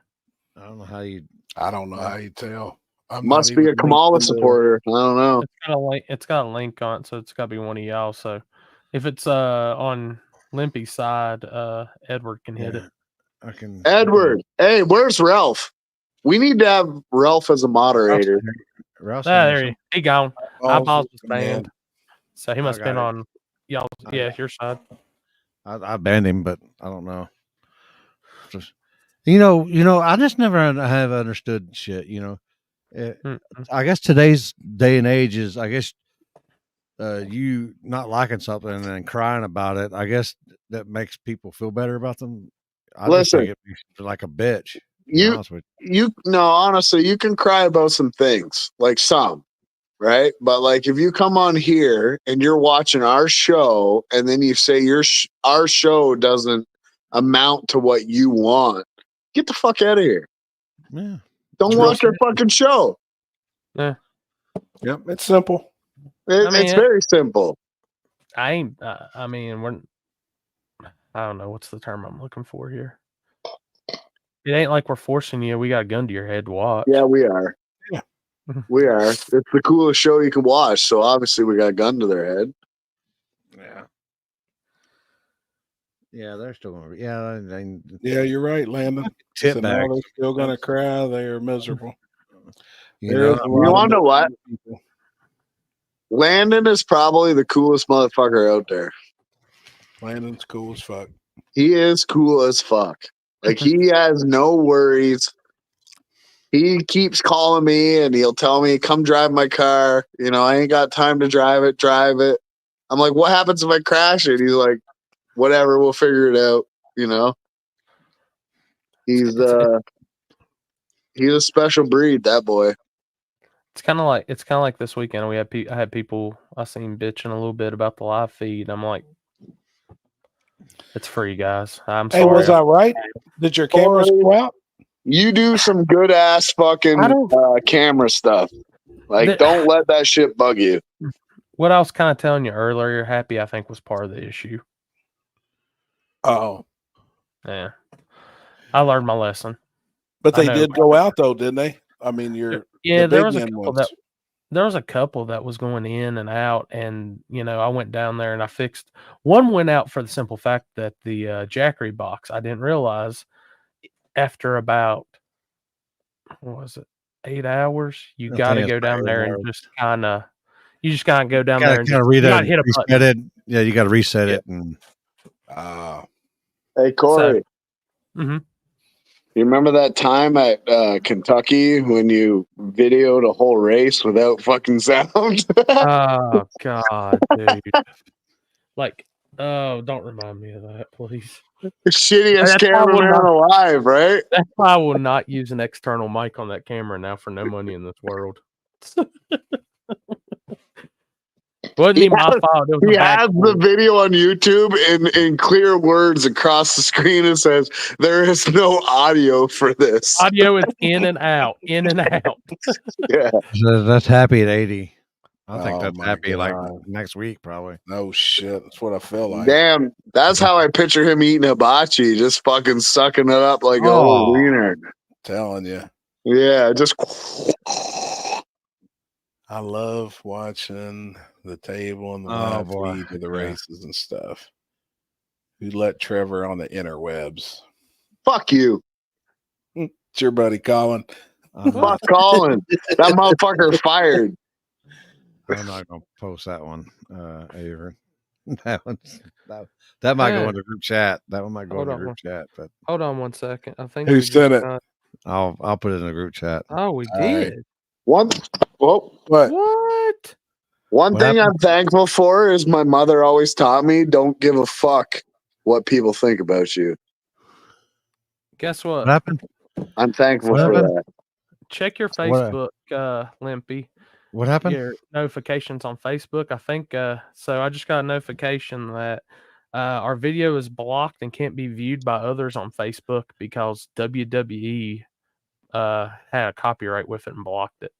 I don't know how you. I don't know how you tell. I'm Must not be even a Kamala linked to the- supporter. I don't know. it's got a link on it, so it's got to be one of y'all. So if it's on Limpy's side, Edward can hit it. I can. Edward, hey, where's Ralph? We need to have Ralph as a moderator. Ralph's There he gone. Eyeballs was man. banned, so he I must have been got it. on y'all. Yeah, your side. I banned him, but I don't know. Just, you know, I just never have understood shit. You know, I guess today's day and age is, I guess, you not liking something and then crying about it. I guess that makes people feel better about them. I just think Listen, it makes you feel like a bitch. To be you honest with no, honestly, you can cry about some things, like some, right? But like if you come on here and you're watching our show and then you say our show doesn't amount to what you want, get the fuck out of here. Yeah. Don't watch our fucking show. Yeah. Yep, it's simple. It's very simple. I ain't. I mean, I don't know what's the term I'm looking for here. It ain't like we're forcing you. We got a gun to your head to watch. Yeah, we are. Yeah. We are. It's the coolest show you can watch. So obviously we got a gun to their head. Yeah. Yeah, they're still going to be. Yeah. Yeah, you're right, Landon. Tip So now bags. they're still going to cry. They are miserable. You know want to know what? Landon is probably the coolest motherfucker out there. Landon's cool as fuck. He is cool as fuck. Like he has no worries. He keeps calling me and he'll tell me, come drive my car. You know, I ain't got time to drive it. I'm like, what happens if I crash it? He's like, whatever, we'll figure it out. You know? He's a special breed, that boy. It's kind of like this weekend. I had people I seen bitching a little bit about the live feed. I'm like, it's free, guys. I'm sorry. Hey, was I right? Did your cameras go out? You do some good ass fucking camera stuff. Like, don't let that shit bug you. What I was kind of telling you earlier, Happy, I think was part of the issue. Oh. Yeah. I learned my lesson. But they did go out though, didn't they? I mean, there was a couple that was going in and out, and I went down there and I fixed one. Went out for the simple fact that the Jackery box, I didn't realize after about, what was it, 8 hours, you got to go down there and just kind of go down there and just not hit a button. Yeah, you got to reset it. And hey, Corey. You remember that time at Kentucky when you videoed a whole race without fucking sound? Oh God, dude! Like, don't remind me of that, please. Shittiest cameraman alive, right? That's why I will not use an external mic on that camera now for no money in this world. Wasn't even my fault. He has the video on YouTube in clear words across the screen. It says, there is no audio for this. Audio is in and out, in and out. Yeah. So that's Happy at 80. I think that's Happy like next week, probably. No shit. That's what I feel like. Damn. That's how I picture him eating hibachi, just fucking sucking it up like a whole wiener. Telling you. Yeah, just. I love watching the table and the live feed of the races and stuff. You let Trevor on the interwebs. Fuck you. It's your buddy Colin. Fuck Colin. That motherfucker fired. I'm not gonna post that one, Avery. that might go Hey. in the group chat. That one might go in Hold the on group chat, but Hold on one second. I think Who we said just it? got- I'll put it in the group chat. Oh, we All right. did. One What? What? one What thing happened? I'm thankful for is my mother always taught me, don't give a fuck what people think about you. Guess What what? happened? I'm thankful What for happened? that. Check your What- Facebook, Limpy. What happened? Your notifications on Facebook. I think so. I just got a notification that our video is blocked and can't be viewed by others on Facebook because WWE had a copyright with it and blocked it.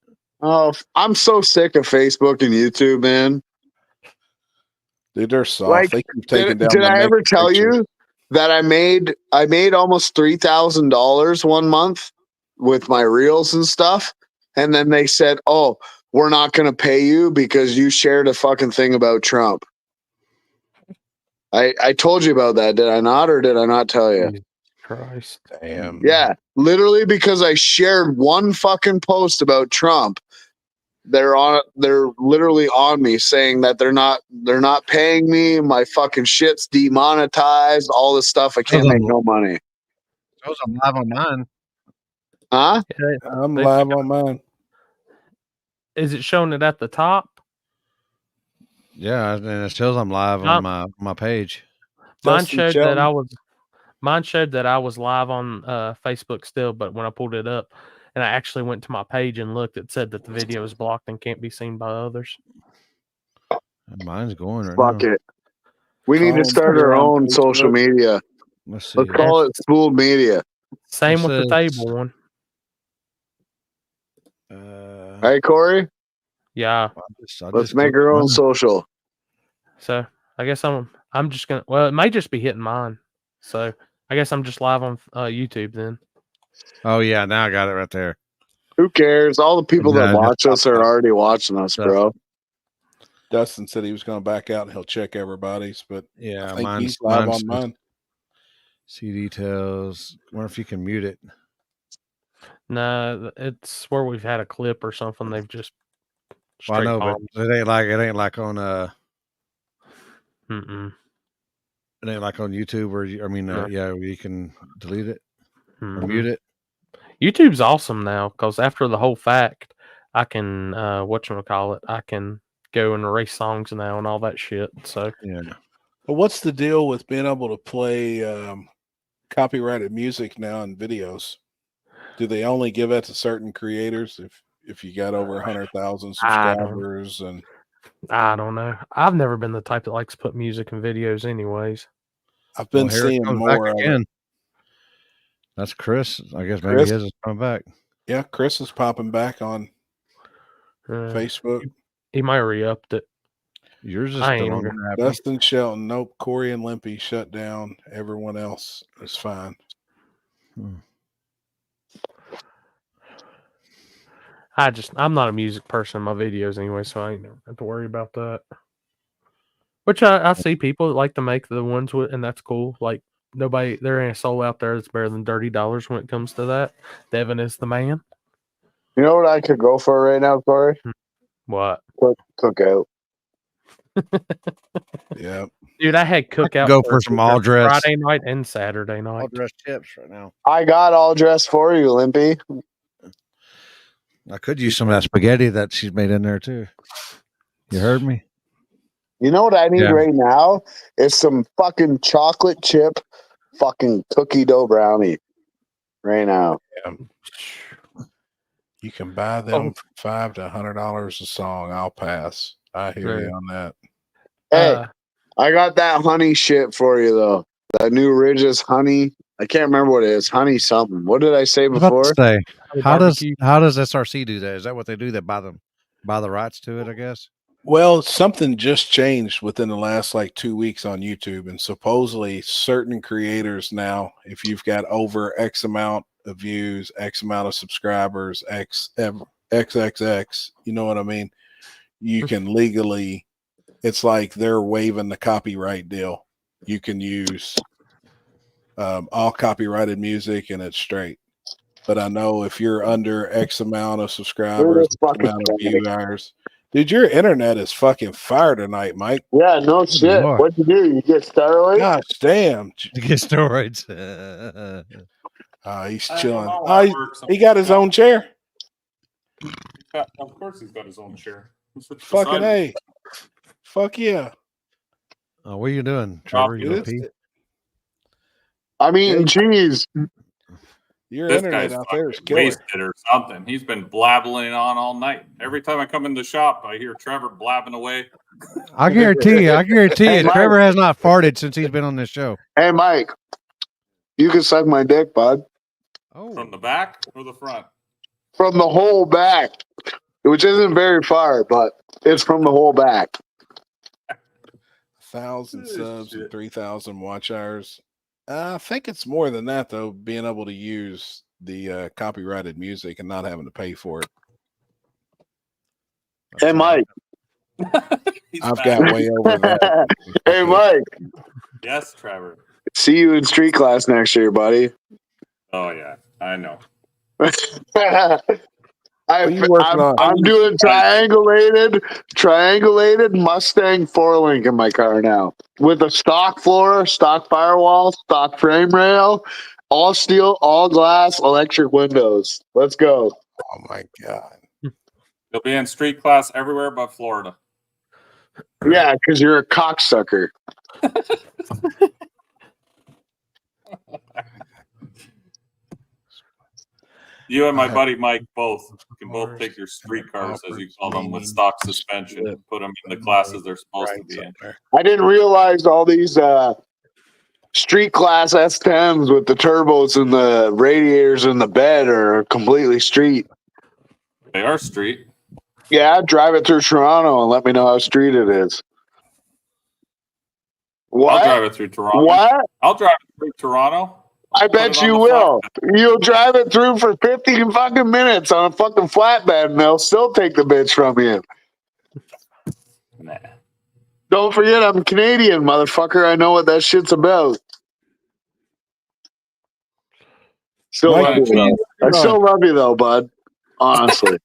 Oh, I'm so sick of Facebook and YouTube, man. Dude, they're soft. Like, They keep taking down. Did the I ever naked tell pictures. you that I made almost $3,000 one month with my reels and stuff? And then they said, "Oh, we're not going to pay you because you shared a fucking thing about Trump." I told you about that, did I not, or did I not tell you? Jesus Christ. Damn. Yeah, literally because I shared one fucking post about Trump. They're literally on me saying that they're not paying me. My fucking shit's demonetized. All this stuff. I can't make no money. Shows I'm live on mine. Huh? I'm live on mine. Is it showing it at the top? Yeah, and it shows I'm live on my page. Mine Dustin showed Shelton. that I was live on Facebook still, but when I pulled it up and I actually went to my page and looked, it said that the video is blocked and can't be seen by others. Mine's going right Fuck now. it. We need to Colin, start put it our on own social Facebook. media. Let's see. Let's call it Spooled Media. Same This with the is- table one. Hey, Corey. Yeah. Let's make our own social. So I guess I'm just gonna. Well, it may just be hitting mine. So I guess I'm just live on YouTube then. Oh yeah, now I got it right there. Who cares? All the people Yeah, that I just watch us are already watching us, bro. Dustin said he was going to back out and he'll check everybody's, but Yeah, I think mine's he's live mine's on mine. See details. Wonder if you can mute it. No, it's where we've had a clip or something. They've just Well, I straight know, bombed. but it ain't like on Mm-mm. it ain't like on YouTube or No. yeah, you can delete it or Mhm. mute it. YouTube's awesome now because after the whole fact, I can whatchamacallit, I can go and erase songs now and all that shit. So Yeah. But what's the deal with being able to play copyrighted music now in videos? Do they only give that to certain creators if you got over 100,000 subscribers? And I don't know. I've never been the type that likes to put music in videos anyways. I've been Here it seeing comes more back of again. it. That's Chris. I guess maybe Chris? his is coming back. Yeah, Chris is popping back on Facebook. He might re-upped it. Yours is I still ain't on gonna- there. Happy. Dustin Shelton, nope. Corey and Limpy shut down. Everyone else is fine. I'm not a music person in my videos anyway, so I ain't never have to worry about that. Which I see people that like to make the ones with, and that's cool. Like there ain't a soul out there that's better than $30 when it comes to that. Devin is the man. You know what I could go for right now, Corey? What? Cookout. Yeah. Dude, I had cookout. Go for some all dress. Friday night and Saturday night. All dress chips right now. I got all dressed for you, Limpy. I could use some of that spaghetti that she's made in there too. You heard me? You know what I need Yeah. right now is some fucking chocolate chip fucking cookie dough brownie right now. Yeah. You can buy them for $5 to $100 a song. I'll pass. I hear you on that. Hey, I got that honey shit for you though. That new Ridges honey. I can't remember what it is. Honey something. What did I say I was about before? to say, how barbecue. does SRC do that? Is that what they do? They buy the rights to it, I guess. Well, something just changed within the last 2 weeks on YouTube, and supposedly certain creators now, if you've got over X amount of views, X amount of subscribers, XXX, you know what I mean? You can legally, it's like they're waiving the copyright deal. You can use all copyrighted music and it's straight. But I know if you're under X amount of subscribers, X amount of viewers, Dude, your internet is fucking fire tonight, Mike. Yeah, no shit. Lord. What'd you do? You get steroids? Gosh damn. To get steroids. He's I don't chilling. know how it works. He got his own chair. Of course, he's got his own chair. Fucking A. Fuck yeah. Oh, what are you doing, Trevor? You gonna pee? I'm eating cheese. Your This internet guy's out there is fucking killer. wasted or something. He's been blabbling on all night. Every time I come in the shop, I hear Trevor blabbing away. I guarantee you, Hey, Mike. Trevor has not farted since he's been on this show. Hey, Mike. You can suck my dick, bud. Oh, From the back or the front? From the whole back, which isn't very far, but it's from the whole back. 1,000 subs and 3,000 watch hours. I think it's more than that, though, being able to use the copyrighted music and not having to pay for it. Hey, Mike. I've got way over that. Hey, Mike. Yes, Trevor. See you in street class next year, buddy. Oh, yeah. I know. I'm doing triangulated Mustang 4-link in my car now with a stock floor, stock firewall, stock frame rail, all steel, all glass, electric windows. Let's go. Oh my God. You'll be in street class everywhere but Florida. Yeah, because you're a cocksucker. You and my buddy Mike both can both take your street cars, as you call them, with stock suspension and put them in the classes they're supposed to be in. I didn't realize all these street class S10s with the turbos and the radiators in the bed are completely street. They are street. Yeah, drive it through Toronto and let me know how street it is. What? I'll drive it through Toronto. What? I'll drive it through Toronto. I bet you will. You'll drive it through for 50 fucking minutes on a fucking flatbed and they'll still take the bitch from you. Nah. Don't forget I'm Canadian, motherfucker. I know what that shit's about. Still love you, though. I still love you, though, bud. Honestly.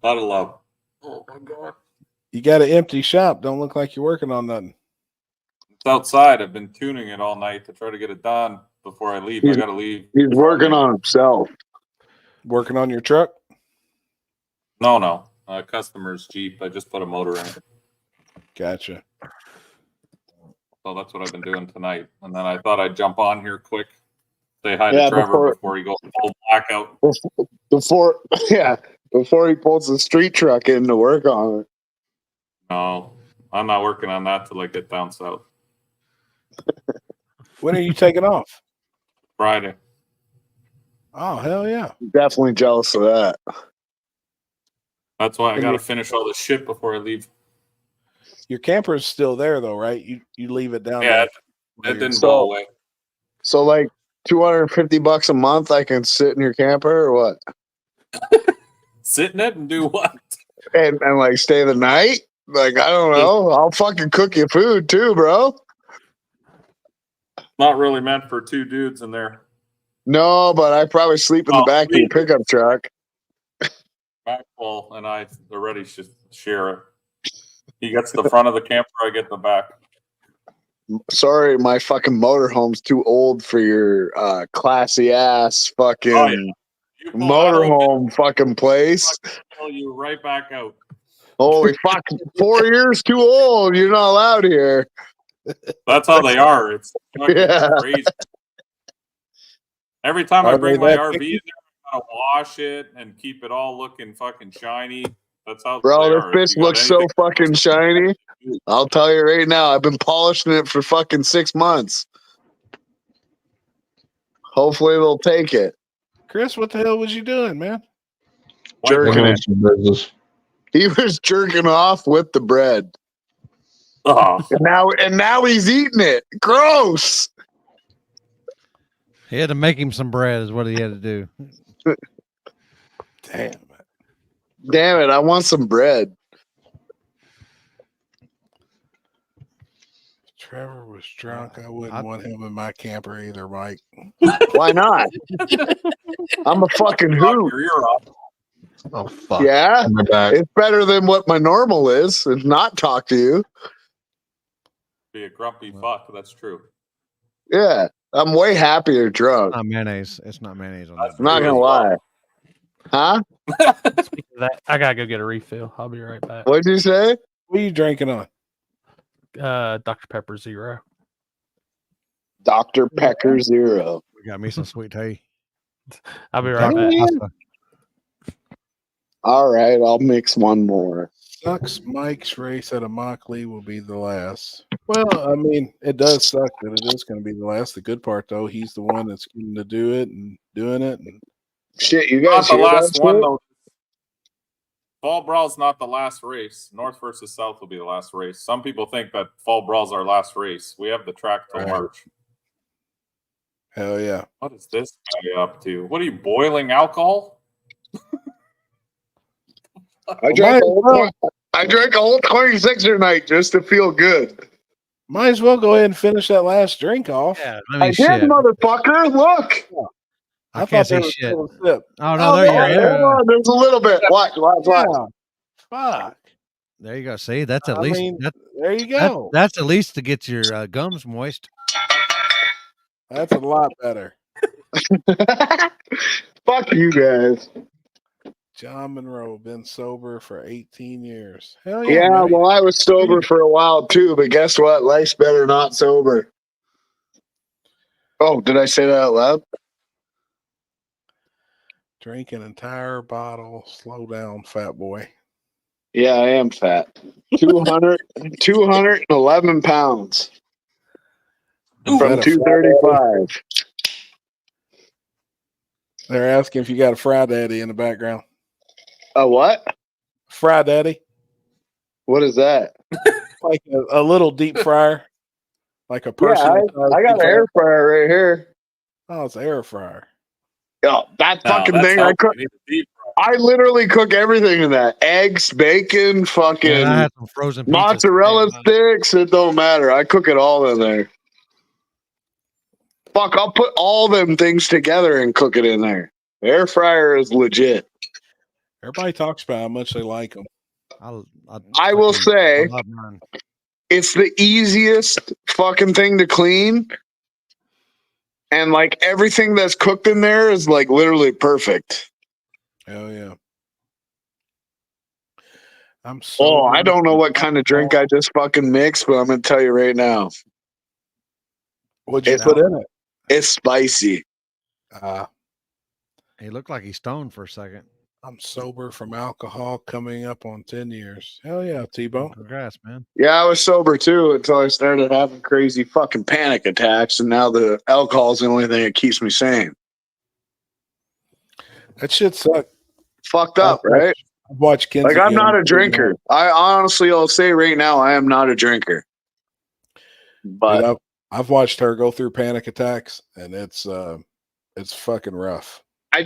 Lot of love. Oh, my God. You got an empty shop. Don't look like you're working on nothing. It's outside. I've been tuning it all night to try to get it done before I leave. I got to leave. He's working on himself. Working on your truck? No. Customer's Jeep. I just put a motor in it. Gotcha. So that's what I've been doing tonight. And then I thought I'd jump on here quick. Say hi to Trevor before he goes full blackout. Before he pulls the street truck in to work on it. No, I'm not working on that till I get down south. When are you taking off? Friday. Oh, hell yeah. Definitely jealous of that. That's why I got to finish all this shit before I leave. Your camper is still there, though, right? You leave it down Yeah, there. it didn't blow away. So, like, $250 a month, I can sit in your camper or what? Sit in it and do what? And like, stay the night? Like, I don't know. I'll fucking cook you food, too, bro. Not really meant for two dudes in there. No, but I probably sleep in the back of your pickup truck. Maxwell and I already should share it. He gets the front of the camper, I get the back. Sorry, my fucking motorhome's too old for your classy ass fucking motorhome fucking place. I'll you right back out. Holy fuck, 4 years too old. You're not allowed here. That's how they are. It's fucking crazy. Every time I bring my RV in there, I gotta wash it and keep it all looking fucking shiny. That's how Bro, they this are. bitch looks so fucking shiny. I'll tell you right now, I've been polishing it for fucking 6 months. Hopefully they'll take it. Chris, what the hell was you doing, man? Jerking it. He was jerking off with the bread. Oh. And now he's eating it. Gross. He had to make him some bread, is what he had to do. Damn it, I want some bread. Trevor was drunk. I wouldn't want him in my camper either, Mike. Why not? I'm a fucking hoot. Oh fuck! Yeah, On my back. it's better than what my normal is, and not talk to you. Be a grumpy fuck. That's true. Yeah, I'm way happier drunk. Not mayonnaise. It's not mayonnaise on That's that. I'm not true gonna as well. lie. Huh? Speaking of that, I gotta go get a refill. I'll be right back. What'd you say? What are you drinking on? Dr. Pepper Zero. Dr. Pecker Zero. We got me some sweet tea. I'll be right back. Yeah. All right, I'll mix one more. Sucks Mike's race at Immokalee will be the last. Well, I mean, it does suck that it is going to be the last. The good part, though, he's the one that's getting to do it and doing it. And Shit, you Not guys the hear last that one shit? though. Fall Brawl's not the last race. North versus South will be the last race. Some people think that Fall Brawl's our last race. We have the track till Right. March. Hell yeah. What is this guy up to? What are you boiling alcohol? I drank a whole 26 tonight just to feel good. Might as well go ahead and finish that last drink off. Yeah, I did, motherfucker. Look. I can't there see was shit. still a sip. Oh no, there you hold go. on, there's a little bit. Watch. Yeah. Fuck. There you go. See, that's at I least mean, that, there you go. that's at least to get your gums moist. That's a lot better. Fuck you guys. John Monroe, been sober for 18 years. Hell yeah. Yeah, man. well, I was sober for a while too, but guess what? Life's better not sober. Oh, did I say that out loud? Drink an entire bottle. Slow down, fat boy. Yeah, I am fat. 211 pounds from Better 235. They're asking if you got a fry daddy in the background. A what? Fry daddy. What is that? Like a little deep fryer. Like a Yeah, person. I got an air fryer right here. Oh, it's an air fryer. Yeah, that No, fucking that's thing. I healthy. cook. You need a deep fry. I literally cook everything in that. Eggs, bacon, Man, I fucking had some frozen pizzas mozzarella today. sticks. It don't matter. I cook it all in there. Fuck, I'll put all them things together and cook it in there. Air fryer is legit. Everybody talks about how much they like them. I will say I love mine. it's the easiest fucking thing to clean. And like everything that's cooked in there is like literally perfect. Hell yeah. I'm Oh, so. I don't know what kind of drink I just fucking mixed, but I'm gonna tell you right now. What'd you It's- put in it? It's spicy. He looked like he stoned for a second. I'm sober from alcohol coming up on 10 years. Hell yeah, T-Bone. Congrats, man. Yeah, I was sober too until I started having crazy fucking panic attacks, and now the alcohol is the only thing that keeps me sane. That shit sucked. Fucked up, right? I've watched Kinsey. Like I'm not a drinker. I'll say right now, I am not a drinker. But Dude, I've watched her go through panic attacks, and it's fucking rough. I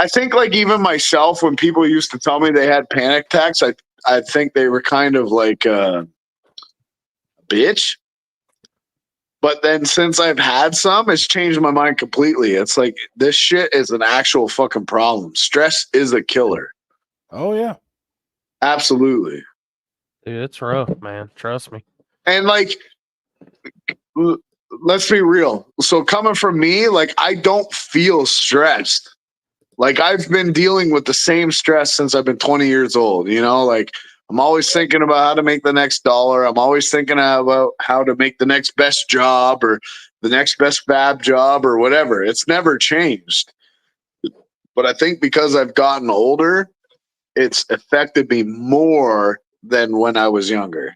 think like even myself, when people used to tell me they had panic attacks, I think they were kind of like a bitch. But then since I've had some, it's changed my mind completely. It's like this shit is an actual fucking problem. Stress is a killer. Oh yeah. Absolutely. Dude, it's rough, man. Trust me. And like let's be real. So coming from me, like I don't feel stressed. Like I've been dealing with the same stress since I've been 20 years old, you know, like I'm always thinking about how to make the next dollar. I'm always thinking about how to make the next best job or the next best fab job or whatever. It's never changed. But I think because I've gotten older, it's affected me more than when I was younger.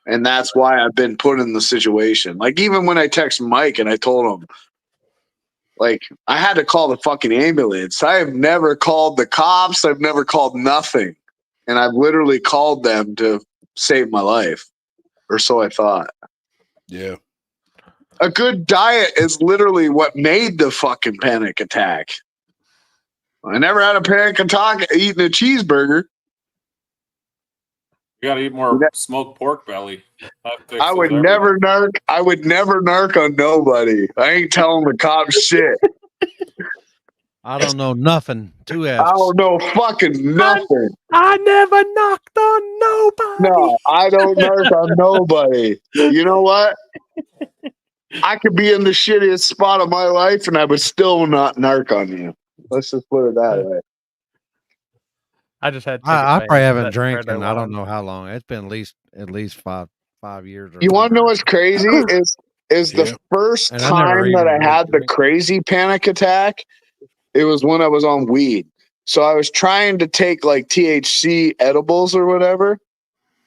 And that's why I've been put in the situation. Like even when I text Mike and I told him, like, I had to call the fucking ambulance. I have never called the cops. I've never called nothing. And I've literally called them to save my life. Or so I thought. Yeah. A good diet is literally what made the fucking panic attack. I never had a panic attack eating a cheeseburger. You got to eat more smoked pork belly. That fixes I would everything. never narc. I would never narc on nobody. I ain't telling the cops shit. I don't know nothing. 2 F's. I don't know fucking nothing. I never knocked on nobody. No, I don't narc on nobody. You know what? I could be in the shittiest spot of my life and I would still not narc on you. Let's just put it that way. I just had. I probably haven't drank in I don't know how long. It's been at least five years. You want to know what's crazy? Is the first And I never time even that I really had the crazy panic attack, it was when I was on weed. So I was trying to take like THC edibles or whatever,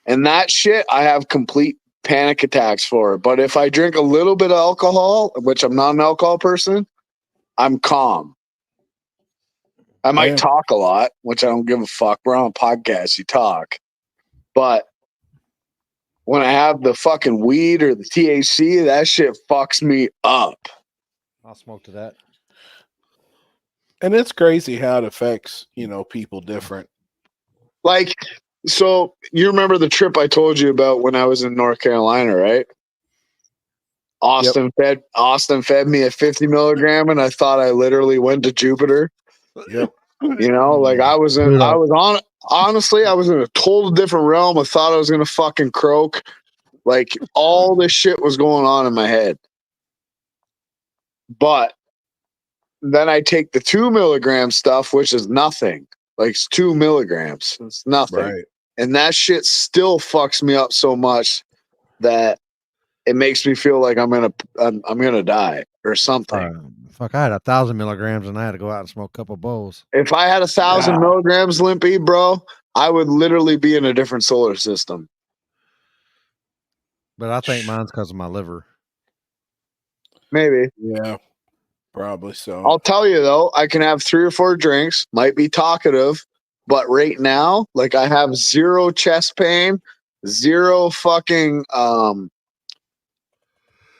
and that shit I have complete panic attacks for. But if I drink a little bit of alcohol, which I'm not an alcohol person, I'm calm. I might talk a lot, which I don't give a fuck. We're on a podcast, you talk. But when I have the fucking weed or the THC, that shit fucks me up. I'll smoke to that. And it's crazy how it affects, people different. Like, so you remember the trip I told you about when I was in North Carolina, right? Austin fed me a 50 milligram, and I thought I literally went to Jupiter. Yep. Like honestly, I was in a total different realm. I thought I was gonna fucking croak. Like all this shit was going on in my head. But then I take the 2 milligram stuff, which is nothing. Like it's 2 milligrams. It's nothing. Right. And that shit still fucks me up so much that it makes me feel like I'm gonna die or something. Fuck, I had 1,000 milligrams and I had to go out and smoke a couple bowls. If I had 1,000 milligrams, Limpy, bro, I would literally be in a different solar system. But I think mine's because of my liver. Maybe. Yeah, probably so. I'll tell you though, I can have 3 or 4 drinks, might be talkative, but right now, like I have 0 chest pain, 0 fucking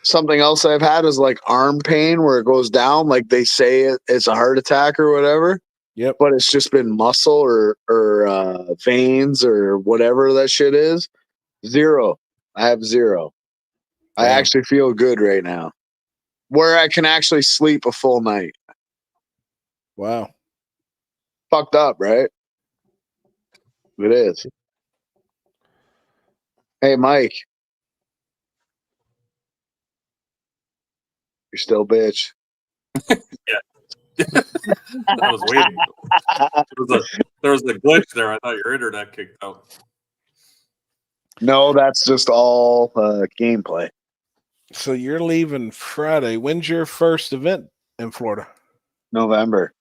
something else I've had is like arm pain where it goes down, like they say it's a heart attack or whatever. Yep. But it's just been muscle or veins or whatever that shit is. 0. I have 0. I actually feel good right now. Where I can actually sleep a full night. Wow. Fucked up, right? It is. Hey, Mike. You're still bitch. I was waiting. There was a glitch there. I thought your internet kicked out. No, that's just all gameplay. So you're leaving Friday. When's your first event in Florida? November.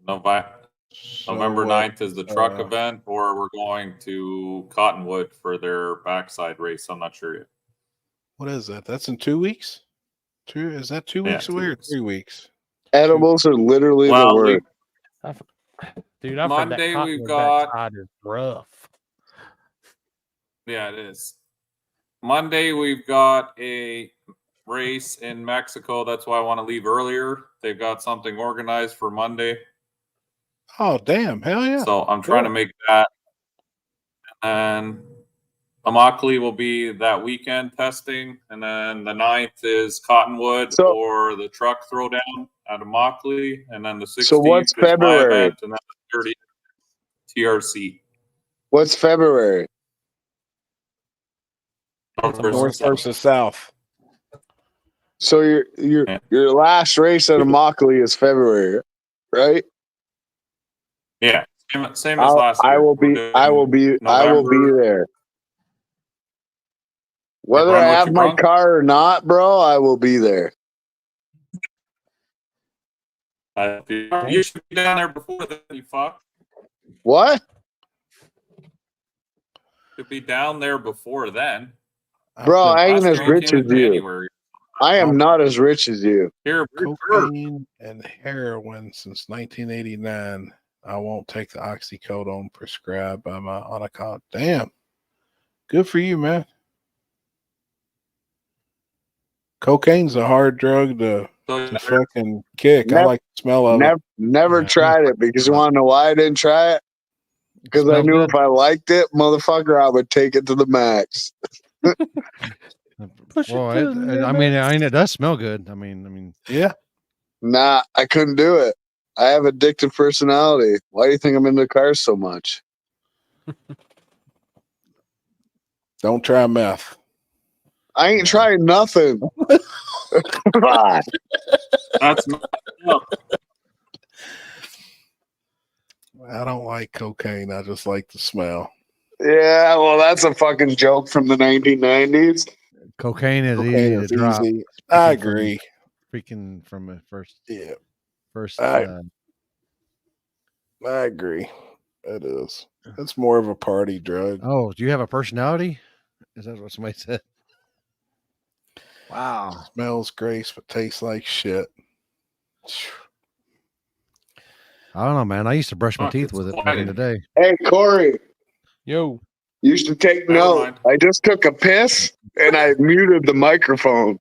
November 9th is the truck event, or we're going to Cottonwood for their backside race. I'm not sure yet. What is that? That's in 2 weeks? Is that 2 weeks away or 3 weeks? Edibles are literally the word. Dude, I've Monday heard that we've got. backside is rough. Yeah, it is. Monday we've got a race in Mexico. That's why I want to leave earlier. They've got something organized for Monday. Oh, damn. Hell yeah. So I'm trying to make that. And Immokalee will be that weekend testing. And then the 9th is Cottonwood or the truck throwdown at Immokalee. And then the 16th So what's is my February? event. And then the 30th TRC. What's February? North versus South. So your last race at Immokalee is February, right? Yeah, same as last year. I will be there. Whether I have my car or not, bro, I will be there. You should be down there before then, you fuck. What? Should be down there before then. Bro, I ain't as rich as you. January. I am not as rich as you. Here, cocaine and heroin since 1989. I won't take the oxycodone prescribed by my on account. Damn. Good for you, man. Cocaine's a hard drug to fucking kick. I like the smell of it. Never tried it because you want to know why I didn't try it? Because I knew if I liked it, motherfucker, I would take it to the max. Well, it does smell good. I mean, yeah. Nah, I couldn't do it. I have addictive personality. Why do you think I'm into cars so much? Don't try meth. I ain't trying nothing. That's I don't like cocaine. I just like the smell. Yeah, well, that's a fucking joke from the 1990s. Cocaine is Cocaine easy is to drop. easy. I Freaking agree. Freaking from a first. Yeah. First. I agree. It is. It's more of a party drug. Oh, do you have a personality? Is that what somebody said? Wow. Smells great, but tastes like shit. I don't know, man. I used to brush my Fuck, teeth it's with it back in the day. Hey, Corey, Yo. you should take Never note. mind. I just took a piss and I muted the microphone.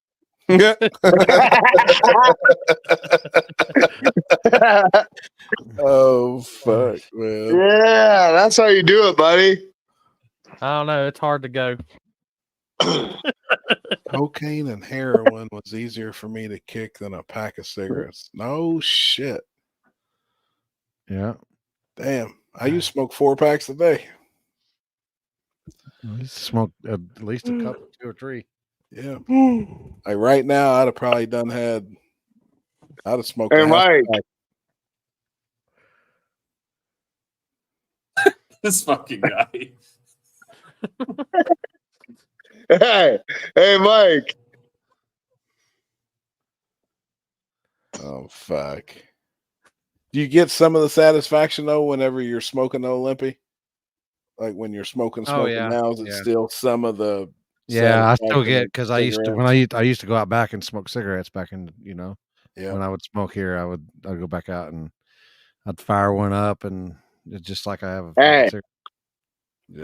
Oh, fuck, man. Yeah, that's how you do it, buddy. I don't know. It's hard to go. Cocaine and heroin was easier for me to kick than a pack of cigarettes. No shit. Yeah. Damn. I used to smoke 4 packs a day. I used to smoke at least a couple, 2 or 3. Yeah. Like right now, I'd have probably I'd have smoked Hey, a half Mike. pack. This fucking guy. Hey, Mike. Oh, fuck. Do you get some of the satisfaction, though, whenever you're smoking, though, Limpy? Like when you're smoking yeah. now, is it Yeah. still some of the Yeah, I still satisfaction get of because I used to cigarettes? I used to go out back and smoke cigarettes back in Yeah. when I would smoke here, I'd go back out and I'd fire one up and it's just like I have a Hey, cigarette.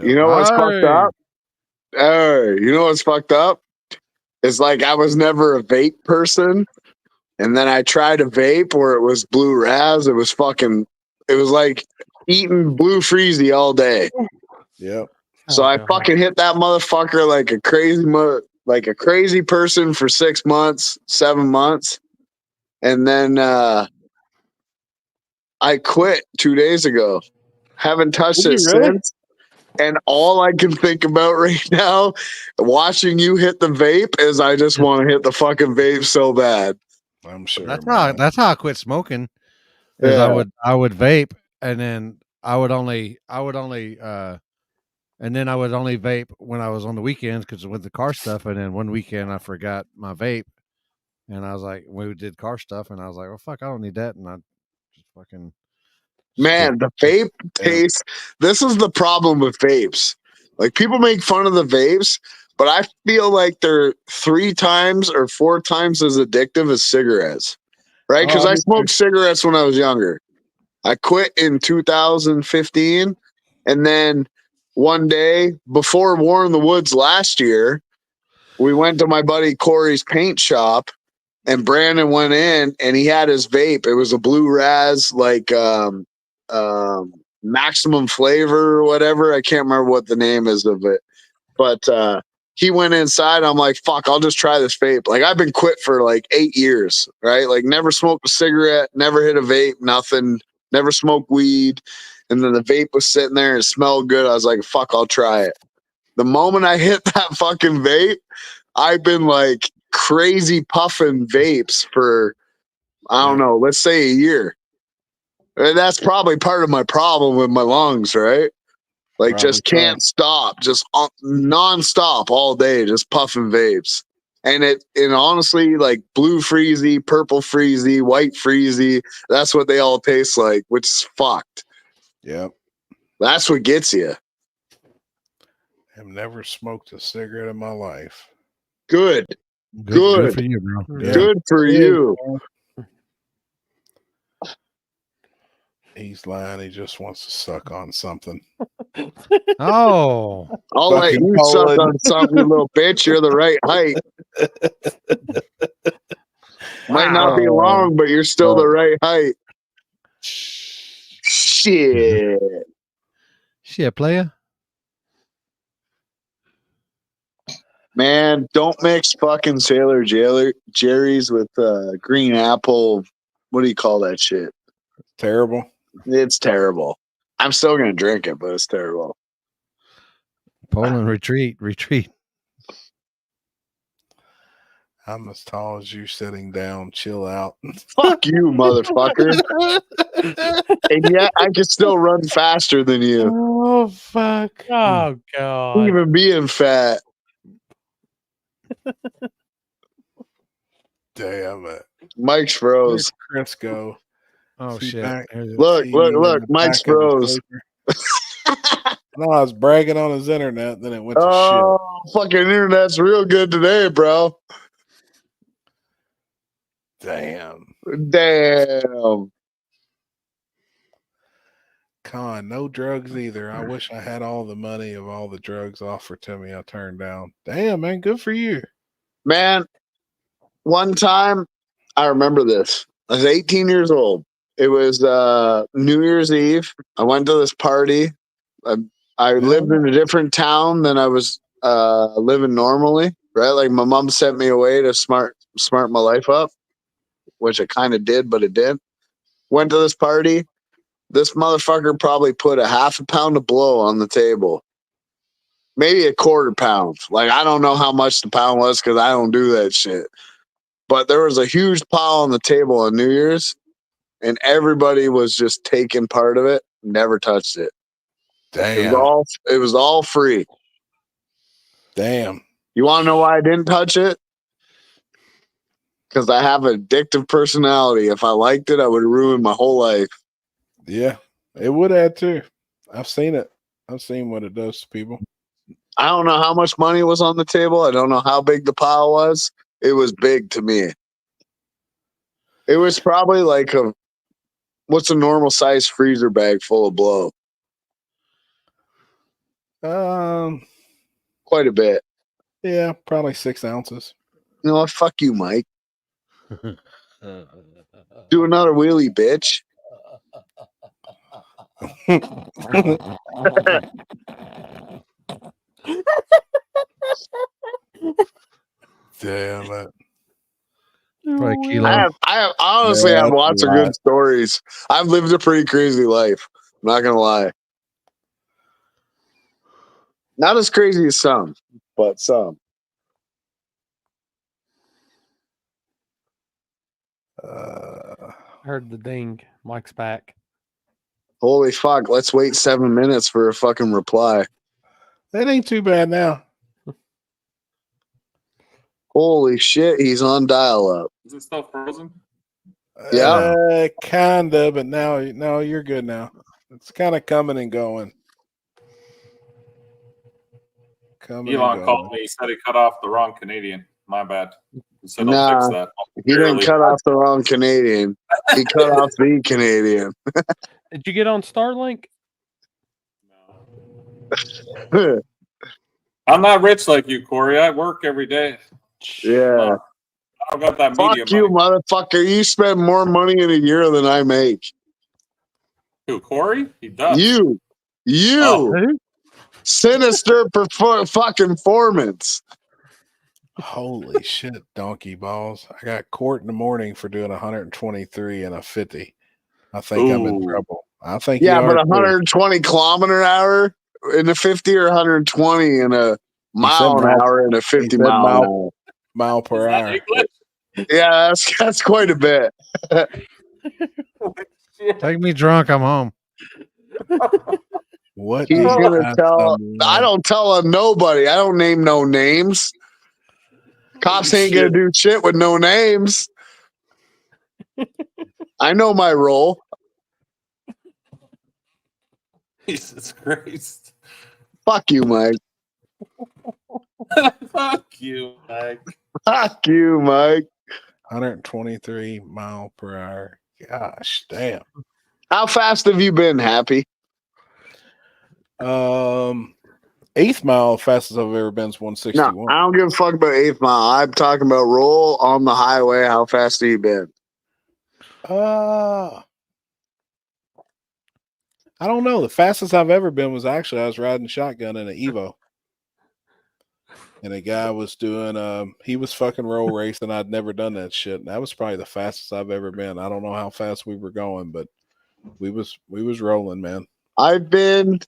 you know what's fucked up? Hey, you know what's fucked up? It's like I was never a vape person. And then I tried a vape where it was blue raz. It was like eating blue freezy all day. Yep. So I fucking hit that motherfucker like a crazy person for 6 months, 7 months. And then I quit 2 days ago. Haven't touched Did it you really? since. And all I can think about right now, watching you hit the vape, is I just want to hit the fucking vape so bad. I'm sure. That's how I quit smoking. Is Yeah. I would vape and then I would only vape when I was on the weekends because with the car stuff. And then one weekend I forgot my vape, and I was like, we did car stuff, and I was like, oh fuck, I don't need that, and I just fucking Man, the vape taste. This is the problem with vapes. Like people make fun of the vapes, but I feel like they're 3 times or 4 times as addictive as cigarettes. Right? Because I smoked cigarettes when I was younger. I quit in 2015. And then one day before War in the Woods last year, we went to my buddy Corey's paint shop and Brandon went in and he had his vape. It was a blue raz, like maximum flavor or whatever. I can't remember what the name is of it. But he went inside. I'm like, fuck, I'll just try this vape. Like I've been quit for like 8 years, right? Like never smoked a cigarette, never hit a vape, nothing, never smoked weed. And then the vape was sitting there and it smelled good. I was like, fuck, I'll try it. The moment I hit that fucking vape, I've been like crazy puffing vapes for, I don't know, let's say a year. And that's probably part of my problem with my lungs, right? Like Probably just can't stop, just nonstop all day, just puffing vapes. And honestly, like blue freezy, purple freezy, white freezy, that's what they all taste like, which is fucked. Yep. That's what gets you. I've never smoked a cigarette in my life. Good. Good for you, bro. Yeah. Good for you. He's lying. He just wants to suck on something. Oh. I'll let Fucking you suck Poland. on something, you little bitch. You're the right height. Might not be long, but you're still the right height. Shit. Shit, player. Man, don't mix fucking Sailor Jerry's with green apple what do you call that shit? Terrible. It's terrible. I'm still gonna drink it, but it's terrible. Poland, retreat. I'm as tall as you, sitting down. Chill out. Fuck you, motherfucker. And yet I can still run faster than you. Oh fuck. Oh God. Even being fat. Damn it. Mike's froze. Where'd Chris go? Oh See shit! back- Look, see look, you in look. the Mike's back of the froze. paper. No, I was bragging on his internet, then it went to Oh, fucking internet's real good today, bro. shit. Damn. Damn. Con, no drugs either. I wish I had all the money of all the drugs offered to me I turned down. Damn, man, good for you. Man, one time, I remember this. I was 18 years old. It was New Year's Eve. I went to this party. I lived in a different town than I was living normally, right? Like my mom sent me away to smart my life up, which I kind of did, but it didn't. Went to this party. This motherfucker probably put a half a pound of blow on the table. Maybe a quarter pound. Like, I don't know how much the pound was because I don't do that shit. But there was a huge pile on the table on New Year's, and everybody was just taking part of it, never touched it. Damn. It was all free. Damn. You want to know why I didn't touch it? Because I have an addictive personality. If I liked it, I would ruin my whole life. Yeah, it would add too. I've seen it. I've seen what it does to people. I don't know how much money was on the table. I don't know how big the pile was. It was big to me. It was probably like what's a normal size freezer bag full of blow? Quite a bit. Yeah, probably 6 ounces. You know what? Fuck you, Mike. Do another wheelie, bitch. Damn it. I honestly have lots of good stories. I've lived a pretty crazy life. I'm not gonna lie. Not as crazy as some, but some. Heard the ding. Mike's back. Holy fuck! Let's wait 7 minutes for a fucking reply. That ain't too bad now. Holy shit! He's on dial-up. Is it still frozen? Yeah, Kinda, but now you're good now. It's kind of coming and going. Elon called me. He said he cut off the wrong Canadian. My bad. He said nah, I'll fix that. he didn't cut off the wrong Canadian. He cut off the Canadian. Did you get on Starlink? I'm not rich like you, Corey. I work every day. Yeah. I don't got that Fuck media you, money. motherfucker. You spend more money in a year than I make. Who, Corey? He does. You. Oh. Sinister fucking performance. Holy shit, donkey balls. I got court in the morning for doing 123 and a 50. I think I'm in trouble. I think yeah, you but are 120 kilometer an hour in a 50 or 120 in a mile an hour in a 50 mile per hour. Yeah, that's quite a bit. Take me drunk. I'm home. What he's gonna tell? I don't tell nobody. I don't name no names. Cops ain't gonna do shit with no names. I know my role. Jesus Christ. Fuck you, Mike. Fuck you, Mike. Fuck you, Mike. 123 mile per hour. Gosh, damn. How fast have you been, Happy? 8th mile fastest I've ever been is 161. No, I don't give a fuck about 8th mile. I'm talking about roll on the highway. How fast have you been? I don't know. The fastest I've ever been was actually I was riding shotgun in an Evo. and a guy was doing he was fucking roll racing. I'd never done that shit. And that was probably the fastest I've ever been. I don't know how fast we were going, but we was rolling, man. I've been,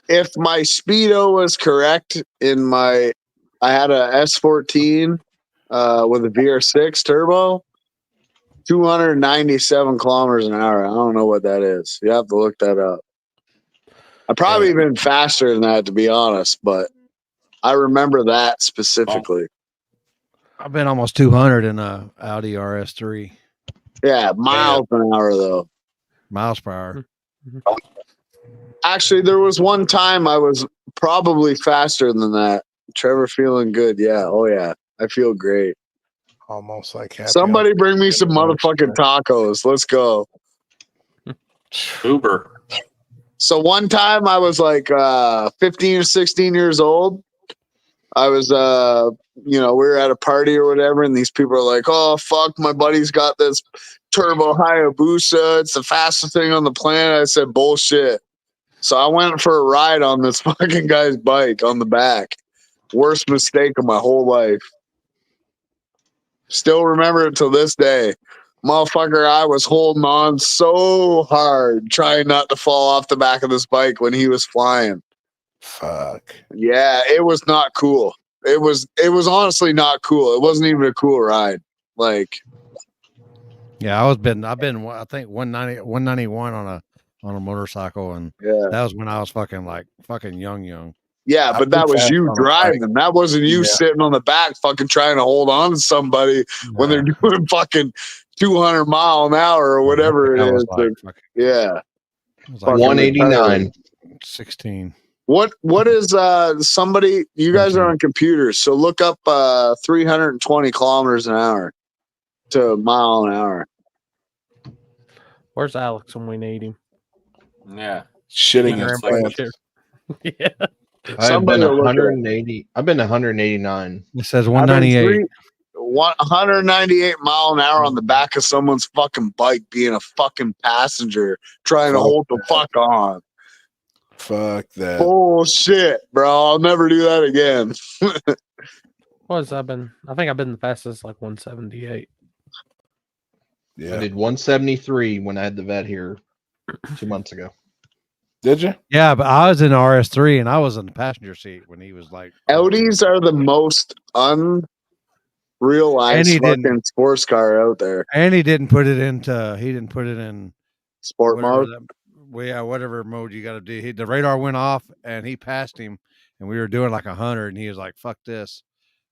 if my speedo was correct I had a S14 with a VR6 turbo, 297 kilometers an hour. I don't know what that is. You have to look that up. I've probably been faster than that, to be honest, but I remember that specifically. I've been almost 200 in a Audi RS3. Yeah, miles an hour though. Miles per hour. Actually, there was one time I was probably faster than that. Trevor feeling good. Yeah. Oh yeah. I feel great. Almost like happy. Somebody bring me some motherfucking tacos. Let's go. Uber. So one time I was like 15 or 16 years old. I was we were at a party or whatever, and these people are like, "Oh fuck, my buddy's got this turbo Hayabusa. It's the fastest thing on the planet." I said, "Bullshit." So I went for a ride on this fucking guy's bike on the back. Worst mistake of my whole life. Still remember it till this day. Motherfucker, I was holding on so hard, trying not to fall off the back of this bike when he was flying. Fuck. Yeah, it was not cool. It was honestly not cool. It wasn't even a cool ride. Like, yeah, I've been I think 191 on a motorcycle, and yeah, that was when I was fucking young. Yeah, but that was you driving. That wasn't you sitting on the back fucking trying to hold on to somebody when they're doing fucking 200 mile an hour or whatever it is. Yeah. 189. 16. What is somebody, you guys are on computers, so look up 320 kilometers an hour to a mile an hour. Where's Alex when we need him? Yeah. Shitting his pants. Yeah. I've been 180. I've been 189. It says 198. 198 mile an hour on the back of someone's fucking bike, being a fucking passenger, trying to hold the fuck on. Fuck that. Bullshit, bro. I'll never do that again. I think I've been the fastest like 178. Yeah. I did 173 when I had the vet here 2 months ago. Did you? Yeah, but I was in RS3 and I was in the passenger seat when he was like. Audis are the most unrealized fucking sports car out there. And he didn't put it in sport mode. Whatever mode you got to do. The radar went off and he passed him, and we were doing like 100, and he was like, "Fuck this,"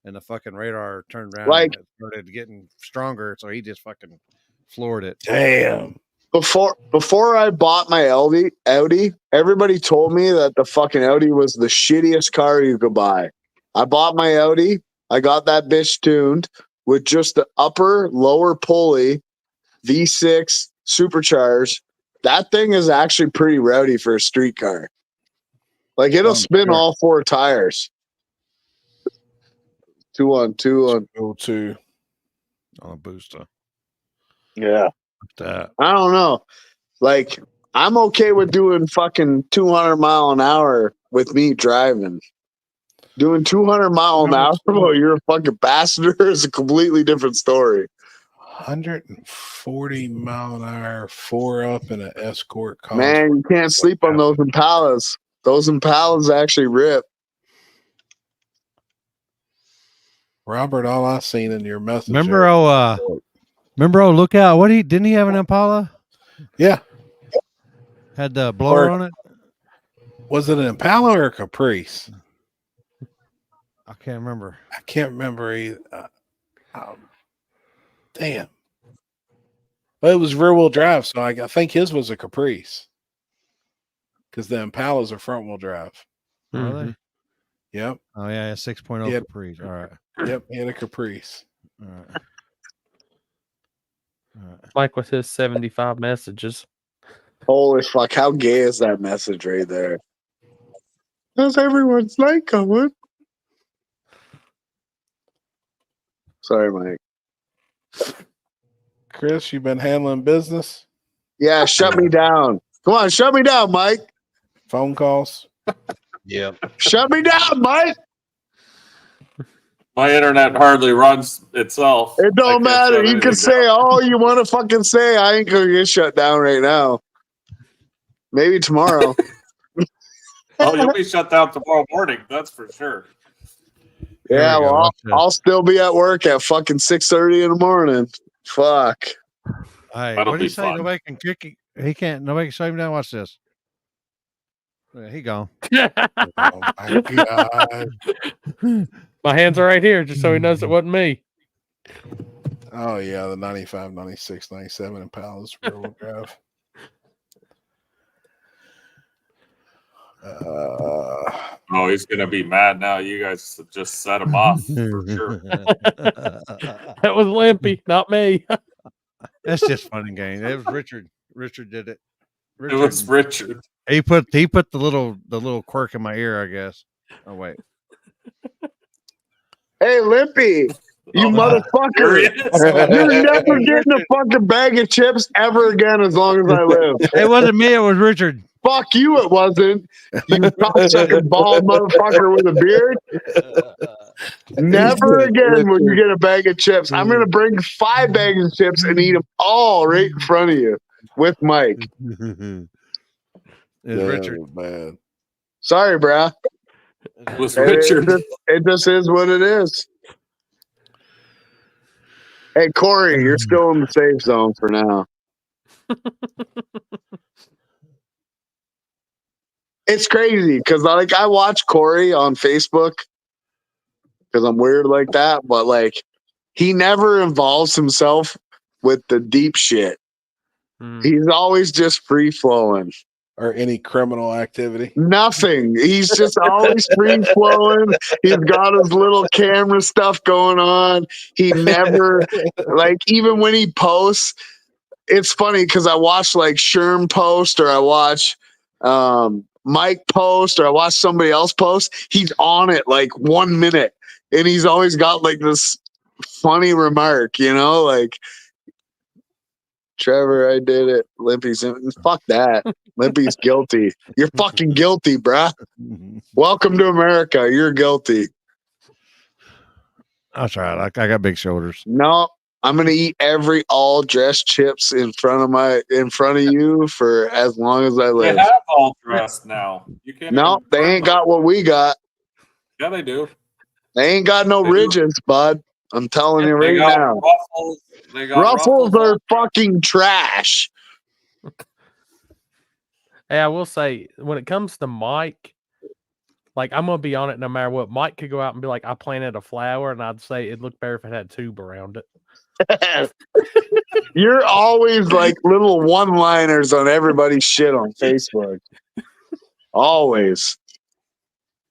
and the fucking radar turned around and it started getting stronger, so he just fucking floored it. Damn. Before I bought my Audi, everybody told me that the fucking Audi was the shittiest car you could buy. I bought my Audi. I got that bitch tuned with just the lower pulley, V6 supercharged. That thing is actually pretty rowdy for a street car. Like, it'll spin all four tires. 2 on 2 on 2 on a booster. Yeah. That. I don't know. Like, I'm okay with doing fucking 200 mile an hour with me driving. Doing 200 mile an hour while you're a fucking passenger is a completely different story. 140 mile an hour, 4 up in an Escort car. Man, you can't sleep on those Impalas. Those Impalas actually rip. Robert, all I seen in your message. Remember Lookout? Didn't he have an Impala? Yeah. Had the blower on it? Was it an Impala or a Caprice? I can't remember. I can't remember either. Damn. Well, it was rear wheel drive, so I think his was a Caprice. Because the Impalas are front wheel drive. Are they? Yep. Oh, yeah, 6.0 Caprice. All right. Yep, he had a Caprice. All right. Mike with his 75 messages. Holy fuck, how gay is that message right there? How's everyone's night going? Sorry, Mike. Chris, you been handling business? Yeah, shut me down. Come on, shut me down, Mike. Phone calls? Yeah. Shut me down, Mike. My internet hardly runs itself. It I don't can't matter. shut You can anything say all you want to fucking say. I ain't gonna get shut down right now. Maybe tomorrow. Oh, you'll be shut down tomorrow morning. That's for sure. Yeah, we go. well, Watch this. I'll still be at work at fucking 6:30 in the morning. Fuck. Hey, That'll what did he be say? fun. Nobody can kick him. He can't. Nobody can shut him down. Watch this. Yeah, he gone. Oh my god. My hands are right here, just so he knows it wasn't me. Oh yeah, the 95, 96, 97 Impalas rear-wheel drive. Oh, he's gonna be mad now. You guys just set him off for sure. That was Limpy, not me. That's just fun and game. It was Richard. Richard did it. It was Richard. He put the little quirk in my ear, I guess. Oh wait. Hey, Limpy, you motherfucker. You're never getting a fucking bag of chips ever again as long as I live. It wasn't me. It was Richard. Fuck you, it wasn't. You cocksucking bald motherfucker with a beard. Never again will you get a bag of chips. I'm going to bring 5 bags of chips and eat them all right in front of you with Mike. It's Richard. Man. Sorry, brah. It was Richard. It just is what it is. Hey, Corey, you're still in the safe zone for now. It's crazy because I watch Corey on Facebook because I'm weird like that, but like he never involves himself with the deep shit. He's always just free flowing. Or any criminal activity. Nothing. He's just always free flowing. He's got his little camera stuff going on. He never even when he posts, it's funny because I watch like Sherm post or I watch Mike post or I watch somebody else post. He's on it like 1 minute and he's always got like this funny remark, like Trevor, I did it. Limpy's fuck that. Limpy's guilty. You're fucking guilty, bruh. Welcome to America. You're guilty. That's right. I got big shoulders. No, I'm gonna eat every all dressed chips in front of you for as long as I They live. have all dressed now. You can't. No, they ain't got what we got. Yeah, they do. They ain't got no ridges, bud. I'm telling you right now. Ruffles. They got Ruffles are fucking trash. Hey, I will say, when it comes to Mike, like I'm gonna be on it no matter what. Mike could go out and be like, "I planted a flower," and I'd say it'd look better if it had tube around it. You're always like little one-liners on everybody's shit on Facebook. Always.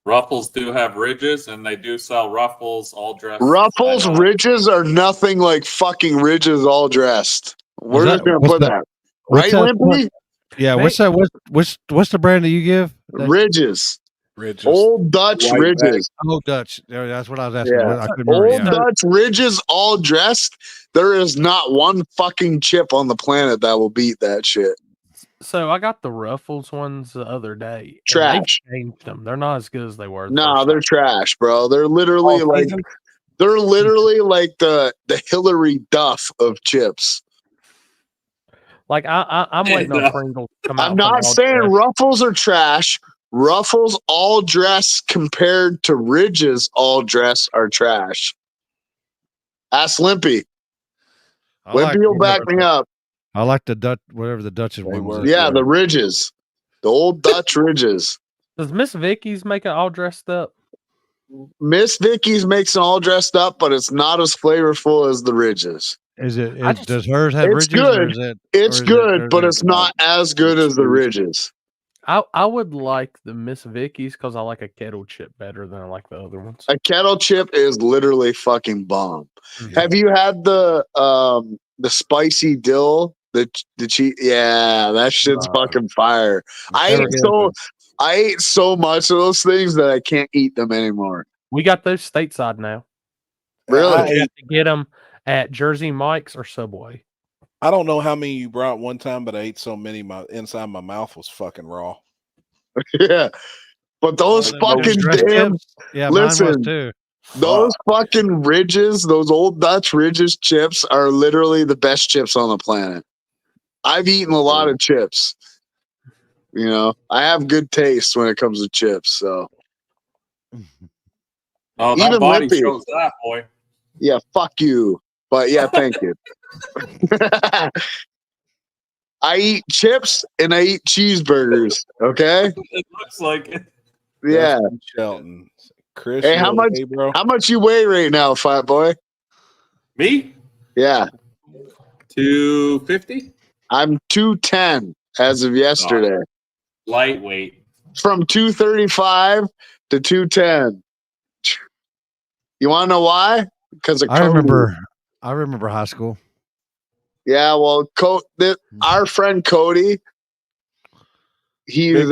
Ruffles do have ridges, and they do sell Ruffles all dressed. Ruffles ridges are nothing like fucking ridges all dressed. We're just gonna put that. Right, Limpy? Yeah, what's that? What's the brand that you give? Ridges. Ridges. Old Dutch White ridges. Old Dutch. That's what I was asking. Yeah. I couldn't remember. Old Dutch ridges all dressed. There is not one fucking chip on the planet that will beat that shit. So I got the Ruffles ones the other day. Trash. They changed them. They're not as good as they were. No, they're trash, bro. They're literally like the Hillary Duff of chips. Like I'm waiting on Pringles to come out. I'm not saying Ruffles are trash. Ruffles all dress compared to Ridges all dress are trash. Ask Limpy. Limpy will back me up. I like the Dutch, whatever the Dutchess one was. Yeah, the Ridges. The old Dutch Ridges. Does Miss Vicky's make it all dressed up? Miss Vicky's makes it all dressed up, but it's not as flavorful as the Ridges. Does hers have It's ridges? good. It's good, but it's not as good as the Ridges. I would like the Miss Vicky's because I like a kettle chip better than I like the other ones. A kettle chip is literally fucking bomb. Mm-hmm. Have you had the spicy dill? The cheese? Yeah, that shit's fucking fire. I ate so much of those things that I can't eat them anymore. We got those stateside now. Really? You have to get them at Jersey Mike's or Subway. I don't know how many you brought one time, but I ate so many inside my mouth was fucking raw. Yeah. But those fucking damn yeah, listen, mine was too. Those fucking Ridges, those old Dutch Ridges chips are literally the best chips on the planet. I've eaten a lot of chips. You know, I have good taste when it comes to chips. So, Oh, even that body Lippy. shows that, boy. Yeah, fuck you. But yeah, thank you. I eat chips and I eat cheeseburgers. Okay. It looks like it. Yeah. Dustin Shelton. Chris, Hey, you how much? okay, bro? How much you weigh right now, fat boy? Me? Yeah, 250? I'm 210 as of yesterday. Lightweight. From 235 to 210. You want to know why? Because of I Cody. remember high school. Yeah, well, our friend Cody, he's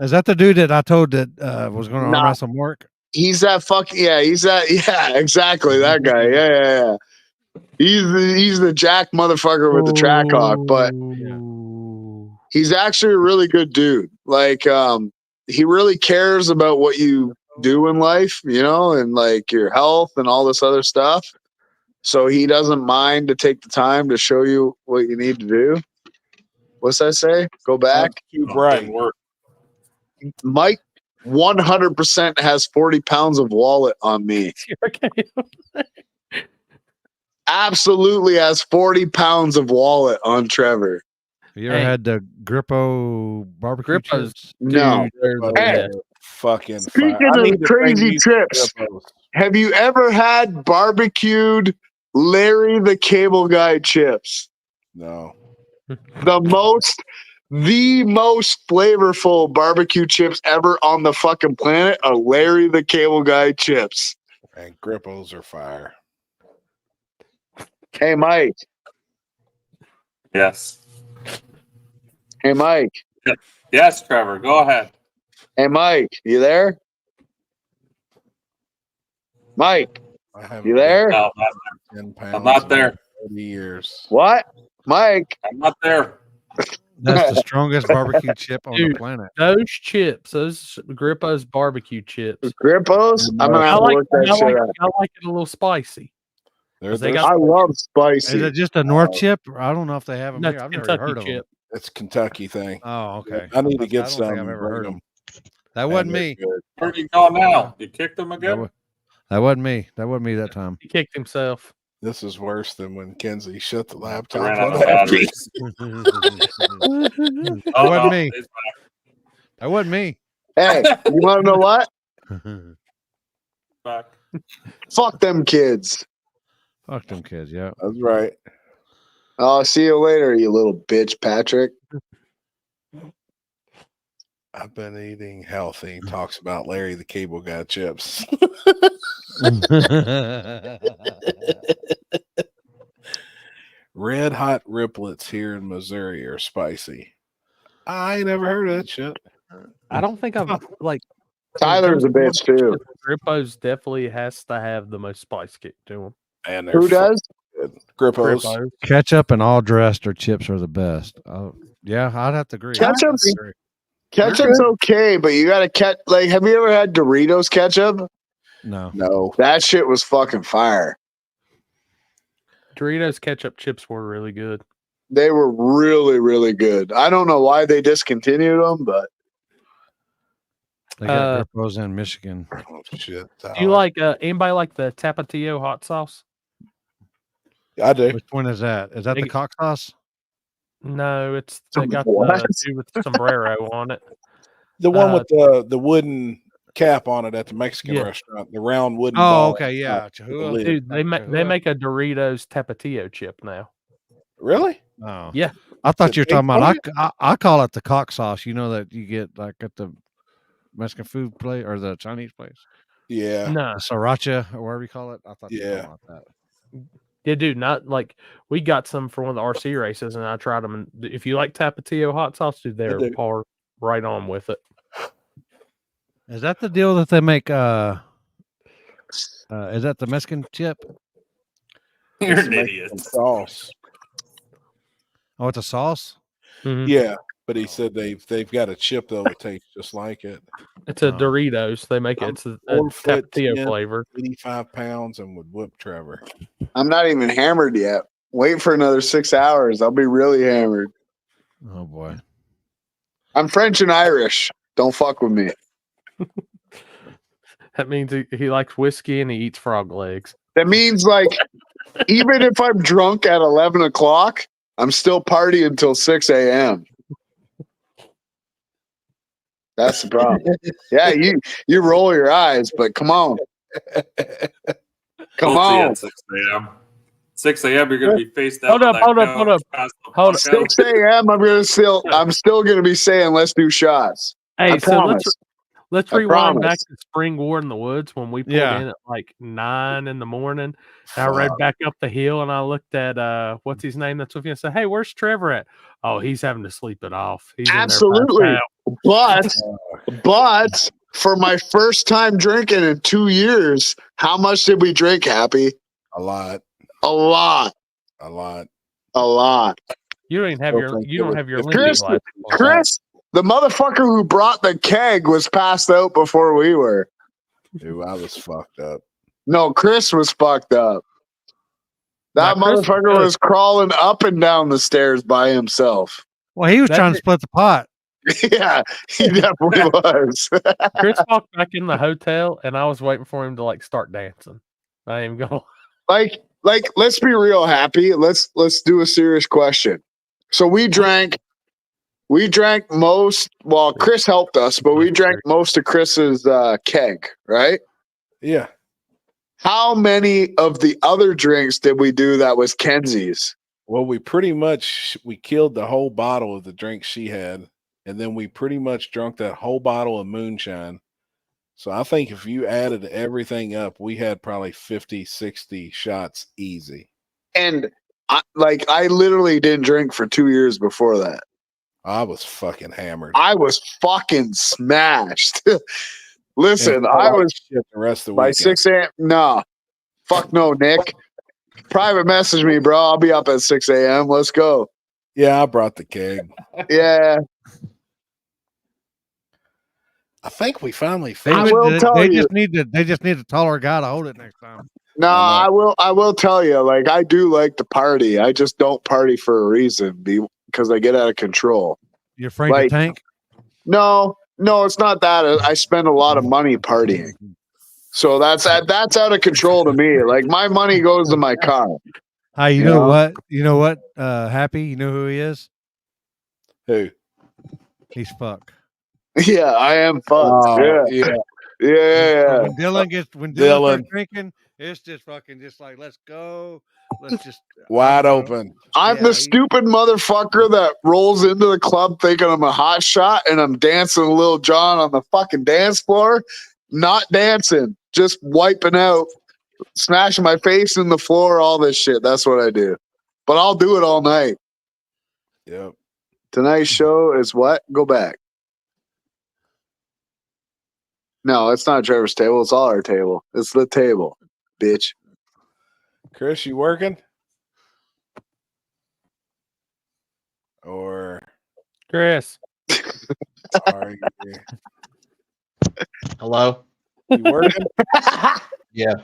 Is that the dude that I told that was going to arm wrestle Mark? He's that fucking yeah, exactly that guy. Yeah. He's the jack motherfucker with the track hawk, but he's actually a really good dude. Like, he really cares about what you do in life, you know, and like your health and all this other stuff. So he doesn't mind to take the time to show you what you need to do. What's that say? Go back. Too bright. Mike 100% has 40 pounds of wallet on me. Absolutely has 40 pounds of wallet on Trevor. Have you ever had the Grippo barbecue chips? No. Hey, fucking speaking fire. of crazy trips, have you ever had barbecued Larry the Cable Guy chips? No. The most flavorful barbecue chips ever on the fucking planet are Larry the Cable Guy chips. And Grippos are fire. Hey, Mike. Yes. Hey, Mike. Yes, Trevor. Go ahead. Hey, Mike. You there? Mike. You there? No, I'm not there. 30 years. What? Mike. I'm not there. That's the strongest barbecue chip on the planet. Those chips, those Grippo's barbecue chips. Grippos? I'm gonna have to look that shit up. I like it a little spicy. I love spicy. Is it just a North chip? I don't know if they have them That's here. I've never Kentucky heard of them. chip. It's a Kentucky thing. Oh, okay. I need to get I don't some. think I've ever bring heard them. them. That wasn't me. Where you going now? You kicked him again? That wasn't me. That wasn't me that time. He kicked himself. This is worse than when Kenzie shut the laptop ran out on of that batteries. piece. That wasn't me. That wasn't me. Hey, you want to know what? Back. Fuck them kids. Fuck them kids, yeah. That's right. I'll see you later, you little bitch, Patrick. I've been eating healthy. Talks about Larry the Cable Guy chips. Red hot riplets here in Missouri are spicy. I ain't never heard of that shit. I don't think I've like Tyler's a bitch too. Grippo's definitely has to have the most spice kick to him. And Who does? Grippos. Grippo's. Ketchup and all dressed or chips are the best. Oh, yeah, I'd have to agree. Ketchup's okay, but you gotta have you ever had Doritos ketchup? No. No. That shit was fucking fire. Doritos ketchup chips were really good. They were really, really good. I don't know why they discontinued them, but They got Grippos in Michigan. Oh shit. Do you like anybody like the Tapatio hot sauce? I do. Which one is that? Is that the cock sauce? No, it's they got What? the dude with the sombrero on it. The one with the wooden cap on it at the Mexican restaurant, the round wooden ball. Okay, yeah. Dude, they make a Doritos Tapatio chip now. Really? Oh, yeah. I thought you were talking about. I call it the cock sauce. You know that you get like at the Mexican food place or the Chinese place. Yeah. No, sriracha or whatever you call it. I thought you were talking about that. Yeah, dude, not like we got some for one of the RC races, and I tried them. And if you like Tapatio hot sauce, dude, they're right on with it. Is that the deal that they make? Is that the Mexican chip? You're an idiot. Sauce. Oh, it's a sauce. Mm-hmm. Yeah. But he said they've got a chip though that tastes just like it. It's a Doritos. They make it. It's a Tapatio flavor. 85 pounds and would whip Trevor. I'm not even hammered yet. Wait for another 6 hours. I'll be really hammered. Oh boy. I'm French and Irish. Don't fuck with me. That means he likes whiskey and he eats frog legs. That means like even if I'm drunk at 11 o'clock, I'm still partying until 6 a.m. That's the problem. Yeah, you roll your eyes, but come on. Come on. 6 a.m. 6 a.m. You're gonna be face down. Hold up. 6 a.m. I'm still gonna be saying let's do shots. Hey, I so promise. let's I rewind back promise. to Spring War in the Woods when we pulled Yeah. in at like 9 in the morning. And I rode back up the hill and I looked at what's his name that's with you and said, "Hey, where's Trevor at?" Oh, he's having to sleep it off. He's Absolutely. In there passed out. But for my first time drinking in 2 years, how much did we drink, Happy? A lot. A lot. A lot. A lot. You don't even have your lemon Chris, glass. Chris, the motherfucker who brought the keg was passed out before we were. Dude, I was fucked up. No, Chris was fucked up. That motherfucker was crawling up and down the stairs by himself. Well, he was trying to split the pot. Yeah, he definitely was. Chris walked back in the hotel and I was waiting for him to like start dancing. I ain't going. Like, let's be real, Happy. Let's do a serious question. So we drank most. Well, Chris helped us, but we drank most of Chris's keg, right? Yeah. How many of the other drinks did we do that was Kenzie's? Well, we killed the whole bottle of the drink she had, and then we pretty much drank that whole bottle of moonshine. So I think if you added everything up, we had probably 50, 60 shots easy. And I literally didn't drink for 2 years before that. I was fucking hammered. I was fucking smashed. Listen, I was shit the rest of the by weekend. 6 a.m. No, fuck no, Nick. Private message me, bro. I'll be up at 6 a.m. Let's go. Yeah, I brought the keg. Yeah. I think we finally They finished. just need a taller guy to hold it next time. No, I will tell you, like, I do like to party. I just don't party for a reason because I get out of control. You're Frank the Tank? No, it's not that. I spend a lot of money partying. So that's out of control to me. Like, my money goes to my car. Hey, you know what? You know what? Happy, you know who he is? Who? He's fuck. Yeah, I am fucked. Yeah. When Dylan starts drinking, it's just fucking just like, let's go. Let's just wide open. I'm the stupid motherfucker that rolls into the club thinking I'm a hot shot and I'm dancing a Lil Jon on the fucking dance floor. Not dancing, just wiping out, smashing my face in the floor, all this shit. That's what I do. But I'll do it all night. Yep. Tonight's show is what? Go back. No, it's not Trevor's table. It's all our table. It's the table, bitch. Chris, you working? Or Chris? Are you? Hello? You working? Yeah.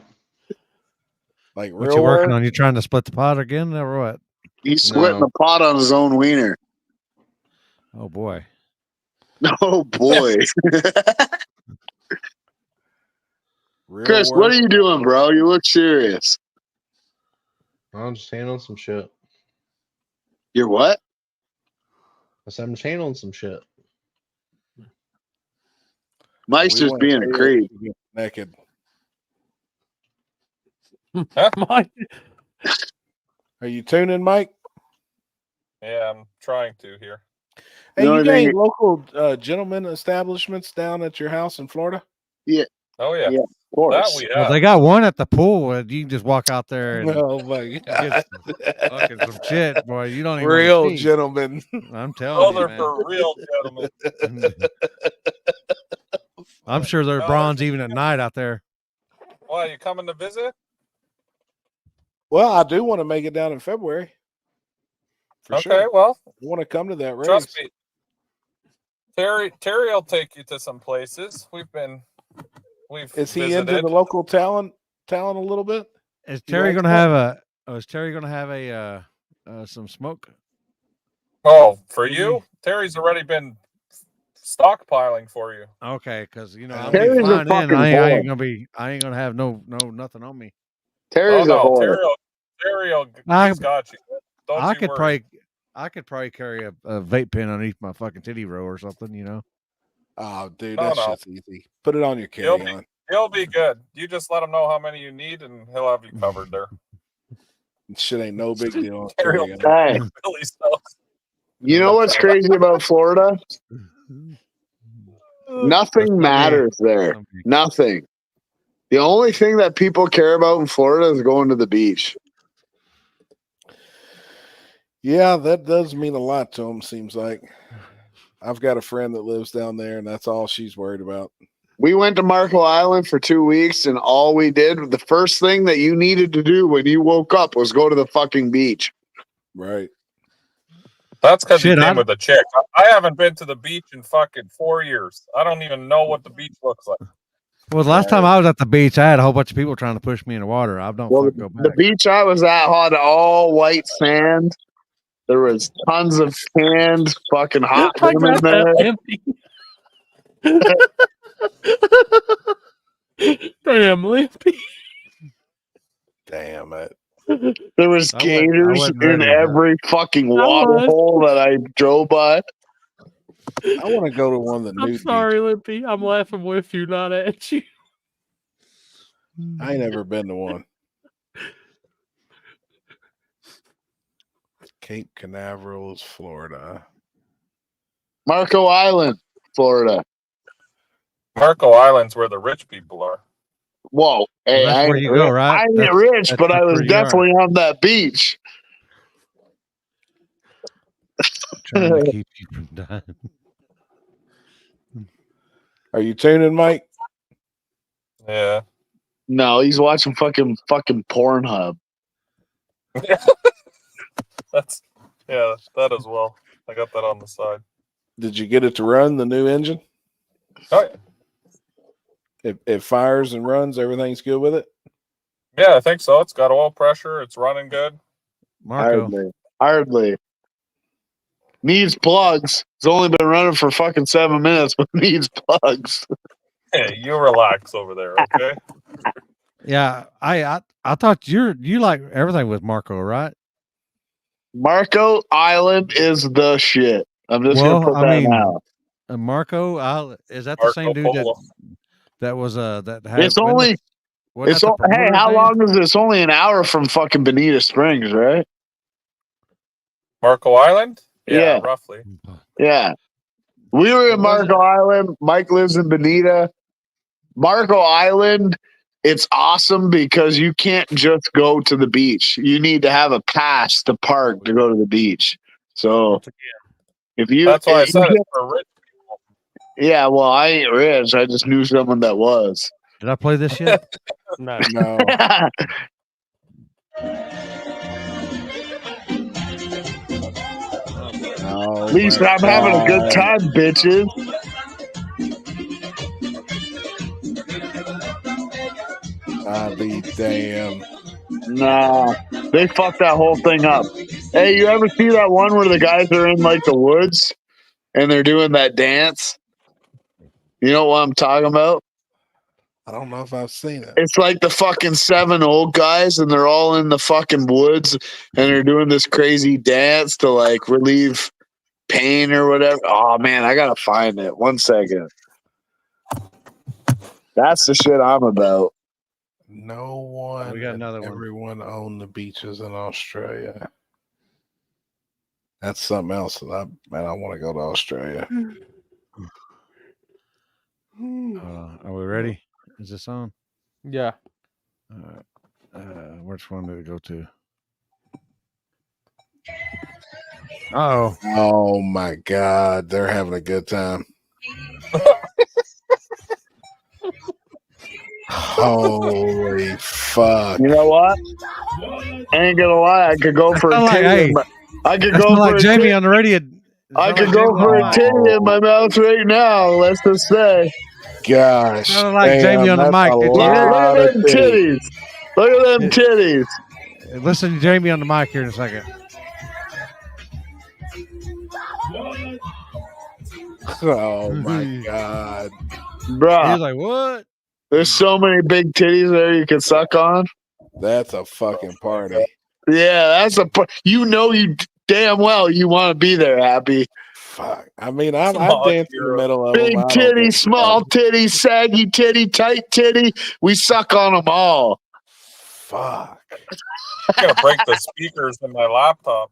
Like What real you working work? on? You trying to split the pot again or what? He's splitting the pot on his own wiener. Oh boy. Oh boy. Chris, what are you doing, bro? You look serious. I'm just handling some shit. You're what? I said I'm just handling some shit. Mike's just being a creep. Naked. Mike. Are you tuning, Mike? Yeah, I'm trying to here. Hey, you got any local gentleman establishments down at your house in Florida? Yeah. Oh yeah. Yeah, of course. That we Well, have. they got one at the pool. You can just walk out there and Oh my get fucking some shit, boy. You don't even real wanna see. gentlemen. I'm telling you, they're man. for real gentlemen. I'm sure they're bronze even at night out there. Why, you coming to visit? Well, I do want to make it down in February. For Okay, sure. well, I want to come to that race. trust me. Terry will take you to some places. We've Is he visited. into the local talent a little bit? Is Terry likes gonna that? have a some smoke? Oh, for you? Terry's already been stockpiling for you. Okay, because I'm Terry's a flying in. fucking I ain't whore. gonna have no nothing on me. Terry's a whore. He's got you. Don't I you could worry. probably carry a vape pen underneath my fucking titty row or something. Oh, dude, No, that's no. just easy. Put it on your carry-on. He'll be good. You just let him know how many you need, and he'll have you covered there. Shit ain't no big deal on Terry will carry-on. Hey, Billy stuff. you know what's crazy about Florida? Nothing matters there. Nothing. The only thing that people care about in Florida is going to the beach. Yeah, that does mean a lot to them, seems like. I've got a friend that lives down there, and that's all she's worried about. We went to Marco Island for 2 weeks, and all we did, the first thing that you needed to do when you woke up was go to the fucking beach. Right. That's because he came with a chick. I haven't been to the beach in fucking 4 years. I don't even know what the beach looks like. Well, the last time I was at the beach, I had a whole bunch of people trying to push me in the water. I don't Well, go back. the beach I was at had all white sand. There was tons of canned fucking hot women there. Damn, Limpy. Damn it. There was gators wasn't in ready. every fucking water hole that I drove by. I want to go to one of the I'm nude sorry, Limpy. I'm laughing with you, not at you. I ain't never been to one. Cape Canaveral, Florida. Marco Island, Florida. Marco Island's where the rich people are. Whoa. Hey, that's where you go, right? I ain't rich, but I was where you are. definitely on that beach. Trying to keep you from dying. Are you tuning, Mike? Yeah. No, he's watching fucking Pornhub. That as well. I got that on the side. Did you get it to run, the new engine? Oh, yeah. It fires and runs. Everything's good with it? Yeah, I think so. It's got oil pressure. It's running good. Marco. Hardly. Needs plugs. It's only been running for fucking 7 minutes, but needs plugs. Hey, you relax over there, okay? Yeah, I thought you like everything with Marco, right? Marco Island is the shit. I'm just gonna put that now. Marco, is that the same dude that was that had? It's only. Hey, how long is this? Only an hour from fucking Bonita Springs, right? Marco Island? Yeah, roughly. Yeah, we were in Marco Island. Mike lives in Bonita. Marco Island. It's awesome because you can't just go to the beach. You need to have a pass to park to go to the beach. So if you, that's why I said it's for rich people. Yeah, well, I ain't rich. I just knew someone that was. Did I play this yet? No. At least I'm having a good time, bitches. I'll be damn. Nah, they fucked that whole thing up. Hey, you ever see that one where the guys are in like the woods and they're doing that dance? You know what I'm talking about? I don't know if I've seen it. It's like the fucking 7 old guys and they're all in the fucking woods and they're doing this crazy dance to like relieve pain or whatever. Oh man, I gotta find it. 1 second. That's the shit I'm about. No one. We got another one. Everyone owned the beaches in Australia. That's something else that I want to go to Australia. Are we ready? Is this on? Yeah. Which one did it go to? Oh. Oh my God. They're having a good time. Holy fuck. You know what? I ain't gonna lie. I could go for a like, titty. hey, I could that's go like for a Jamie titty. on the radio. I could go for a titty in my mouth right now. Let's just say. Gosh, Sounded like Jamie on the that's mic, a didn't you? Look lot at of them titties. titties. Look at them titties. Listen to Jamie on the mic here in a second. Oh my God, He Bruh, was like, "What?" there's so many big titties there you can suck on. that's a fucking party. Yeah, that's you know you damn well you want to be there, Happy. Fuck. I mean, I Small dance in the hero. middle of Big them. I don't titty, give a small fuck. titty, saggy titty, tight titty. We suck on them all. Fuck. I'm gonna break the speakers in my laptop.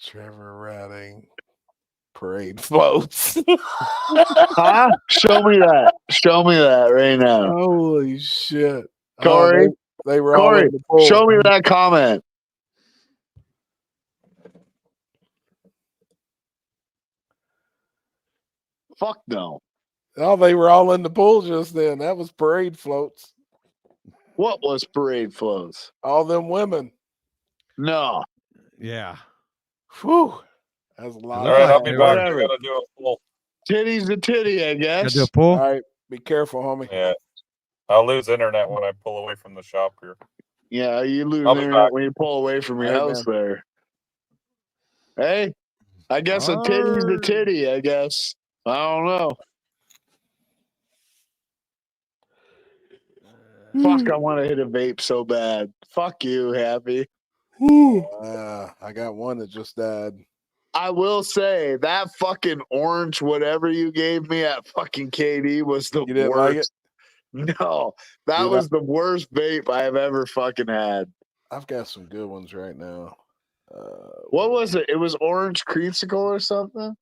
Trevor Redding. Parade floats. Huh? Show me that. Show me that right now. Holy shit. Corey, they were all Corey, in the pool. show me that comment. Fuck no. Oh, they were all in the pool just then. That was parade floats. What was parade floats? All them women. No. Yeah. Whew. That's a lot. All right, I'll like be they back. were. I gotta do a full. Titty's a titty, I Gotta guess. do a pull. All right. Be careful, homie. Yeah, I'll lose internet when I pull away from the shop here. Yeah, you lose I'll be internet back. when you pull away from your All right, house there. Hey, I guess a titty's a titty, I guess. I don't know. Fuck, I want to hit a vape so bad. Fuck you, Happy. I got one that just died. I will say that fucking orange whatever you gave me at fucking KD was the You didn't worst. like it? No, that Dude, was the worst vape I have ever fucking had. I've got some good ones right now. What was it? It was orange creamsicle or something?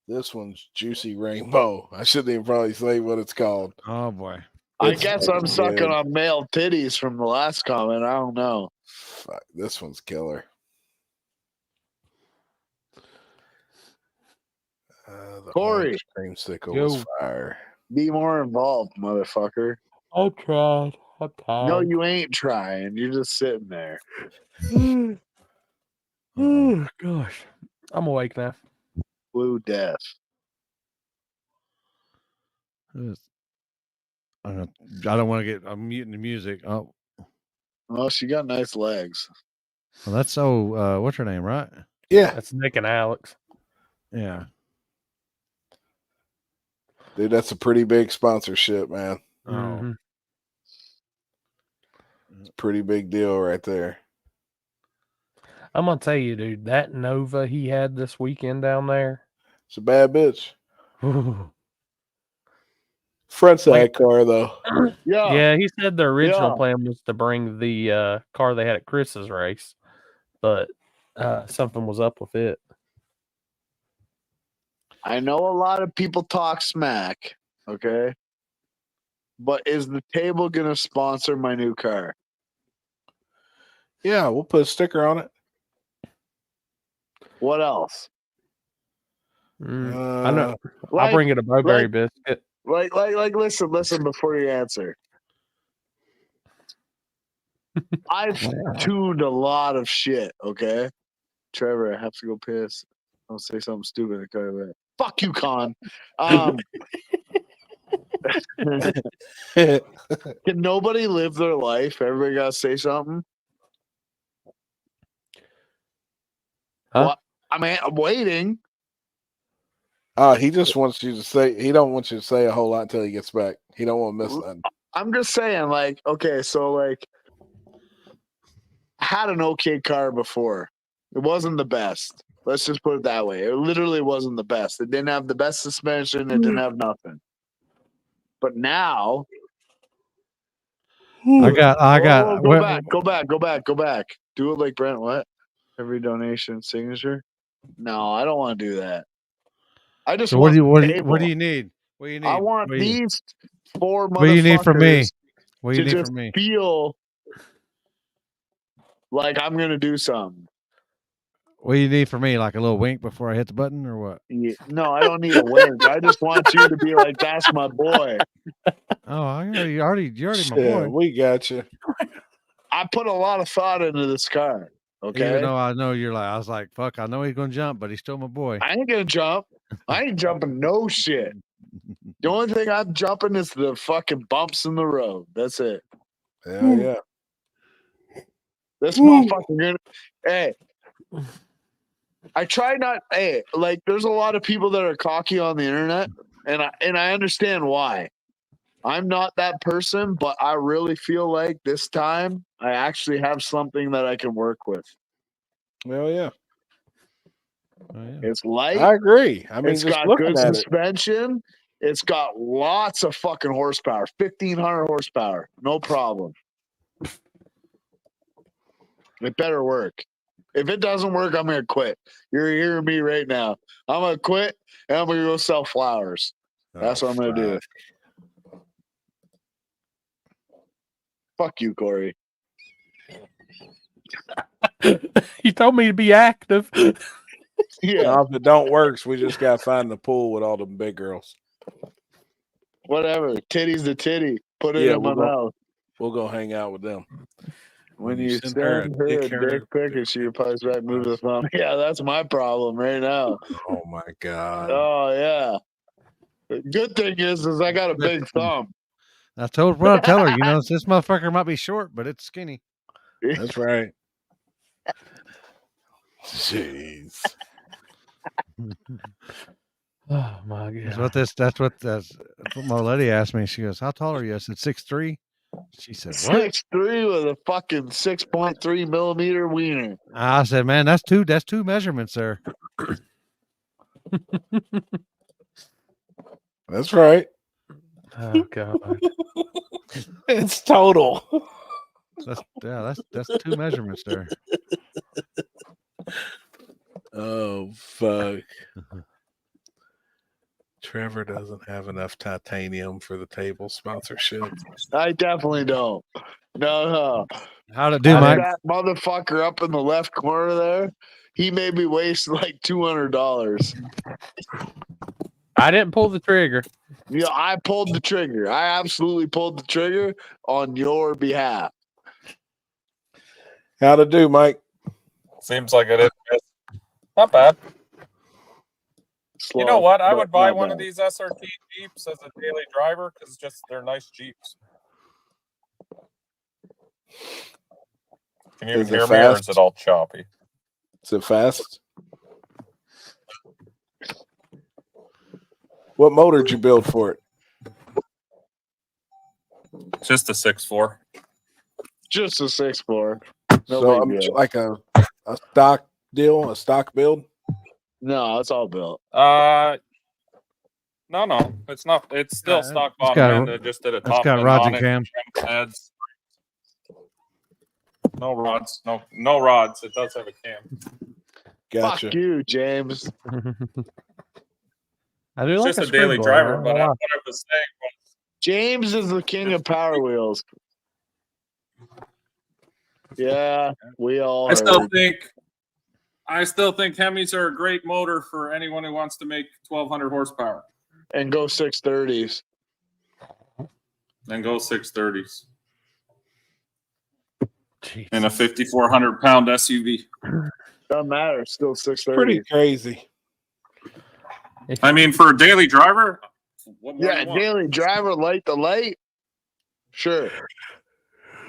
This one's Juicy Rainbow. I shouldn't even probably say what it's called. Oh boy. I It's guess I'm fucking sucking good. on male titties from the last comment. I don't know. Fuck, this one's killer. The Corey. orange creamsicle Yo. was fire. Be more involved, motherfucker. I tried. I'm tired. No, you ain't trying. You're just sitting there. Oh gosh, I'm awake now. Blue death. I don't want to get. I'm muting the music. Oh, Oh, she got nice legs. well, that's so. What's her name, right? Yeah, That's Nick and Alex. Yeah. dude, that's a pretty big sponsorship, man. Oh, Mhm. It's a pretty big deal right there. I'm gonna tell you, dude, that Nova he had this weekend down there. It's a bad bitch. yeah, Front side car though. Yeah. he said the original Yeah. plan was to bring the car they had at Chris's race, but something was up with it. I know a lot of people talk smack, okay? But is the table going to sponsor my new car? Yeah, we'll put a sticker on it. What else? I know. I'll Like- bring it a blueberry like- biscuit. Like, listen before you answer. I've tuned a lot of shit, okay? Trevor, I have to go piss. Don't say something stupid. Okay? Fuck you, Con. Can nobody live their life? Everybody got to say something? Huh? What? I mean, I'm waiting. He just wants you to say. He don't want you to say a whole lot until he gets back. He don't want to miss nothing. I'm just saying, like, okay, so like, I had an okay car before. It wasn't the best. Let's just put it that way. It literally wasn't the best. It didn't have the best suspension. It didn't have nothing. But now, I got. Go back. Do it like Brent. What? Every donation signature. No, I don't want to do that. I just. So want what do the you table. need? What do you need? I want What do you- these four motherfuckers. What do you need from me? What do to you need just from me? feel like I'm gonna do something. What do you need from me? Like a little wink before I hit the button, or what? Yeah, no, I don't need a wink. I just want you to be like, "That's my boy." Oh, you're already my Yeah, boy. we got you. I put a lot of thought into this car. Okay. Even though I know you're like, I was like, fuck, I know he's gonna jump, but he's still my boy. I ain't gonna jump. I ain't jumping no shit. The only thing I'm jumping is the fucking bumps in the road. That's it. Hell yeah. This motherfucker gonna. Hey, I try not. Hey, like, there's a lot of people that are cocky on the internet, and I understand why. I'm not that person, but I really feel like this time I actually have something that I can work with. Hell yeah. It's light. I agree. I mean, it's just got looking good at it. suspension. It's got lots of fucking horsepower. 1,500 horsepower. No problem. It better work. If it doesn't work, I'm going to quit. You're hearing me right now. I'm going to quit, and I'm going to go sell flowers. That's what I'm going to do. Fuck you, Corey. You told me to be active. Yeah. Now, if it don't work, we just got to find the pool with all them big girls. Whatever. Titty's the titty. Put it in my mouth. We'll go hang out with them. When you send her a dick pic and she replies back, move the thumb. Yeah, that's my problem right now. Oh my God. Oh yeah. The good thing is I got a big thumb. I tell her, you know, this motherfucker might be short, but it's skinny. That's right. Jeez. Oh my God. That's what my lady asked me. She goes, how tall are you? I said 6'3". She said, what? 6'3" with a fucking 6.3 millimeter wiener. I said, man, that's two measurements there. That's right. Oh God. It's total. That's two measurements there. Oh fuck. Trevor doesn't have enough titanium for the table sponsorship. I definitely don't. No. How'd it do, Mike? That motherfucker up in the left corner there, he made me waste like $200. I didn't pull the trigger. Yeah, I pulled the trigger. I absolutely pulled the trigger on your behalf. How'd it do, Mike? Seems like it is. Not bad. Slow, you know what? I but would buy not one bad. of these SRT Jeeps as a daily driver because they're nice Jeeps. Can you Is it hear me or is fast? it all choppy? Is it fast? What motor did you build for it? Just a 6.4. Just a 6.4. No So big deal. like a stock deal, a stock build? No, it's all built. No, it's not. It's still stock bottom end. Just did a top got end rods on and it. cams. Heads. No rods. No rods. It does have a cam. Gotcha. Fuck you, James. I do It's like just a daily driver, but what I was saying was James is the king of Power Wheels. Yeah, we all I still heard. think Hemis are a great motor for anyone who wants to make 1,200 horsepower. And go 630s. Then go 630s. Jesus. In a 5,400 pound SUV. Doesn't matter. Still 630s. Pretty crazy. I mean, for a daily driver, what more Yeah, do you want? daily driver, light the light. Sure.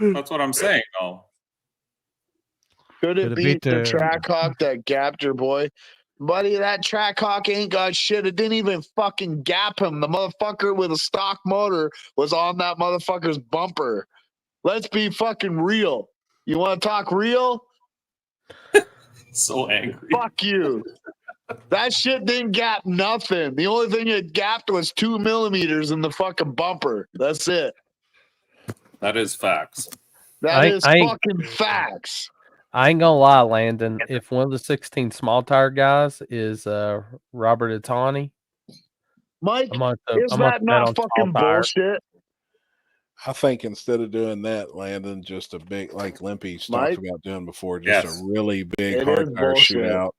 That's what I'm saying, though. Could it Could it beat beat the the- Trackhawk that gapped your boy? Buddy, that Trackhawk ain't got shit. It didn't even fucking gap him. The motherfucker with a stock motor was on that motherfucker's bumper. Let's be fucking real. You want to talk real? So angry. Fuck you. That shit didn't gap nothing. The only thing it gapped was 2 millimeters in the fucking bumper. That's it. That is facts. That is fucking facts. I ain't gonna lie, Landon. If one of the 16 small tire guys is Robert Itani, Mike, I'm is that not fucking bullshit? I think instead of doing that, Landon, just a big, like Limpy's talked Mike? about doing before, just Yes. a really big It hard is tire bullshit. shootout.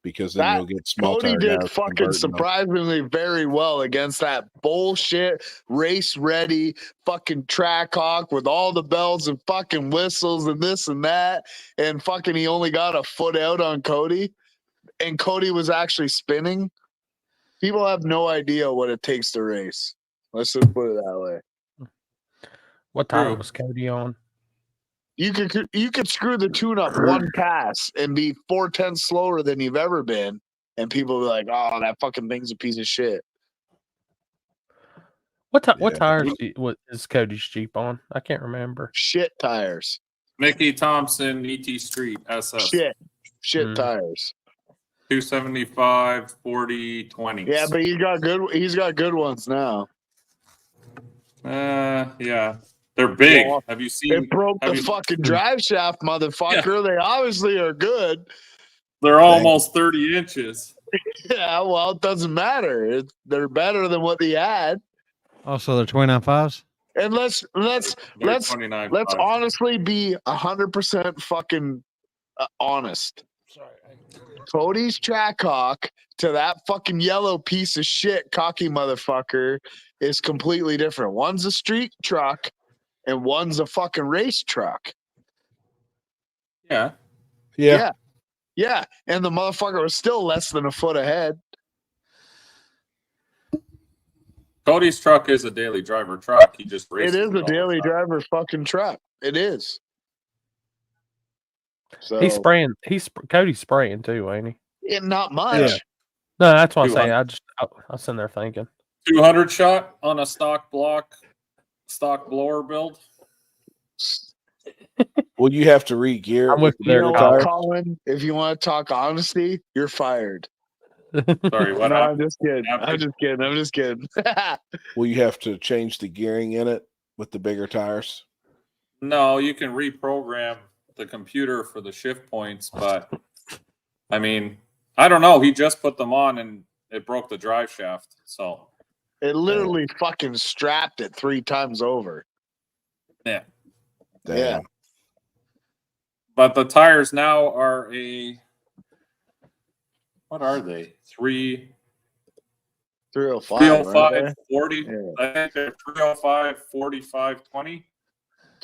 because then you'll get small Cody tire did guys fucking converting them. surprisingly very well against that bullshit race ready fucking track hawk with all the bells and fucking whistles and this and that. And fucking he only got a foot out on Cody. And Cody was actually spinning. People have no idea what it takes to race. Let's just put it that way. What tire was Cody on? You could screw the tune up one pass and be 4/10 slower than you've ever been, and people will be like, "Oh, that fucking thing's a piece of shit." What tires is Cody's Jeep on? I can't remember. Shit tires. Mickey Thompson, ET Street, SS. Shit tires. 275, 40, 20. Yeah, but he's got good ones now. Yeah. They're big. Well, have you seen? It broke the fucking drive shaft, motherfucker. Yeah. They obviously are good. They're almost 30 inches. Yeah, well, it doesn't matter. They're better than what they had. Also, they're 29.5s. And let's honestly be 100% fucking honest. Sorry. Cody's track hawk to that fucking yellow piece of shit cocky motherfucker is completely different. One's a street truck and one's a fucking race truck. Yeah. And the motherfucker was still less than a foot ahead. Cody's truck is a daily driver truck. He just races. It is a daily driver fucking truck. It is. So He's spraying. Cody's spraying too, ain't he? Not much. Yeah. No, that's what I'm saying. I was sitting there thinking 200 shot on a stock blower build. Well, you have to re-gear. I'm with You know what, Colin? If you want to talk honesty, you're fired. Sorry, what? No, I'm just kidding. I'm just kidding. Will you have to change the gearing in it with the bigger tires? No, you can reprogram the computer for the shift points, but I mean, I don't know. He just put them on and it broke the drive shaft. So it literally fucking strapped it 3 times over. Yeah. Damn. Yeah. But the tires now are what are they? 305. 305, 40. Yeah. I think they're 305, 45, 20.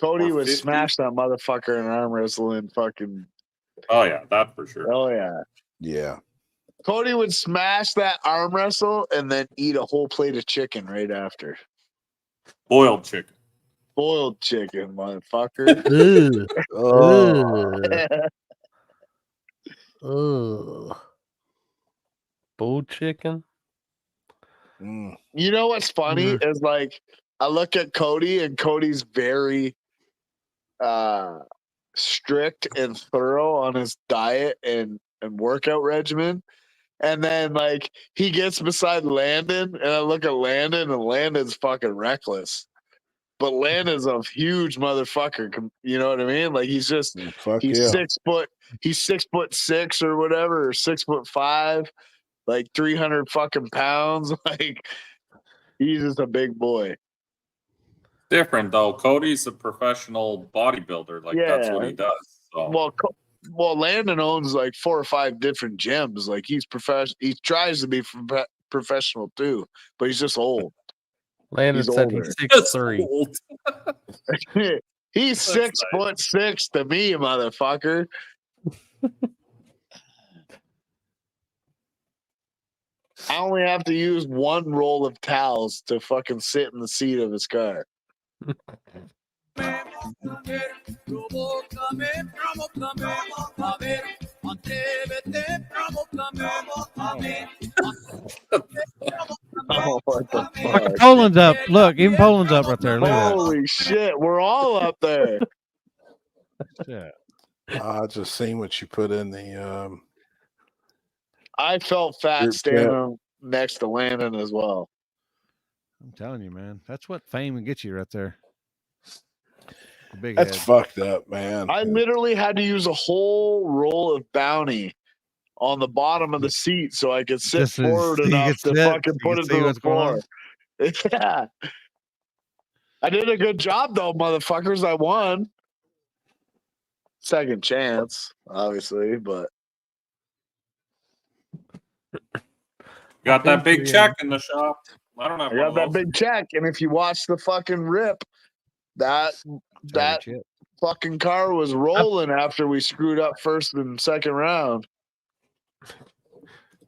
Cody would smash that motherfucker in arm wrestling fucking. Oh, yeah, that for sure. Oh, yeah. Yeah. Cody would smash that arm wrestle and then eat a whole plate of chicken right after. Boiled chicken. Boiled chicken, motherfucker. Bull chicken. You know what's funny is like I look at Cody and Cody's very strict and thorough on his diet and workout regimen. And then like he gets beside Landon and I look at Landon and Landon's fucking reckless. But Landon's a huge motherfucker. You know what I mean? Like he's 6 foot. He's 6'6" or whatever, or 6'5", like 300 fucking pounds. Like he's just a big boy. Different though. Cody's a professional bodybuilder. Like that's what he does. So. Well, Landon owns like 4 or 5 different gyms. Like he's professional. He tries to be professional too, but he's just old. Landon said he's 6'3". He's 6'6" to me, motherfucker. I only have to use 1 roll of towels to fucking sit in the seat of his car. Oh, what the fuck? Poland's up. Look, even Poland's up right there. Look at Holy shit, we're all up there. Yeah. I just seen what you put in the. I felt fat standing next to Landon as well. I'm telling you, man. That's what fame can get you right there. That's fucked up, man. I literally had to use a whole roll of Bounty on the bottom of the seat so I could sit forward enough to fucking put it to the floor. Yeah. I did a good job though, motherfuckers. I won. Second chance, obviously, but Got that big check in the shop. I don't have I one got of that those. big check, and if you watch the fucking rip, that fucking car was rolling after we screwed up first and second round.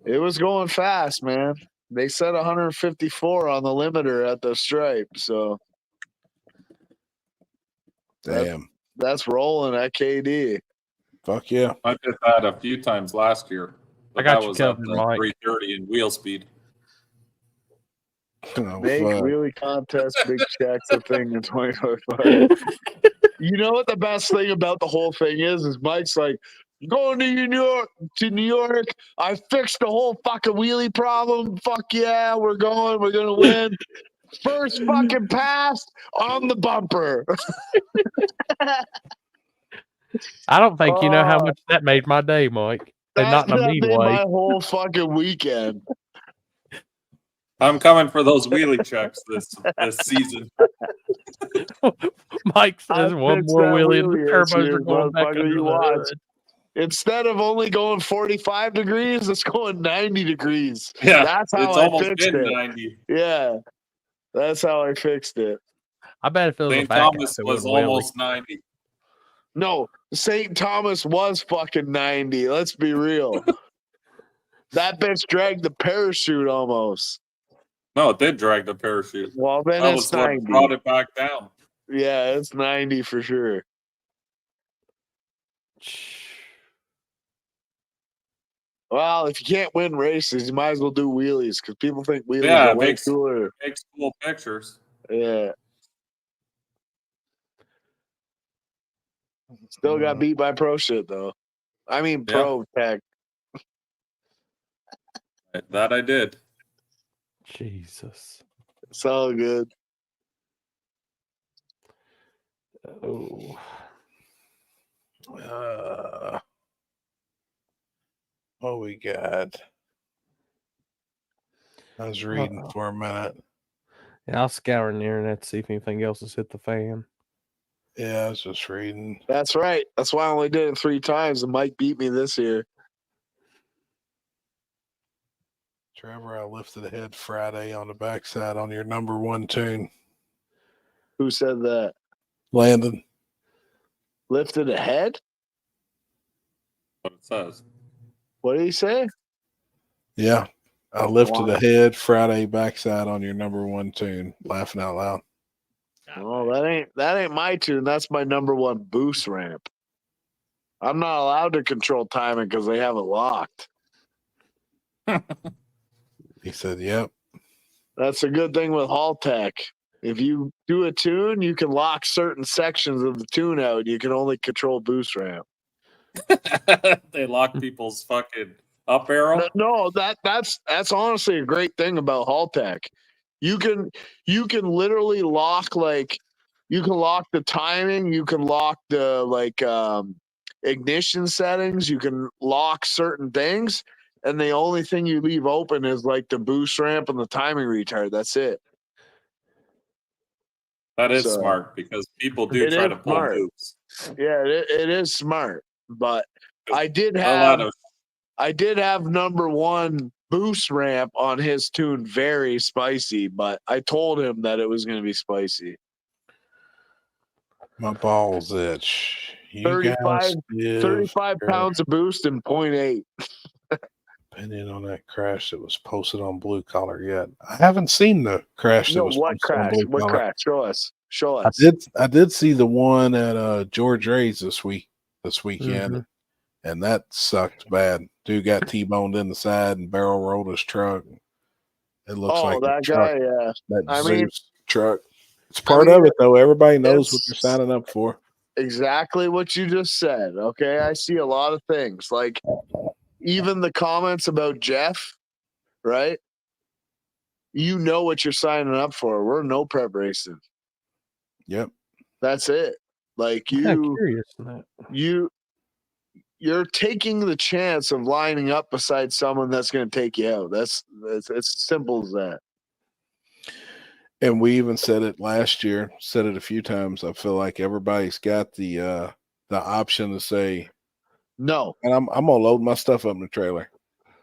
It was going fast, man. They said 154 on the limiter at the stripe, so Damn. that's rolling at KD. Fuck yeah. I did that a few times last year. But I got that you was covered, at the Mike. 330 in wheel speed. Oh, Make fuck. wheelie contest big checks a thing in 2025. You know what the best thing about the whole thing is Mike's like, going to New York. I fixed the whole fucking wheelie problem. Fuck yeah, we're going. We're gonna win. First fucking pass on the bumper. I don't think you know how much that made my day, Mike. And not in a That mean made way. my whole fucking weekend. I'm coming for those wheelie checks this season. Mike I says one fixed more that wheelie and the wheelie this turbos year, are going back motherfucker, under you the watch. hood. Instead of only going 45 degrees, it's going 90 degrees. Yeah, that's how it's I almost fixed been it. 90. Yeah, that's how I fixed it. I bet if it was a St. back Thomas out, it was would wheelie. almost 90. No, St. Thomas was fucking 90. Let's be real. That bitch dragged the parachute almost. No, it did drag the parachute. Well, then That it's was what 90. brought it back down. Yeah, it's 90 for sure. Well, if you can't win races, you might as well do wheelies because people think wheelies Yeah, are it way makes cooler. cool pictures. Yeah. Still got beat by pro shit though. I mean pro tech. That I did. Jesus. It's all good. Oh. What we got? I was reading for a minute. Yeah, I'll scour the internet to see if anything else has hit the fan. Yeah, I was just reading. That's right. That's why I only did it 3 times, and Mike beat me this year. Trevor, I lifted a head Friday on the backside on your number 1 tune. Who said that? Landon. Lifted a head? What it says. What did he say? Yeah. I lifted a head Friday backside on your number 1 tune. Laughing out loud. Oh, that ain't my tune. That's my number 1 boost ramp. I'm not allowed to control timing because they have it locked. He said, "Yep." That's a good thing with Hall Tech. If you do a tune, you can lock certain sections of the tune out. You can only control boost ramp. They lock people's fucking up arrow. No, that's honestly a great thing about Hall Tech. You can literally lock you can lock the timing, you can lock the ignition settings, you can lock certain things, and the only thing you leave open is the boost ramp and the timing retard. That's it. That is smart because people do try to pull moves. Yeah, it is smart. But I did have number 1 boost ramp on his tune very spicy, but I told him that it was going to be spicy. My balls itch. 35 pounds of boost and 0.8. Opinion on that crash that was posted on Blue Collar yet? I haven't seen the crash that was posted on Blue Collar. What crash? Show us. I did see the one at George Ray's this weekend, and that sucked bad. Dude got T-boned in the side and barrel rolled his truck. It looks like that guy, yeah. That Zeus truck. It's part of it though. Everybody knows what they're signing up for. Exactly what you just said. Okay, I see a lot of things like even the comments about Jeff, right? You know what you're signing up for. We're no prep racing. Yep. That's it. You're taking the chance of lining up beside someone that's going to take you out. It's as simple as that. And we even said it last year, said it a few times. I feel like everybody's got the option to say no. And I'm gonna load my stuff up in the trailer.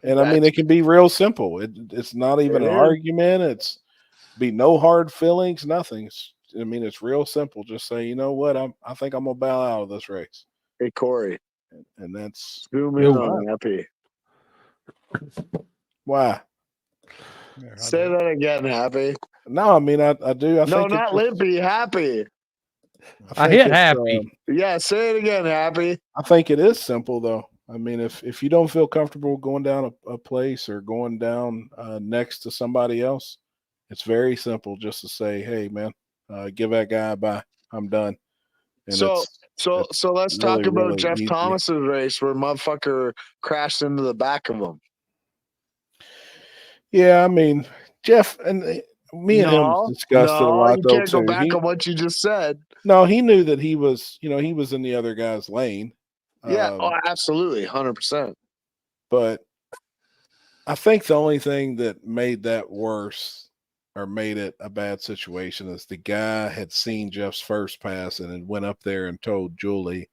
And I mean, it can be real simple. It's not even It an is. argument. It's be no hard feelings, nothing. I mean, it's real simple. Just say, you know what, I think I'm gonna bow out of this race. Hey, Corey. And that's zoom in on Happy. Why. Say that again, Happy. No, I mean, I do. I No, think not Limpy, Happy. I think hit it's, Happy. Yeah, say it again, Happy. I think it is simple though. I mean, if you don't feel comfortable going down a place or going down next to somebody else, it's very simple just to say, "Hey, man, give that guy a bye. I'm done." And So let's talk really, about really Jeff easy. Thomas's race where motherfucker crashed into the back of him. Yeah, I mean, Jeff and me and him discussed it a lot you though can't go too. back on what you just said. No, he knew that he was in the other guy's lane. Yeah, absolutely, 100%. But I think the only thing that made that worse or made it a bad situation is the guy had seen Jeff's first pass and had went up there and told Julie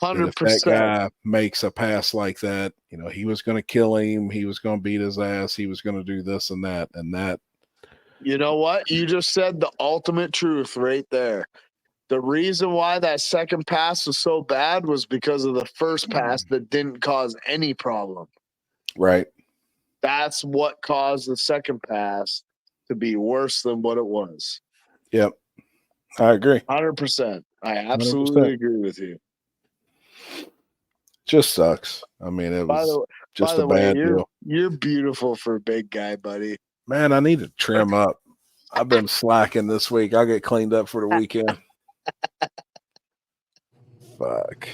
that if that 100%. guy makes a pass like that, he was going to kill him, he was going to beat his ass, he was going to do this and that. And that. You know what? You just said the ultimate truth right there. The reason why that second pass was so bad was because of the first pass that didn't cause any problem. Right. That's what caused the second pass to be worse than what it was. Yep. I agree. 100%. I absolutely agree with you. Just sucks. I mean, it was just a bad deal. You're beautiful for a big guy, buddy. Man, I need to trim up. I've been slacking this week. I'll get cleaned up for the weekend. Fuck.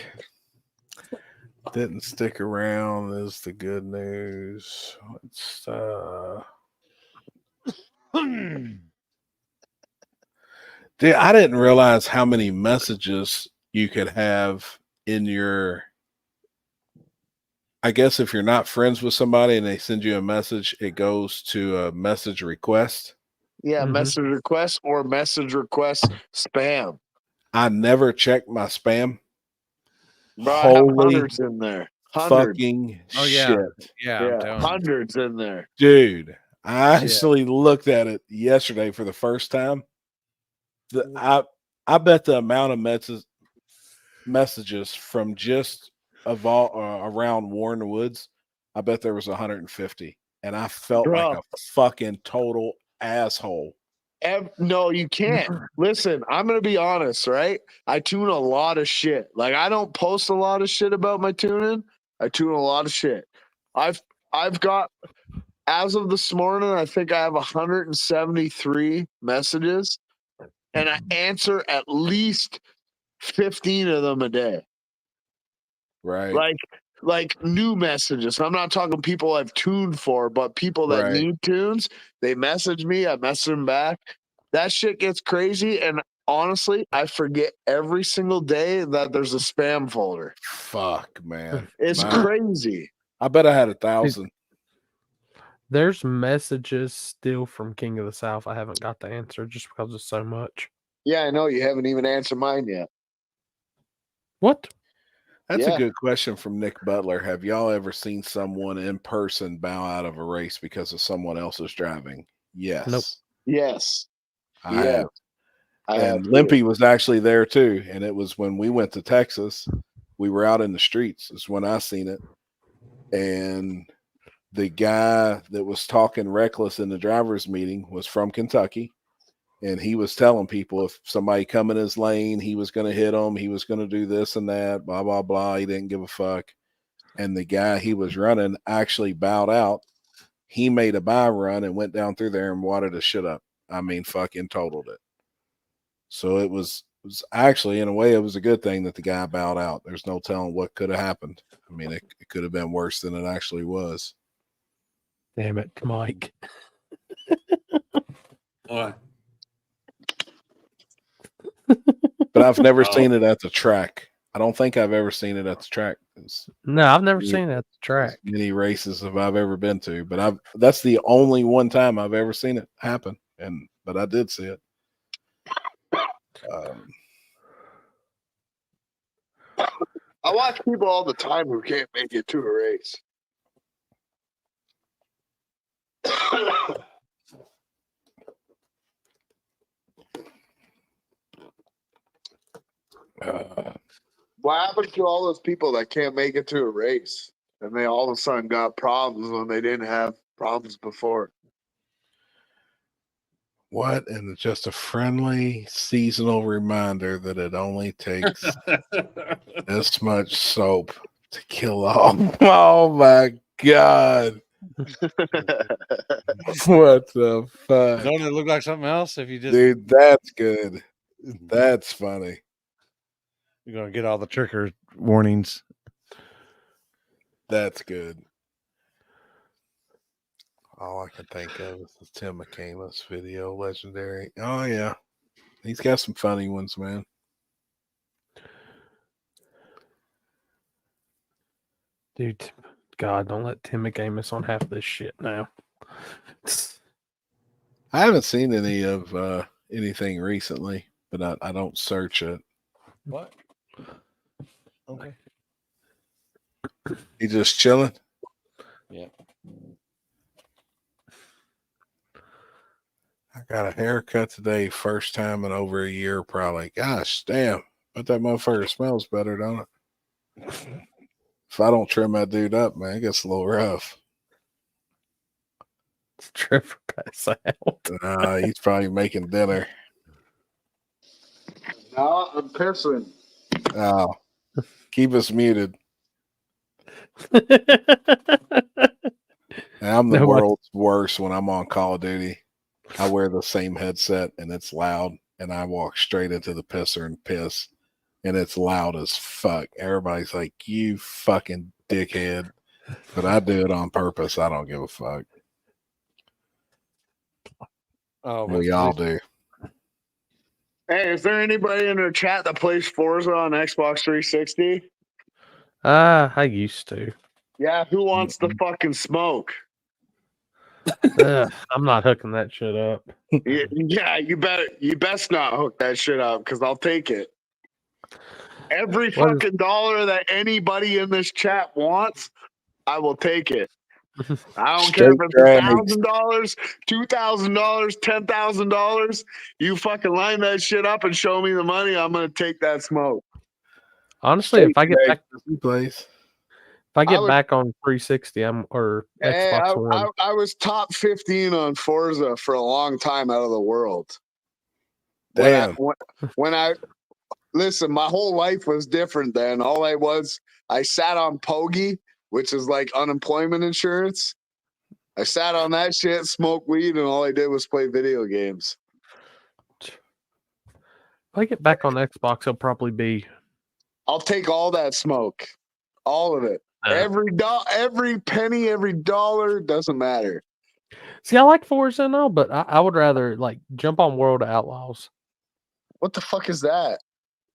Didn't stick around is the good news. Let's Dude, I didn't realize how many messages you could have in your, I guess if you're not friends with somebody and they send you a message, it goes to a message request. Yeah, message request or message request spam. I never checked my spam. Bro, I have hundreds in there. Hundreds. Fucking Oh, shit. yeah. Yeah, I'm telling you. Hundreds in there. Dude, I actually looked at it yesterday for the first time. I bet the amount of messages from just around Warren Woods, I bet there was 150. And I felt like a fucking total asshole. No, you can't. Listen, I'm going to be honest, right? I tune a lot of shit. Like, I don't post a lot of shit about my tuning. I tune a lot of shit. I've got, as of this morning, I think I have 173 messages, and I answer at least 15 of them a day. Right. Like new messages. I'm not talking people I've tuned for, but people that need tunes. They message me. I message them back. That shit gets crazy. And honestly, I forget every single day that there's a spam folder. Fuck, man. It's crazy. I bet I had 1,000. There's messages still from King of the South I haven't got to answer just because there's so much. Yeah, I know. You haven't even answered mine yet. What? That's a good question from Nick Butler. Have y'all ever seen someone in person bow out of a race because of someone else's driving? Yes. Nope. Yes. I have. And Limpy was actually there too. And it was when we went to Texas. We were out in the streets. Is when I seen it. And the guy that was talking reckless in the driver's meeting was from Kentucky. And he was telling people if somebody come in his lane, he was going to hit them. He was going to do this and that, blah, blah, blah. He didn't give a fuck. And the guy he was running actually bowed out. He made a bye run and went down through there and wadded his shit up. I mean, fucking totaled it. So it was actually, in a way, it was a good thing that the guy bowed out. There's no telling what could have happened. I mean, it could have been worse than it actually was. Damn it, Mike. What? But I've never seen it at the track. I don't think I've ever seen it at the track. No, I've never seen it at the track. Many races have I've ever been to, but that's the only one time I've ever seen it happen. But I did see it. I watch people all the time who can't make it to a race. What happened to all those people that can't make it to a race and they all of a sudden got problems when they didn't have problems before? What? And it's just a friendly seasonal reminder that it only takes this much soap to kill all. Oh my God. What the fuck? Don't it look like something else if you just Dude, that's good. That's funny. You're gonna get all the trigger warnings. That's good. All I can think of is the Tim McCamus video, legendary. Oh yeah, he's got some funny ones, man. Dude, God, don't let Tim McCamus on half this shit now. I haven't seen any of anything recently, but I don't search it. What? Okay. He just chilling. Yeah. I got a haircut today, first time in over a year, probably. Gosh, damn! But that motherfucker smells better, don't it? If I don't trim that dude up, man, it gets a little rough. Trevor pass out. He's probably making dinner. No, I'm pissing. Oh, keep us muted. I'm the world's worst when I'm on Call of Duty. I wear the same headset and it's loud, and I walk straight into the pisser and piss, and it's loud as fuck. Everybody's like, "You fucking dickhead," but I do it on purpose. I don't give a fuck. Oh, we all do. Hey, is there anybody in the chat that plays Forza on Xbox 360? I used to. Yeah, who wants the fucking smoke? I'm not hooking that shit up. Yeah, you best not hook that shit up because I'll take it. Every fucking dollar that anybody in this chat wants, I will take it. I don't care if it's $1,000, $2,000, $10,000. You fucking line that shit up and show me the money. I'm gonna take that smoke. Honestly, if I get back, place. if I get back on 360, or Xbox One. I was top 15 on Forza for a long time out of the world. Damn. When I listen, my whole life was different then. I sat on Pogie, which is like unemployment insurance. I sat on that shit, smoked weed, and all I did was play video games. If I get back on Xbox, it'll probably be. I'll take all that smoke, all of it, every penny, every dollar, doesn't matter. See, I like Forza and all, but I would rather like jump on World of Outlaws. What the fuck is that?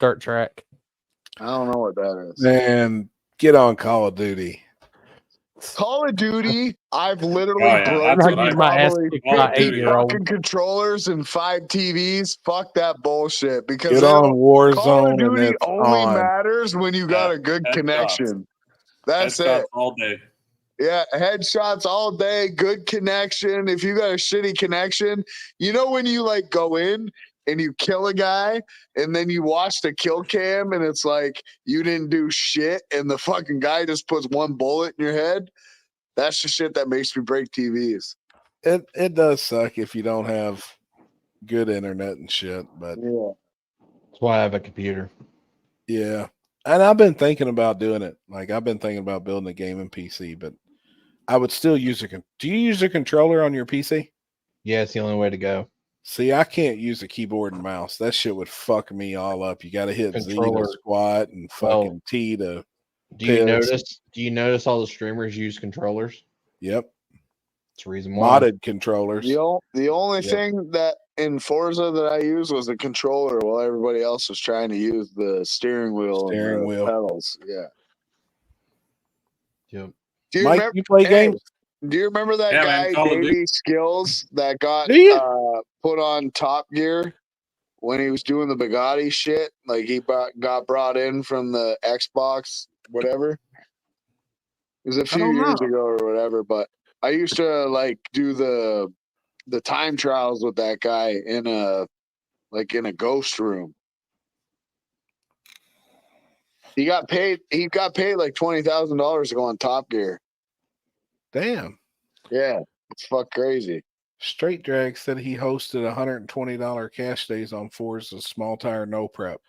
Dirt track. I don't know what that is. Man, get on Call of Duty. Call of Duty, I've literally broken probably 50 fucking controllers and 5 TVs. Fuck that bullshit. Because Get on Warzone, Call of Duty and it's only on. matters when you got a good connection. That's Headshots it. all day. Yeah, headshots all day, good connection. If you got a shitty connection, you know when you like go in and you kill a guy and then you watch the kill cam and it's like you didn't do shit and the fucking guy just puts one bullet in your head? That's the shit that makes me break TVs. It does suck if you don't have good internet and shit, but yeah, that's why I have a computer. Yeah. And I've been thinking about doing it. Like I've been thinking about building a gaming PC, but I would still use do you use a controller on your PC? Yeah, it's the only way to go. See, I can't use a keyboard and mouse. That shit would fuck me all up. You got to hit Controller. Z to squat and fucking T to. Do you notice all the streamers use controllers? Yep. That's the reason why. Modded controllers. The only thing that in Forza that I used was a controller while everybody else was trying to use the steering wheel and the pedals. Yeah. Yep. Do you Mike, remember, you play games? Do you remember that guy, Davey Skills, that got put on Top Gear when he was doing the Bugatti shit? Like he got brought in from the Xbox, whatever. It was a few years ago or whatever, but I used to like do the time trials with that guy in a ghost room. He got paid like $20,000 to go on Top Gear. Damn. Yeah, it's fuck crazy. Straight Drag said he hosted $120 cash days on Forza's small tire no prep.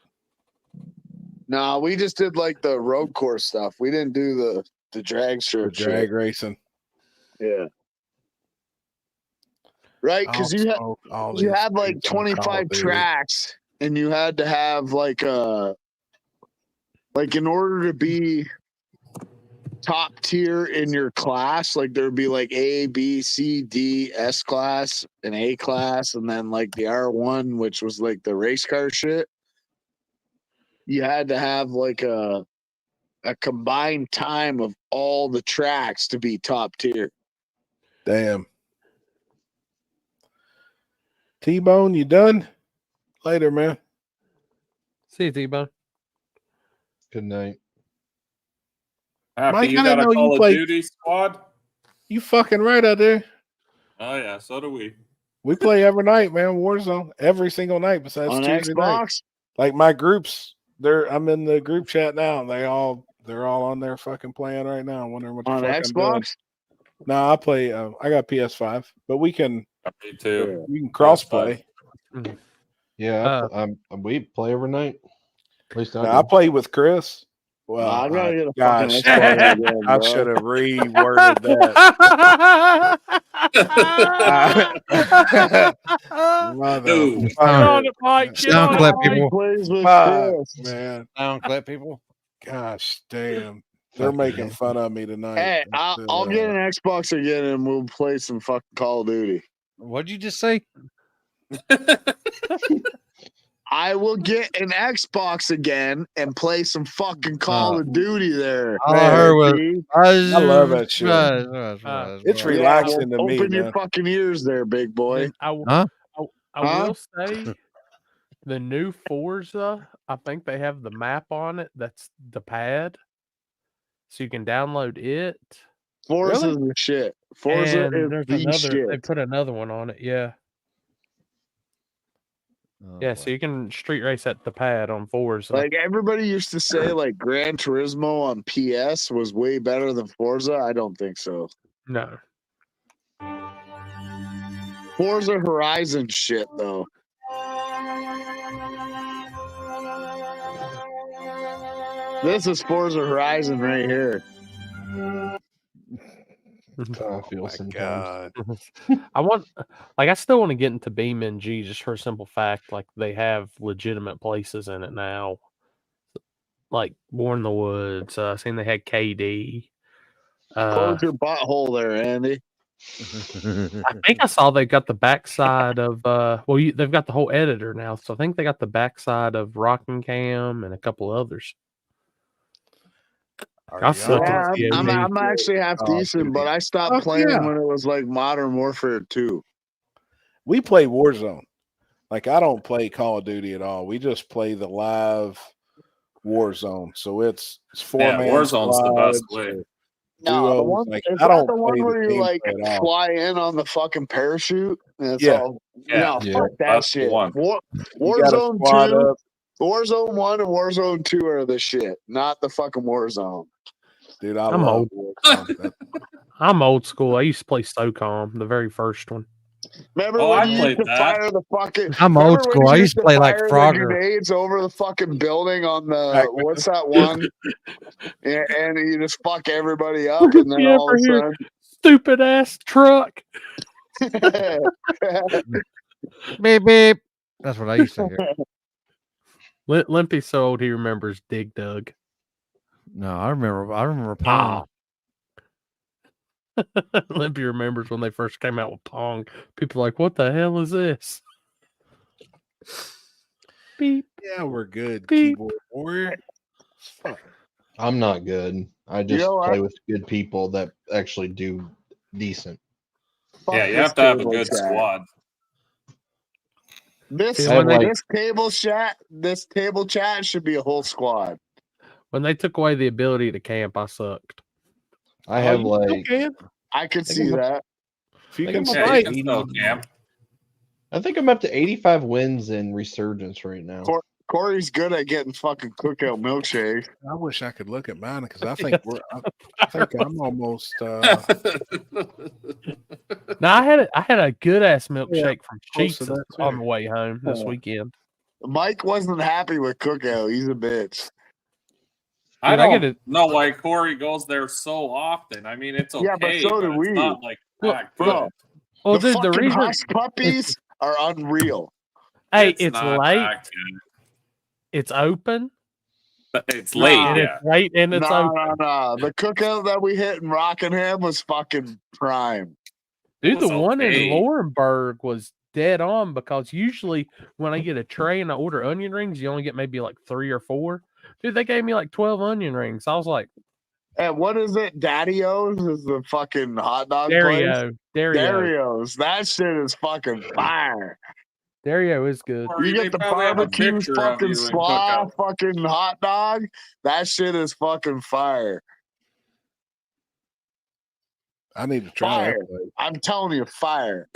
No, we just did like the road course stuff. We didn't do the drag strip The drag shit. racing. Yeah. Right, because you had like 25 tracks, and you had to have like in order to be top tier in your class, like there'd be like A, B, C, D, S class, and A class, and then like the R1, which was like the race car shit. You had to have like a combined time of all the tracks to be top tier. Damn. T-Bone, you done? Later, man. See you, T-Bone. Good night. Happy Mike, you I got didn't a know you Call of played- Duty squad? You fucking right out there. Oh yeah, so do we. We play every night, man. Warzone every single night besides On Tuesday Xbox? night. Like my groups, I'm in the group chat now. They're all on there fucking playing right now. Wondering what the On fuck I'm doing. Xbox? No, I play. I got PS5, but we can. Me too. We can cross play. Yeah, we play every night. At least I do. I play with Chris. Well, I gotta get a gosh, fucking Xbox again, I bro. should have reworded that. Dude. Get on it, Mike. Get on it, Sound clip, Mike. people. Plays with Fuck, Chris. man. Sound clip, people. Gosh damn. They're making fun of me tonight. Hey, I'll get an Xbox again and we'll play some fucking Call of Duty. What'd you just say? I will get an Xbox again and play some fucking Call of Duty there. All I heard was, see? I love that shit. It's Yeah, relaxing well, to me, open your man. fucking ears there, big boy. I Huh? will say the new Forza, I think they have the map on it. That's the pad. So you can download it. Forza's the shit. Forza And is there's the another, shit. they put another one on it, yeah. Oh, yeah, so you can street race at the pad on Forza. Like everybody used to say, like Gran Turismo on PS was way better than Forza. I don't think so. No. Forza Horizon shit though. This is Forza Horizon right here. I feel sometimes. I still want to get into BeamNG just for a simple fact, like they have legitimate places in it now. Like Born in the Woods. I seen they had KD. Close your butthole there, Andy. I think I saw they got the backside of they've got the whole editor now, so I think they got the backside of Rockin' Cam and a couple others. I'm actually half decent, but I stopped playing when it was like Modern Warfare 2. We play Warzone. Like I don't play Call of Duty at all. We just play the live Warzone. So it's 4-man Warzone's the best squads way. or No, the duos. one, Like, it's I not don't the one play where the you like gameplay at all. fly in on the fucking parachute. And it's Yeah. all Yeah. no, fuck that That's the shit. one. You gotta Warzone squad 2, up. Warzone 1 and Warzone 2 are the shit, not the fucking Warzone. Dude, I I'm love old. Warzone. I'm old school. I used to play SOCOM, the very first one. Remember Oh, when I you used played to that. fire the fucking? I'm remember old when school. you I used to play like fire the Frogger. grenades over the fucking building on the what's that one? and you just fuck everybody up, and then You all ever of a hear sudden, stupid ass truck? Beep beep. That's what I used to hear. Limpy's so old he remembers Dig Dug. No, I remember Pong. Limpy remembers when they first came out with Pong. People are like, what the hell is this? Beep. Yeah, we're good. Beep. Keyboard warrior. Fuck. I'm not good. I just know play what? with good people that actually do decent. Fuck Yeah, you this have to have a table good chat. squad. This I have like- this table chat should be a whole squad. When they took away the ability to camp, I sucked. I have you still like can. I could see that. If you think can I'm stay right. 80, I think I'm up to 85 wins in Resurgence right now. Corey's good at getting fucking cookout milkshakes. I wish I could look at mine because I think I think I'm almost. Now I had a good ass milkshake from close to Sheets that, on too. the way home this weekend. Mike wasn't happy with cookout. He's a bitch. I Dude, I don't get it. know why Corey goes there so often. I mean, it's okay, Yeah, but so do it's we. not like Well, that Bro, good. Well, the dude, the fucking reason hush puppies are unreal. hey, It's it's not late. that good. It's open. But it's late, Nah. And yeah. it's late and it's open. No. The cookout that we hit in Rockingham was fucking prime. Dude, the was one in okay. Laurenburg was dead on because usually when I get a tray and I order onion rings, you only get maybe like 3 or 4. Dude, they gave me like 12 onion rings. I was like, And what is it? Daddy-O's is the fucking hot dog place? Dario-O's. That shit is fucking fire. Dario is good. Or You they get the probably have a barbecue picture of fucking you in slaw Cookout. fucking hot dog. That shit is fucking fire. I need to try Fire. that place. I'm telling you, fire.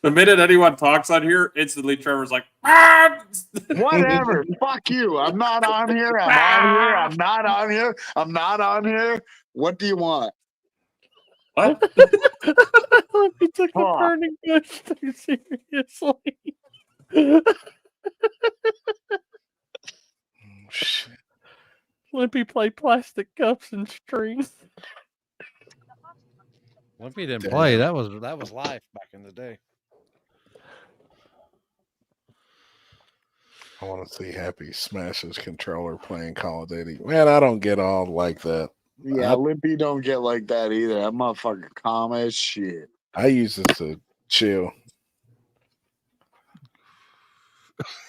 The minute anyone talks on here, instantly Trevor's like, ah! Whatever. Fuck you. I'm not on here. I'm on here. I'm not on here. I'm not on here. What do you want? What? He took a Fuck. burning bush too seriously. Shit. Limpy played plastic cups and strings. Limpy didn't play. That was life back in the day. I want to see Happy smash his controller playing Call of Duty. Man, I don't get all like that. Yeah, Limpy don't get like that either. That motherfucker calm as shit. I use this to chill.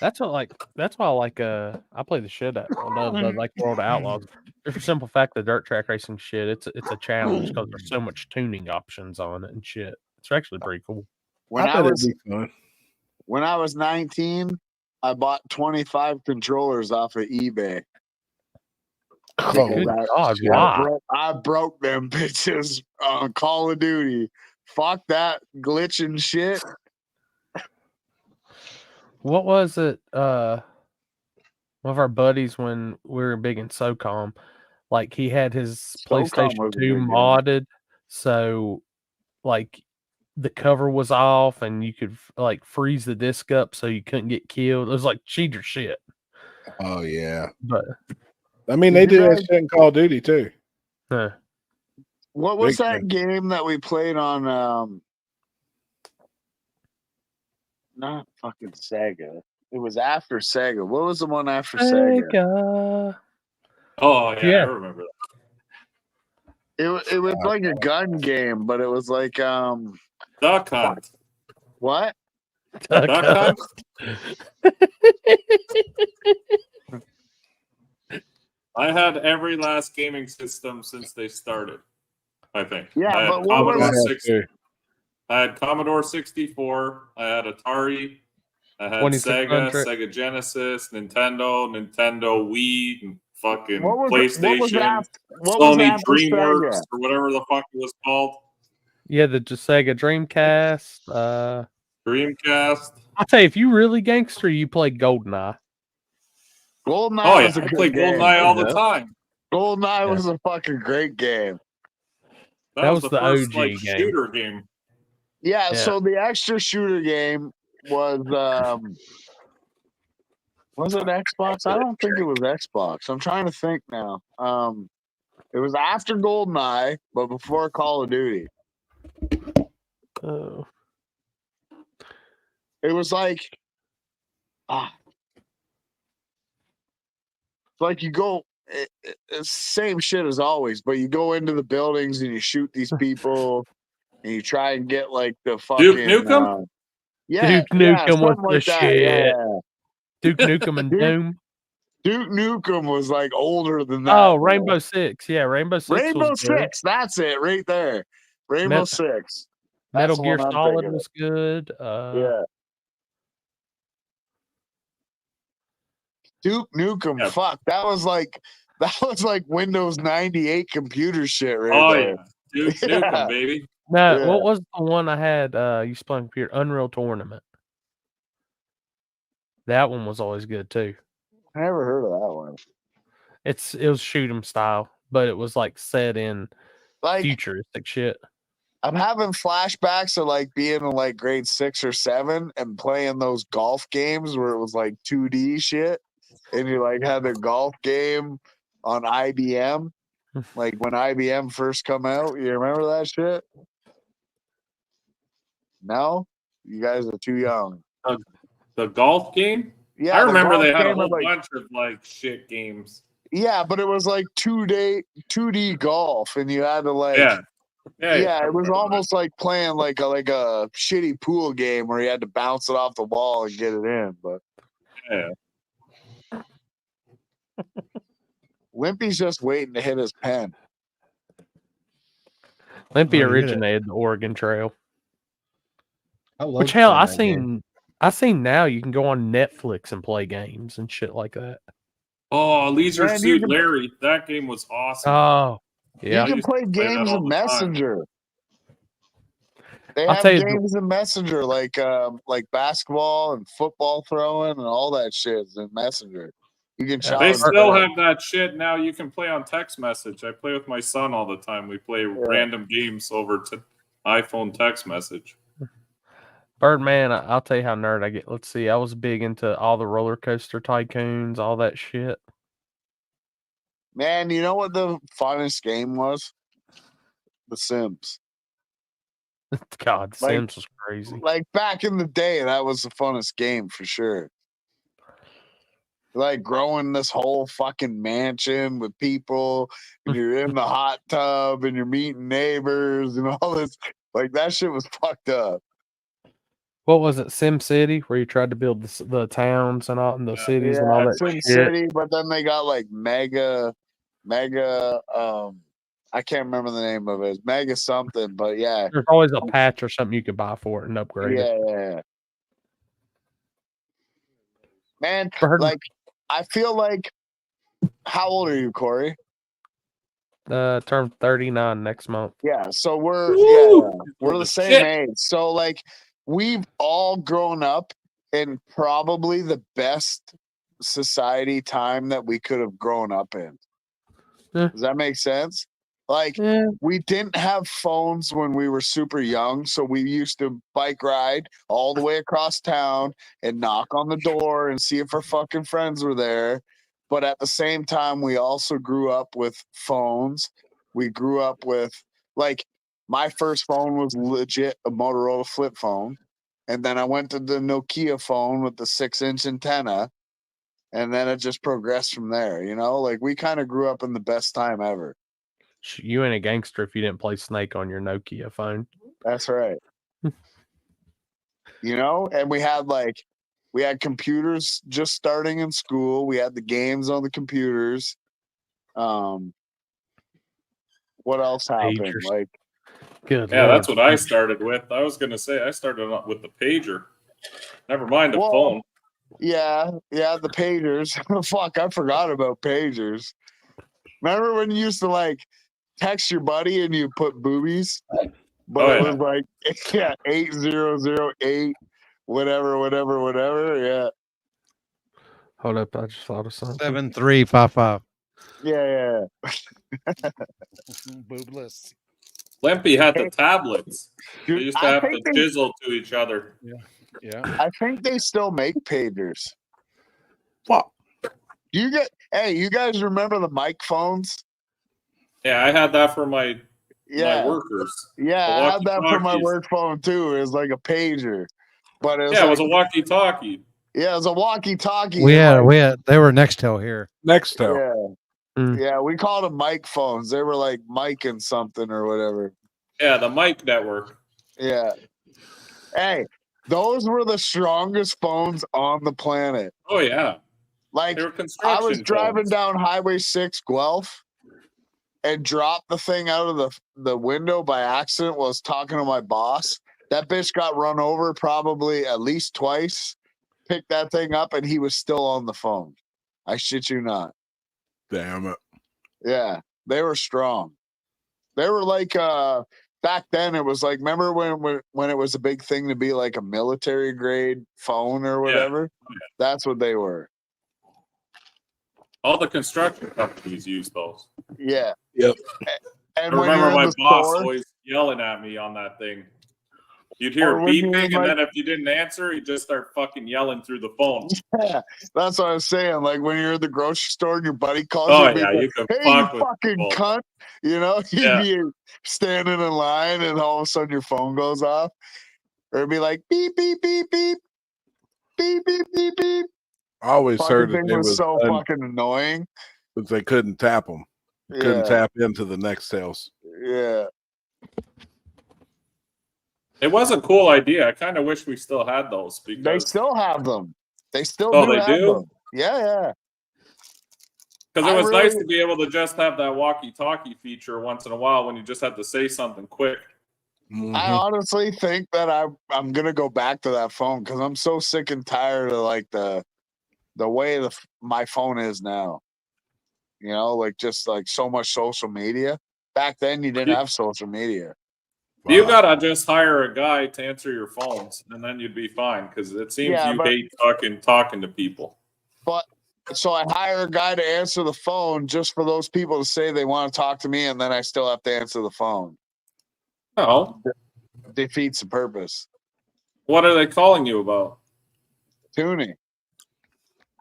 That's why I like I play the shit out of like World of Outlaws. For the simple fact the dirt track racing shit, it's a challenge because there's so much tuning options on it and shit. It's actually pretty cool. When I I bet was it'd be fun. when I was 19, I bought 25 controllers off of eBay. Oh, Good I- God, I why? broke them bitches on Call of Duty. Fuck that glitching shit. What was it? One of our buddies when we were big in SOCOM, like he had his SOCOM PlayStation was a 2 good game. modded, so like the cover was off and you could like freeze the disc up so you couldn't get killed. It was like cheater shit. Oh yeah. But I mean, they Did you do that guys- shit in Call of Duty too. What was Big that thing. game that we played on not fucking Sega. It was after Sega. What was the one after Sega? Sega. Oh, yeah, Yeah. I remember that. It was like a gun game, but it was like Duck Hunt. what? Duck Hunt? I had every last gaming system since they started, I think. Yeah, I had but what was Commodore it? 60. I had Commodore 64. I had Atari. I had 2600. Sega, Sega Genesis, Nintendo, Nintendo Wii, and fucking What was PlayStation, after Sony Sega? DreamWorks, or whatever the fuck it was called. Yeah, the Sega Dreamcast. Dreamcast. I'll tell you, if you really gangster, you play GoldenEye. GoldenEye Oh, yeah. was a I good play game. GoldenEye all the time. GoldenEye was a fucking great game. That was the first, OG like, game. shooter game. Yeah, Yeah. so the extra shooter game was it Xbox? I don't think it was Xbox. I'm trying to think now. It was after GoldenEye, but before Call of Duty. Oh. It was like it's like you go it's same shit as always, but you go into the buildings and you shoot these people and you try and get like the fucking Duke Nukem? Duke Nukem was something the like that. shit. Yeah. Duke Nukem and Doom. Duke Nukem was like older than that. Oh, Rainbow Six. Yeah, Rainbow Six. Rainbow was good. Six. That's it right there. Rainbow Six. Metal That's the Gear one I'm Solid thinking of. was good. Yeah. Duke Nukem. Yeah. Fuck. That was like That was like Windows 98 computer shit right Oh there. yeah, Duke Nukem, baby. No, Yeah. what was the one I had? You used to play on computer, Unreal Tournament. That one was always good too. I never heard of that one. It was shoot 'em style, but it was like set in Like futuristic shit. I'm having flashbacks of like being in like grade 6 or 7 and playing those golf games where it was like 2D shit, and you like had the golf game on IBM, like when IBM first come out. You remember that shit? No, you guys are too young. The golf game? Yeah, I the remember golf they had a game whole was like- bunch of like shit games. Yeah, but it was like 2D golf, and you had to like Yeah. Yeah, I it was remember almost like playing like a shitty pool game where you had to bounce it off the wall and get it in. But that. Limpy's just waiting to hit his pen. Limpy Oh, he did it. originated the Oregon Trail. I love Which hell, playing I that game. seen now you can go on Netflix and play games and shit like that. Oh, Leisure Man, you Suit can- Larry. That game was awesome. Oh, yeah. You can used to play play that games all in the time. Messenger. They I'll have tell you- games in Messenger like basketball and football throwing and all that shit is in Messenger. You can They challenge. still them. have that shit now. You can play on text message. I play with my son all the time. We play random games over to iPhone text message. Birdman, I'll tell you how nerd I get. Let's see, I was big into all the roller coaster tycoons, all that shit. Man, you know what the funnest game was? The Sims. God, Like- Sims was crazy. Like back in the day, that was the funnest game for sure. Like growing this whole fucking mansion with people, and you're in the hot tub, and you're meeting neighbors, and all this. Like that shit was fucked up. What was it, Sim City, where you tried to build the towns and all and the cities and all Yeah, that Sim shit? City, but then they got like mega. I can't remember the name of it. It's mega something, but yeah, There's always a patch or something you could buy for it and upgrade it. yeah. Man, Bird- like I feel like. How old are you, Corey? Turn 39 next month. Yeah, so we're the The same shit. age. So like we've all grown up in probably the best society time that we could have grown up in. Yeah. Does that make sense? Like Yeah. we didn't have phones when we were super young, so we used to bike ride all the way across town and knock on the door and see if our fucking friends were there. But at the same time, we also grew up with phones. We grew up with like my first phone was legit a Motorola flip phone. And then I went to the Nokia phone with the 6-inch antenna. And then it just progressed from there, you know? Like we kind of grew up in the best time ever. You ain't a gangster if you didn't play Snake on your Nokia phone. That's right. You know, and we had computers just starting in school. We had the games on the computers. What else happened? Pagers. Like, Good. Yeah, Lord. that's what I started with. I was gonna say I started with the pager. Never mind a Well, phone. yeah, the pagers. Fuck, I forgot about pagers. Remember when you used to like text your buddy and you put boobies? But Oh, it yeah. was like 8008, whatever. Yeah. Hold up, I just thought of something. 7355. Yeah. Boobless. Limpy had the tablets. Dude, They used to I have think to chisel to each other. Yeah. I think they still make pagers. Fuck. You guys remember the mic phones? Yeah, I had that for my Yeah. workers. Yeah, The I had that for my walkie-talkies. work phone too. It was like a pager. But it was Yeah, it was a like, walkie-talkie. yeah, it was a walkie-talkie. We and had they were Nextel here. Nextel. Yeah. Mm. Yeah, we called them mic phones. They were like mic and something or whatever. Yeah, the mic network. Yeah. Hey, those were the strongest phones on the planet. Oh yeah, Like they were I construction. was driving phones. down Highway 6 Guelph and dropped the thing out of the window by accident while I was talking to my boss. That bitch got run over probably at least twice. Picked that thing up and he was still on the phone. I shit you not. Damn it. Yeah, they were strong. They were like back then. It was like, remember when it was a big thing to be like a military grade phone or whatever? Yeah. That's what they were. All the construction companies use those. Yeah. Yep. And I when remember you're in my the boss store, always yelling at me on that thing. You'd hear or a when you're in, beeping, and like, then if you didn't answer, he'd just start fucking yelling through the phone. yeah, that's what I was saying. Like when you're at the grocery store and your buddy calls Oh, you, and be yeah, like, you can "Hey, you fuck with fucking people. cunt!" You know, you'd Yeah. be standing in line, and all of a sudden your phone goes off, or it'd be like beep beep beep beep beep beep beep beep. I always Fucking heard that thing it was was so fucking annoying. because they couldn't tap them. Couldn't Yeah. tap into the next sales. Yeah. It was a cool idea. I kind of wish we still had those They because still have them. They still Oh, do they have do? them. Yeah, yeah. because it I was nice really- to be able to just have that walkie-talkie feature once in a while when you just had to say something quick. I honestly think that I'm gonna go back to that phone because I'm so sick and tired of like the way my phone is now. You know, like just like so much social media. Back then, you didn't have social media. You gotta just hire a guy to answer your phones, and then you'd be fine. Because it seems Yeah, you but- hate fucking talking to people. But so I hire a guy to answer the phone just for those people to say they want to talk to me, and then I still have to answer the phone. Oh, Defeats the purpose. what are they calling you about? Tuning.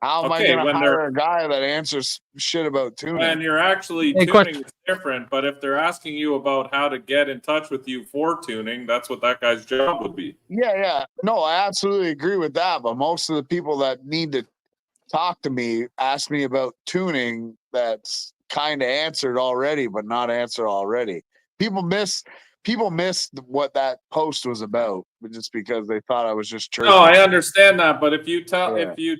How am I Okay, going to when hire they're- a guy that answers shit about tuning? When you're actually Hey, tuning, question. it's different. But if they're asking you about how to get in touch with you for tuning, that's what that guy's job would be. Yeah, yeah. No, I absolutely agree with that. But most of the people that need to talk to me ask me about tuning that's kind of answered already, but not answered already. People missed what that post was about just because they thought I was just chirping. No, I understand that, but if you tell Yeah. if you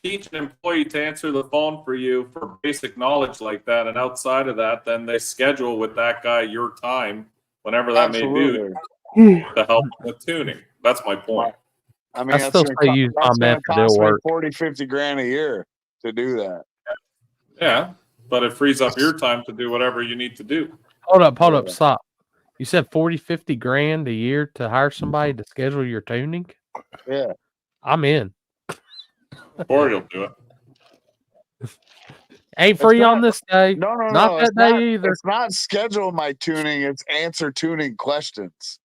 teach an employee to answer the phone for you for basic knowledge like that, and outside of that, then they schedule with that guy your time, whenever that Absolutely. may be, to help with tuning. That's my point. I mean, I that's still gonna say co- use that's my gonna method, cost it'll me work. 40, 50 grand a year to do that. Yeah, but it frees up your time to do whatever you need to do. Hold up, stop. You said 40, 50 grand a year to hire somebody to schedule your tuning? Yeah. I'm in. Or you'll do it. Ain't It's free not- on this day. No, no, Not no. that It's day not, either. it's not schedule my tuning, it's answer tuning questions.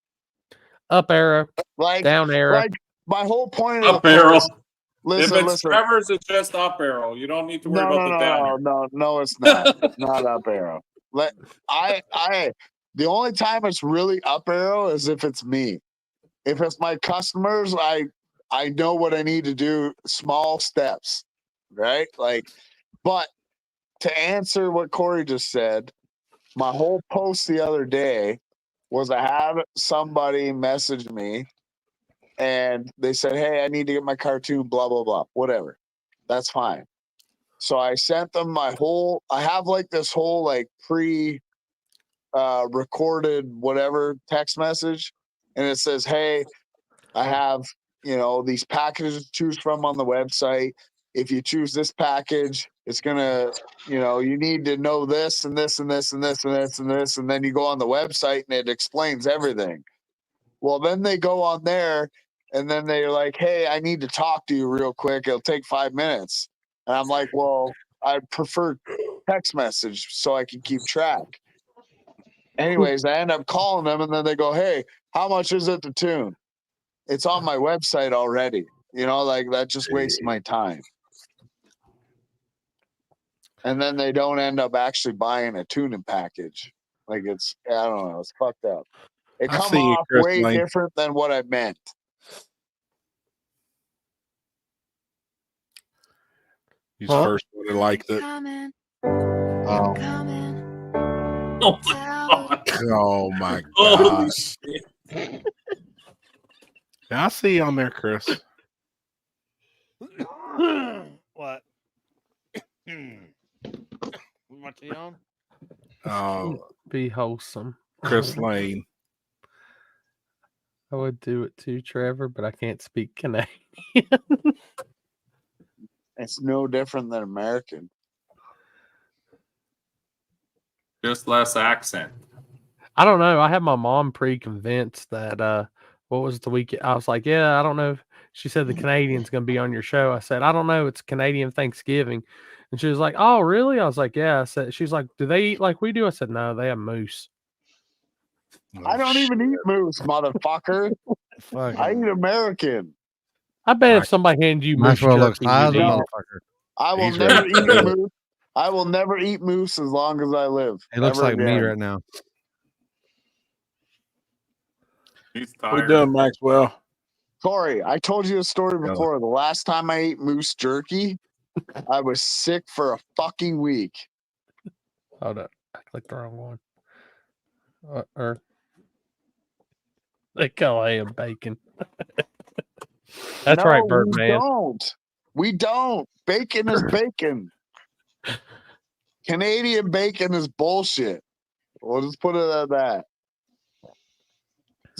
Up arrow, Like down arrow. Like my whole point of Up the arrow. post. Listen, If it's listen. Trevor's, it's just up arrow. You don't need to worry No, about no, the down arrow. no, it's not. It's not up arrow. The only time it's really up arrow is if it's me. If it's my customers, I know what I need to do, small steps, right? Like, but to answer what Corey just said, my whole post the other day was I had somebody message me and they said, "Hey, I need to get my cartoon, blah, blah, blah, whatever." That's fine. So I sent them I have like this whole like recorded whatever text message. And it says, "Hey, I have, these packages to choose from on the website. If you choose this package, it's going to, you need to know this and this and this and this and this and this." And then you go on the website and it explains everything. Well, then they go on there and then they're like, "Hey, I need to talk to you real quick. It'll take 5 minutes." And I'm like, "Well, I prefer text message so I can keep track." Anyways, I end up calling them and then they go, "Hey, how much is it to tune?" It's on my website already. Like that just wastes my time. And then they don't end up actually buying a tuning package. Like I don't know, it's fucked up. It I come see you, off Chris way Lane. different than what I meant. He's the first one that liked it. Oh my gosh. Yeah, I see you on there, Chris. What? What's he on? Oh, Be wholesome. Chris Lane. I would do it too, Trevor, but I can't speak Canadian. It's no different than American. Just less accent. I don't know. I had my mom pre-convinced that what was the weekend? I was like, yeah, I don't know. She said the Canadian's going to be on your show. I said, I don't know. It's Canadian Thanksgiving. And she was like, oh, really? I was like, yeah. I said, she's like, do they eat like we do? I said, no, they have moose. I don't even eat moose, motherfucker. I eat American. I bet if somebody handed you moose Maxwell looks jerky, high as a you'd eat it. motherfucker. I will He's never ready. eat moose. I will never eat moose as long as I live. He looks Ever like me again. right now. He's We're tired. done, Maxwell. Corey, I told you a story before. The last time I ate moose jerky, I was sick for a fucking week. Hold up. I clicked the wrong one. They call ham bacon. That's No, right, we Birdman. We don't. Bacon is bacon. Canadian bacon is bullshit. We'll just put it at that.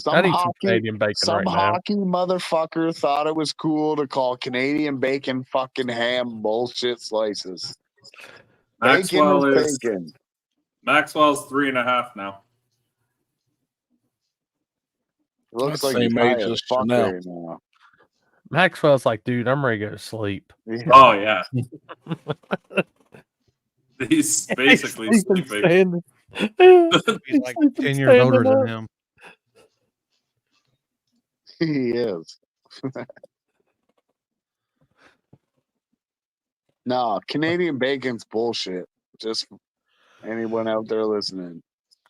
I'd eat some Canadian bacon Some right now. hockey motherfucker thought it was cool to call Canadian bacon fucking ham bullshit slices. Maxwell Bacon is is bacon. Maxwell's 3.5 now. Looks That's like the he's same high age as as fuck Chanel. right now. Maxwell's like, dude, I'm ready to go to sleep. Oh yeah. He's basically sleeping. He's like 10 years older than him. He is. No, Canadian bacon's bullshit. Just anyone out there listening.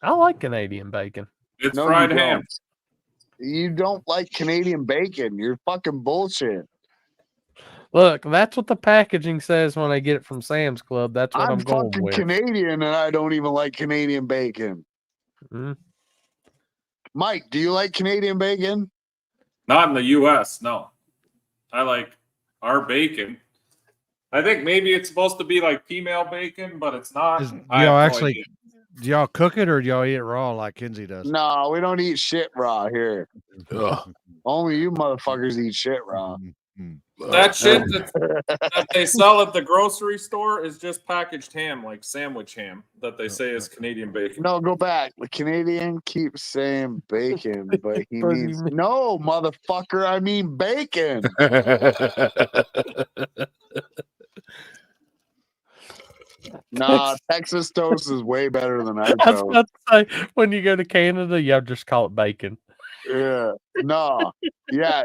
I like Canadian bacon. It's No, fried you ham. don't. You don't like Canadian bacon. You're fucking bullshit. Look, that's what the packaging says when I get it from Sam's Club. That's what I'm going fucking with. Canadian and I don't even like Canadian bacon. Mm. Mike, do you like Canadian bacon? Not in the U.S. No, I like our bacon. I think maybe it's supposed to be like female bacon, but it's not. Do I y'all have no actually idea. do y'all cook it or do y'all eat it raw like Kinsey does? No, we don't eat shit raw here. Only you motherfuckers eat shit raw. That shit that they sell at the grocery store is just packaged ham, like sandwich ham, that they say is Canadian bacon. No, go back. The Canadian keeps saying bacon, but he means no, motherfucker. I mean bacon. Nah, Texas toast is way better than our I was toast. about to say, when you go to Canada, y'all just call it bacon. Yeah. No. Yeah.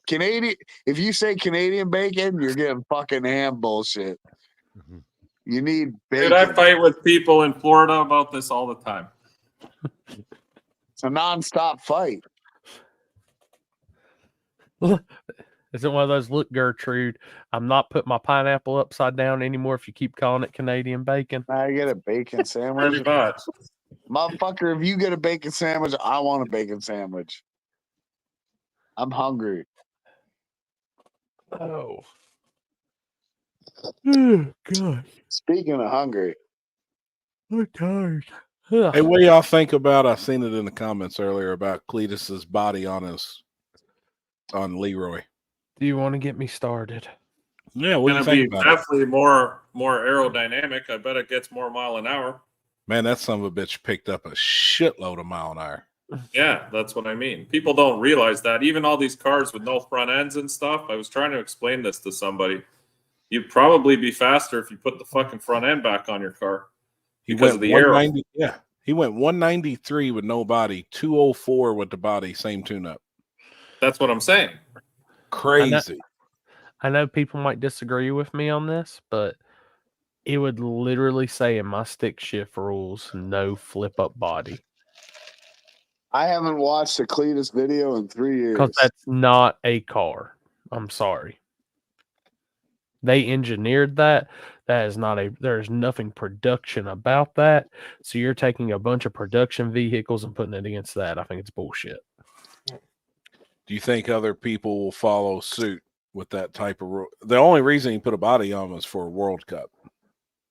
Canadian. If you say Canadian bacon, you're getting fucking ham bullshit. You need bacon. Dude, I fight with people in Florida about this all the time. It's a nonstop fight. Is it one of those, look, Gertrude, I'm not putting my pineapple upside down anymore if you keep calling it Canadian bacon? I get a bacon sandwich. Pretty much. Motherfucker, if you get a bacon sandwich, I want a bacon sandwich. I'm hungry. Oh. God. Speaking of hungry. I'm tired. Hey, what do y'all think about? I seen it in the comments earlier about Cletus's body on Leroy. Do you want to get me started? Yeah, what do you It's gonna think be about it? definitely more aerodynamic. I bet it gets more mile an hour. Man, that son of a bitch picked up a shitload of mile an hour. Yeah, that's what I mean. People don't realize that. Even all these cars with no front ends and stuff. I was trying to explain this to somebody. You'd probably be faster if you put the fucking front end back on your car. Because of the aero. 190. Yeah, he went 193 with no body, 204 with the body, same tune-up. That's what I'm saying. Crazy. I know people might disagree with me on this, but it would literally say in my stick shift rules, no flip up body. I haven't watched a Cletus video in 3 years. Because that's not a car. I'm sorry. They engineered that. That is not there's nothing production about that. So you're taking a bunch of production vehicles and putting it against that. I think it's bullshit. Do you think other people will follow suit with that type of rule? The only reason he put a body on was for a World Cup.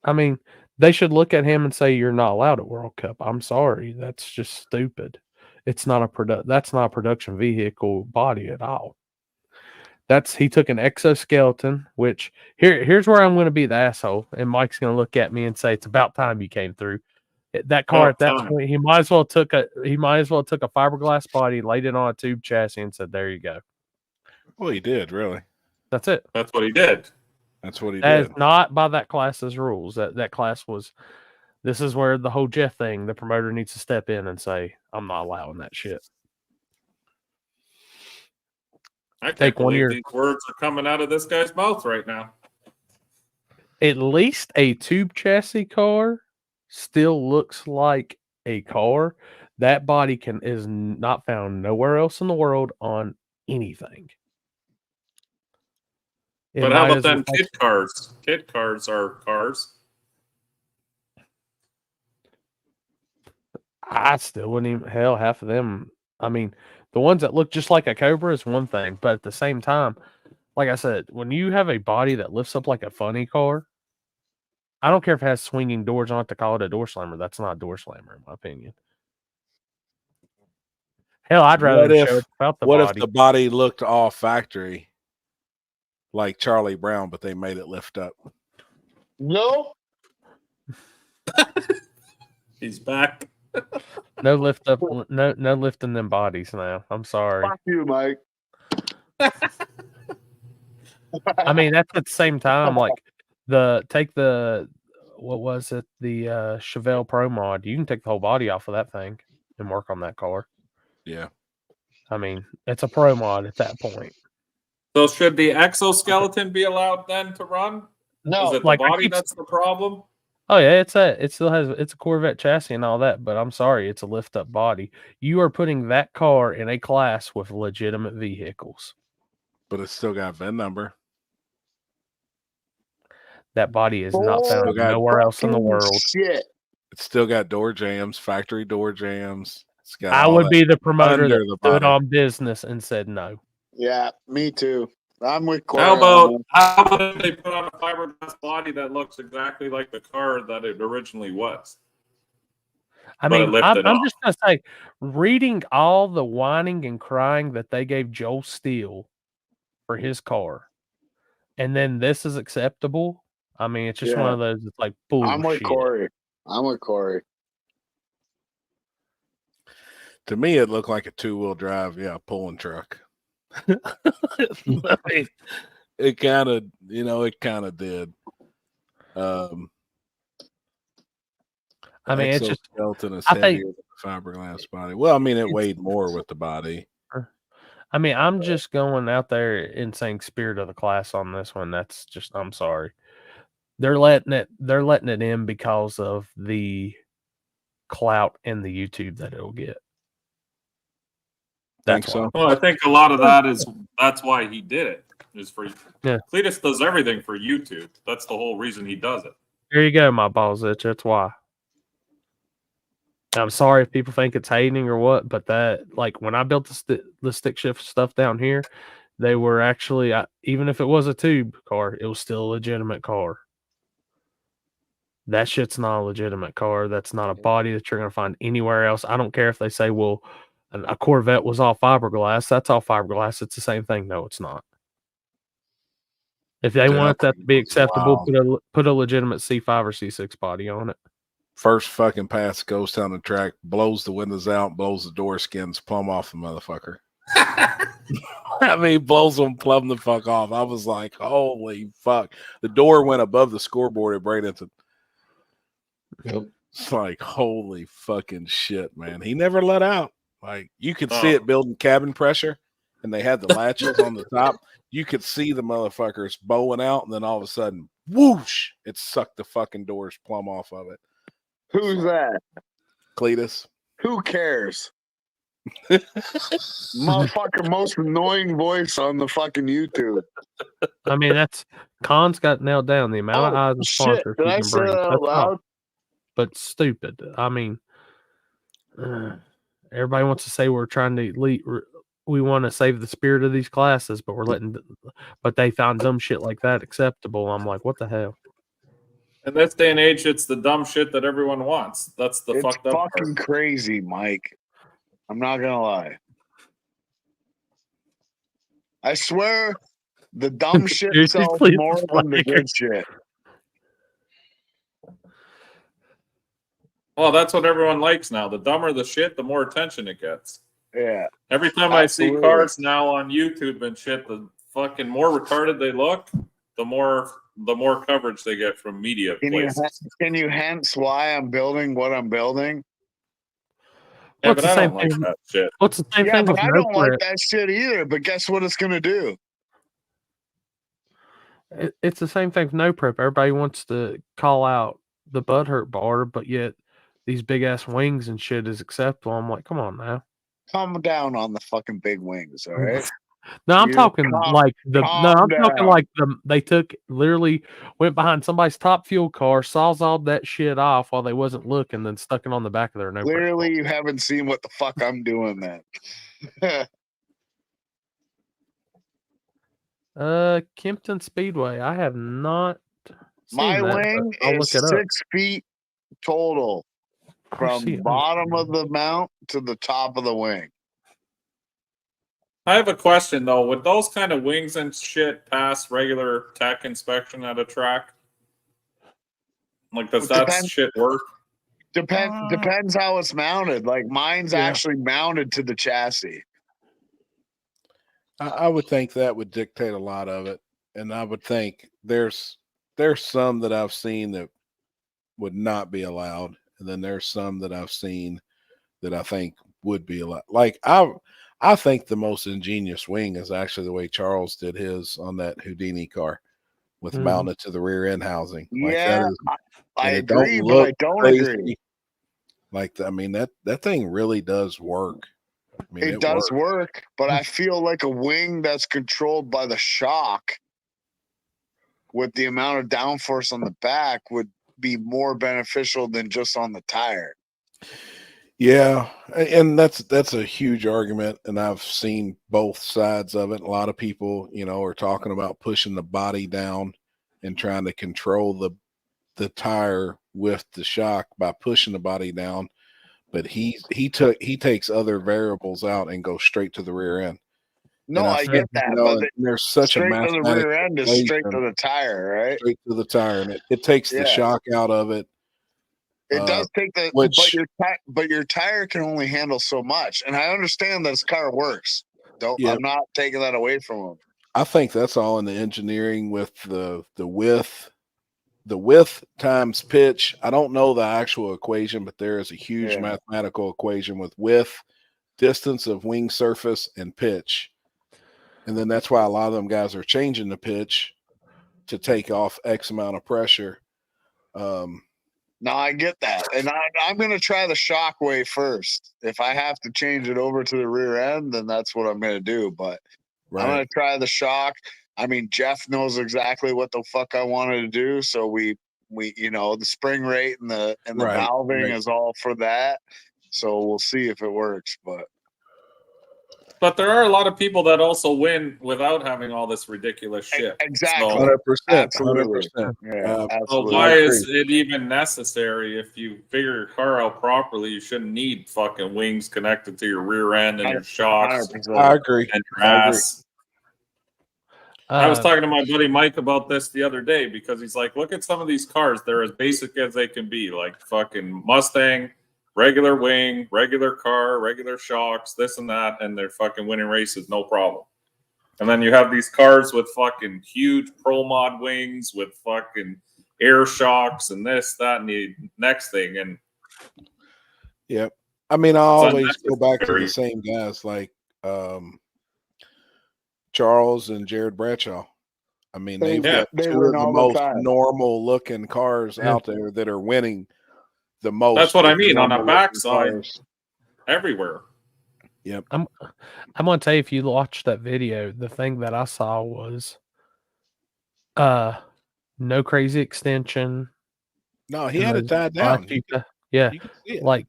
I mean, they should look at him and say you're not allowed at World Cup. I'm sorry. That's just stupid. It's not that's not a production vehicle body at all. He took an exoskeleton, which here's where I'm going to be the asshole, and Mike's going to look at me and say, "It's about time you came through." That car at that point, he might as well took a fiberglass body, laid it on a tube chassis, and said, "There you go." Well, he did, really. That's it. That's what he did. That's what he That did. is not by that class's rules. That class was. This is where the whole Jeff thing. The promoter needs to step in and say, "I'm not allowing that shit." I can't Take 1 believe year. these words are coming out of this guy's mouth right now. At least a tube chassis car still looks like a car. That body is not found nowhere else in the world on anything. But how about then kid cars? Kid cars are cars. I still wouldn't even, hell, half of them. I mean, the ones that look just like a Cobra is one thing, but at the same time, like I said, when you have a body that lifts up like a funny car, I don't care if it has swinging doors on it to call it a door slammer. That's not a door slammer, in my opinion. Hell, I'd rather show about the what body. if the body looked all factory like Charlie Brown, but they made it lift up? No. He's back. No lift up, no lifting them bodies now. I'm sorry. Fuck you, Mike. I mean, that's at the same time, like what was it? The Chevelle Pro Mod. You can take the whole body off of that thing and work on that car. Yeah. I mean, it's a Pro Mod at that point. So should the exoskeleton be allowed then to run? No, is it the like, body that's the problem? Oh yeah, it's a Corvette chassis and all that, but I'm sorry, it's a lift up body. You are putting that car in a class with legitimate vehicles. But it's still got VIN number. That body is not found nowhere else in the world. Shit. It's still got door jams, factory door jams. It's got I all would that be the promoter under that the stood body. on business and said no. Yeah, me too. I'm with Corey. How about if they put on a fiberglass body that looks exactly like the car that it originally was? I mean, I'm just going to say, reading all the whining and crying that they gave Joel Steele for his car, and then this is acceptable. I mean, it's just one of those, it's like bullshit. I'm with Corey. To me, it looked like a 2-wheel drive, pulling truck. I mean, it kind of did. I mean, it's just skeleton is heavier than the fiberglass body. Well, I mean, it weighed more with the body. I mean, I'm just going out there and saying spirit of the class on this one. That's just, I'm sorry. They're letting it in because of the clout and the YouTube that it'll get. That's so. Well, I think a lot of that's why he did it. Is for Cletus does everything for YouTube. That's the whole reason he does it. There you go, my balls itch. That's why. I'm sorry if people think it's hating or what, but that, like, when I built the stick shift stuff down here, they were actually, even if it was a tube car, it was still a legitimate car. That shit's not a legitimate car. That's not a body that you're going to find anywhere else. I don't care if they say, well, a Corvette was all fiberglass. That's all fiberglass. It's the same thing. No, it's not. If they want that to be acceptable, put a legitimate C5 or C6 body on it. First fucking pass goes down the track, blows the windows out, blows the door skins plumb off the motherfucker. I mean, blows them plumb the fuck off. I was like, holy fuck. The door went above the scoreboard at Bradenton. It's like, holy fucking shit, man. He never let out. Like, you could see it building cabin pressure, and they had the latches on the top. You could see the motherfuckers bowing out, and then all of a sudden, whoosh, it sucked the fucking doors plumb off of it. Who's that? Cletus. Who cares? Motherfucker, most annoying voice on the fucking YouTube. I mean, Khan's got nailed down. The amount of eyes and sponsors Did I say that out loud? But stupid. I mean, everybody wants to say we're trying to we want to save the spirit of these classes, but they found dumb shit like that acceptable. I'm like, what the hell? In this day and age, it's the dumb shit that everyone wants. That's the fucked up part. It's fucking crazy, Mike. I'm not gonna lie. I swear, The dumb shit Seriously, sells please more than the explain. good shit. Well, that's what everyone likes now. The dumber the shit, the more attention it gets. Yeah. Every time I see cars now on YouTube and shit, the fucking more retarded they look, the more coverage they get from media places. Can you hence why I'm building what I'm building? Yeah, What's but the I same don't like thing? that shit. What's the same Yeah, thing but with I no don't like prep? that shit either. But guess what it's gonna do? It's the same thing with no prep. Everybody wants to call out the butthurt bar, but yet these big ass wings and shit is acceptable. I'm like, come on now. Calm down on the fucking big wings, all right? No, I'm You talking calm- like the. No, calm I'm talking down. like they took literally went behind somebody's top fuel car, sawzalled that shit off while they wasn't looking, then stuck it on the back of their no prep. Clearly, you haven't seen what the fuck I'm doing then. Kempton Speedway. I have not seen My that. wing I'll is look it up. 6 feet total from see it. bottom of the mount to the top of the wing. I have a question though. Would those kind of wings and shit pass regular tech inspection at a track? Like, does that shit work? Depends how it's mounted. Like mine's Yeah. actually mounted to the chassis. I would think that would dictate a lot of it, and I would think there's some that I've seen that would not be allowed, and then there's some that I've seen that I think would be allowed. Like I think the most ingenious wing is actually the way Charles did his on that Houdini car, with mounted to the rear end housing. Like Yeah, that is, I and it agree, don't but look I don't crazy. agree. Like I mean that thing really does work. I mean, It does work, but I feel like a wing that's controlled by the shock with the amount of downforce on the back would be more beneficial than just on the tire. Yeah, and that's a huge argument, and I've seen both sides of it. A lot of people, are talking about pushing the body down and trying to control the tire with the shock by pushing the body down. But he takes other variables out and goes straight to the rear end. No, And I get think, that, but there's such a straight to the mathematical rear end is straight to equation, the tire, right? straight to the tire, and it takes the Yeah. shock out of it. It does take the, but your tire can only handle so much, and I understand that his car works. I'm not taking that away from him. I think that's all in the engineering with the width times pitch. I don't know the actual equation, but there is a huge mathematical equation with width, distance of wing surface, and pitch. And then that's why a lot of them guys are changing the pitch to take off X amount of pressure. No, I get that. And I'm going to try the Shockwave first. If I have to change it over to the rear end, then that's what I'm going to do. But I'm going to try the shock. I mean, Jeff knows exactly what the fuck I wanted to do. So we the spring rate and the valving is all for that. So we'll see if it works. But there are a lot of people that also win without having all this ridiculous shit. Exactly. 100%. Absolutely. 100%. Yeah, So absolutely. why is it even necessary? If you figure your car out properly, you shouldn't need fucking wings connected to your rear end and your shocks. 100%. I agree. And your ass. I was talking to my buddy Mike about this the other day because he's like, look at some of these cars. They're as basic as they can be. Like fucking Mustang, regular wing, regular car, regular shocks, this and that. And they're fucking winning races, no problem. And then you have these cars with fucking huge pro mod wings with fucking air shocks and this, that, and the next thing. And yep. I mean, I always go back to the same guys like Charles and Jared Bradshaw. I mean, they've got two of the most normal looking cars out there that are winning the most. That's what I mean on a backside everywhere. Yep. I'm gonna tell you, if you watch that video, the thing that I saw was no crazy extension. No, he had it tied down. Yeah. You can see it. Like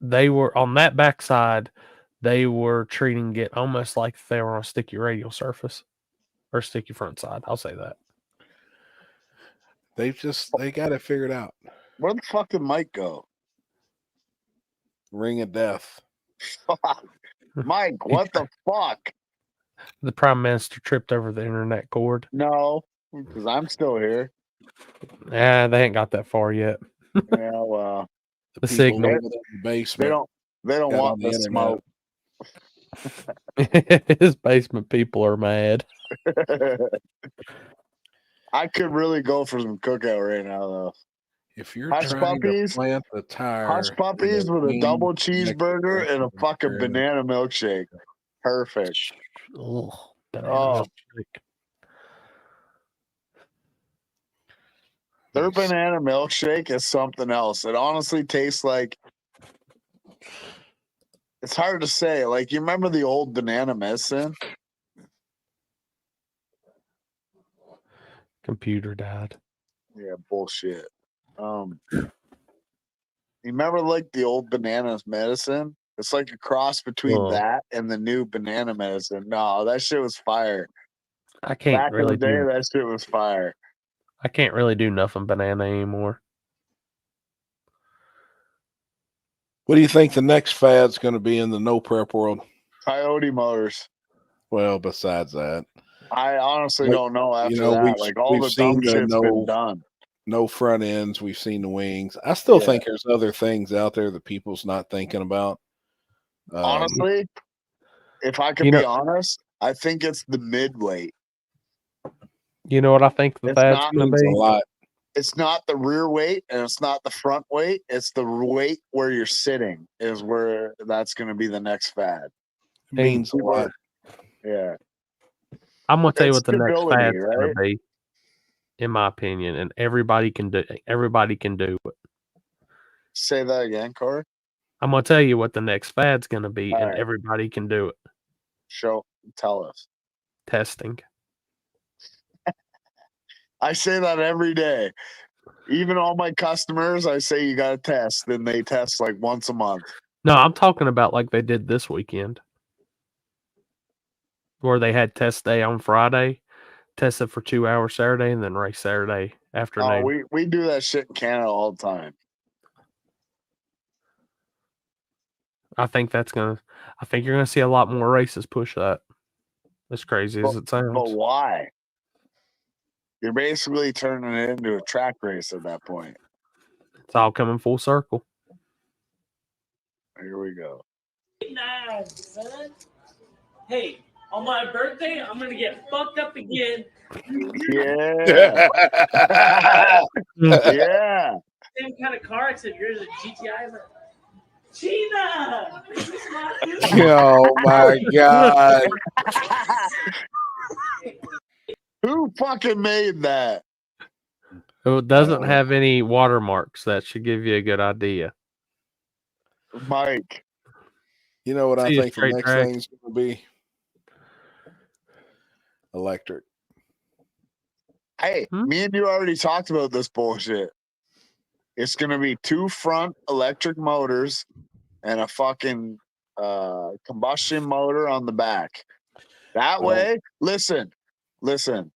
they were on that backside, they were treating it almost like they were on a sticky radial surface or sticky front side. I'll say that. They got it figured out. Where the fuck did Mike go? Ring of death. Mike, what the fuck? The Prime Minister tripped over the internet cord. No, because I'm still here. Yeah, they ain't got that far yet. Yeah, well, The people signal. living in the basement. They don't got on want the internet. smoke. His basement people are mad. I could really go for some cookout right now, though. If you're Hush trying puppies, to plant the tire, hush puppies with a double cheeseburger and a fucking banana milkshake. Perfect. Oh, banana Oh, milkshake. their banana milkshake is something else. It honestly tastes like, it's hard to say. Like, you remember the old banana medicine? Computer died. Yeah, bullshit. You remember like the old bananas medicine? It's like a cross between that and the new banana medicine. No, that shit was fire. I can't Back really in the day, do. that shit was fire. I can't really do nothing banana anymore. What do you think the next fad's going to be in the no prep world? Coyote motors. Well, besides that, I honestly don't know after that. Like all the dumb shit's been done. No front ends. We've seen the wings. I still Yeah. think there's other things out there that people's not thinking about. Honestly, if I could be honest, I think it's the midweight. You know what I think the It's fad's not going to be? It's not the rear weight and it's not the front weight. It's the weight where you're sitting is where that's going to be the next fad. It means a lot. Yeah. I'm going to tell you It's what the next stability, fad's going right? to be, in my opinion, and everybody can do it. Say that again, Corey. I'm going to tell you what the next fad's going to be, All and right. everybody can do it. Tell us. Testing. I say that every day. Even all my customers, I say you got to test, and they test like once a month. No, I'm talking about like they did this weekend, where they had test day on Friday, tested for 2 hours Saturday, and then race Saturday afternoon. Oh, we do that shit in Canada all the time. I think you're gonna see a lot more races push that. As crazy as it sounds. But why? You're basically turning it into a track race at that point. It's all coming full circle. Here we go. Nice, son. Hey, on my birthday, I'm gonna get fucked up again. Yeah. Yeah. Same kind of car, except yours is a GTI. But Gina! Oh my God. Who fucking made that? It doesn't have any watermarks. That should give you a good idea. Mike. You know what I See a think the straight next track. thing's going to be? Electric. Hey, me and you already talked about this bullshit. It's going to be 2 front electric motors and a fucking combustion motor on the back. That way, listen, the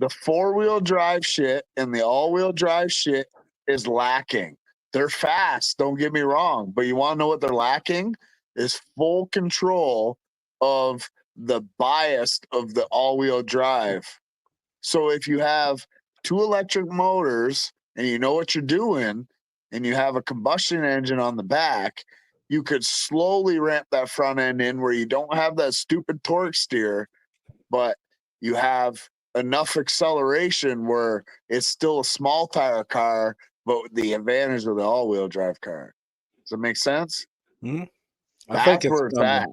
4-wheel drive shit and the all-wheel drive shit is lacking. They're fast, don't get me wrong, but you want to know what they're lacking? Is full control of the bias of the all-wheel drive. So if you have 2 electric motors and you know what you're doing and you have a combustion engine on the back, you could slowly ramp that front end in where you don't have that stupid torque steer, but you have enough acceleration where it's still a small tire car, but with the advantage of the all-wheel drive car. Does that make sense? Mm-hmm. I That's think it's where it's at.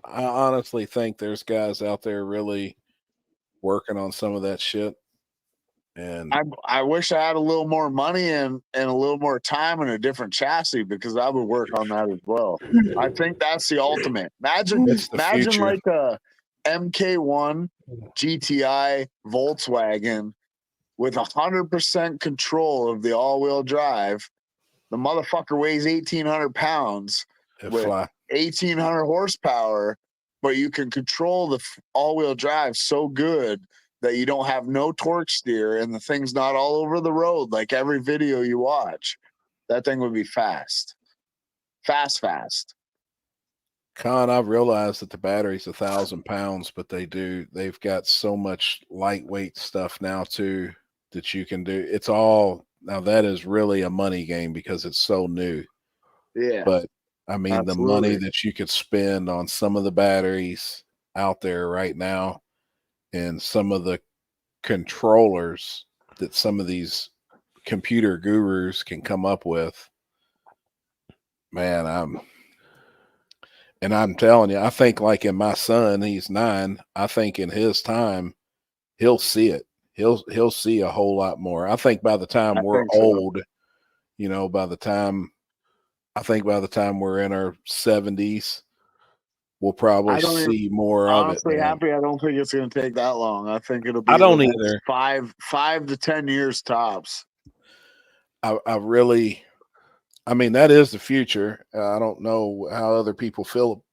I honestly think there's guys out there really working on some of that shit. And I wish I had a little more money and a little more time and a different chassis because I would work on that as well. I think that's the ultimate. Imagine future. like a MK1 GTI Volkswagen with 100% control of the all-wheel drive. The motherfucker weighs 1,800 pounds with 1,800 horsepower, but you can control the all-wheel drive so good that you don't have no torque steer and the thing's not all over the road like every video you watch. That thing would be fast. Fast. Con, I've realized that the battery's 1,000 pounds, but they've got so much lightweight stuff now too that you can do. It's all now that is really a money game because it's so new. Yeah. But I mean, the money Absolutely. that you could spend on some of the batteries out there right now and some of the controllers that some of these computer gurus can come up with, man, I'm telling you, I think like in my son, he's 9. I think in his time, he'll see it. He'll see a whole lot more. I think by the time I we're think so. old, by the time we're in our 70s, we'll probably I don't even, see more of it, honestly, man. Happy, I don't think it's going to take that long. I think it'll be I don't the next either. 5 to 10 years tops. I really, I mean, that is the future. I don't know how other people feel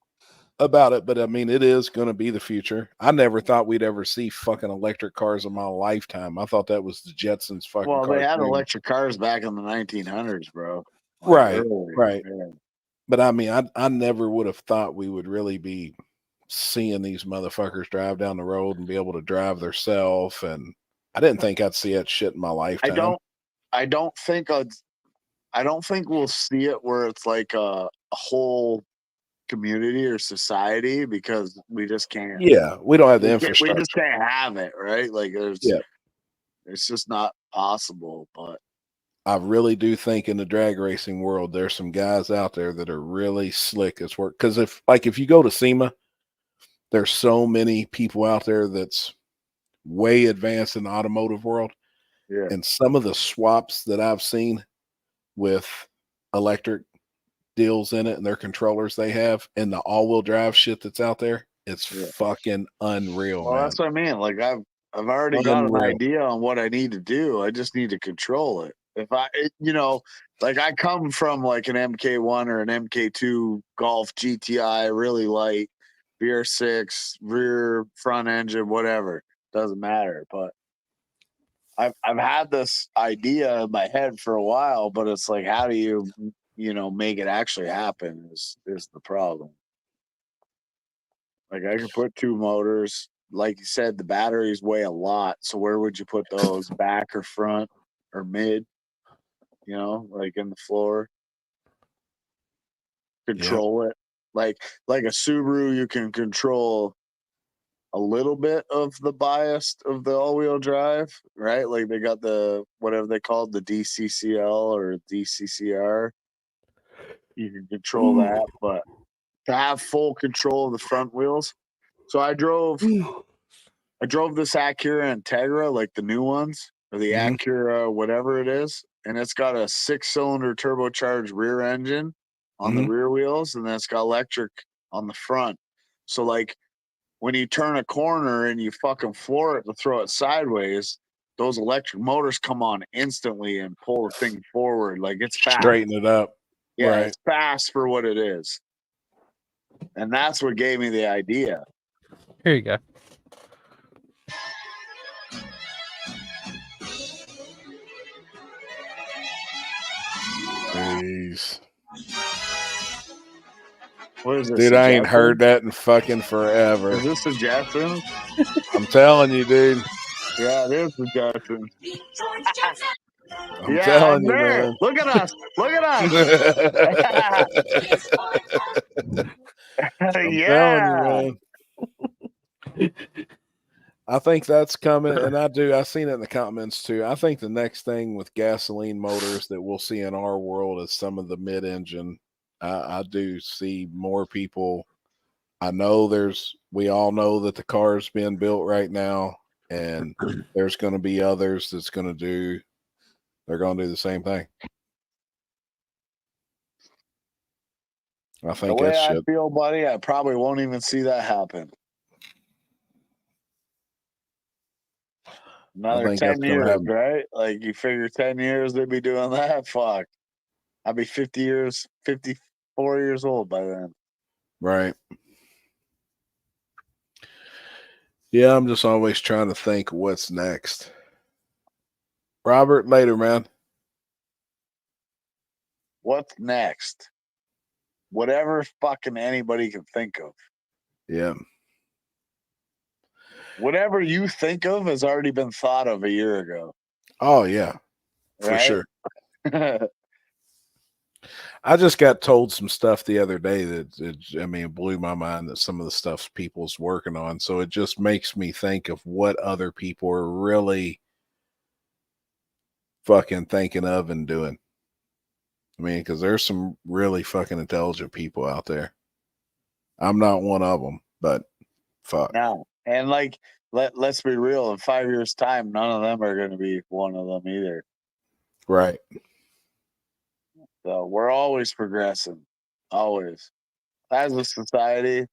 about it, but I mean, it is going to be the future. I never thought we'd ever see fucking electric cars in my lifetime. I thought that was the Jetsons fucking Well, they had cartoon. electric cars back in the 1900s, bro. Like, Right, early, right. yeah. But I mean, I never would have thought we would really be seeing these motherfuckers drive down the road and be able to drive themselves. And I didn't think I'd see that shit in my lifetime. I don't think we'll see it where it's like a whole community or society because we just can't. Yeah, we don't have the We infrastructure. just can't have it, right? Like it's just not possible. But I really do think in the drag racing world, there's some guys out there that are really slick as work. Because if you go to SEMA, there's so many people out there that's way advanced in the automotive world. Yeah. And some of the swaps that I've seen with electric deals in it and their controllers they have and the all-wheel drive shit that's out there, it's fucking unreal, well, man. that's what I mean. Like I've already got an idea on what I need to do. I just need to control it. If like I come from like an MK1 or an MK2 Golf GTI, really light, VR6, rear, front engine, whatever. Doesn't matter. But I've had this idea in my head for a while, but it's like, how do you make it actually happen is the problem. Like I could put 2 motors. Like you said, the batteries weigh a lot. So where would you put those? Back or front or mid? Like in the floor. Control it. Like a Subaru, you can control a little bit of the bias of the all-wheel drive, right? Like they got the whatever they called the DCCL or DCCR. You can control that, but to have full control of the front wheels. So I drove this Acura Integra, like the new ones, or the Acura whatever it is, and it's got a 6-cylinder turbocharged rear engine on the rear wheels, and then it's got electric on the front. So like when you turn a corner and you fucking floor it to throw it sideways, those electric motors come on instantly and pull the thing forward. Like it's fast. Straighten it up. Yeah, Right. it's fast for what it is. And that's what gave me the idea. Here you go. Jeez. What is this? Dude, I ain't heard that in fucking forever. Is this the Jetsons? I'm telling you, dude. Yeah, it is the Jetsons. I'm telling you, man. Look at us. Look at us. I'm telling you, man. I think that's coming, and I seen it in the comments too. I think the next thing with gasoline motors that we'll see in our world is some of the mid-engine. I do see more people. I know we all know that the car's being built right now, and there's going to be others they're going to do the same thing. I think the way that's I shit. feel, buddy, I probably won't even see that happen. Another 10 years, right? Like you figure 10 years they'd be doing that. Fuck. I'd be 54 years old by then. Right. Yeah, I'm just always trying to think what's next. Robert, later, man. What's next? whatever fucking anybody can think of. Yeah. Whatever you think of has already been thought of a year ago. Oh yeah, for Right? sure. I just got told some stuff the other day that it blew my mind that some of the stuff people's working on. So it just makes me think of what other people are really fucking thinking of and doing. I mean, because there's some really fucking intelligent people out there. I'm not one of them, but fuck. No. And like, let's be real, in 5 years' time, none of them are going to be one of them either. Right. So we're always progressing. Always. As a society,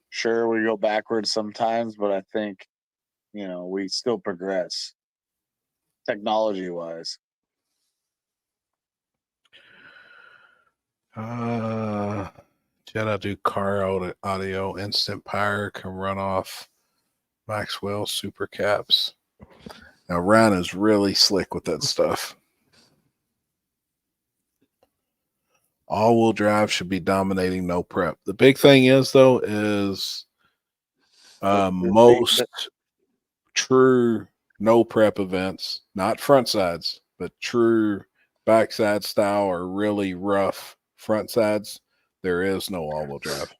sure, we go backwards sometimes, but I think, we still progress technology-wise. Shout out to car audio. Instant Power can run off Maxwell super caps. Now Ryan is really slick with that stuff. All-wheel drive should be dominating, no prep. The big thing is though most true no prep events, not front sides, but true backside style or really rough front sides, there is no all-wheel drive.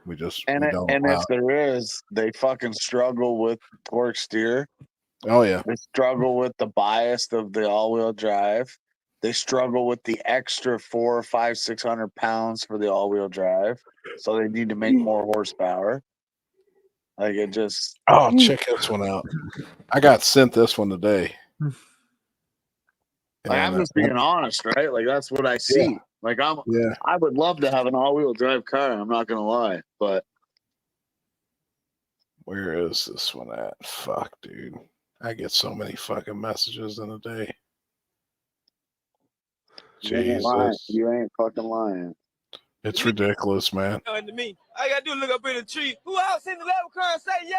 We don't if there is, they fucking struggle with torque steer. Oh yeah. They struggle with the bias of the all-wheel drive. They struggle with the extra 400, 500, 600 pounds for the all-wheel drive. So they need to make more horsepower. Like it just. Oh, check this one out. I got sent this one today. I'm just being honest, right? Like that's what I see. Yeah. Like I would love to have an all-wheel drive car. I'm not gonna lie, but where is this one at? Fuck, dude. I get so many fucking messages in a day. Jesus. You ain't fucking lying. It's ridiculous, man. To me, I gotta do look up in the tree. Who else in the leprechaun say yeah?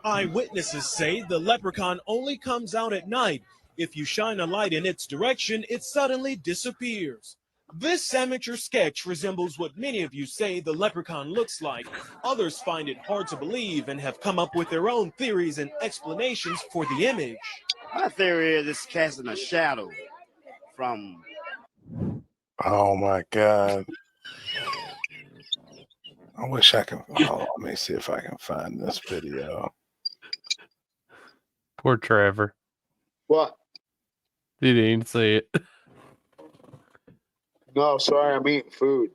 Eyewitnesses say the leprechaun only comes out at night. If you shine a light in its direction, it suddenly disappears. This amateur sketch resembles what many of you say the leprechaun looks like. Others find it hard to believe and have come up with their own theories and explanations for the image. My theory is it's casting a shadow from... Oh my God. I wish I could. Hold on, let me see if I can find this video. Poor Trevor. What? He didn't even see it. No, sorry, I'm eating food.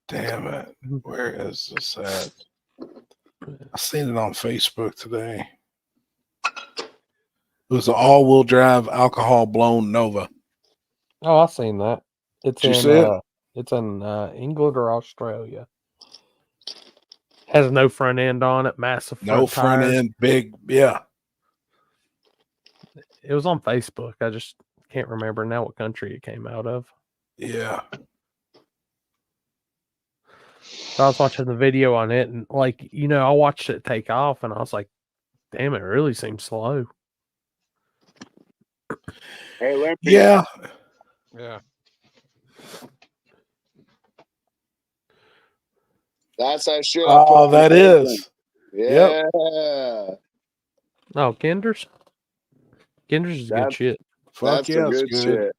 Damn it. Where is this at? I seen it on Facebook today. It was an all-wheel drive alcohol blown Nova. Oh, I seen that. It's Did you in see it? It's in England or Australia. Has no front end on it, massive front No front tires. end, big, yeah. It was on Facebook. I just can't remember now what country it came out of. Yeah. So I was watching the video on it, and I watched it take off, and I was like, "Damn, it really seems slow." Hey, Limpy. Yeah. Yeah. That's that shit. Oh, that is. Yeah. Oh, Kinders. Kinders is good shit. Fuck That's yeah, some it's good good. shit.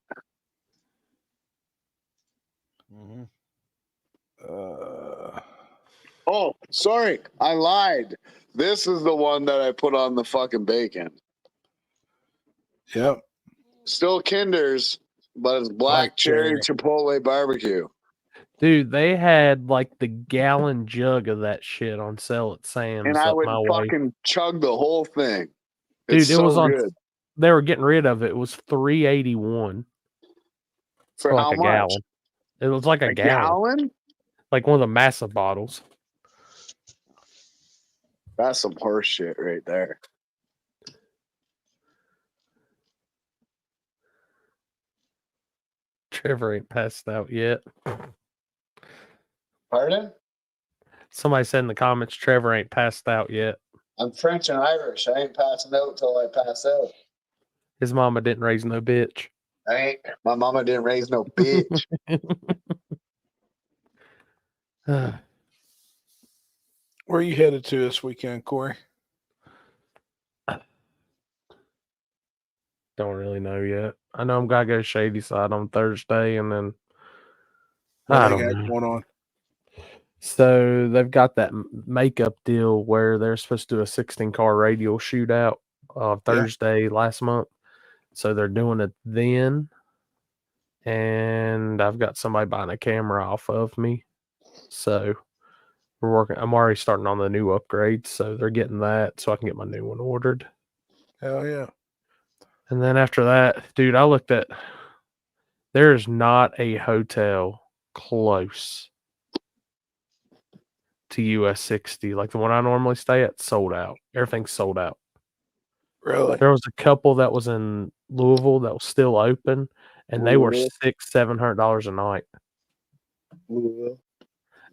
Oh, sorry, I lied. This is the one that I put on the fucking bacon. Yep. Still Kinder's, but it's black cherry chipotle barbecue. Dude, they had the gallon jug of that shit on sale at Sam's. And I up would my way. fucking chug the whole thing. Dude, It's it was so on. good. They were getting rid of it. It was $3.81 For how a much? gallon. It was like a gallon? Like one of the massive bottles. That's some horse shit right there. Trevor ain't passed out yet. Pardon? Somebody said in the comments, Trevor ain't passed out yet. I'm French and Irish. I ain't passing out till I pass out. His mama didn't raise no bitch. My mama didn't raise no bitch. Where are you headed to this weekend, Corey? Don't really know yet. I know I'm gonna go Shady Side on Thursday, and then What I they don't got know. going on? So they've got that makeup deal where they're supposed to do a 16-car radio shootout Thursday last month. So they're doing it then, and I've got somebody buying a camera off of me. So we're working. I'm already starting on the new upgrades, so they're getting that so I can get my new one ordered. Hell yeah. And then after that, dude, I looked at. There's not a hotel close to US 60, like the one I normally stay at, sold out. Everything's sold out. Really? There was a couple that was in Louisville that was still open, and they were $600-700 a night.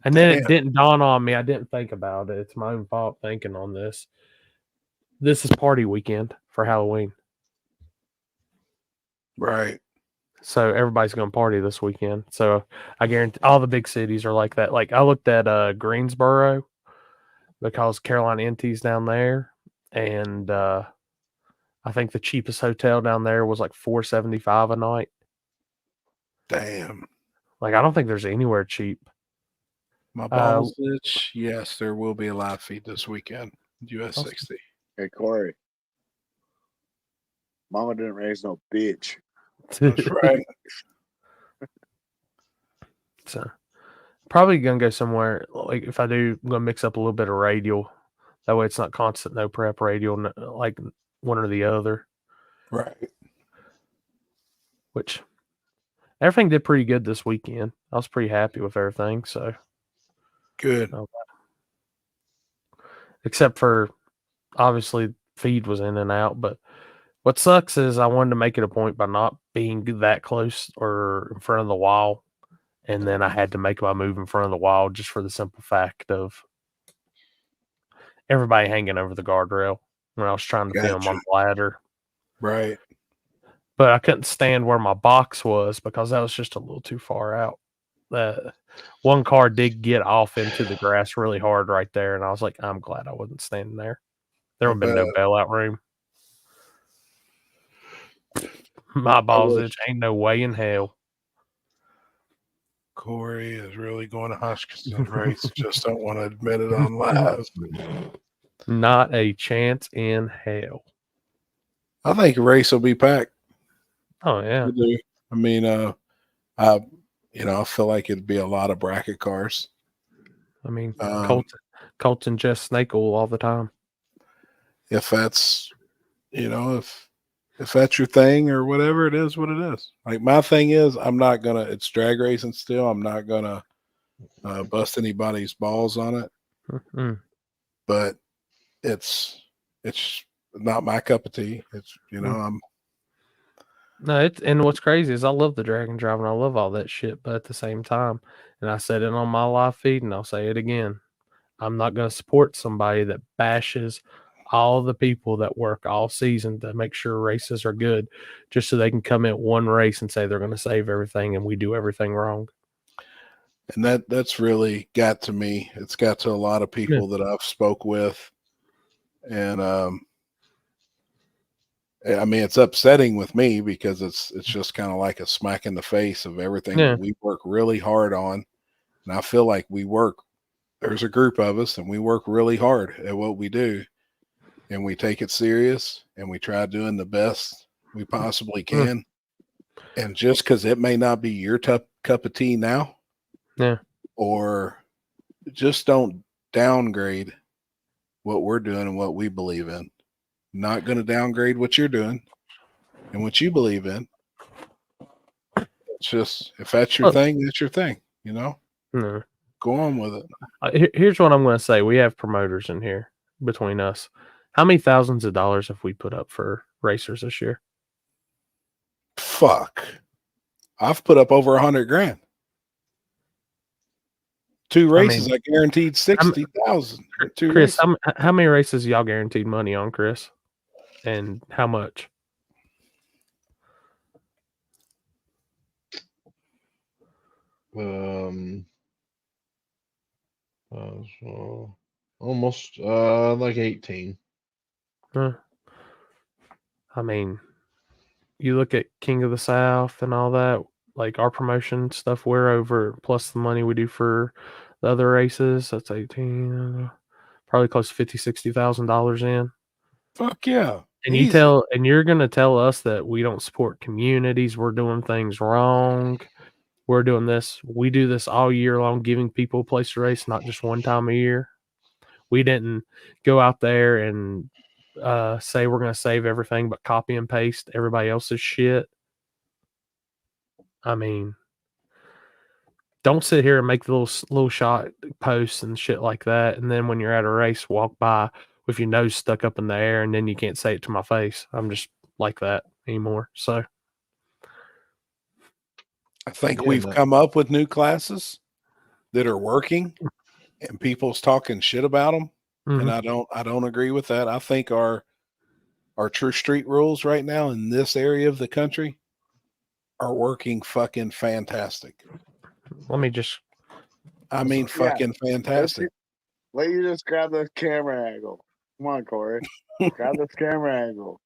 And then it didn't dawn on me. I didn't think about it. It's my own fault thinking on this. This is party weekend for Halloween. Right. So everybody's going to party this weekend. So I guarantee all the big cities are like that. Like I looked at Greensboro because Carolina NT's down there, and I think the cheapest hotel down there was like $475 a night. Damn. Like I don't think there's anywhere cheap. My balls itch. Yes, there will be a live feed this weekend. US 60. Hey, Corey. Mama didn't raise no bitch. That's right. So probably gonna go somewhere. Like if I do, I'm gonna mix up a little bit of radial. That way it's not constant no prep radial, like one or the other. Right. Which everything did pretty good this weekend. I was pretty happy with everything. So good. Except for obviously feed was in and out, but what sucks is I wanted to make it a point by not being that close or in front of the wall, and then I had to make my move in front of the wall just for the simple fact of everybody hanging over the guardrail when I was trying to film on the ladder. Right. But I couldn't stand where my box was because that was just a little too far out. One car did get off into the grass really hard right there, and I was like, I'm glad I wasn't standing there. There would have been no bailout room. My balls itch. Ain't no way in hell. Corey is really going to Hutchinson race. Just don't want to admit it on live. Not a chance in hell. I think the race will be packed. Oh yeah. I mean, I feel like it'd be a lot of bracket cars. I mean, Colts and Jess Snake Oil all the time. If that's, if that's your thing or whatever, it is what it is. Like my thing is, it's drag racing still. I'm not gonna bust anybody's balls on it. Mm-hmm. But it's not my cup of tea. It's and what's crazy is I love the drag and drive and I love all that shit, but at the same time, and I said it on my live feed and I'll say it again, I'm not going to support somebody that bashes all the people that work all season to make sure races are good just so they can come in one race and say they're going to save everything and we do everything wrong. And that's really got to me. It's got to a lot of people that I've spoke with. And I mean, it's upsetting with me because it's just kind of like a smack in the face of everything that we work really hard on. And I feel like there's a group of us and we work really hard at what we do. And we take it serious and we try doing the best we possibly can. And just because it may not be your cup of tea now, or just don't downgrade what we're doing and what we believe in. Not going to downgrade what you're doing and what you believe in. It's just, if that's your thing, that's your thing, No. Go on with it. Here's what I'm going to say. We have promoters in here between us. How many thousands of dollars have we put up for racers this year? Fuck. I've put up over $100,000. 2 races, I guaranteed 60,000. Chris, how many races y'all guaranteed money on, Chris? And how much? So almost like 18. I mean, you look at King of the South and all that, like our promotion stuff, we're over, plus the money we do for the other races. That's 18, probably close to $50,000-$60,000 in. Fuck yeah. And Easy. you're going to tell us that we don't support communities. We're doing things wrong. We're doing this. We do this all year long, giving people a place to race, not just one time a year. We didn't go out there and say we're going to save everything, but copy and paste everybody else's shit. I mean, don't sit here and make little shot posts and shit like that. And then when you're at a race, walk by with your nose stuck up in the air, and then you can't say it to my face. I'm just like that anymore. So I think we've come up with new classes that are working, and people's talking shit about them. And I don't agree with that. I think our true street rules right now in this area of the country are working fucking fantastic. Let me just. I mean, fucking fantastic. Let you just grab the camera angle. Come on, Corey. Grab this camera angle.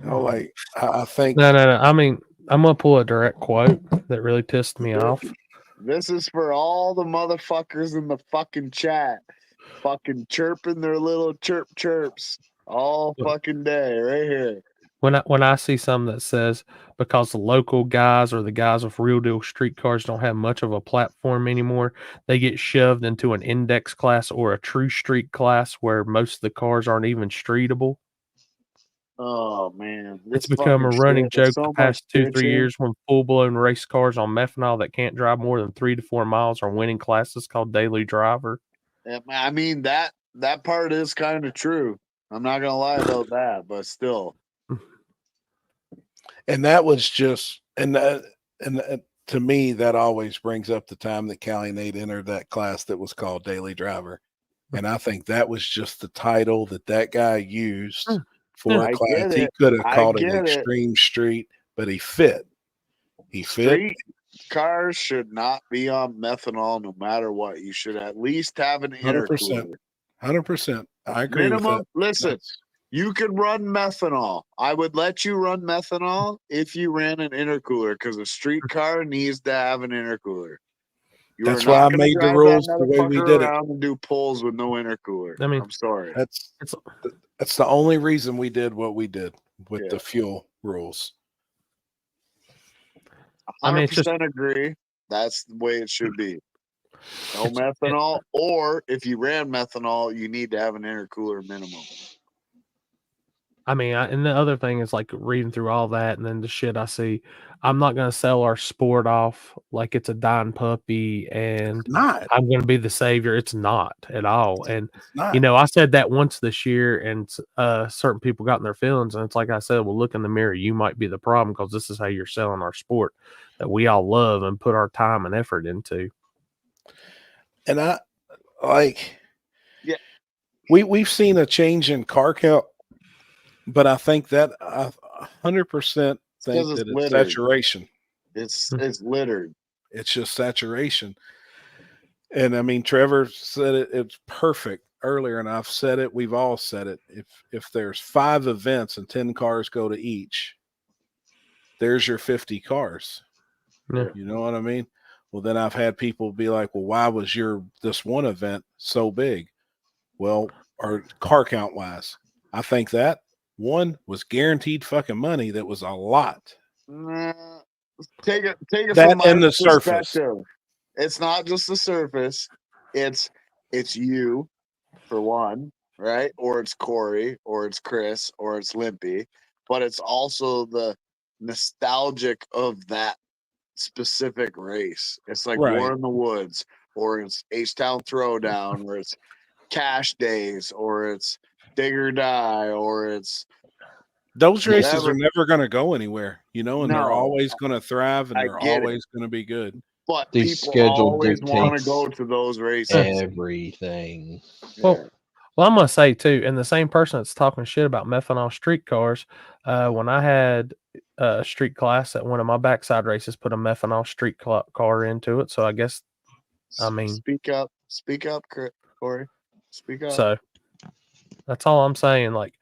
No, like I think. No. I mean, I'm gonna pull a direct quote that really pissed me off. This is for all the motherfuckers in the fucking chat, fucking chirping their little chirps all fucking day, right here. When I see something that says because the local guys or the guys with real deal street cars don't have much of a platform anymore, they get shoved into an index class or a true street class where most of the cars aren't even streetable. Oh man, It's become a running joke the past 2-3 years when full blown race cars on methanol that can't drive more than 3 to 4 miles are winning classes called daily driver. I mean that part is kind of true. I'm not gonna lie about that, but still. And that was just, and to me, that always brings up the time that Callie Nate entered that class that was called Daily Driver. And I think that was just the title that guy used for a class. He could have called it Extreme Street, but he fit. Street cars should not be on methanol no matter what. You should at least have an intercooler. 100%. I agree with that. Listen. You can run methanol. I would let you run methanol if you ran an intercooler because a street car needs to have an intercooler. That's why I made the rules the way we did it. And do pulls with no intercooler. I mean, I'm sorry. That's the only reason we did what we did with the fuel rules. 100% agree. That's the way it should be. No methanol, or if you ran methanol, you need to have an intercooler minimum. I mean, and the other thing is like reading through all that and then the shit I see. I'm not going to sell our sport off like it's a dying puppy and I'm going to be the savior. It's not at all. And, you know, I said that once this year and certain people got in their feelings. And it's like I said, well, look in the mirror. You might be the problem because this is how you're selling our sport that we all love and put our time and effort into. And I like, we've seen a change in car count. But I think that 100% think that it's saturation. It's littered. It's just saturation. And I mean, Trevor said it's perfect earlier, and I've said it. We've all said it. If there's 5 events and 10 cars go to each, there's your 50 cars. Yeah. You know what I mean? Well, then I've had people be like, well, why was this one event so big? Well, or car count wise, I think that one was guaranteed fucking money. That was a lot. Take it that from my and the surface. It's not just the surface. It's you for one, right? Or it's Corey, or it's Chris, or it's Limpy. But it's also the nostalgic of that specific race. It's like War in the Woods, or it's H-Town Throwdown, or it's Cash Days, or it's Dig or Die, or it's those races are never going to go anywhere, you know, and they're always going to thrive and they're always going to be good. But these people always want to go to those races. Everything. Well, I'm going to say too, and the same person that's talking shit about methanol street cars, when I had street class at one of my backside races, put a methanol street car into it. So I guess, I mean, speak up, Corey. Speak up. So that's all I'm saying. Like,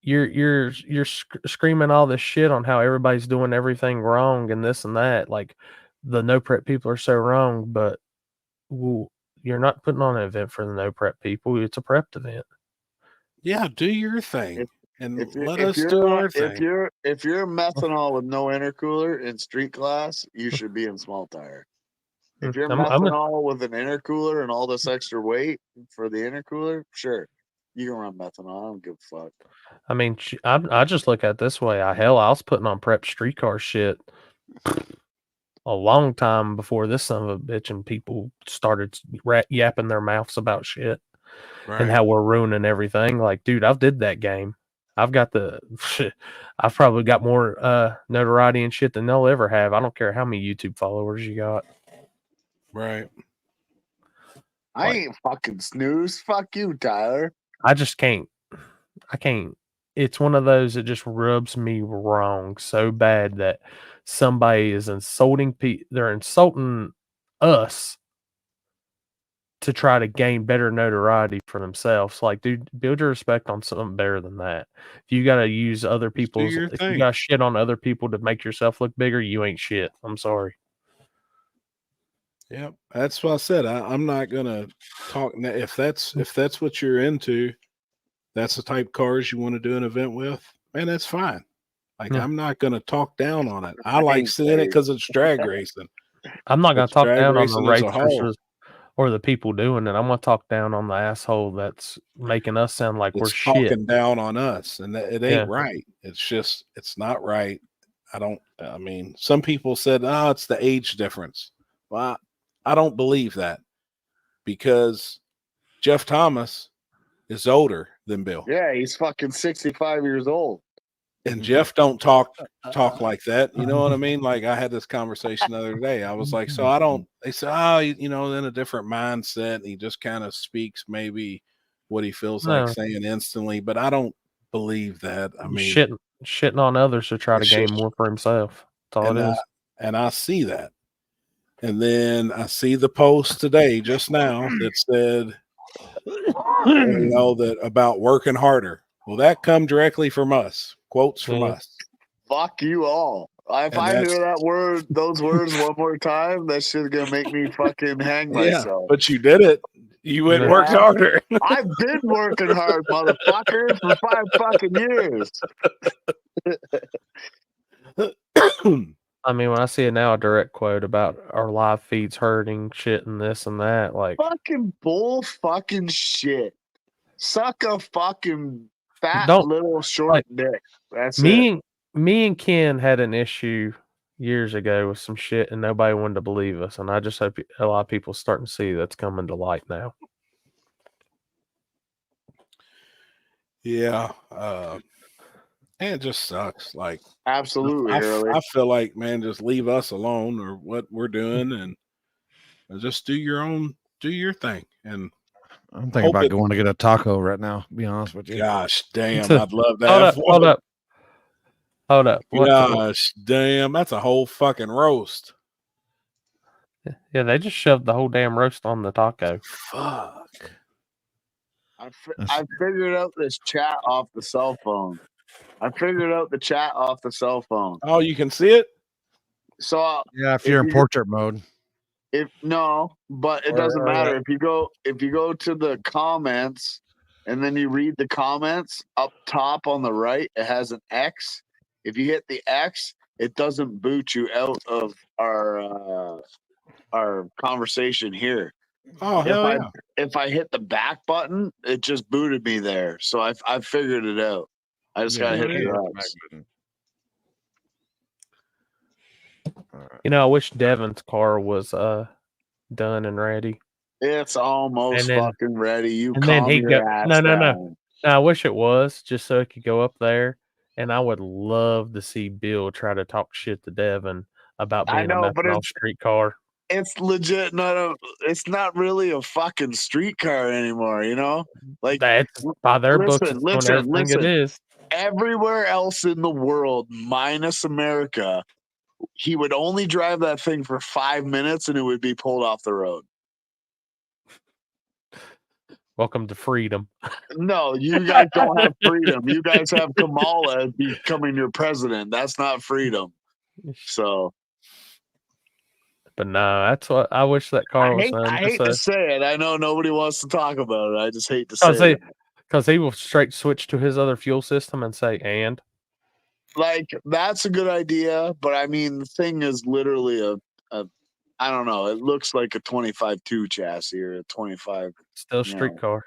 you're screaming all this shit on how everybody's doing everything wrong and this and that. Like, the no prep people are so wrong, but you're not putting on an event for the no prep people. It's a prepped event. Yeah, do your thing. Let us you're do not- our thing. If you're methanol with no intercooler in street class, you should be in small tire. If you're methanol with an intercooler and all this extra weight for the intercooler, sure, you can run methanol. I don't give a fuck. I mean, I just look at it this way. I was putting on prep streetcar shit a long time before this son of a bitch and people started yapping their mouths about shit and how we're ruining everything. Like, dude, I've did that game. I've probably got more notoriety and shit than they'll ever have. I don't care how many YouTube followers you got. Right. I ain't fucking snooze. Fuck you, Tyler. I just can't. I can't. It's one of those that just rubs me wrong so bad that somebody is insulting people. They're insulting us to try to gain better notoriety for themselves. Like, dude, build your respect on something better than that. If you got to use other people's, if you got shit on other people to make yourself look bigger, you ain't shit. I'm sorry. Yep, that's what I said. I'm not gonna talk if that's what you're into. That's the type of cars you want to do an event with, man. That's fine. Like, I'm not gonna talk down on it. I like seeing it because it's drag racing. I'm not gonna talk down on the racing as a whole. racers or the people doing it. I'm gonna talk down on the asshole that's making us sound like we're shit. Talking down on us, and it ain't right. It's just, it's not right. I mean, some people said, "Oh, it's the age difference." Well, I don't believe that, because Jeff Thomas is older than Bill. Yeah, he's fucking 65 years old. And Jeff don't talk like that. You know what I mean? Like, I had this conversation the other day. I was like, they said, oh, in a different mindset. He just kind of speaks maybe what he feels like saying instantly, but I don't believe that. I mean, shitting on others to try to gain more for himself. That's all it is. And I see that. And then I see the post today, just now, that said, that about working harder. Well, that come directly from us. Quotes from us. Fuck you all. If I hear those words one more time, that shit's gonna make me fucking hang myself. But you did it. You went and worked harder. I've been working hard, motherfucker, for 5 fucking years. I mean, when I see it now, a direct quote about our live feeds hurting shit and this and that, like, fucking bull fucking shit. Suck a fucking fat little short dick. That's me and Ken had an issue years ago with some shit and nobody wanted to believe us, and I just hope a lot of people starting to see that's coming to light now. Yeah. And it just sucks. Like, absolutely. I feel like, man, just leave us alone or what we're doing, and just do your thing. And I'm thinking about going to get a taco right now, to be honest with you. Gosh damn, I'd love that. Hold up. Gosh damn, that's a whole fucking roast. Yeah, they just shoved the whole damn roast on the taco. Fuck. I figured out this chat off the cell phone. Oh, you can see it? So yeah, if you're in portrait mode. But it doesn't matter. If you go to the comments and then you read the comments up top on the right, it has an X. If you hit the X, it doesn't boot you out of our conversation here. Oh, hell yeah. If I hit the back button, it just booted me there. So I figured it out. I just gotta hit the X. I wish Devin's car was done and ready. It's almost fucking ready. You and calm then he'd your go, ass no. down. No, I wish it was just so it could go up there. And I would love to see Bill try to talk shit to Devin about being a methanol street car. It's legit it's not really a fucking street car anymore, Like, that's by their books, it's everything it is. everywhere else in the world, minus America, he would only drive that thing for 5 minutes and it would be pulled off the road. Welcome to freedom. No, you guys don't have freedom. You guys have Kamala becoming your president. That's not freedom. So, but no, that's what I wish that car was. I hate to say it. I know nobody wants to talk about it. I just hate to say it. Because he will straight switch to his other fuel system and say, and like that's a good idea, but I mean the thing is literally a I don't know, it looks like a 25-2 chassis or a 25. Still a street car.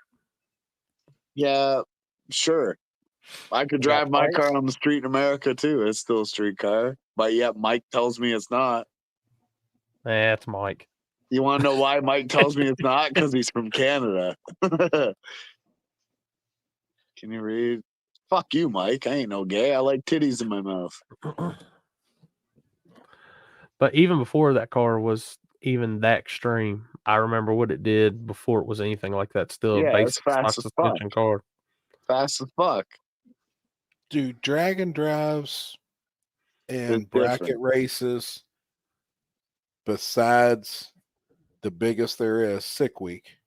Yeah, sure. I could drive my car on the street in America too. It's still a street car. But yet Mike tells me it's not. It's Mike. You want to know why Mike tells me it's not? Because he's from Canada. Can you read? Fuck you, Mike. I ain't no gay. I like titties in my mouth. But even before that car was even that extreme, I remember what it did before it was anything like that. Still a basic stock suspension car. Fast as fuck. Dude, dragon drives and bracket races, besides the biggest there is, Sick Week,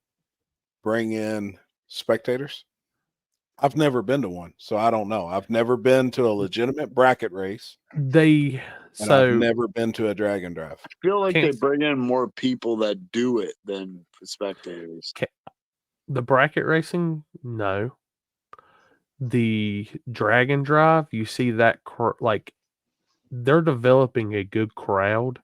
bring in spectators. I've never been to one, so I don't know. I've never been to a legitimate bracket race. I've never been to a dragon drive. I feel like they bring in more people that do it than spectators. The bracket racing, no. The dragon drive, you see that like they're developing a good crowd,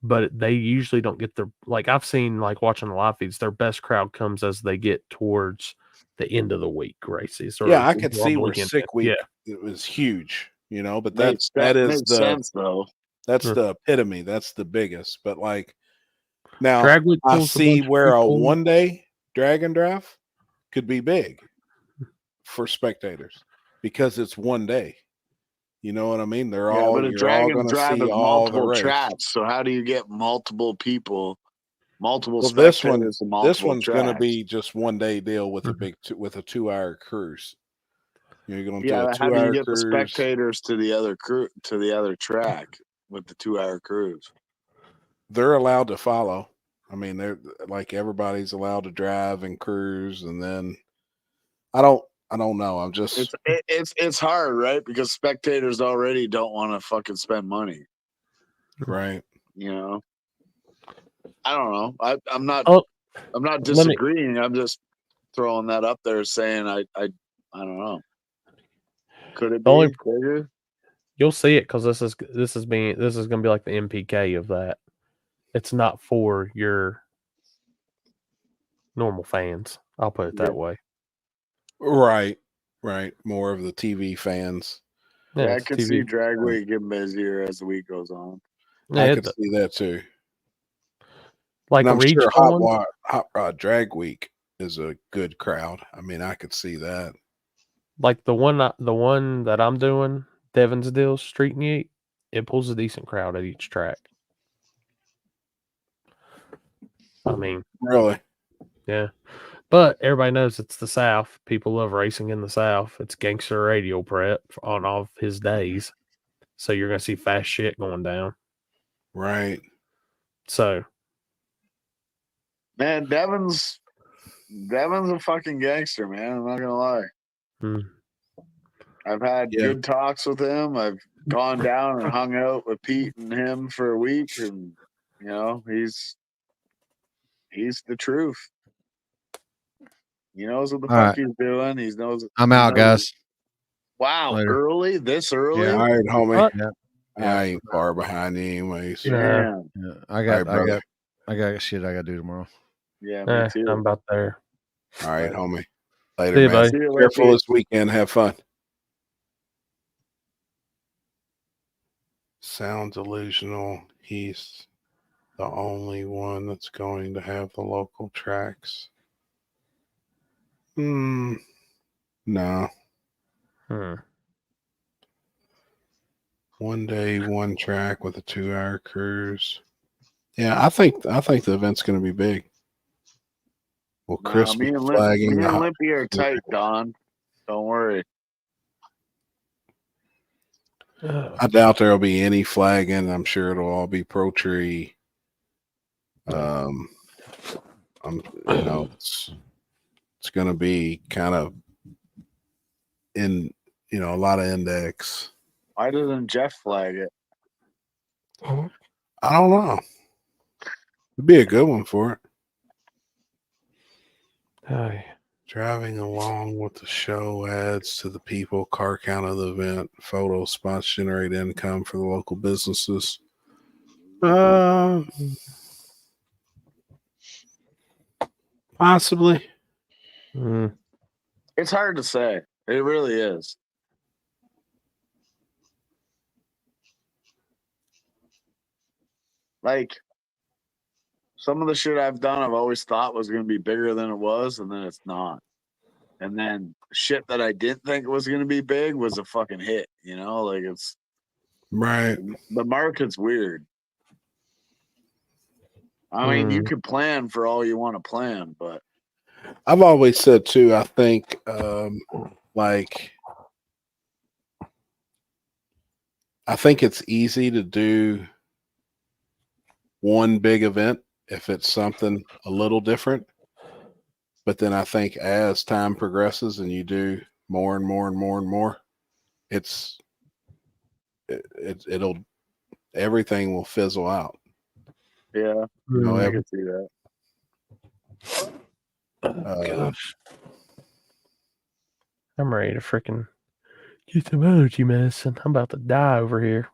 but they usually don't get their like I've seen like watching the live feeds. Their best crowd comes as they get towards the end of the week races. Or I could see where Sick Week it was huge, but that is the sense, though. That's the epitome. That's the biggest. But like now, Dragwood I see where a one-day dragon drive could be big for spectators because it's one day. You know what I mean? They're all but a you're all going to see all the race. Tracks. So how do you get multiple people? Multiple this one's going to be just one day deal with a big with a 2-hour cruise. You're going to do a 2-hour how do you get cruise. The spectators to the other track with the 2-hour cruise? They're allowed to follow. I mean, they're like everybody's allowed to drive and cruise, and then I don't know. I'm just it's hard, right? Because spectators already don't want to fucking spend money, right? I don't know. I'm not disagreeing. I'm just throwing that up there, saying I don't know. Could it be bigger? You'll see it because this is going to be like the MPK of that. It's not for your normal fans. I'll put it that way. Right. More of the TV fans. Yeah, I could see Drag Week getting busier as the week goes on. Yeah, I could see that too. Like I'm sure Hot Rod Drag Week is a good crowd. I mean, I could see that. Like the one that I'm doing, Devonsdale Street and Yeet, it pulls a decent crowd at each track. I mean, really? Yeah. But everybody knows it's the South. People love racing in the South. It's gangster radio prep on all of his days. So you're going to see fast shit going down. Right. So. Man, Devin's a fucking gangster, man. I'm not going to lie. I've had good talks with him. I've gone down and hung out with Pete and him for a week. And, he's the truth. He knows what the fuck he's doing. He knows. I'm out, guys. Wow, early? This early? Yeah, all right, homie. I ain't far behind you anyways. Yeah. I got shit I got to do tomorrow. Yeah, me too. I'm about there. All right, homie. Later, man. See you, Careful this weekend. Have fun. Sound delusional. He's the only one that's going to have the local tracks. No. One day, one track with a 2-hour cruise. Yeah, I think the event's going to be big. Well, Chris me and flagging. Limpy are tight, Don. Don't worry. I doubt there'll be any flagging. I'm sure it'll all be pro tree. It's going to be kind of in, a lot of index. Why doesn't Jeff flag it? I don't know. It'd be a good one for it. Driving along with the show adds to the people, car count of the event, photo spots generate income for the local businesses. Possibly. It's hard to say. It really is. Like, some of the shit I've done, I've always thought was going to be bigger than it was, and then it's not. And then shit that I didn't think was going to be big was a fucking hit. Like it's right. The market's weird. I mean, you could plan for all you want to plan, but I've always said too, I think I think it's easy to do one big event if it's something a little different. But then I think as time progresses and you do more and more and more and more, everything will fizzle out. Yeah, I can see that. Gosh. I'm ready to freaking get some allergy medicine. I'm about to die over here.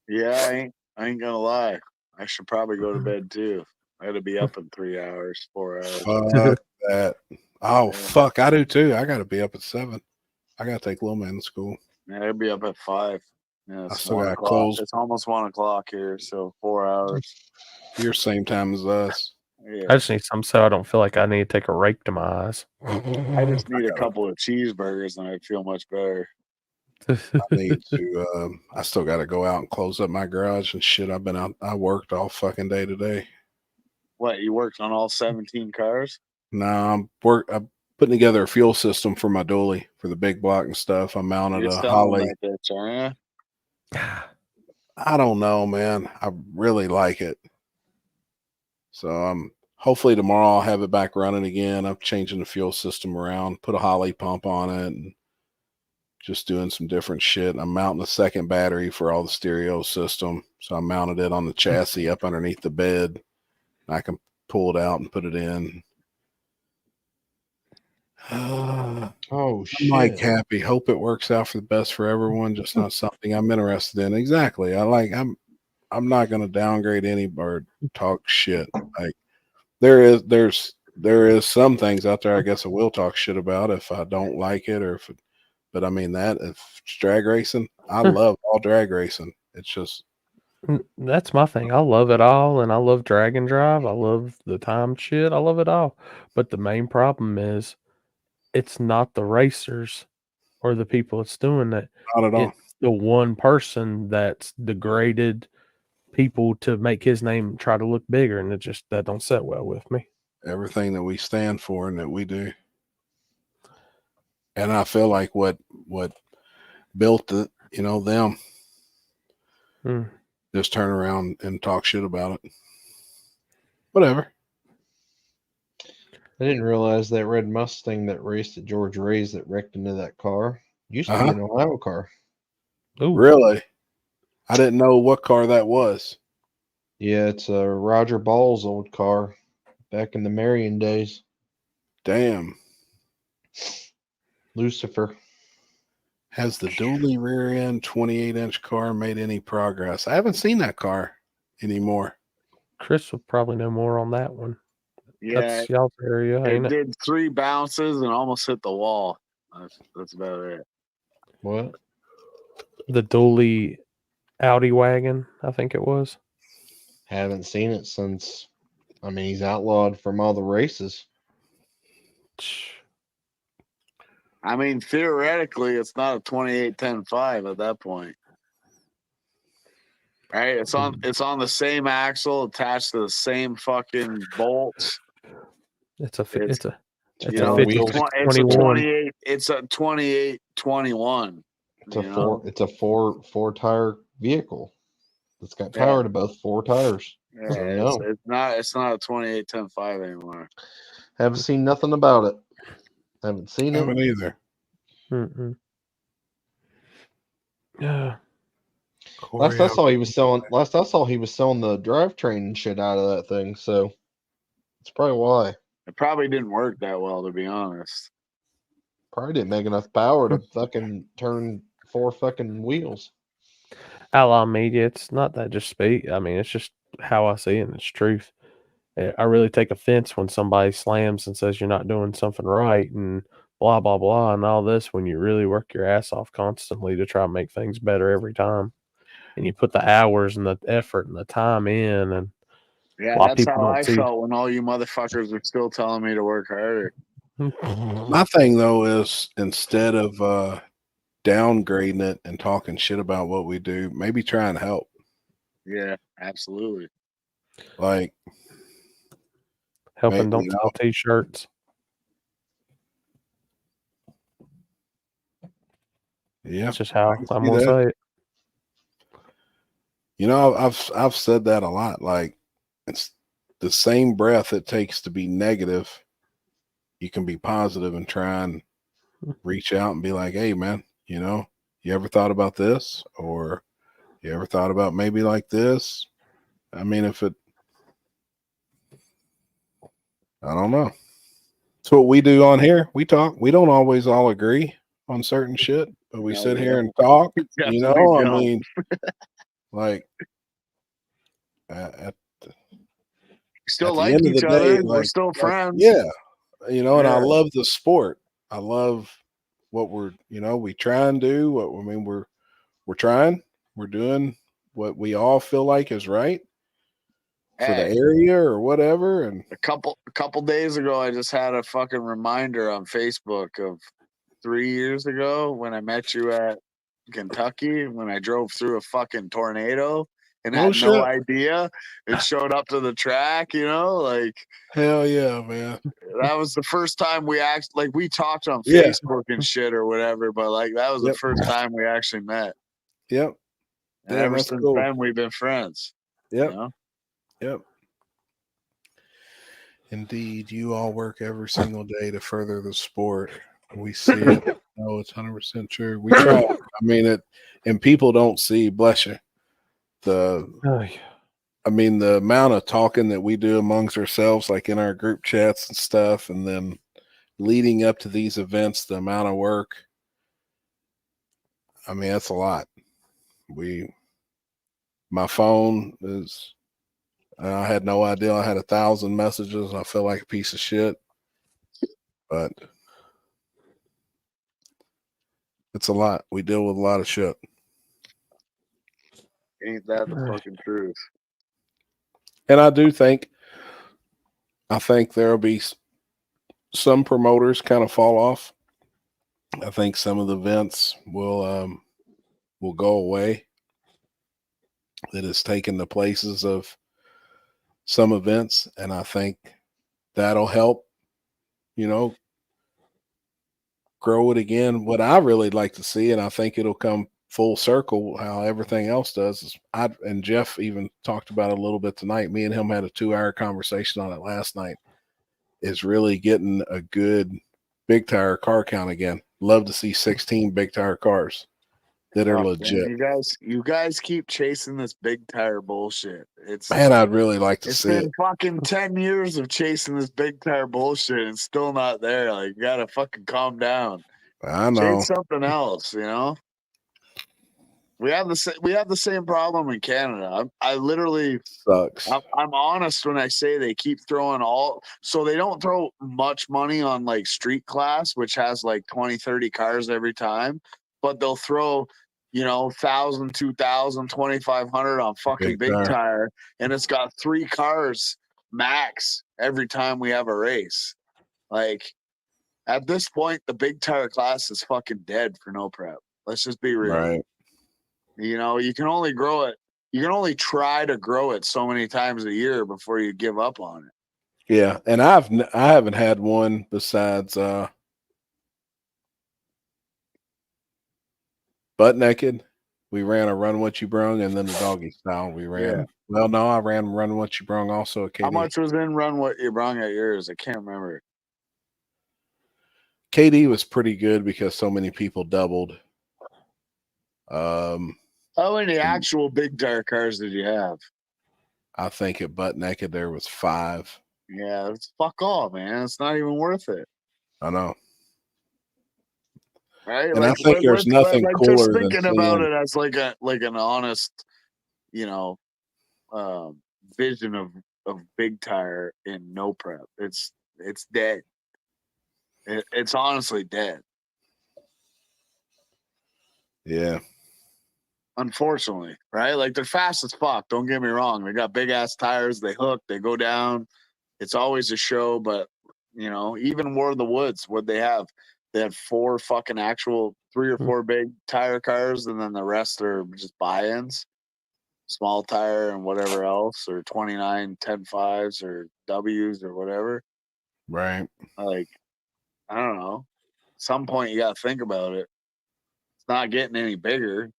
Yeah, I ain't gonna lie. I should probably go to bed too. I gotta be up in 3 hours, 4 hours. Fuck that. Oh, fuck. I do too. I got to be up at 7. I got to take little man to school. Yeah, I'll be up at 5. Yeah, I still got close. It's almost 1 o'clock here, so 4 hours. You're same time as us. Yeah. I just need some so I don't feel like I need to take a rake to my eyes. I just need a couple of cheeseburgers and I feel much better. I need to. I still got to go out and close up my garage and shit. I've been out. I worked all fucking day today. What, you worked on all 17 cars? No, I'm putting together a fuel system for my dually for the big block and stuff. I mounted a Holly. That bitch, aren't you? I don't know, man. I really like it. So hopefully tomorrow I'll have it back running again. I'm changing the fuel system around, put a Holly pump on it, and just doing some different shit. I'm mounting a second battery for all the stereo system. So I mounted it on the chassis up underneath the bed. I can pull it out and put it in. Oh shit! I'm like happy. Hope it works out for the best for everyone. Just not something I'm interested in. Exactly. I'm not going to downgrade any or talk shit. Like there is some things out there I guess I will talk shit about if I don't like it or but I mean that if it's drag racing, I love all drag racing. It's just that's my thing. I love it all, and I love drag and drive. I love the time shit. I love it all. But the main problem is it's not the racers or the people that's doing it. Not at all. It's the one person that's degraded people to make his name try to look bigger, and that don't set well with me. Everything that we stand for and that we do. And I feel like what built the, them just turn around and talk shit about it. Whatever. I didn't realize that red Mustang that raced at George Ray's that wrecked into that car used to be an Ohio car. Ooh. Really? I didn't know what car that was. Yeah, it's a Roger Ball's old car back in the Marion days. Damn. Lucifer. Has the dually rear end 28-inch car made any progress? I haven't seen that car anymore. Chris will probably know more on that one. Yeah, that's y'all's area. It did 3 bounces and almost hit the wall. That's about it. What? The dually Audi wagon, I think it was. Haven't seen it since. I mean, he's outlawed from all the races. I mean, theoretically, it's not a 28-10-5 at that point. Right? It's on the same axle attached to the same fucking bolts. It's a 28-21. It's a 28-21. It's a four tire vehicle. It's got Yeah. power to both four tires. Yeah, So no, it's not a 28-10-5 anymore. haven't seen nothing about it. Haven't seen Haven't it either. Mm-mm. Yeah. Last I saw he was selling the drivetrain and shit out of that thing, so that's probably why. It probably didn't work that well, to be honest. Probably didn't make enough power to fucking turn 4 fucking wheels. Outlaw media, it's not that just speak. I mean, it's just how I see it, and it's truth. I really take offense when somebody slams and says you're not doing something right and blah, blah, blah, and all this when you really work your ass off constantly to try and make things better every time. And you put the hours and the effort and the time in, and Yeah, a lot of that's people how don't I see. felt when all you motherfuckers were still telling me to work harder. My thing though is instead of downgrading it and talking shit about what we do, maybe try and help. Yeah, absolutely. Like helping don't sell t-shirts. Yeah, that's just how I can I'm see gonna that. say it. You know, I've said that a lot. Like it's the same breath it takes to be negative. You can be positive and try and reach out and be like, hey man, you know, you ever thought about this? Or you ever thought about maybe like this? I mean, I don't know. It's what we do on here. We talk. We don't always all agree on certain shit, but we No, sit we here don't. and talk. We You definitely know, I don't. mean, like at Still at the like end of each the day, other. We're still friends. yeah, you know, and I Yeah. love the sport. I love what we try and do. We're trying. We're doing what we all feel like is right for the Hey. area or whatever. And A couple days ago, I just had a fucking reminder on Facebook of 3 years ago when I met you at Kentucky when I drove through a fucking tornado and No had no shit. idea it showed up to the track. You know, like Hell yeah, man. that was the first time we we talked on Yeah. Facebook and shit or whatever, but like that was the Yep. first time we actually met. Yep. And Damn, ever that's since cool. then, we've been friends. Yep. You know? Yep. Indeed, you all work every single day to further the sport. We see it. No, it's 100% true. We try. I mean it, and people don't see. Bless you. I mean the amount of talking that we do amongst ourselves, like in our group chats and stuff, and then leading up to these events, the amount of work. I mean, that's a lot. My phone is. I had no idea I had 1,000 messages. And I feel like a piece of shit, but it's a lot. We deal with a lot of shit. Ain't that the fucking truth? And I think there'll be some promoters kind of fall off. I think some of the events will go away. That has taken the places of some events, and I think that'll help, grow it again. What I really like to see, and I think it'll come full circle how everything else does, is and Jeff even talked about it a little bit tonight. Me and him had a 2-hour conversation on it last night, is really getting a good big tire car count again. Love to see 16 big tire cars that are legit. Man, you guys keep chasing this big tire bullshit. Man, I'd really like to see been it. fucking 10 years of chasing this big tire bullshit and still not there. Like, you gotta fucking calm down. I know. Chase something else, you know? We have the same problem in Canada. I literally sucks. I'm honest when I say they keep throwing so they don't throw much money on like street class, which has like 20, 30 cars every time, but they'll throw 1,000, 2,000, 2,500 on fucking big tire, and it's got 3 cars max every time we have a race. Like at this point, the big tire class is fucking dead for no prep. Let's just be real. Right. You can only grow it. You can only try to grow it so many times a year before you give up on it. Yeah, and I haven't had one besides butt naked. We ran a run what you brung, and then the doggy style. We ran. Yeah. Well, no, I ran run what you brung also. How much was in run what you brung at yours? I can't remember. KD was pretty good because so many people doubled. How many actual big tire cars did you have? I think at butt naked there was 5. Yeah, it's fuck all, man. It's not even worth it. I know. Right? And I think there's nothing cooler just than thinking about seeing- it as like an honest, vision of big tire in no prep. It's dead. It's honestly dead. Yeah. Unfortunately, right? Like they're fast as fuck. Don't get me wrong. They got big ass tires. They hook. They go down. It's always a show. But even War of the Woods, what they have, they had 4 fucking actual 3 or 4 big tire cars, and then the rest are just buy-ins, small tire and whatever else, or 29 10.5s or W's or whatever. Right. Like, I don't know. At some point, you got to think about it. It's not getting any bigger.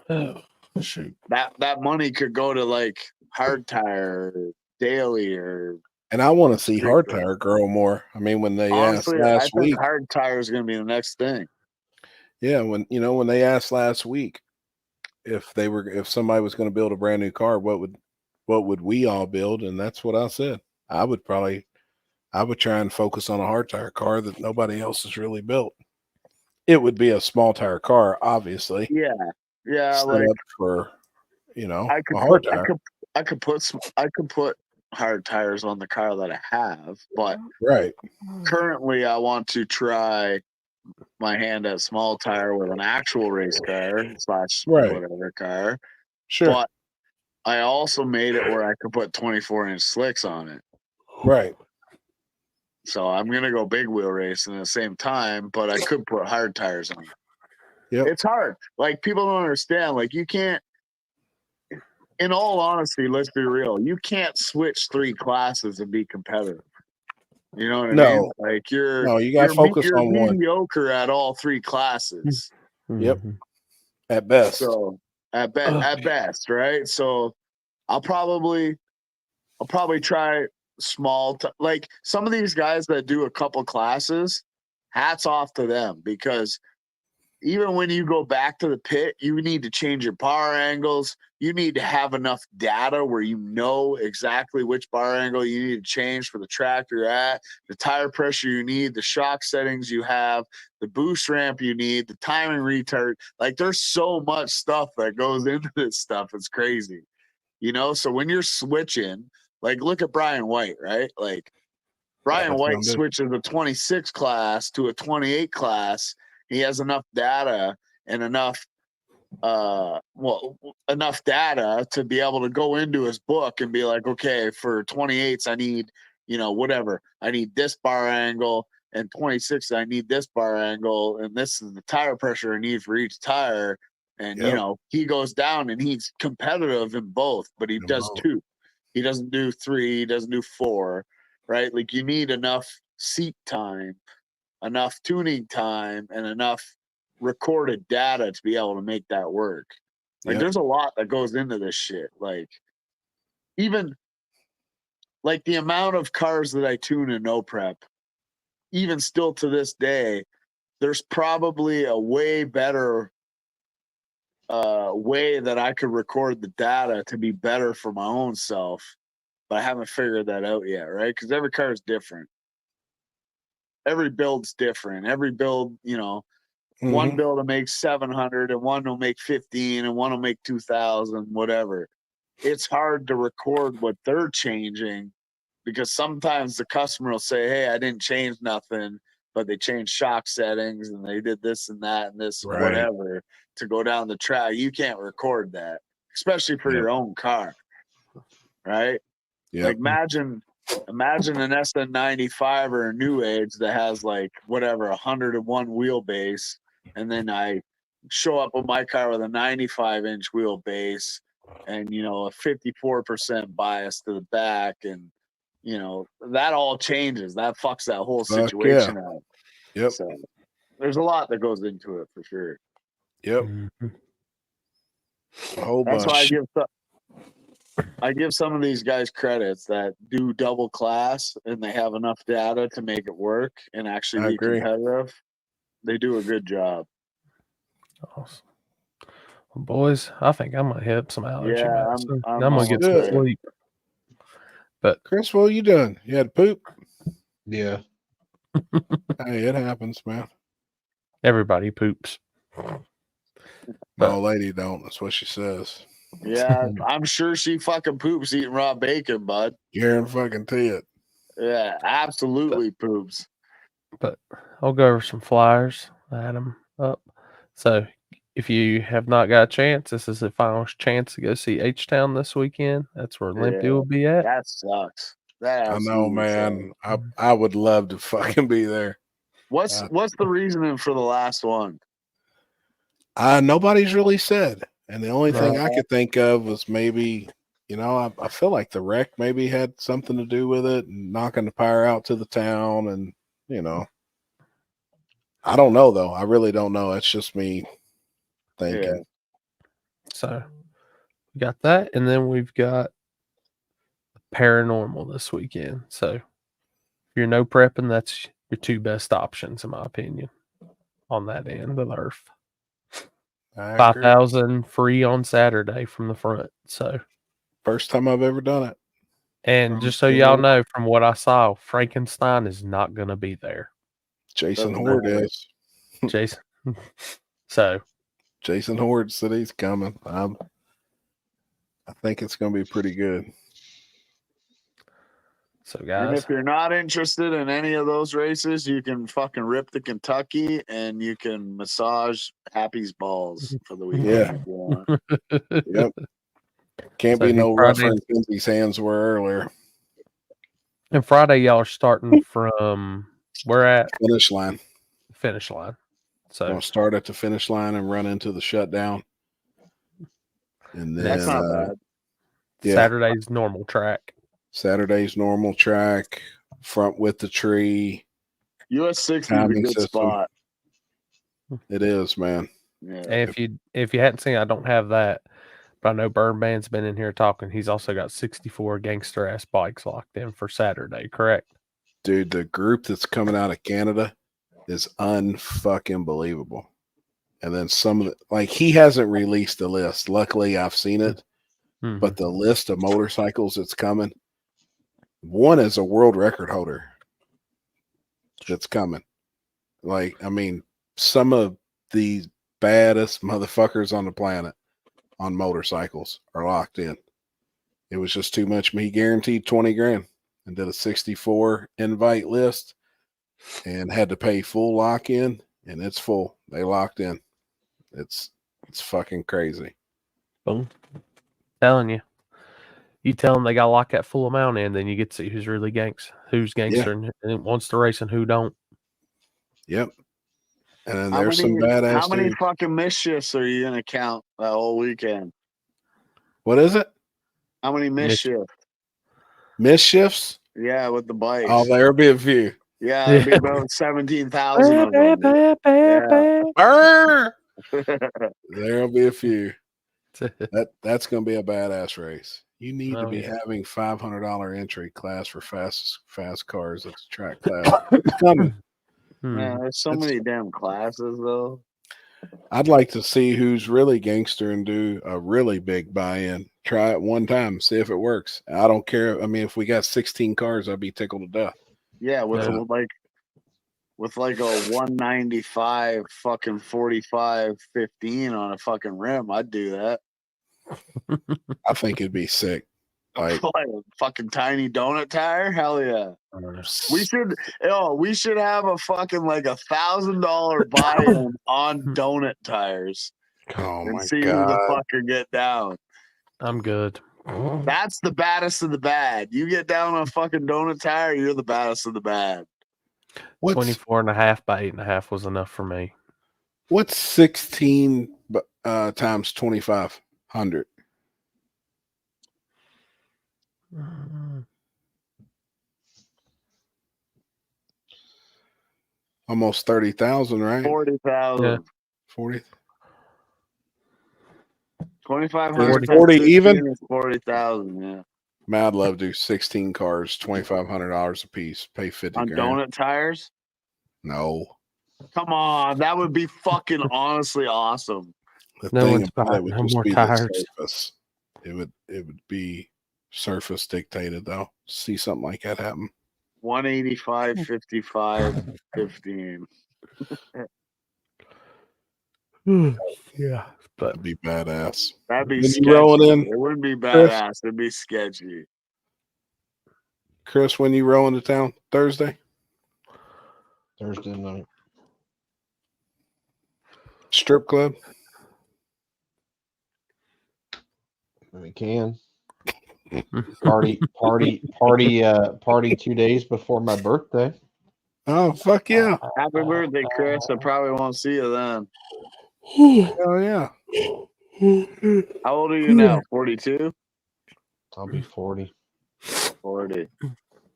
Oh, shoot. That money could go to like hard tire, or daily, or. And I want to see hard tire grow more. I mean, when they Honestly, asked last I think week, hard tire is going to be the next thing. yeah, when they asked last week if somebody was going to build a brand new car, what would we all build? And that's what I said. I would try and focus on a hard tire car that nobody else has really built. It would be a small tire car, obviously. Yeah, Set like up for I could a hard put, tire. I could put hard tires on the car that I have, but Right. currently I want to try my hand at small tire with an actual race car / Right. whatever car. Sure. But I also made it where I could put 24-inch slicks on it. Right. So I'm gonna go big wheel racing at the same time, but I could put hard tires on it. Yep. It's hard. Like people don't understand. Like you can't. In all honesty, let's be real. You can't switch 3 classes and be competitive. You know what I mean? Like you got to focus on one. mediocre at all 3 classes. Yep. At best. So at best, right? So I'll probably try small. Like some of these guys that do a couple classes, hats off to them, because even when you go back to the pit, you need to change your bar angles. You need to have enough data where you know exactly which bar angle you need to change for the track you're at, the tire pressure you need, the shock settings you have, the boost ramp you need, the timing retard. Like there's so much stuff that goes into this stuff. It's crazy. So when you're switching, like look at Brian White, right? Like Brian White switches a 26 class to a 28 class. He has enough data and enough data to be able to go into his book and be like, okay, for 28s, I need, whatever. I need this bar angle, and 26, I need this bar angle, and this is the tire pressure I need for each tire. And, he goes down and he's competitive in both, but he does 2. He doesn't do 3. He doesn't do 4, right? Like you need enough seat time, enough tuning time, and enough recorded data to be able to make that work. Like there's a lot that goes into this shit. Like even like the amount of cars that I tune in no prep, even still to this day, there's probably a way better way that I could record the data to be better for my own self, but I haven't figured that out yet, right? Because every car is different. Every build's different. Every build, one build will make 700 and one will make 15 and one will make 2,000, whatever. It's hard to record what they're changing because sometimes the customer will say, hey, I didn't change nothing, but they changed shock settings and they did this and that and this, whatever, to go down the track. You can't record that, especially for your own car, right? Like imagine an SN95 or a New Age that has like whatever 101 wheelbase, and then I show up with my car with a 95-inch wheelbase and a 54% bias to the back, and that all changes. That fucks that whole situation out. Yep. So There's a lot that goes into it for sure. Yep. A whole That's why bunch. I give some of these guys credits that do double class and they have enough data to make it work and actually I be agree. competitive. They do a good job. Awesome. Well, boys, I think I'm gonna hit some allergy Yeah, medicine. I'm gonna get some almost there. sleep. But Chris, what you done? You had poop? Yeah. Hey, it happens, man. everybody poops. My old lady don't. That's what she says. Yeah, I'm sure she fucking poops eating raw bacon, bud. Guarantee it. Yeah, absolutely poops. But I'll go over some flyers. I had them up. So if you have not got a chance, this is the final chance to go see H-Town this weekend. That's where Limpy Yeah, will be at. that sucks. That I know, absolutely man. sucks. I would love to fucking be there. What's the reasoning for the last one? Nobody's really said. And the only thing I No. could think of was maybe, I feel like the wreck maybe had something to do with it and knocking the power out to the town. And, I don't know, though. I really don't know. It's just me thinking. Yeah. So we got that. And then we've got paranormal this weekend. So if you're no prepping, that's your two best options, in my opinion, on that end of the earth. 5,000 free on Saturday from the front. So first time I've ever done it. And just so y'all know, from what I saw, Frankenstein is not going to be there. Jason Horde is. Jason. So Jason Horde said he's coming. I think it's going to be pretty good. So, And guys, if you're not interested in any of those races, you can fucking rip the Kentucky and you can massage Happy's balls for the weekend. Yeah. If you want. Yep. Can't be no rougher than Lindsay's hands were earlier. And Friday, y'all are starting from where at? Finish line. Finish line. So I'll start at the finish line and run into the shutdown. And then that's not bad. Yeah. Saturday's normal track. Saturday's normal track, front with the tree. US 60 is a good spot. It is, man. Yeah. And if you hadn't seen, I don't have that, but I know Burn Band's been in here talking. He's also got 64 gangster ass bikes locked in for Saturday, correct? Dude, the group that's coming out of Canada is unfucking believable. And then some of the, he hasn't released the list. Luckily, I've seen it. Mm-hmm. But the list of motorcycles that's coming, one is a world record holder that's coming. Some of the baddest motherfuckers on the planet on motorcycles are locked in. It was just too much. He guaranteed 20 grand and did a 64 invite list and had to pay full lock in, and it's full. They locked in. It's fucking crazy. Boom. Telling you. You tell them they got to lock that full amount in, then you get to see who's really who's gangster and wants to race and who don't. Yep. And then there's some badass How many dudes. fucking mischiefs are you going to count that whole weekend? What is it? How many mischiefs? Mischiefs? Yeah, with the bikes. Oh, there'll be a few. Yeah, it'll be about 17,000 of them. There'll be a few. That's going to be a badass race. You need to be having $500 entry class for fast cars at the track class. It's coming. Man, there's so many damn classes though. I'd like to see who's really gangster and do a really big buy-in. Try it one time, see if it works. I don't care. I mean, if we got 16 cars, I'd be tickled to death. Yeah, with like a 195 fucking 45 15 on a fucking rim, I'd do that. I think it'd be sick. Like a fucking tiny donut tire? Hell yeah. We should have a fucking like $1,000 buy-in on donut tires. Oh and my see God. who the fucker get down. I'm good. That's the baddest of the bad. You get down on a fucking donut tire, you're the baddest of the bad. 24.5 by 8.5 was enough for me. What's 16 times 2,500? Almost 30,000, right? 40,000. 40. 2,500 40 even? is 40,000. Yeah. Mad Love do 16 cars, $2,500 a piece. Pay 50 On grand. donut tires? No. Come on, that would be fucking honestly awesome. The No thing one's about buying it would no just more be tires. the surface. It would be surface dictated though. See something like that happen. 185, 55, 15. Yeah, but that'd be badass. That'd be When sketchy. you rolling in, It wouldn't be Chris? badass. It'd be sketchy. Chris, when you rolling to town Thursday? Thursday night. Strip club? We can. Party 2 days before my birthday. Oh, fuck yeah. Happy birthday, Chris. I probably won't see you then. Hell yeah. How old are you now? 42? I'll be 40. 40.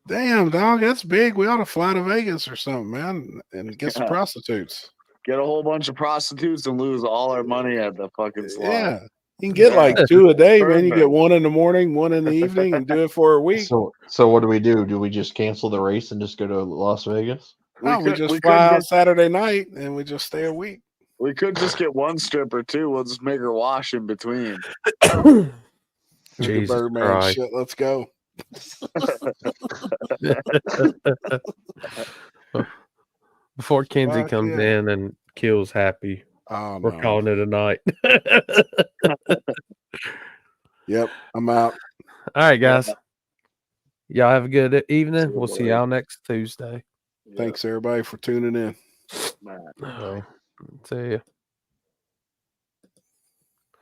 Damn, dog, that's big. We ought to fly to Vegas or something, man, and get some prostitutes. Get a whole bunch of prostitutes and lose all our money at the fucking slot. Yeah. You can get like 2 a day, man. You get Perfect. 1 in the morning, 1 in the evening, and do it for a week. So what do we do? Do we just cancel the race and just go to Las Vegas? We just fly out Saturday night and we just stay a week. We could just get one stripper too. We'll just make her wash in between. Jesus Birdman Christ. shit. Let's go. Before Kenzie Fuck comes yeah. in and kills Happy, Oh, we're no. calling it a night. Yep, I'm out. All right, guys. Y'all have a good evening. We'll see y'all next Tuesday. Thanks everybody for tuning in. See ya.